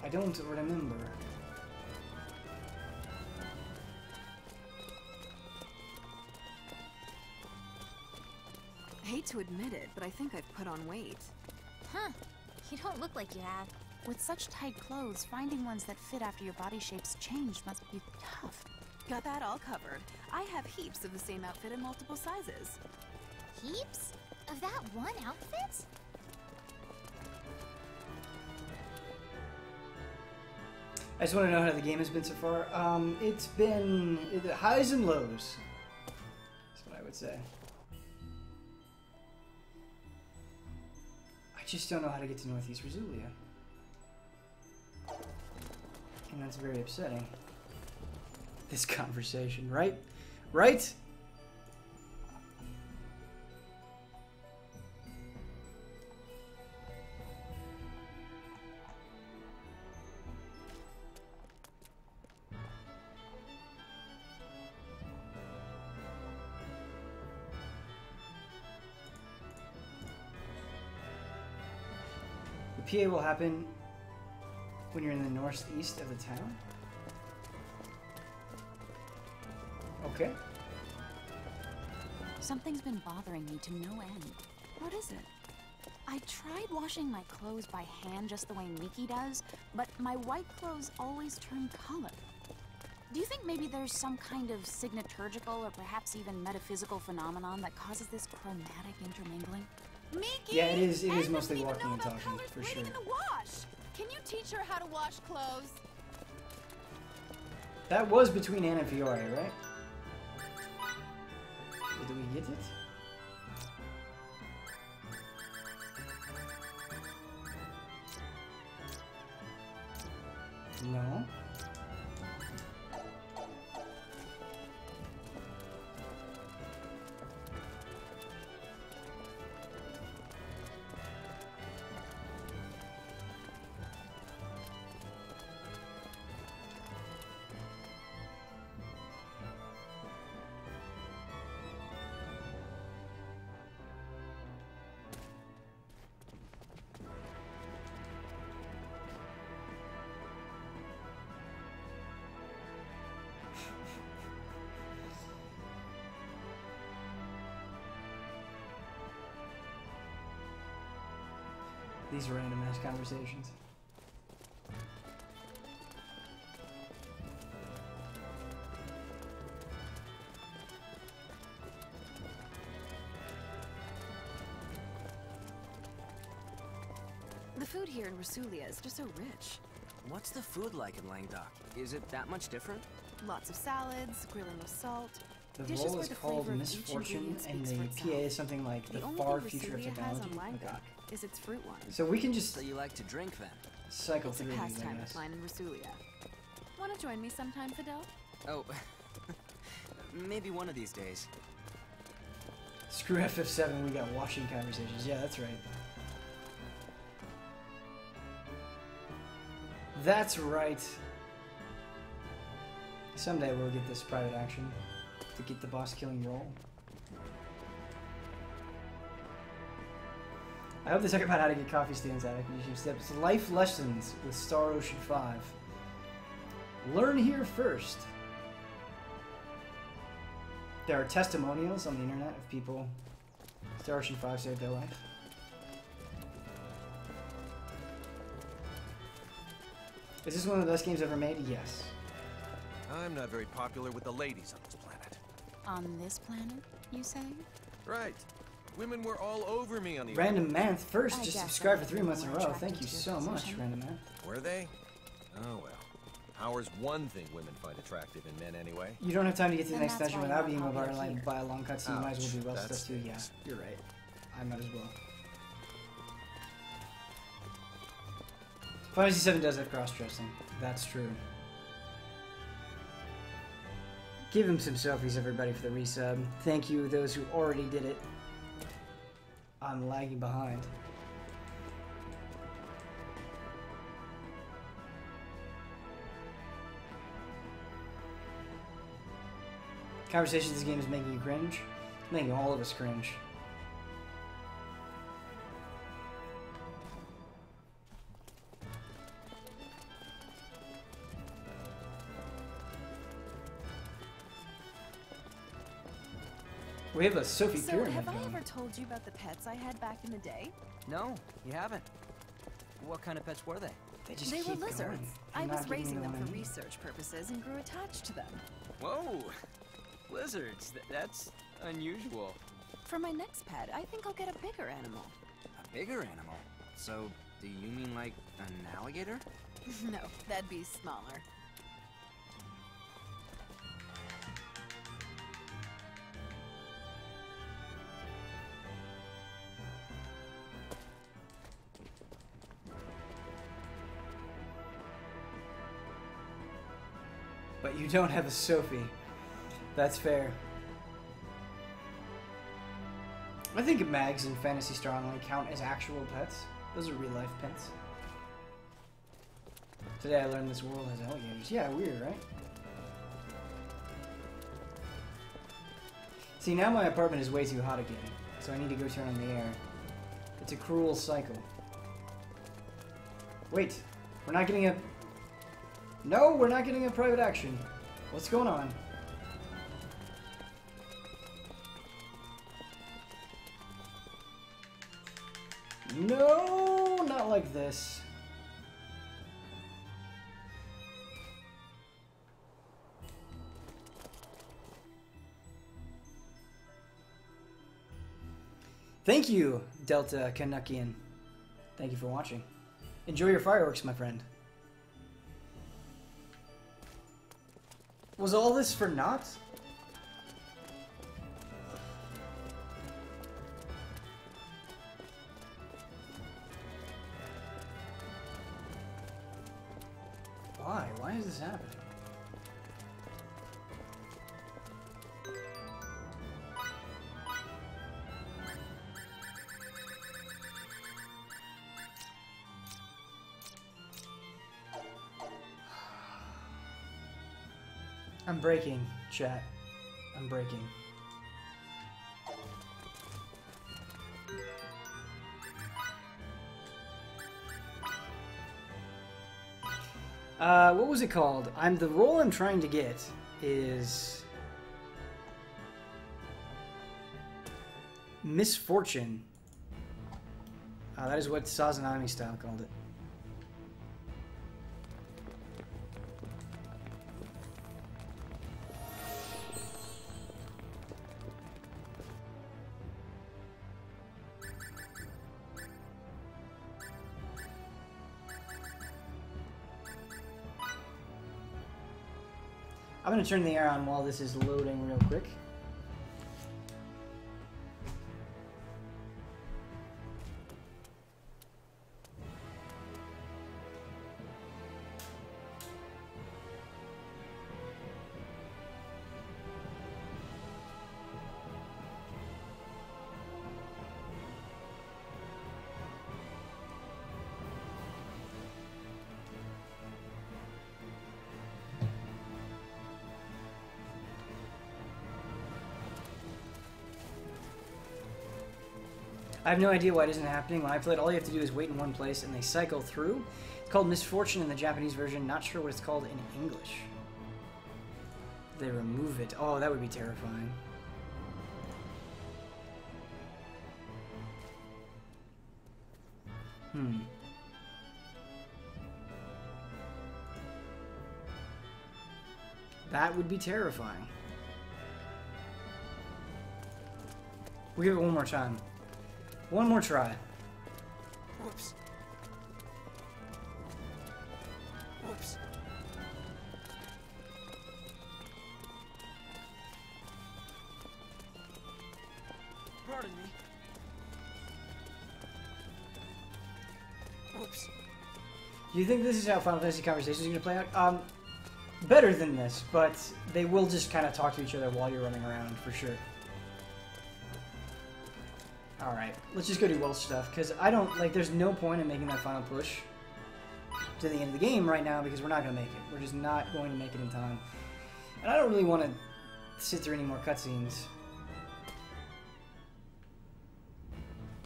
I don't remember. I hate to admit it, but I think I've put on weight. Huh. You don't look like you have. With such tight clothes, finding ones that fit after your body shape's changed must be tough. Got that all covered. I have heaps of the same outfit in multiple sizes. Heaps? Of that one outfit? I just want to know how the game has been so far. It's been highs and lows. That's what I would say. I just don't know how to get to northeast Rasulia. And that's very upsetting. This conversation, right? Right? The PA will happen when you're in the northeast of the town. Okay. Something's been bothering me to no end. What is it? I tried washing my clothes by hand just the way Miki does, but my white clothes always turn color. Do you think maybe there's some kind of signaturgical or perhaps even metaphysical phenomenon that causes this chromatic intermingling? Miki! Yeah, it is mostly walking and talking, for sure. In the wash. Can you teach her how to wash clothes? That was between Anne and Fiore, right? Did we get it? No. These random ass conversations. The food here in Rasulia is just so rich. What's the food like in Languedoc? Is it that much different? Lots of salads, grilling with salt. The Dishes role where is the called flavor of Misfortune, each and ingredient the speaks for PA is itself. something like the only far thing future of Rasulia has technology. on Languedoc Okay. is its fruit wine. So we can just So you like to drink then? cycle It's a through these, I pastime guess. of mine in Rasulia. Want to join me sometime, Fidel? Oh, maybe one of these days. Screw FF7, we got washing conversations. Yeah, that's right. That's right. Someday we'll get this private action to get the boss killing role. I hope they talk about how to get coffee stands out of condition steps. Life lessons with Star Ocean 5. Learn here first. There are testimonials on the internet of people. Star Ocean 5 saved their life. Is this one of the best games ever made? Yes. I'm not very popular with the ladies on this planet. On this planet, you say? Right. Women were all over me on the Random Math first I just guess subscribed for I'm 3 months in a more row. attracted Thank you to your so much, position. Random Math. Were they? Oh well. Power's one thing women find attractive in men anyway. You don't have time to get to the Then next that's dungeon why without you're being not bombarded here. by a long cutscene. You might as well do well That's- stuff too. Yeah, you're right. I might as well. Final Fantasy 7 does have cross-dressing. That's true. Give him some selfies, everybody, for the resub. Thank you, those who already did it. I'm lagging behind. Conversations this game is making you cringe. It's making all of us cringe. We have a Sophie So, Pyramid have I going. ever told you about the pets I had back in the day? No, you haven't. What kind of pets were they? They were lizards. I You're was not giving raising me them the one for I need. research purposes and grew attached to them. Whoa! Lizards, that's unusual. For my next pet, I think I'll get a bigger animal. A bigger animal? So, do you mean like an alligator? No, that'd be smaller. But you don't have a Sophie. That's fair. I think mags and Phantasy Star Online count as actual pets. Those are real life pets. Today I learned this world has alligators. Yeah, weird, right? See, now my apartment is way too hot again, so I need to go turn on the air. It's a cruel cycle. Wait, we're not getting a... No, we're not getting a private action. What's going on? No, not like this. Thank you, Delta Canuckian. Thank you for watching. Enjoy your fireworks, my friend. Was all this for naught? Why? Why is this happening? I'm breaking, chat. I'm breaking. What was it called? The role I'm trying to get is Misfortune. That is what Sazanami style called it. I'm going to turn the air on while this is loading real quick. I have no idea why it isn't happening. When I play it, all you have to do is wait in one place and they cycle through. It's called Misfortune in the Japanese version. Not sure what it's called in English. They remove it. Oh, that would be terrifying. That would be terrifying. We'll give it one more time. One more try. Whoops. Whoops. Pardon me. Whoops. Do you think this is how Final Fantasy Conversations are going to play out? Better than this, but they will just kind of talk to each other while you're running around, for sure. Alright, let's just go do Welsh stuff, because I don't, like, there's no point in making that final push to the end of the game right now, because we're not going to make it. We're just not going to make it in time. And I don't really want to sit through any more cutscenes.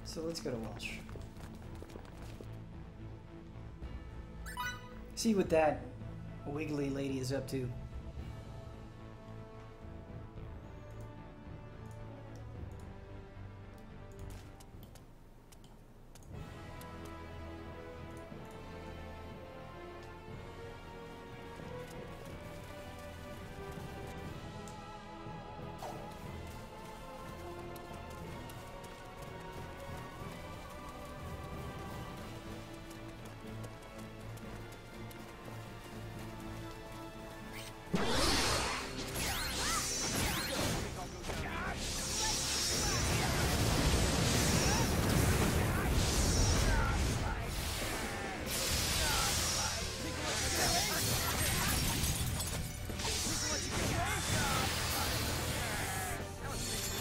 So let's go to Welsh. See what that wiggly lady is up to.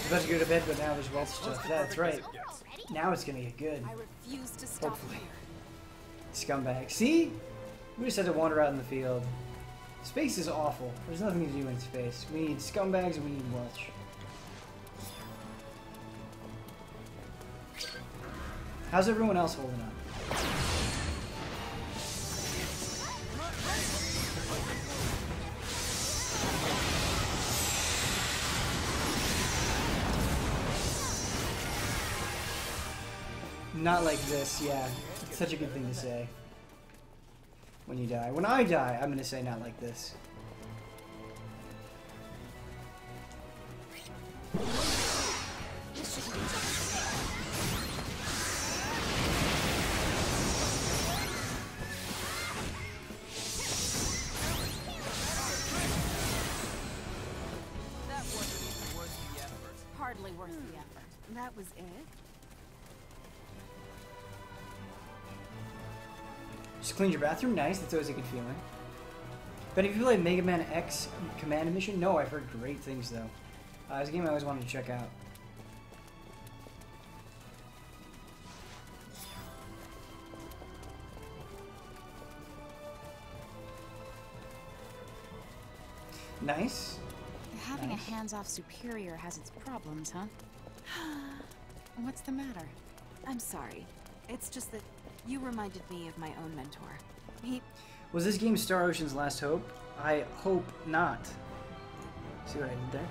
About to go to bed, but now there's Welsh stuff. That's right. Now it's gonna get good. I refuse to stop. Hopefully. Scumbag. See? We just had to wander out in the field. Space is awful. There's nothing to do in space. We need scumbags and we need Welsh. How's everyone else holding up? Not like this, yeah. It's such a good thing to say. When you die. When I die, I'm gonna say not like this. That wasn't even worth the effort. Hardly worth the effort. That was it? Just cleaned your bathroom? Nice, that's always a good feeling. But if you played Mega Man X Command Mission? No, I've heard great things though. It's a game I always wanted to check out. Nice. Having a hands-off superior has its problems, huh? What's the matter? I'm sorry. It's just that you reminded me of my own mentor. Was this game Star Ocean's last hope? I hope not. See what I did there?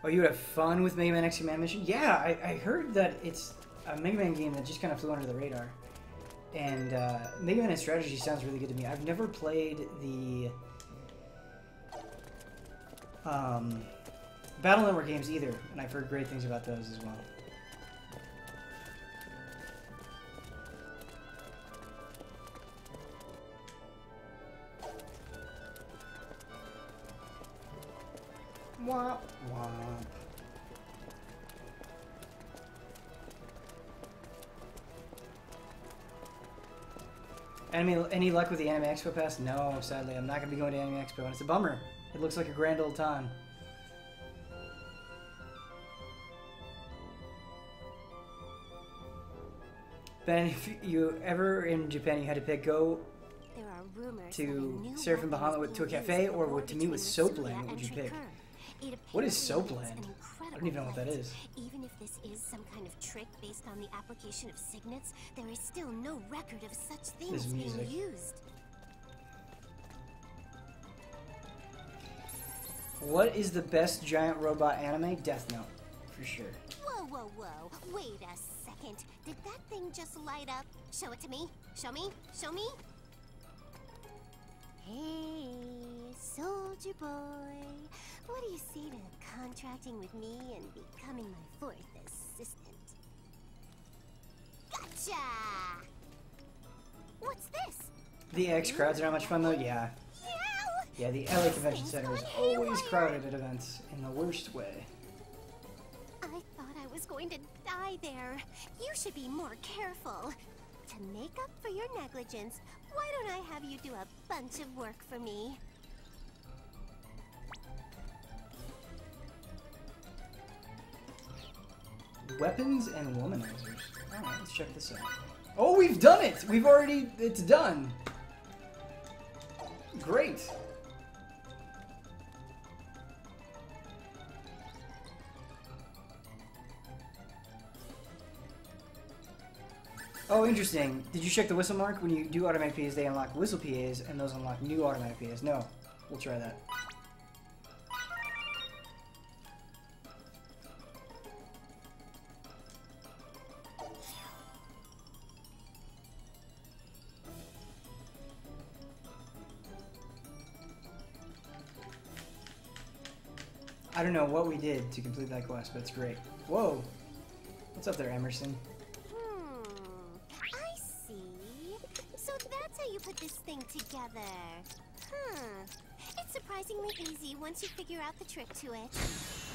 Oh, you would have fun with Mega Man X Command Mission? Yeah, I heard that it's a Mega Man game that just kind of flew under the radar. And Mega Man Strategy sounds really good to me. I've never played the Battle Network games either, and I've heard great things about those as well. Womp womp. Any luck with the Anime Expo Pass? No, sadly. I'm not going to be going to Anime Expo, and it's a bummer. It looks like a grand old time. Ben, if you ever in Japan, you had to pick go to Seraphim Bahamut to a cafe or to meet with Soapland, what would you pick? What is Soapland? I don't even know what that is. Even if this is some kind of trick based on the application of signets, there is still no record of such things being used. What is the best giant robot anime? Death Note, for sure. Whoa, whoa, whoa. Wait a second. Did that thing just light up? Show it to me. Show me. Show me. Hey, soldier boy. What do you say to contracting with me and becoming my fourth assistant? Gotcha! What's this? The X crowds are not much fun though, yeah. Yeah, the LA Convention Center is always crowded at events in the worst way. I thought I was going to die there. You should be more careful. To make up for your negligence, why don't I have you do a bunch of work for me? Weapons and womanizers. Alright, let's check this out. Oh, we've done it! We've already... It's done! Great! Oh, interesting. Did you check the whistle mark? When you do automatic PAs, they unlock whistle PAs, and those unlock new automatic PAs. No. We'll try that. I don't know what we did to complete that quest, but it's great. Whoa! What's up there, Emerson? I see. So that's how you put this thing together. It's surprisingly easy once you figure out the trick to it.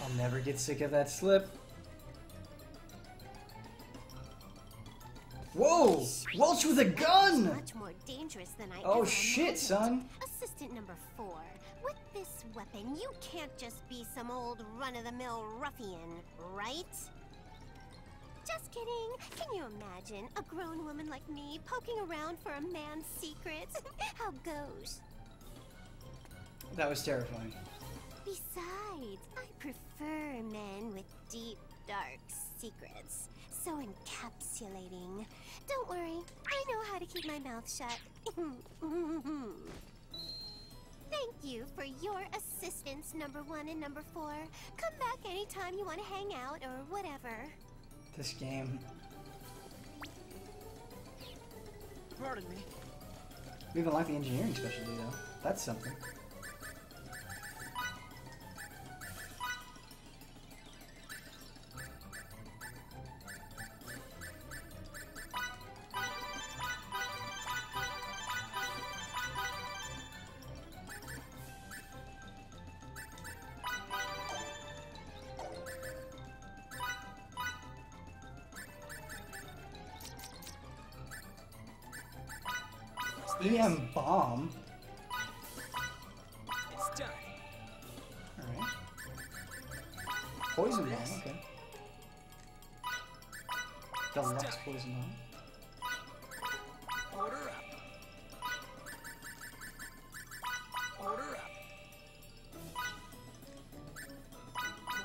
I'll never get sick of that slip. Whoa! Welch with a gun! Much more dangerous than I Oh ever shit, imagined. son. Assistant number 4. With this weapon, you can't just be some old run-of-the-mill ruffian, right? Just kidding. Can you imagine a grown woman like me poking around for a man's secrets? How goes? That was terrifying. Besides, I prefer men with deep, dark secrets. So encapsulating. Don't worry, I know how to keep my mouth shut. Thank you for your assistance, number 1 and number 4. Come back anytime you want to hang out or whatever. This game. Pardon me. We even like the engineering specialty, though. That's something. EM bomb. It's done. Alright. Poison bomb, okay. Deluxe poison bomb. Order up. Order up.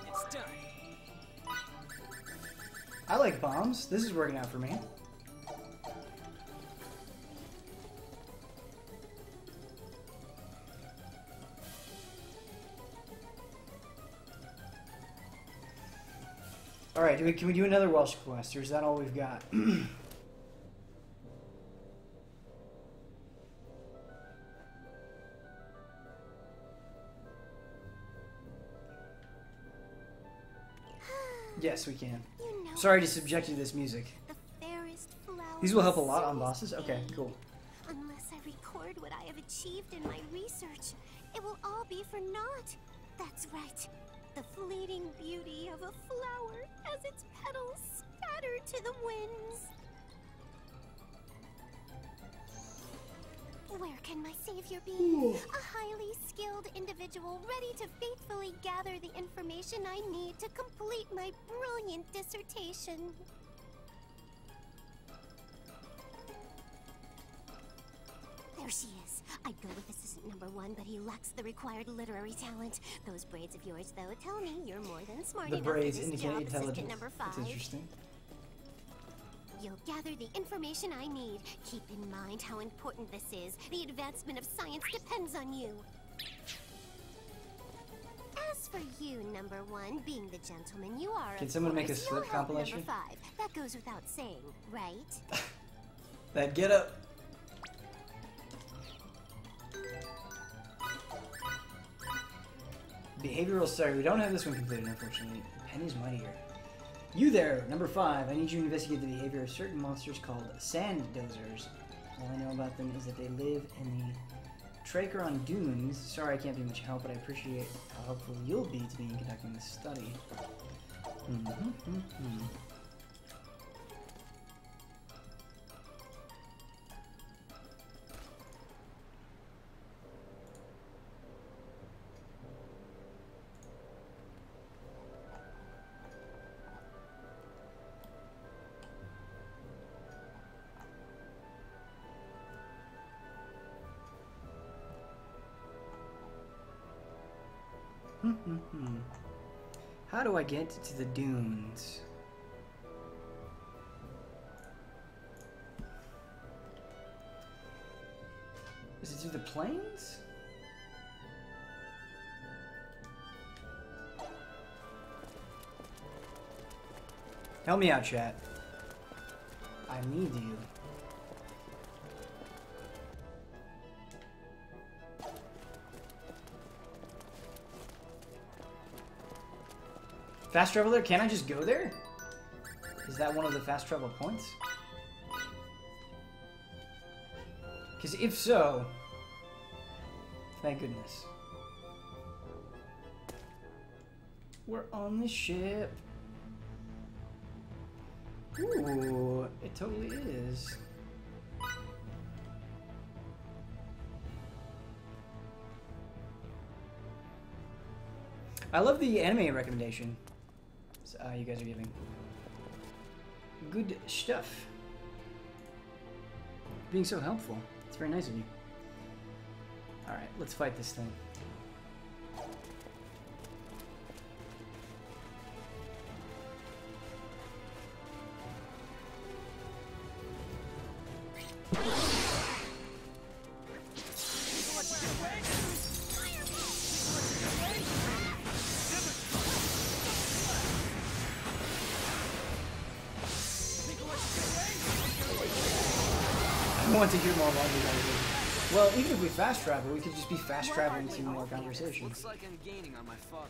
It's done. I like bombs. This is working out for me. Alright, can we do another Welsh quest, or is that all we've got? Yes, we can. You know, Sorry to subject you to this music. the fairest flower These will help a lot so on bosses? Okay, cool. Unless I record what I have achieved in my research, it will all be for naught. That's right. The fleeting beauty of a flower as its petals scatter to the winds. Where can my savior be? A highly skilled individual ready to faithfully gather the information I need to complete my brilliant dissertation. There she is. I'd go with assistant number 1, but he lacks the required literary talent. Those braids of yours, though, tell me you're more than smart The enough for braids this indicate job, intelligence. assistant number 5. That's interesting. You'll gather the information I need. Keep in mind how important this is. The advancement of science depends on you. As for you, number 1, being the gentleman you are, Can someone make a you'll slip help compilation? Number 5. That goes without saying, right? That get up. Behavioral study. We don't have this one completed, unfortunately. Penny's mightier. You there, number 5. I need you to investigate the behavior of certain monsters called sand dozers. All I know about them is that they live in the Tracheron Dunes. Sorry I can't be much help, but I appreciate how helpful you'll be to me in conducting this study. How do I get to the dunes? Is it through the plains? Help me out, chat. I need you. Fast travel there? Can I just go there? Is that one of the fast travel points? Because if so, thank goodness. We're on the ship. Ooh, it totally is. I love the anime recommendation you guys are giving. Good stuff. Being so helpful. It's very nice of you. Alright, let's fight this thing. I want to hear more about it. Well, even if we fast travel, we could just be fast traveling to more conversation. Looks like I'm gaining on my father.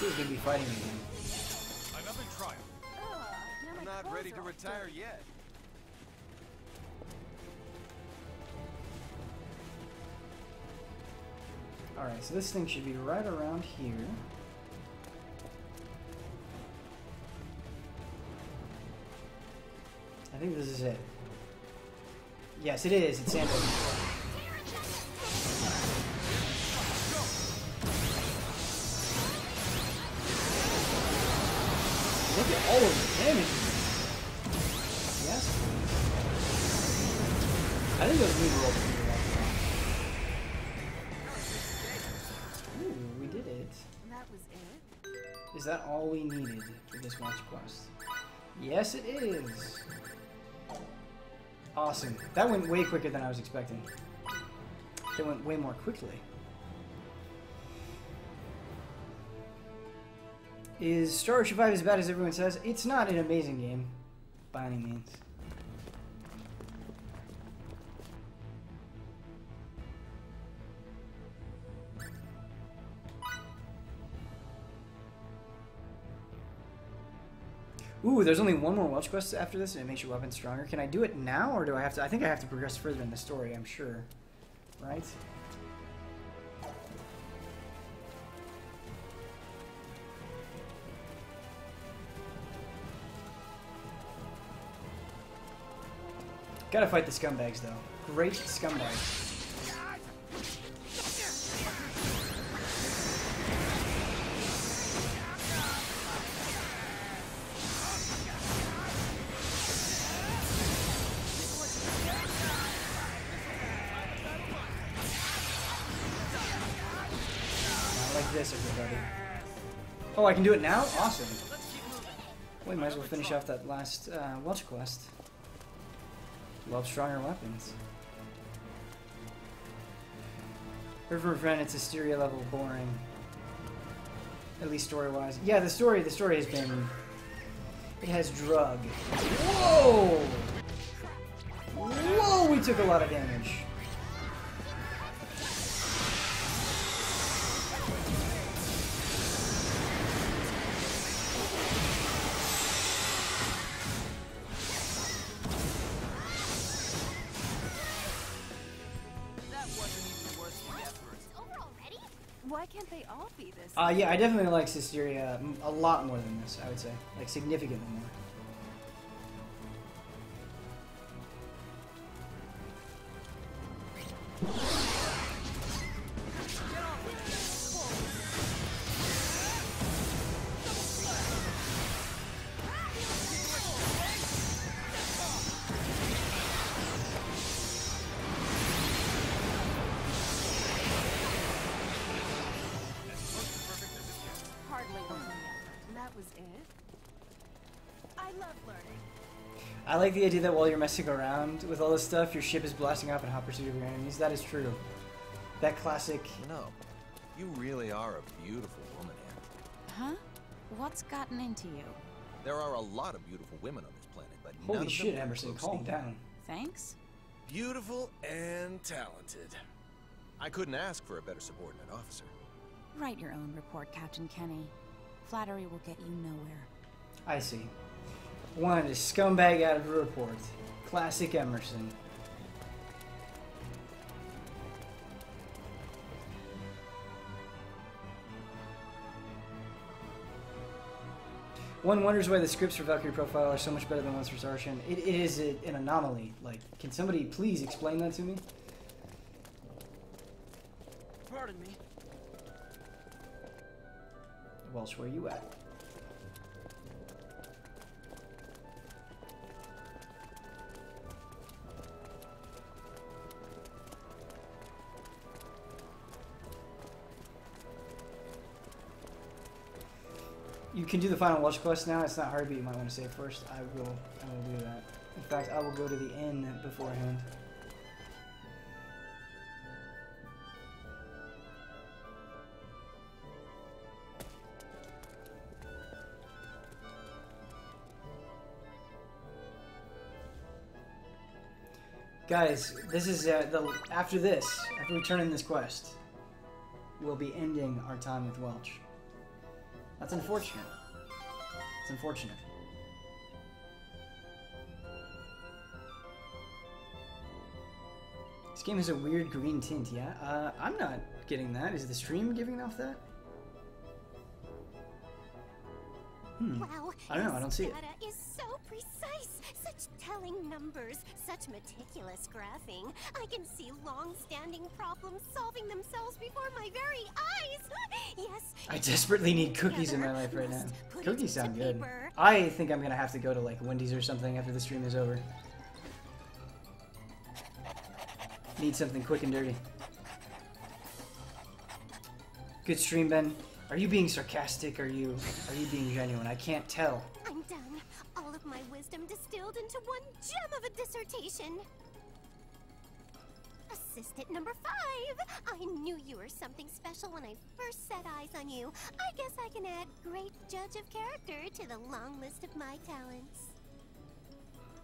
He's gonna be fighting again. Another trial. I'm not ready to retire yet. Alright, so this thing should be right around here. I think this is it. Yes, it is. It's Sand Dozers. Look at all of the damage. Yes. I think those moves are all pretty rough. Is that all we needed for this watch quest? Yes, it is. Awesome. That went way quicker than I was expecting. It went way more quickly. Is Star Ocean 5 as bad as everyone says? It's not an amazing game, by any means. Ooh, there's only one more Welch quest after this, and it makes your weapon stronger. Can I do it now, or do I have to? I think I have to progress further in the story, I'm sure. Right? Gotta fight the scumbags, though. Great scumbags. Everybody. Oh, I can do it now? Awesome. We might as well finish off that last Welch quest. Love stronger weapons. Heard from a friend it's Hysteria level boring. At least story-wise. Yeah, the story has been... It has drug. Whoa! Whoa, we took a lot of damage. Why can't they all be this? Yeah, I definitely like Hysteria a lot more than this, I would say. Like, significantly more. I like the idea that while you're messing around with all this stuff, your ship is blasting off in hot pursuit of your enemies. That is true. That classic... No, you really are a beautiful woman, Anne. Huh? What's gotten into you? There are a lot of beautiful women on this planet, but holy none of shit, them Emerson, calm down. Thanks. Beautiful and talented. I couldn't ask for a better subordinate officer. Write your own report, Captain Kenny. Flattery will get you nowhere. I see. Wanted a scumbag out of a report. Classic Emerson. One wonders why the scripts for Valkyrie Profile are so much better than ones for Star Ocean. It is an anomaly. Like, can somebody please explain that to me? Pardon me. Welch, where you at? You can do the final Welch quest now. It's not hard, but you might want to save first. I will do that. In fact, I will go to the inn beforehand. Guys, this is after we turn in this quest, we'll be ending our time with Welch. That's unfortunate. It's unfortunate. This game has a weird green tint, yeah? I'm not getting that. Is the stream giving off that? Wow, I don't know, I don't see it. Data is so precise. Such telling numbers, such meticulous graphing. I can see long-standing problems solving themselves before my very eyes. Yes. I desperately need cookies in my life right now. Cookies sound good. I think I'm gonna have to go to like Wendy's or something after the stream is over. Need something quick and dirty. Good stream, Ben. Are you being sarcastic? Are you being genuine? I can't tell. I'm done. All of my wisdom distilled into one gem of a dissertation. Assistant number 5. I knew you were something special when I first set eyes on you. I guess I can add great judge of character to the long list of my talents.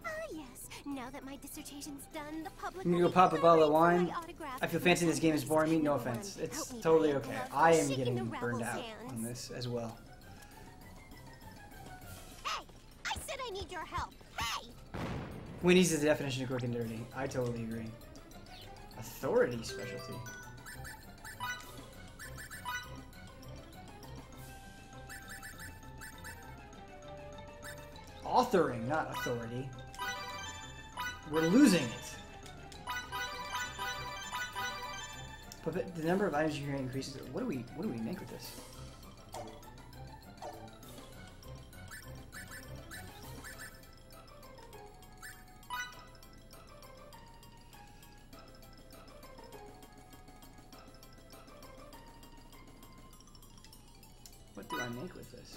Ah, yes. Now that my dissertation's done, the public. I'm gonna go pop a bottle of wine. I feel fancy. This game is boring me. No offense. It's totally okay. I am getting burned out on this as well. Hey! I said I need your help. Hey! Winnie's is the definition of quick and dirty. I totally agree. Authority specialty. Authoring, not authority. We're losing it. But the number of items you can increases. What do we make with this? What do I make with this?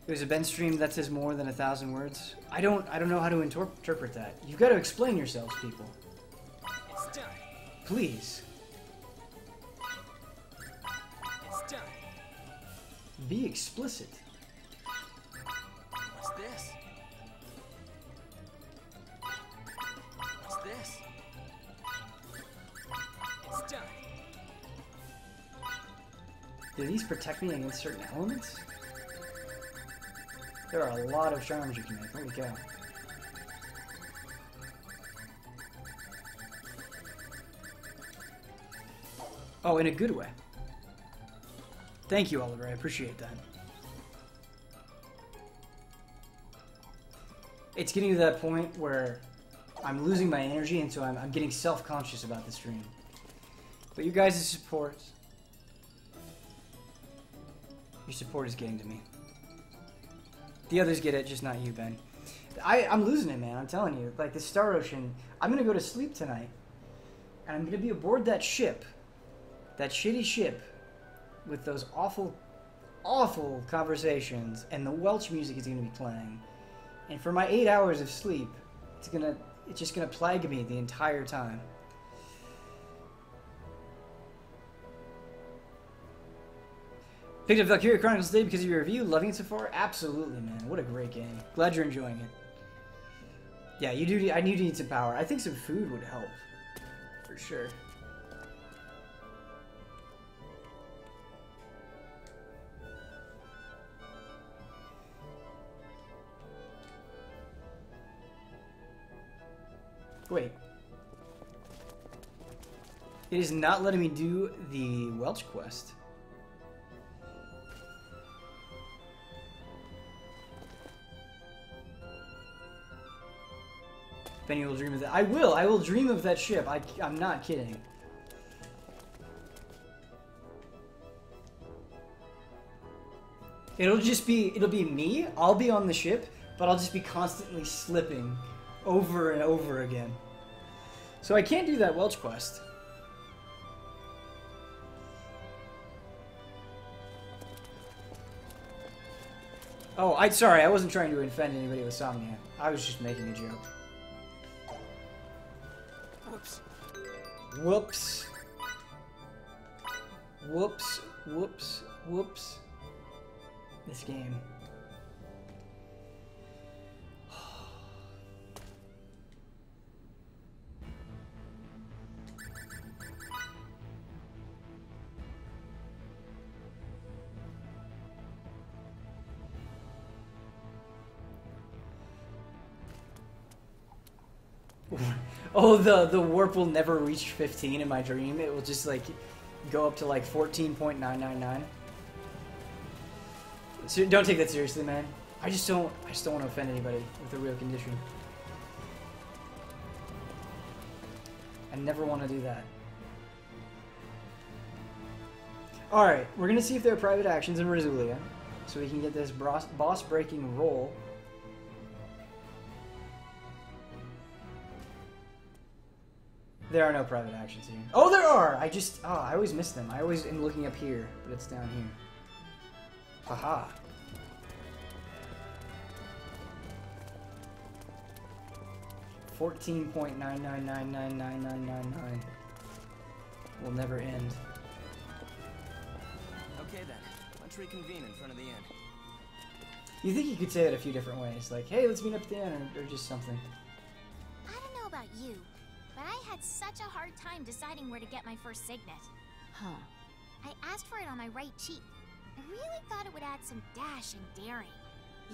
There's a Ben stream that says more than 1,000 words. I don't know how to interpret that. You've got to explain yourselves, people. It's done. Please. It's done. Be explicit. What's this? What's this? It's done. Do these protect me against certain elements? There are a lot of charms you can make. Holy cow. Oh, in a good way. Thank you, Oliver. I appreciate that. It's getting to that point where I'm losing my energy, and so I'm getting self-conscious about the stream. But your guys' support... Your support is getting to me. The others get it, just not you, Ben. I'm losing it, man. I'm telling you. Like, the Star Ocean... I'm going to go to sleep tonight. And I'm going to be aboard that ship. That shitty ship. With those awful, awful conversations. And the Welsh music is going to be playing. And for my 8 hours of sleep, it's just going to plague me the entire time. Picked up Valkyria Chronicles today because of your review. Loving it so far? Absolutely, man. What a great game. Glad you're enjoying it. Yeah, you do. I do need some power. I think some food would help. For sure. Wait. It is not letting me do the Welch quest. Benny will dream of that. I will dream of that ship. I'm not kidding. It'll be me. I'll be on the ship, but I'll just be constantly slipping over and over again. So I can't do that Welch quest. Oh, sorry, I wasn't trying to offend anybody with Somnia. I was just making a joke. Whoops. Whoops. Whoops. Whoops. Whoops. This game. Oh, the warp will never reach 15 in my dream. It will just like go up to like 14.999. So don't take that seriously, man. I just don't want to offend anybody with a real condition. I never want to do that. Alright, we're going to see if there are private actions in Rizulia, so we can get this boss-breaking roll. There are no private actions here. Oh, there are! I always miss them. I always am looking up here, but it's down here. Haha. $14.9999999 will never end. Okay then, let's reconvene in front of the inn. You think you could say it a few different ways, like, hey, let's meet up at the inn, or just something. I don't know about you, but I had such a hard time deciding where to get my first signet. Huh. I asked for it on my right cheek. I really thought it would add some dash and daring.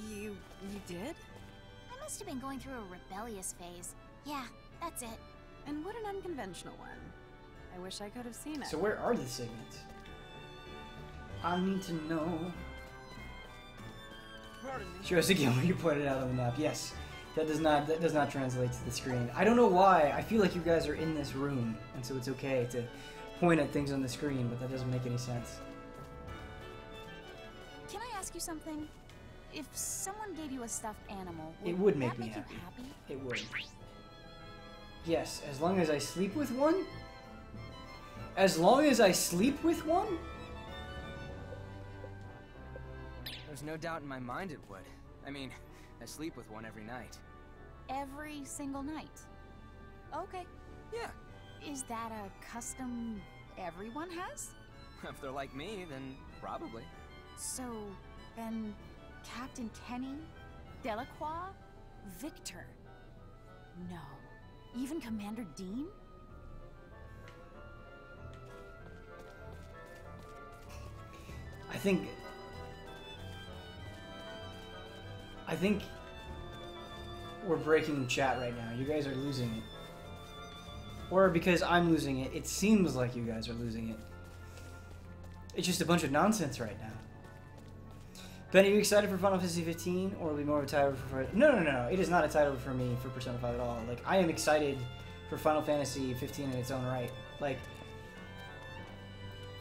You did? I must have been going through a rebellious phase. Yeah, that's it. And what an unconventional one. I wish I could have seen it. So where are the signets? I need to know. Show us again when you pointed out on the map. Yes, that does not translate to the screen. I don't know why. I feel like you guys are in this room, and so it's okay to point at things on the screen, but that doesn't make any sense. Can I ask you something? If someone gave you a stuffed animal, It would make that me make happy. you happy? It would. Yes, as long as I sleep with one? As long as I sleep with one? There's no doubt in my mind it would. I mean, I sleep with one every night. Every single night? Okay. Yeah. Is that a custom everyone has? If they're like me, then probably. So, then Captain Kenny, Delacroix, Victor. No. Even Commander Dean? I think we're breaking chat right now. You guys are losing it. Or because I'm losing it, it seems like you guys are losing it. It's just a bunch of nonsense right now. Ben, are you excited for Final Fantasy 15, or will it be more of a title for... No. It is not a title for me for Persona 5 at all. Like, I am excited for Final Fantasy 15 in its own right. Like,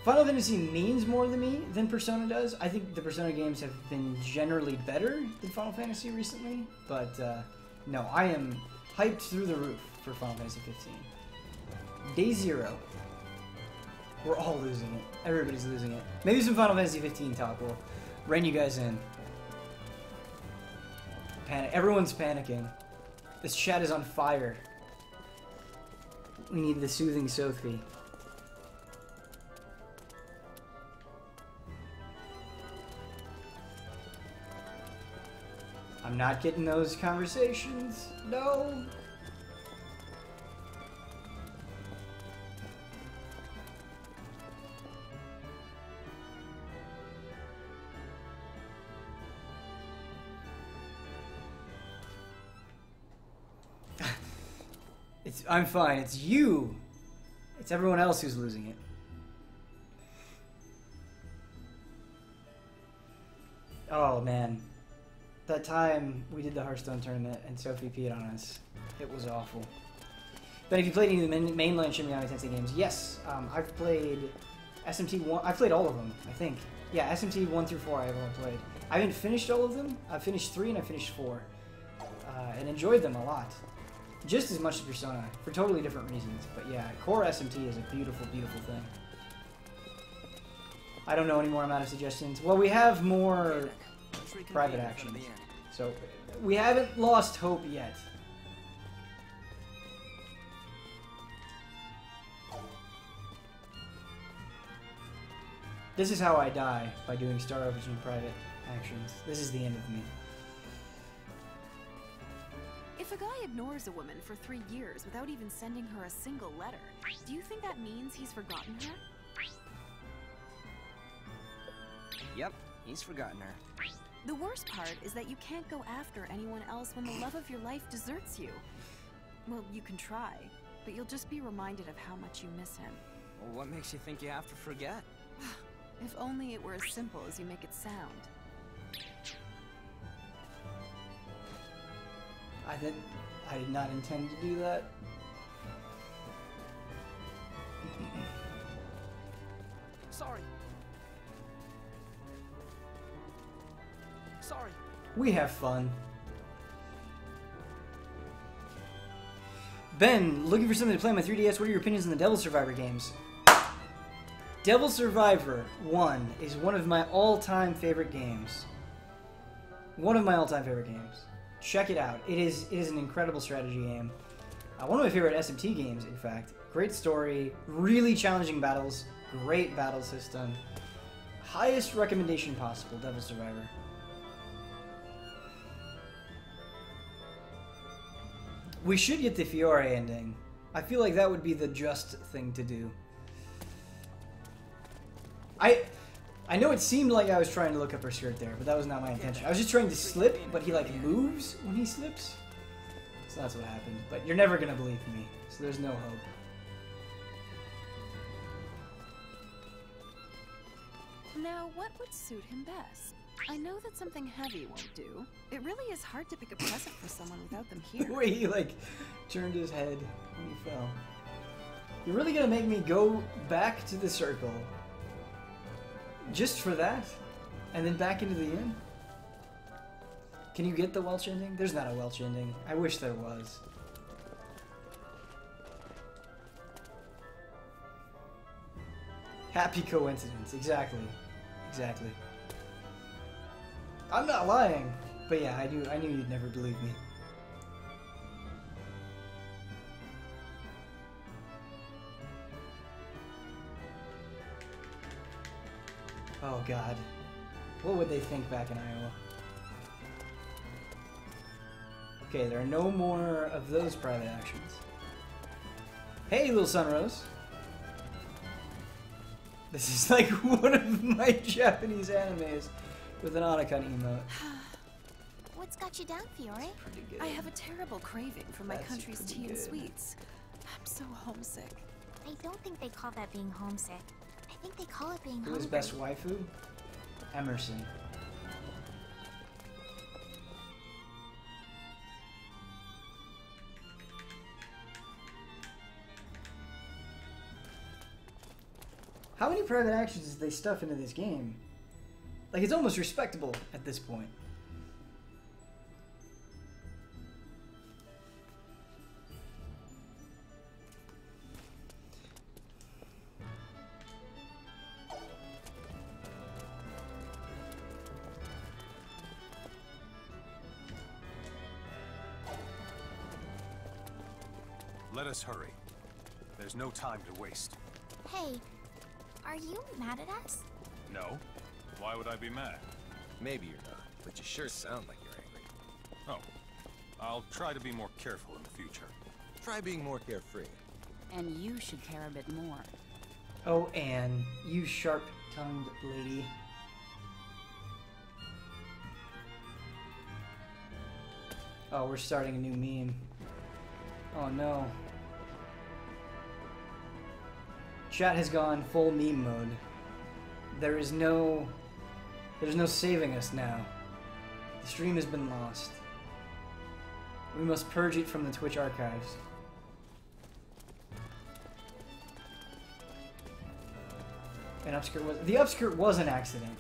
Final Fantasy means more to me than Persona does. I think the Persona games have been generally better than Final Fantasy recently, but no, I am hyped through the roof for Final Fantasy 15. Day 0. We're all losing it. Everybody's losing it. Maybe some Final Fantasy 15 talk will rein you guys in. Panic. Everyone's panicking. This chat is on fire. We need the soothing Sophie. I'm not getting those conversations. No. I'm fine. It's you. It's everyone else who's losing it. Oh, man. That time we did the Hearthstone tournament and Sophie peed on us. It was awful. But if you played any of the mainline Shin Megami Tensei games, yes, I've played SMT 1. I've played all of them, I think. Yeah, SMT 1 through 4 I've all played. I haven't finished all of them. I've finished 3 and I finished 4. And enjoyed them a lot. Just as much as Persona, for totally different reasons. But yeah, core SMT is a beautiful, beautiful thing. I don't know anymore. I'm out of suggestions. Well, we have more private actions. So, we haven't lost hope yet. This is how I die, by doing Star Ocean private actions. This is the end of me. If a guy ignores a woman for 3 years without even sending her a single letter, do you think that means he's forgotten her? Yep, he's forgotten her. The worst part is that you can't go after anyone else when the love of your life deserts you. Well, you can try, but you'll just be reminded of how much you miss him. Well, what makes you think you have to forget? If only it were as simple as you make it sound. I did not intend to do that. Sorry. Sorry. We have fun. Ben, looking for something to play on my 3DS. What are your opinions on the Devil Survivor games? Devil Survivor 1 is one of my all-time favorite games. One of my all-time favorite games. Check it out. It is an incredible strategy game. One of my favorite SMT games, in fact. Great story, really challenging battles, great battle system. Highest recommendation possible, Devil Survivor. We should get the Fiore ending. I feel like that would be the just thing to do. I know it seemed like I was trying to look up her skirt there, but that was not my intention. I was just trying to slip, but he like moves when he slips. So that's what happened. But you're never gonna believe me, so there's no hope. Now, what would suit him best? I know that something heavy won't do. It really is hard to pick a present for someone without them here. The way he like turned his head when he fell. You're really gonna make me go back to the circle just for that? And then back into the inn? Can you get the Welch ending? There's not a Welch ending. I wish there was. Happy coincidence. Exactly. Exactly. I'm not lying. But yeah, I knew you'd never believe me. Oh god. What would they think back in Iowa? Okay, there are no more of those private actions. Hey, little Sunrose. This is like one of my Japanese animes with an Otacon emote. What's got you down, Fiore? Pretty good. I have a terrible craving for my That's country's pretty tea and good. sweets. I'm so homesick. I don't think they call that being homesick. I think they call it being Who hungry. is best waifu? Emerson. How many private actions did they stuff into this game? Like, it's almost respectable at this point. Let us hurry. There's no time to waste. Hey, are you mad at us? No? Why would I be mad? Maybe you're not, but you sure sound like you're angry. Oh. I'll try to be more careful in the future. Try being more carefree. And you should care a bit more. Oh, Anne, you sharp-tongued lady. Oh, we're starting a new meme. Oh no. Chat has gone full meme mode. There's no saving us now. The stream has been lost. We must purge it from the Twitch archives. The upskirt was an accident.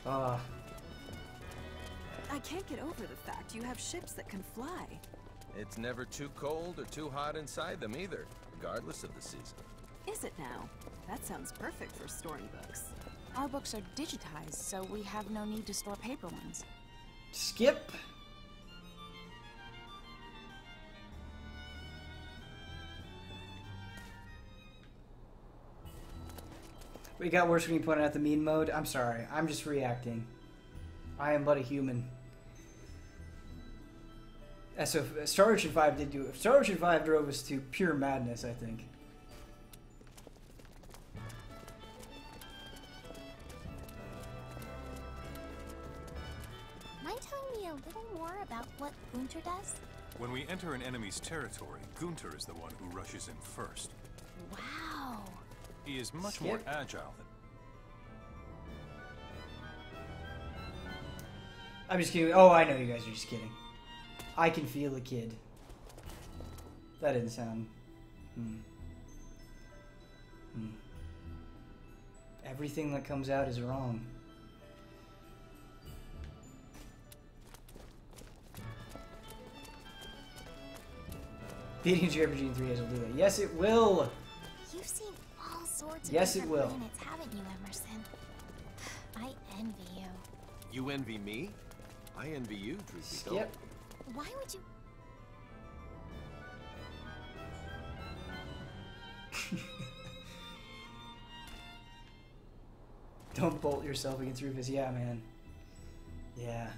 I can't get over the fact you have ships that can fly. It's never too cold or too hot inside them either, regardless of the season. Is it now? That sounds perfect for storing books. Our books are digitized, so we have no need to store paper ones. Skip. It got worse when you pointed out the mean mode. I'm sorry. I'm just reacting. I am but a human. So Star Ocean 5 did do it. Star Ocean 5 drove us to pure madness, I think. Mind telling me a little more about what Gunter does? When we enter an enemy's territory, Gunter is the one who rushes in first. Wow. He is much more agile than... I'm just kidding. Oh, I know you guys are just kidding. I can feel a kid. That didn't sound... Everything that comes out is wrong. Beating JRPG in 3 days will do that. Yes, it will. You've seen all sorts of Yes, it different will. planets, haven't you, Emerson? I envy you. You envy me? I envy you, truth be told. Yep. Why would you? Don't bolt yourself against Rufus. Yeah, man. Yeah.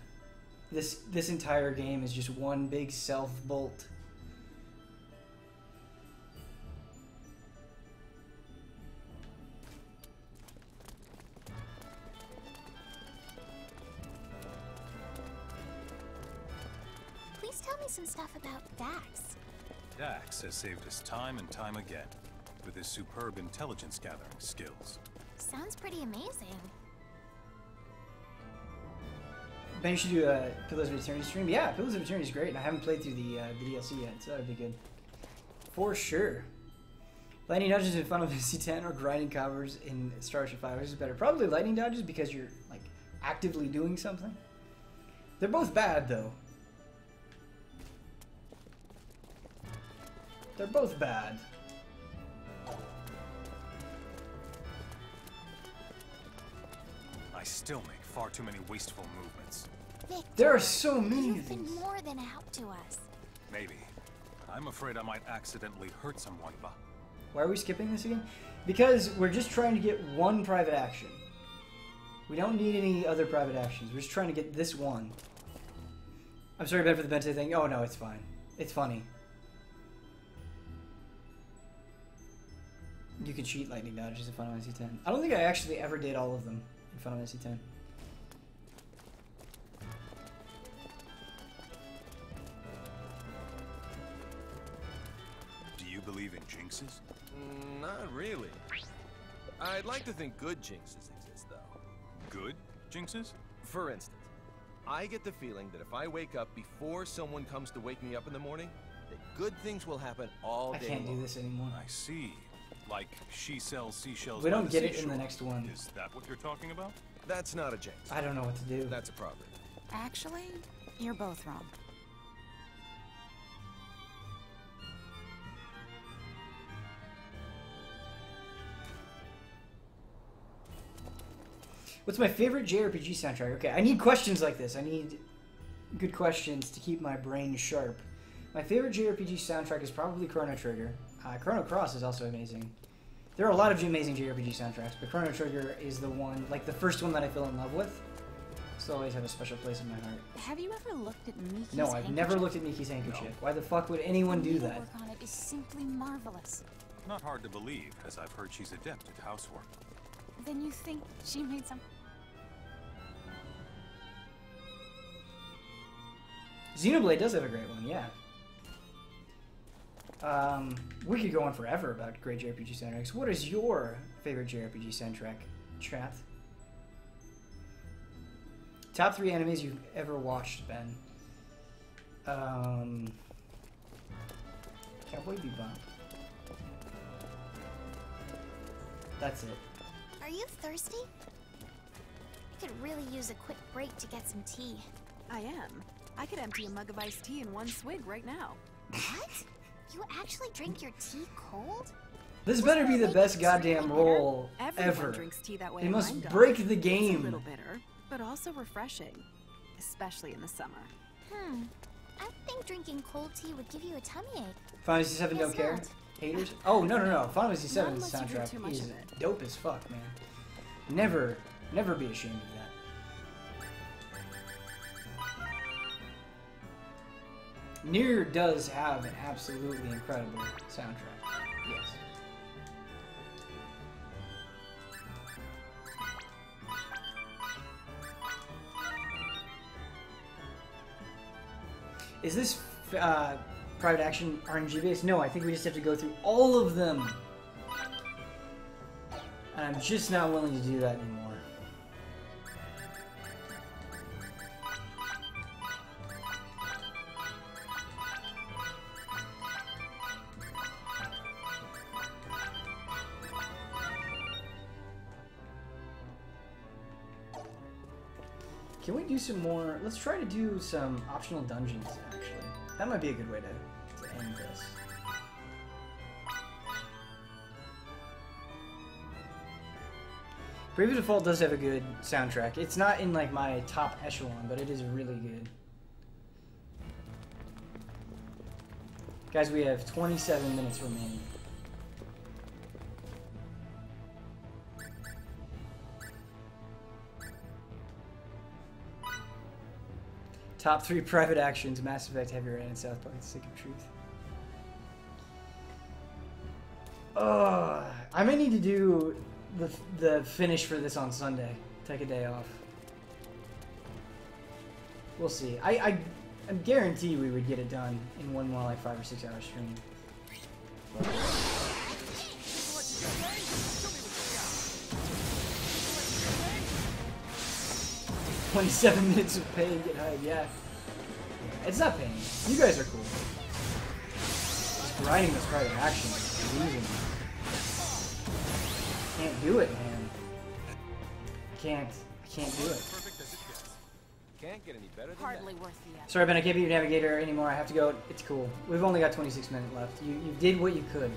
This entire game is just one big self-bolt. Please tell me some stuff about Dax. Dax has saved us time and time again with his superb intelligence gathering skills. Sounds pretty amazing. Ben, you should do a Pillars of Eternity stream. Yeah, Pillars of Eternity is great, and I haven't played through the DLC yet, so that would be good. For sure. Lightning dodges in Final Fantasy X or grinding covers in Star Ocean 5, which is better? Probably lightning dodges because you're like actively doing something. They're both bad though. They're both bad. I still make far too many wasteful movements. Victor, There are so many you've things. been more than a help to us. Maybe. I'm afraid I might accidentally hurt someone, but Why are we skipping this again? Because we're just trying to get one private action. We don't need any other private actions. We're just trying to get this one. I'm sorry, Ben, for the Bente thing. Oh, no, it's fine. It's funny. You can cheat lightning dodges in Final Fantasy X. I don't think I actually ever did all of them in Final Fantasy X. do you believe in jinxes? Not really. I'd like to think good jinxes exist, though. Good jinxes? For instance, I get the feeling that if I wake up before someone comes to wake me up in the morning, that good things will happen all I day can't long. do this anymore. I see. Like she sells seashells. We by don't the get it in seashore. the next one. Is that what you're talking about? That's not a jinx. I don't know what to do. That's a proverb. Actually, you're both wrong. What's my favorite JRPG soundtrack? Okay, I need questions like this. I need good questions to keep my brain sharp. My favorite JRPG soundtrack is probably Chrono Trigger. Chrono Cross is also amazing. There are a lot of amazing JRPG soundtracks, but Chrono Trigger is the one, like the first one that I fell in love with. So always have a special place in my heart. Have you ever looked at Miki's No, I've never looked at Miki's handkerchief. Why the fuck would anyone do that? Work on it is simply marvelous. Not hard to believe, as I've heard she's adept at housework. Then you think she made some... Xenoblade does have a great one, yeah. We could go on forever about great JRPG soundtracks. What is your favorite JRPG soundtrack, chat? Top 3 animes you've ever watched, Ben. Cowboy Bebop. That's it. Are you thirsty? I could really use a quick break to get some tea. I am. I could empty a mug of iced tea in one swig right now. What? You actually drink your tea cold? This better be the best goddamn roll Everyone ever. drinks tea that way. They in must Lime break Dog. the It's a game. little bitter, but also refreshing, especially in the summer. I think drinking cold tea would give you a tummy ache. Final Fantasy 7 don't Guess care? not. Haters? Oh, no. Final Fantasy 7's unless you drink too soundtrack much is of it. dope as fuck, man. Never be ashamed of that. Nier does have an absolutely incredible soundtrack. Yes. Is this private action RNG based? No, I think we just have to go through all of them. And I'm just not willing to do that anymore. Can we do some more? Let's try to do some optional dungeons, actually. That might be a good way to end this. Brave Default does have a good soundtrack. It's not in like my top echelon, but it is really good. Guys, we have 27 minutes remaining. Top 3 private actions: Mass Effect, Heavy Rain, and South Park: The Stick of Truth. I may need to do the finish for this on Sunday. Take a day off. We'll see. I guarantee we would get it done in one more like 5 or 6 hour stream. 27 minutes of pain, get high, yeah. It's not pain. You guys are cool. Just grinding this private action is losing me. Can't do it, man. I can't do it. Can't get any better than Hardly worth the effort. Sorry, Ben, I can't be your navigator anymore. I have to go. It's cool. We've only got 26 minutes left. You did what you could.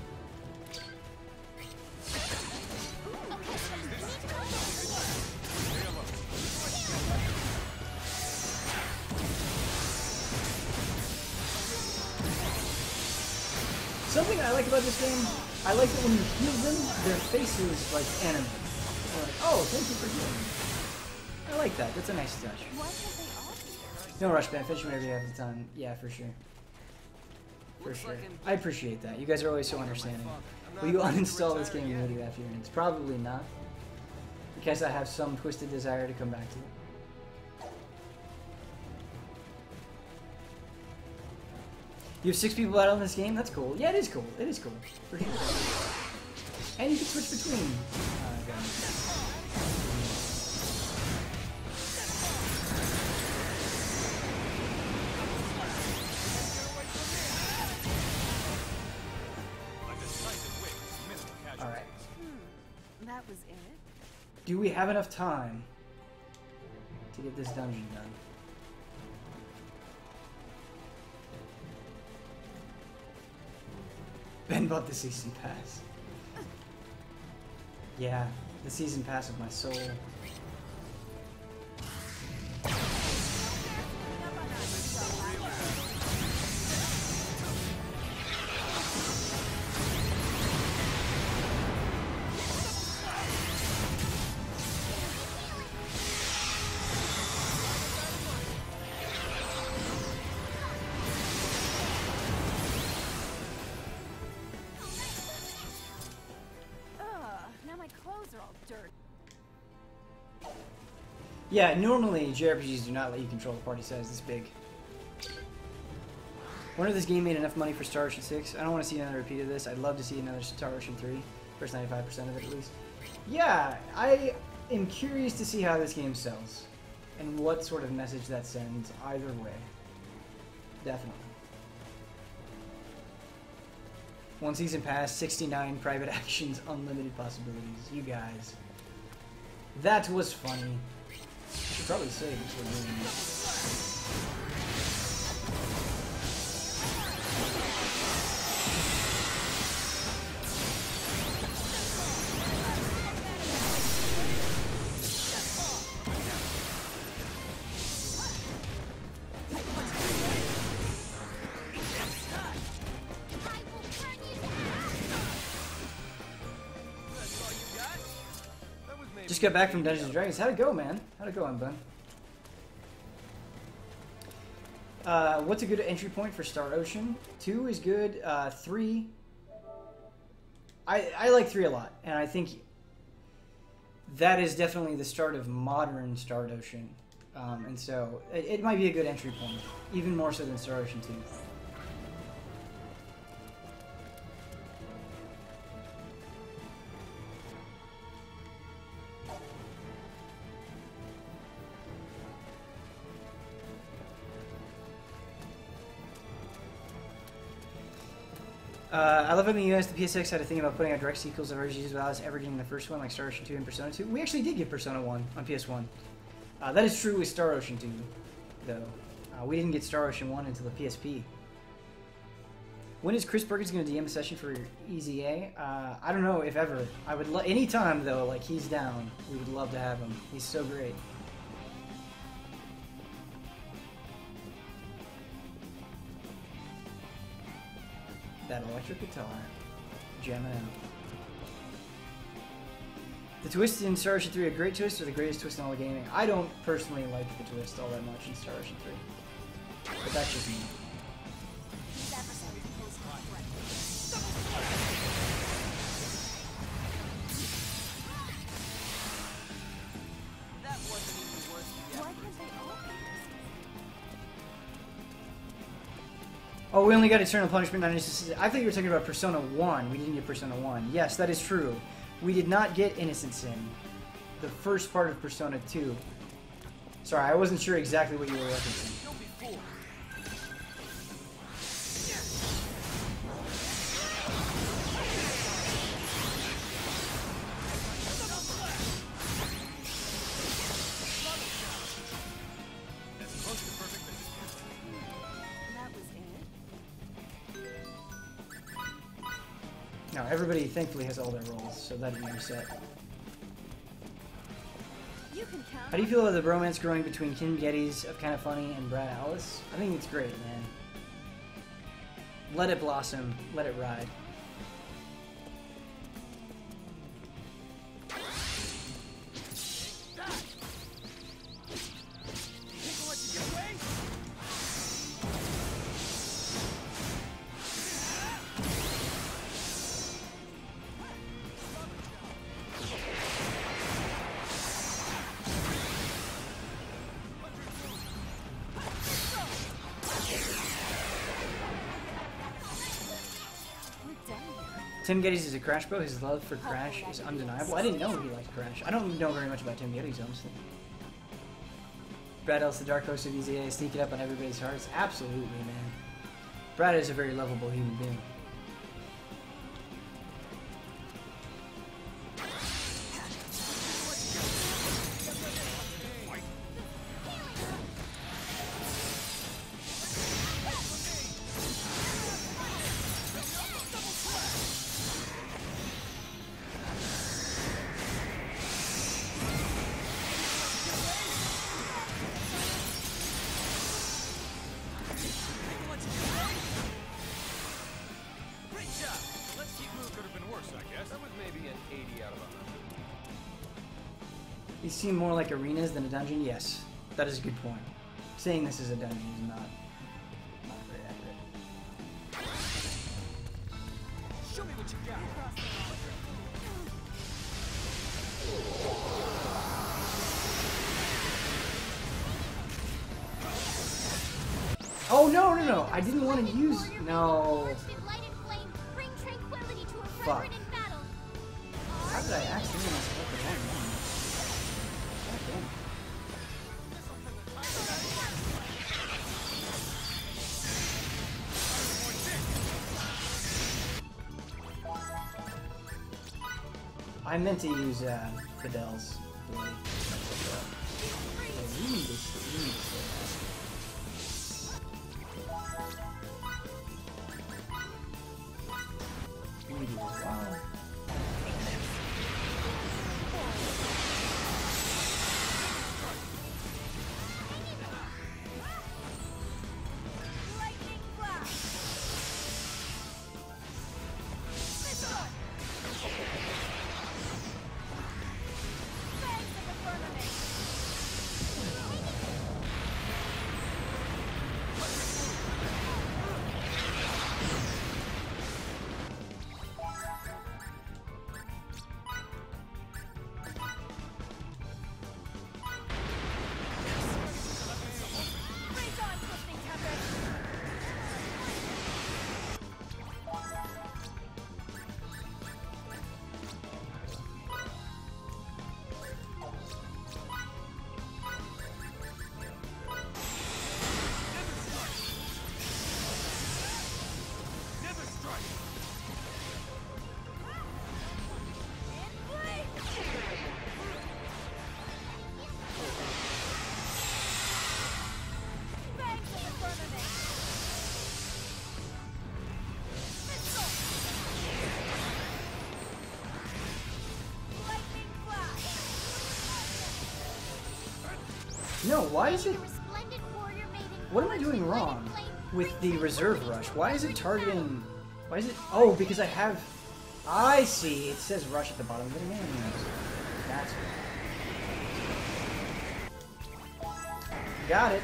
Something I like about this game, I like that when you heal them, their faces like animate. They're like, oh, thank you for healing me. I like that. That's a nice touch. No rush, Ben. Finish whenever you have the time. Yeah, for sure. For sure. I appreciate that. You guys are always so understanding. Will you uninstall this game immediately after your ends? Probably not. Because I have some twisted desire to come back to it. You have 6 people out on this game? That's cool. Yeah, it is cool. It is cool. For sure. And you can switch between. Alright. That was it? Do we have enough time to get this dungeon done? Ben bought the season pass. Yeah, the season pass of my soul. Yeah, normally JRPGs do not let you control the party size this big. Wonder if this game made enough money for Star Ocean 6. I don't want to see another repeat of this. I'd love to see another Star Ocean 3. First 95% of it at least. Yeah, I am curious to see how this game sells. And what sort of message that sends either way. Definitely. One season pass, 69 private actions, unlimited possibilities. You guys. That was funny. I should probably say this for Just got back from Dungeons and Dragons. How'd it go, man? How'd it go, Unbun? What's a good entry point for Star Ocean? 2 is good. 3. I like 3 a lot, and I think that is definitely the start of modern Star Ocean. And so it might be a good entry point, even more so than Star Ocean 2. I love in the US, the PSX had a thing about putting out direct sequels of RPGs without us ever getting the first one, like Star Ocean 2 and Persona 2. We actually did get Persona 1 on PS1. That is true with Star Ocean 2, though. We didn't get Star Ocean 1 until the PSP. When is Chris Perkins going to DM a session for Easy A? I don't know if ever. I would anytime though. Like he's down, we would love to have him. He's so great. That electric guitar, jamming out. The twist in Star Ocean 3 a great twist or the greatest twist in all of gaming? I don't personally like the twist all that much in Star Ocean 3, but that's just me. Oh, we only got Eternal Punishment. I thought you were talking about Persona 1. We didn't get Persona 1. Yes, that is true. We did not get Innocent Sin. The first part of Persona 2. Sorry, I wasn't sure exactly what you were referencing. Now, everybody thankfully has all their roles, so that didn't reset. How do you feel about the bromance growing between Kim Geddes of Kinda Funny and Brad Alice? I think it's great, man. Let it blossom. Let it ride. Tim Geddes is a Crash bro. His love for Crash is undeniable. I didn't know he liked Crash. I don't know very much about Tim Geddes, honestly. Brad Ellis, the dark host of EZA, sneaking up on everybody's hearts. Absolutely, man. Brad is a very lovable human being. These seem more like arenas than a dungeon. Yes, that is a good point. Saying this is a dungeon is not very accurate. Show me what you got. Oh no, no, no! I didn't want to use. No. Fuck. How did I accidentally select the wrong one? I meant to use Fidel's blade. We need this. Wow. No, why is it... What am I doing wrong with the reserve rush? Why is it targeting... Why is it... Oh, because I have... I see. It says rush at the bottom of the name. That's right. Got it.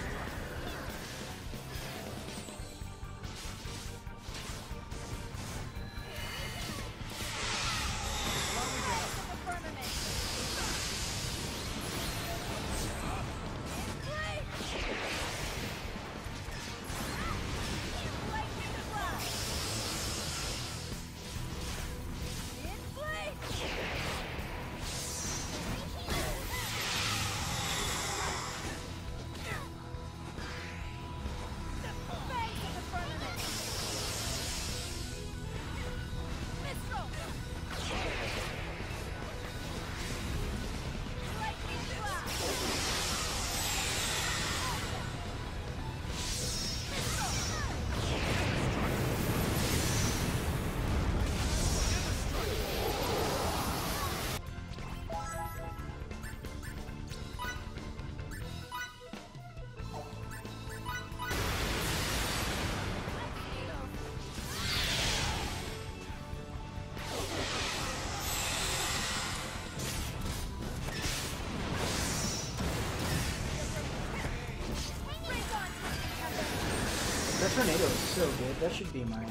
That tornado is so good. That should be my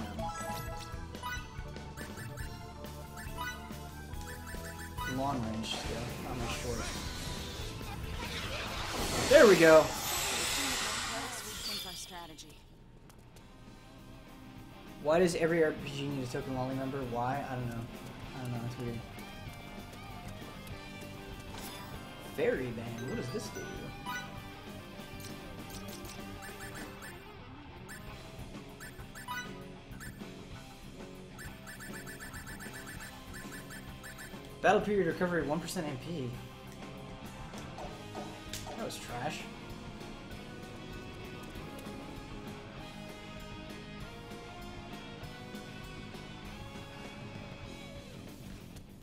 long range skill, not my short. There we go. Why does every RPG need a token lolly member? Why? I don't know. It's weird. Fairy Band. What does this do? Battle period recovery 1% MP. That was trash.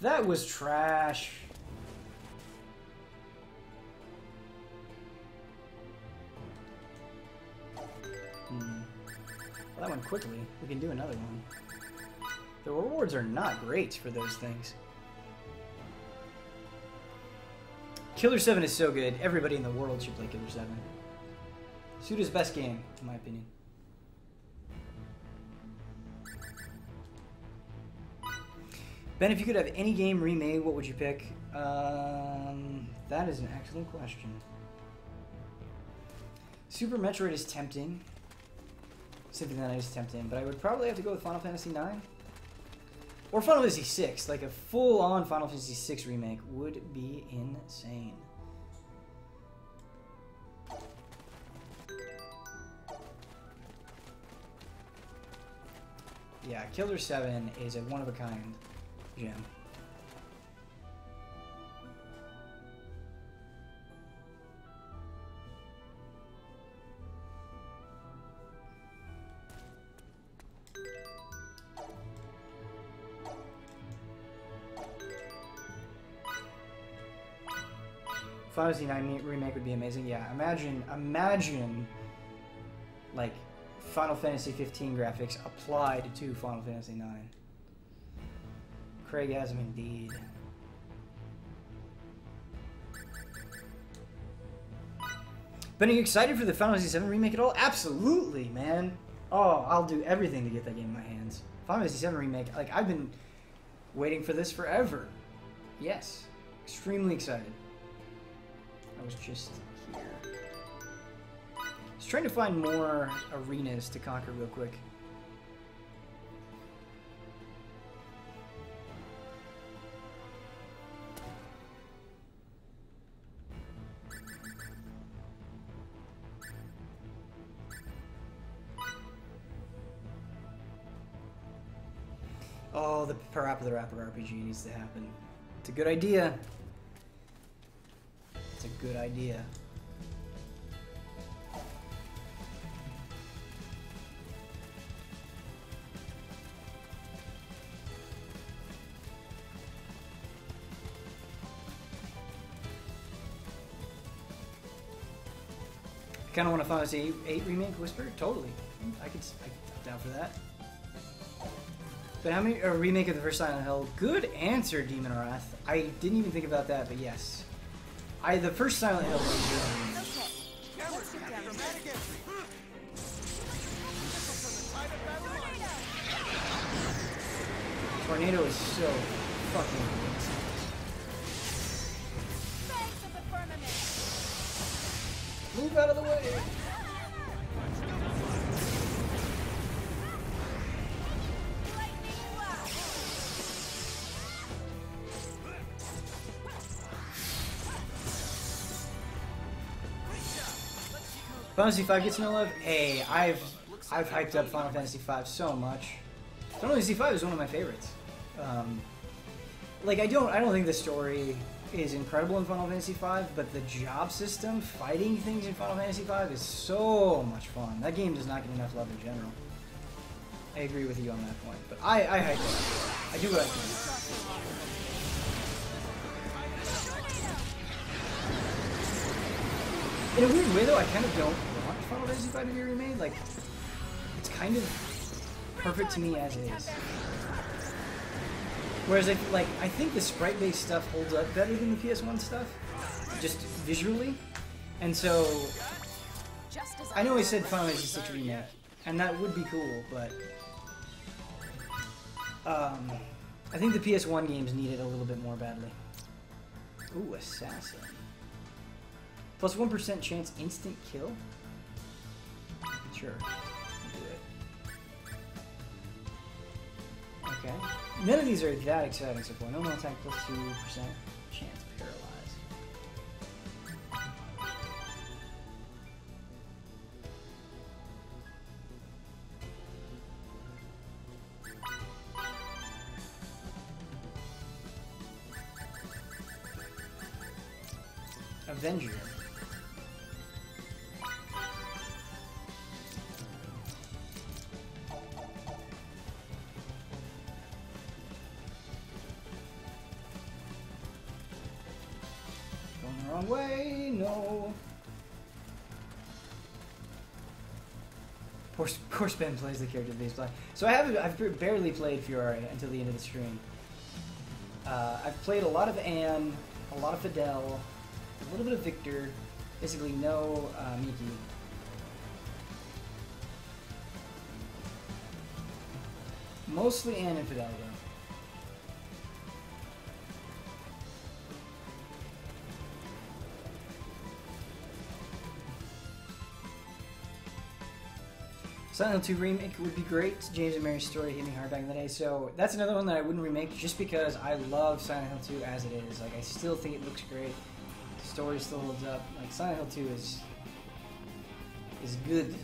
That was trash. Well, that went quickly. We can do another one. The rewards are not great for those things. Killer 7 is so good. Everybody in the world should play Killer 7. Suda's best game, in my opinion. Ben, if you could have any game remade, what would you pick? That is an excellent question. Super Metroid is tempting. Symphony of the Night is tempting, but I would probably have to go with Final Fantasy IX. Or Final Fantasy VI, like a full-on Final Fantasy VI remake would be insane. Yeah, Killer 7 is a one-of-a-kind gem. Final Fantasy IX remake would be amazing. Yeah, imagine, like, Final Fantasy 15 graphics applied to Final Fantasy IX. Craigasm indeed. Ben, are you excited for the Final Fantasy 7 remake at all? Absolutely, man. Oh, I'll do everything to get that game in my hands. Final Fantasy 7 remake, like, I've been waiting for this forever. Yes, extremely excited. I was just here. I was trying to find more arenas to conquer real quick. Oh, the Parappa the Rapper RPG needs to happen. It's a good idea. It's a good idea. Kind of want a Final Fantasy VIII remake, Whisper? Totally. I'm down for that. But how many a remake of the first Silent Hill? Good answer, Demon Wrath. I didn't even think about that, but yes. The first Silent Hill was good. Tornado is so fucking good. Move out of the way! Final Fantasy V gets no love? Hey, I've hyped up Final Fantasy V so much. Final Fantasy V is one of my favorites. Like I don't think the story is incredible in Final Fantasy V, but the job system, fighting things in Final Fantasy V is so much fun. That game does not get enough love in general. I agree with you on that point, but I hype it up. I do what I can. In a weird way, though, I kind of don't want Final Fantasy V to be remade. Like, it's kind of perfect to me as is. Whereas, I think the sprite-based stuff holds up better than the PS1 stuff, just visually. And so, I know I said Final Fantasy VI remake, and that would be cool, but I think the PS1 games need it a little bit more badly. Ooh, Assassin. Plus 1% chance instant kill? Sure. Do it. Okay. None of these are that exciting so far. No attack plus 2% chance paralyzed. Avenger. Going the wrong way, no. Poor Ben plays the character that he's playing. So I've barely played Fiore until the end of the stream. I've played a lot of Anne, a lot of Fidel, a little bit of Victor, basically no Miki. Mostly Anne and Fidel, though. Silent Hill 2 remake would be great. James and Mary's story hit me hard back in the day, so that's another one that I wouldn't remake just because I love Silent Hill 2 as it is. Like, I still think it looks great. The story still holds up. Like, Silent Hill 2 is good.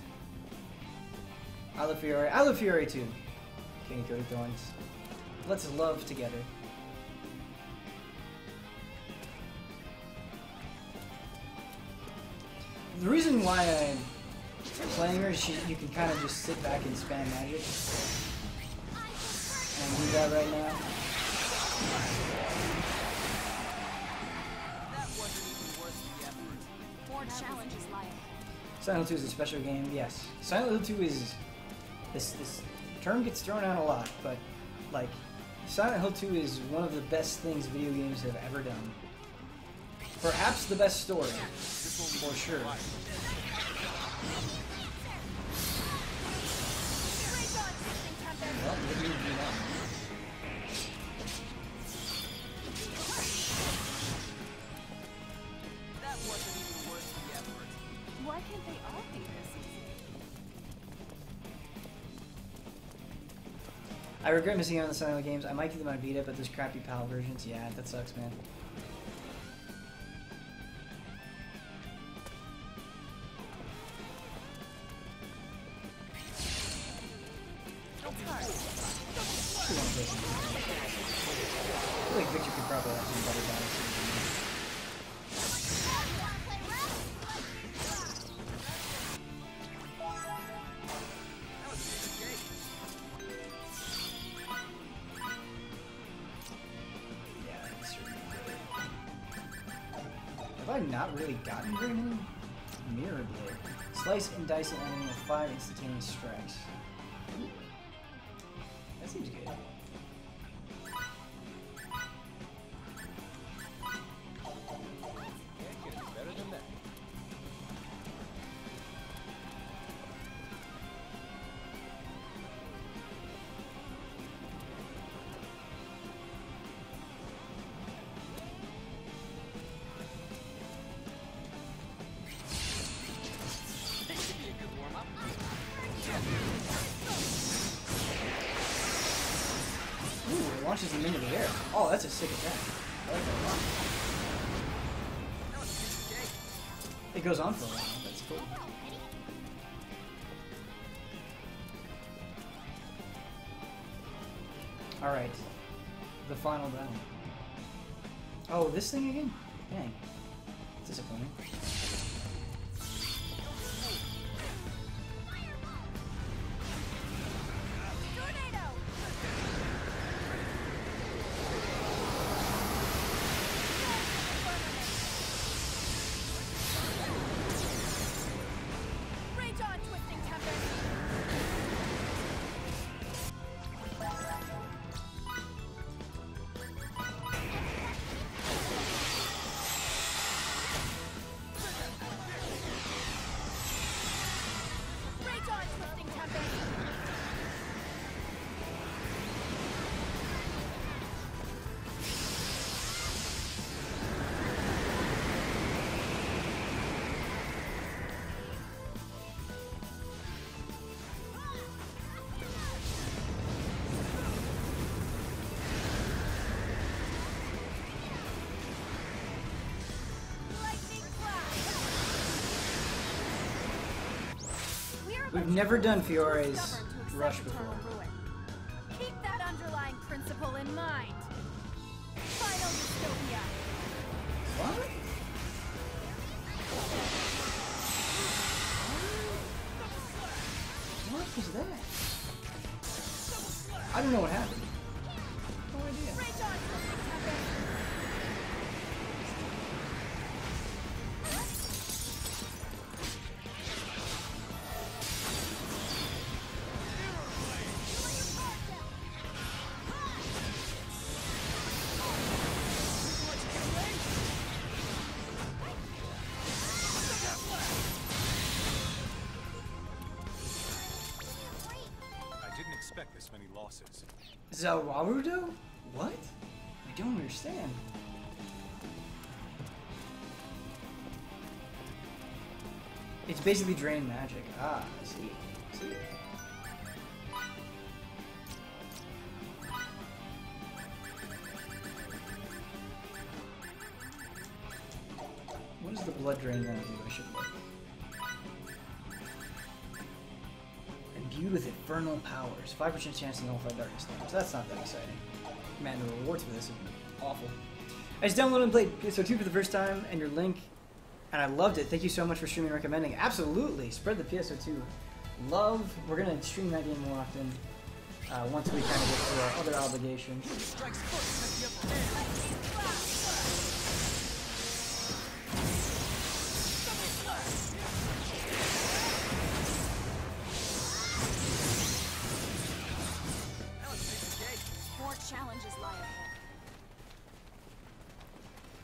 I love Fiore. I love Fiore too. Kenny Cody Thorns. Let's love together. The reason why I'm playing her is you can kind of just sit back and spam magic. And I do that right now. That wasn't even worth the effort. More challenges lie ahead. Silent Hill 2 is a special game, yes. Silent Hill 2 is... This term gets thrown out a lot, but, like, Silent Hill 2 is one of the best things video games have ever done. Perhaps the best story, for sure. Well, maybe we do that. That wasn't even worth the effort. Why can't they all be this easy? I regret missing out on the Silent Hill games. I might get them on Vita, but those crappy PAL versions, yeah, that sucks, man. I feel like Victor could probably have some better balance. Yeah, that's certainly good. Have I not really gotten very many? Mirror Blade. Slice and dice an enemy with 5 instantaneous strikes. Ooh. That seems good. Better than that. Ooh, it launches them into the air. Oh, that's a sick attack. I like that a lot. It goes on for a while. That's cool. Alright. The final battle. Oh, this thing again? Dang. Disappointing. We've never done Fiore's rush before. Keep that underlying principle in mind. Final dystopia. What? What was that? I don't know what happened. No idea. This many losses. Zawarudo? What? I don't understand. It's basically drain magic. Ah, I see. What is the blood drain gonna do? I should look. Imbued with infernal powers. 5% chance to nullify darkness damage. That's not that exciting. Man, the rewards for this are awful. I just downloaded and played PSO2 for the first time, and your link, and I loved it. Thank you so much for streaming and recommending. Absolutely! Spread the PSO2 love. We're going to stream that game more often once we kind of get to our other obligations. Challenges lie ahead.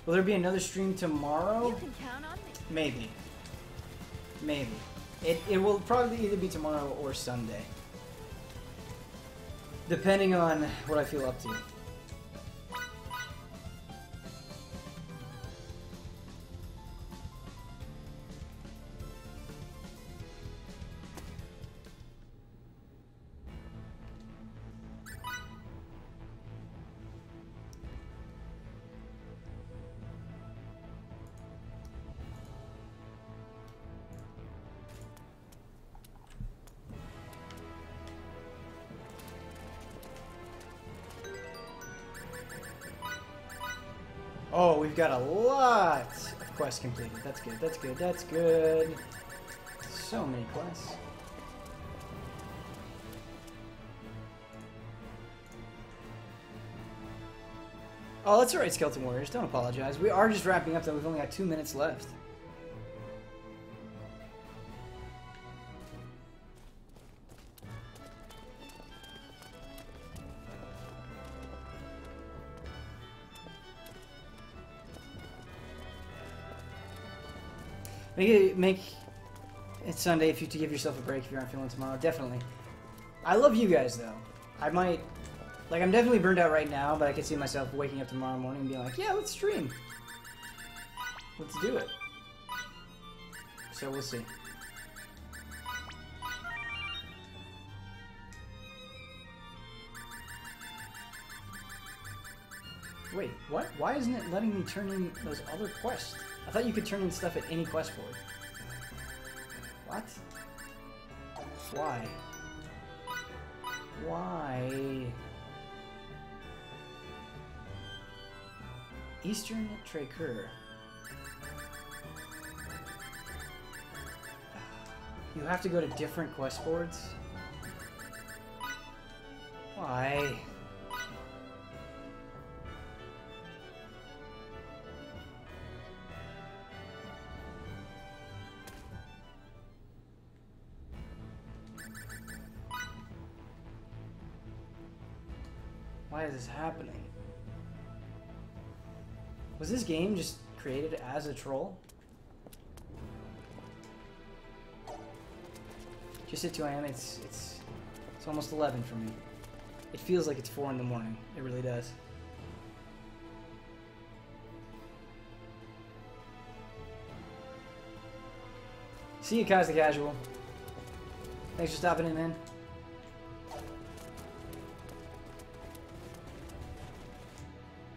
Will there be another stream tomorrow? You can count on me. Maybe. Maybe. It will probably either be tomorrow or Sunday. Depending on what I feel up to. Oh, we've got a lot of quests completed. That's good, that's good, that's good. So many quests. Oh, that's alright, Skeleton Warriors. Don't apologize. We are just wrapping up, though. We've only got 2 minutes left. Make it Sunday if you to give yourself a break if you aren't feeling tomorrow. Definitely. I love you guys though. I might, like, I'm definitely burned out right now, but I could see myself waking up tomorrow morning and being like, yeah, let's stream. Let's do it. So we'll see. Wait, what? Why isn't it letting me turn in those other quests? I thought you could turn in stuff at any quest board. What? Why? Why? Eastern Traker. You have to go to different quest boards? Why? Why is this happening? Was this game just created as a troll? Just at 2 AM, it's almost 11 for me. It feels like it's 4 in the morning. It really does. See you, Kaz the Casual. Thanks for stopping in, man.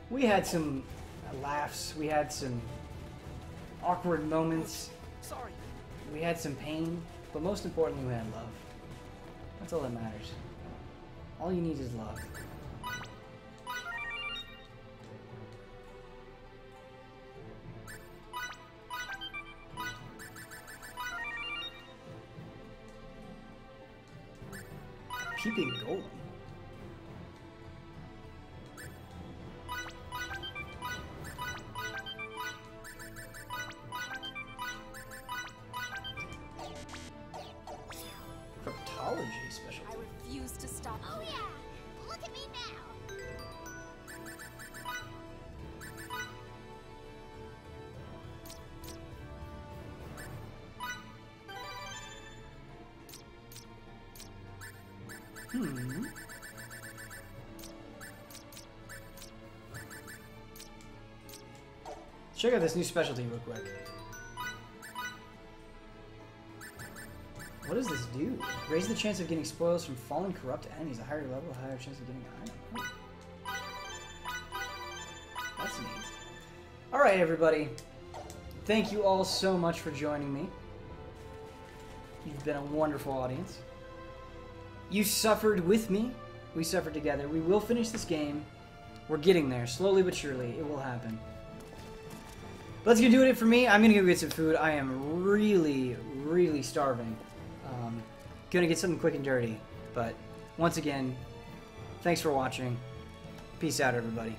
We had some laughs, we had some awkward moments. Sorry. We had some pain, but most importantly, we had love. That's all that matters. All you need is love. Peeping golem. Cryptology specialty. I refuse to stop. Oh yeah! Look at me now! Check out this new specialty real quick. What does this do? Raise the chance of getting spoils from fallen corrupt enemies. A higher level, a higher chance of getting an item. That's neat. Alright, everybody. Thank you all so much for joining me. You've been a wonderful audience. You suffered with me. We suffered together. We will finish this game. We're getting there. Slowly but surely. It will happen. But that's going to do it for me. I'm going to go get some food. I am really, really starving. Gonna get something quick and dirty. But once again, thanks for watching. Peace out, everybody.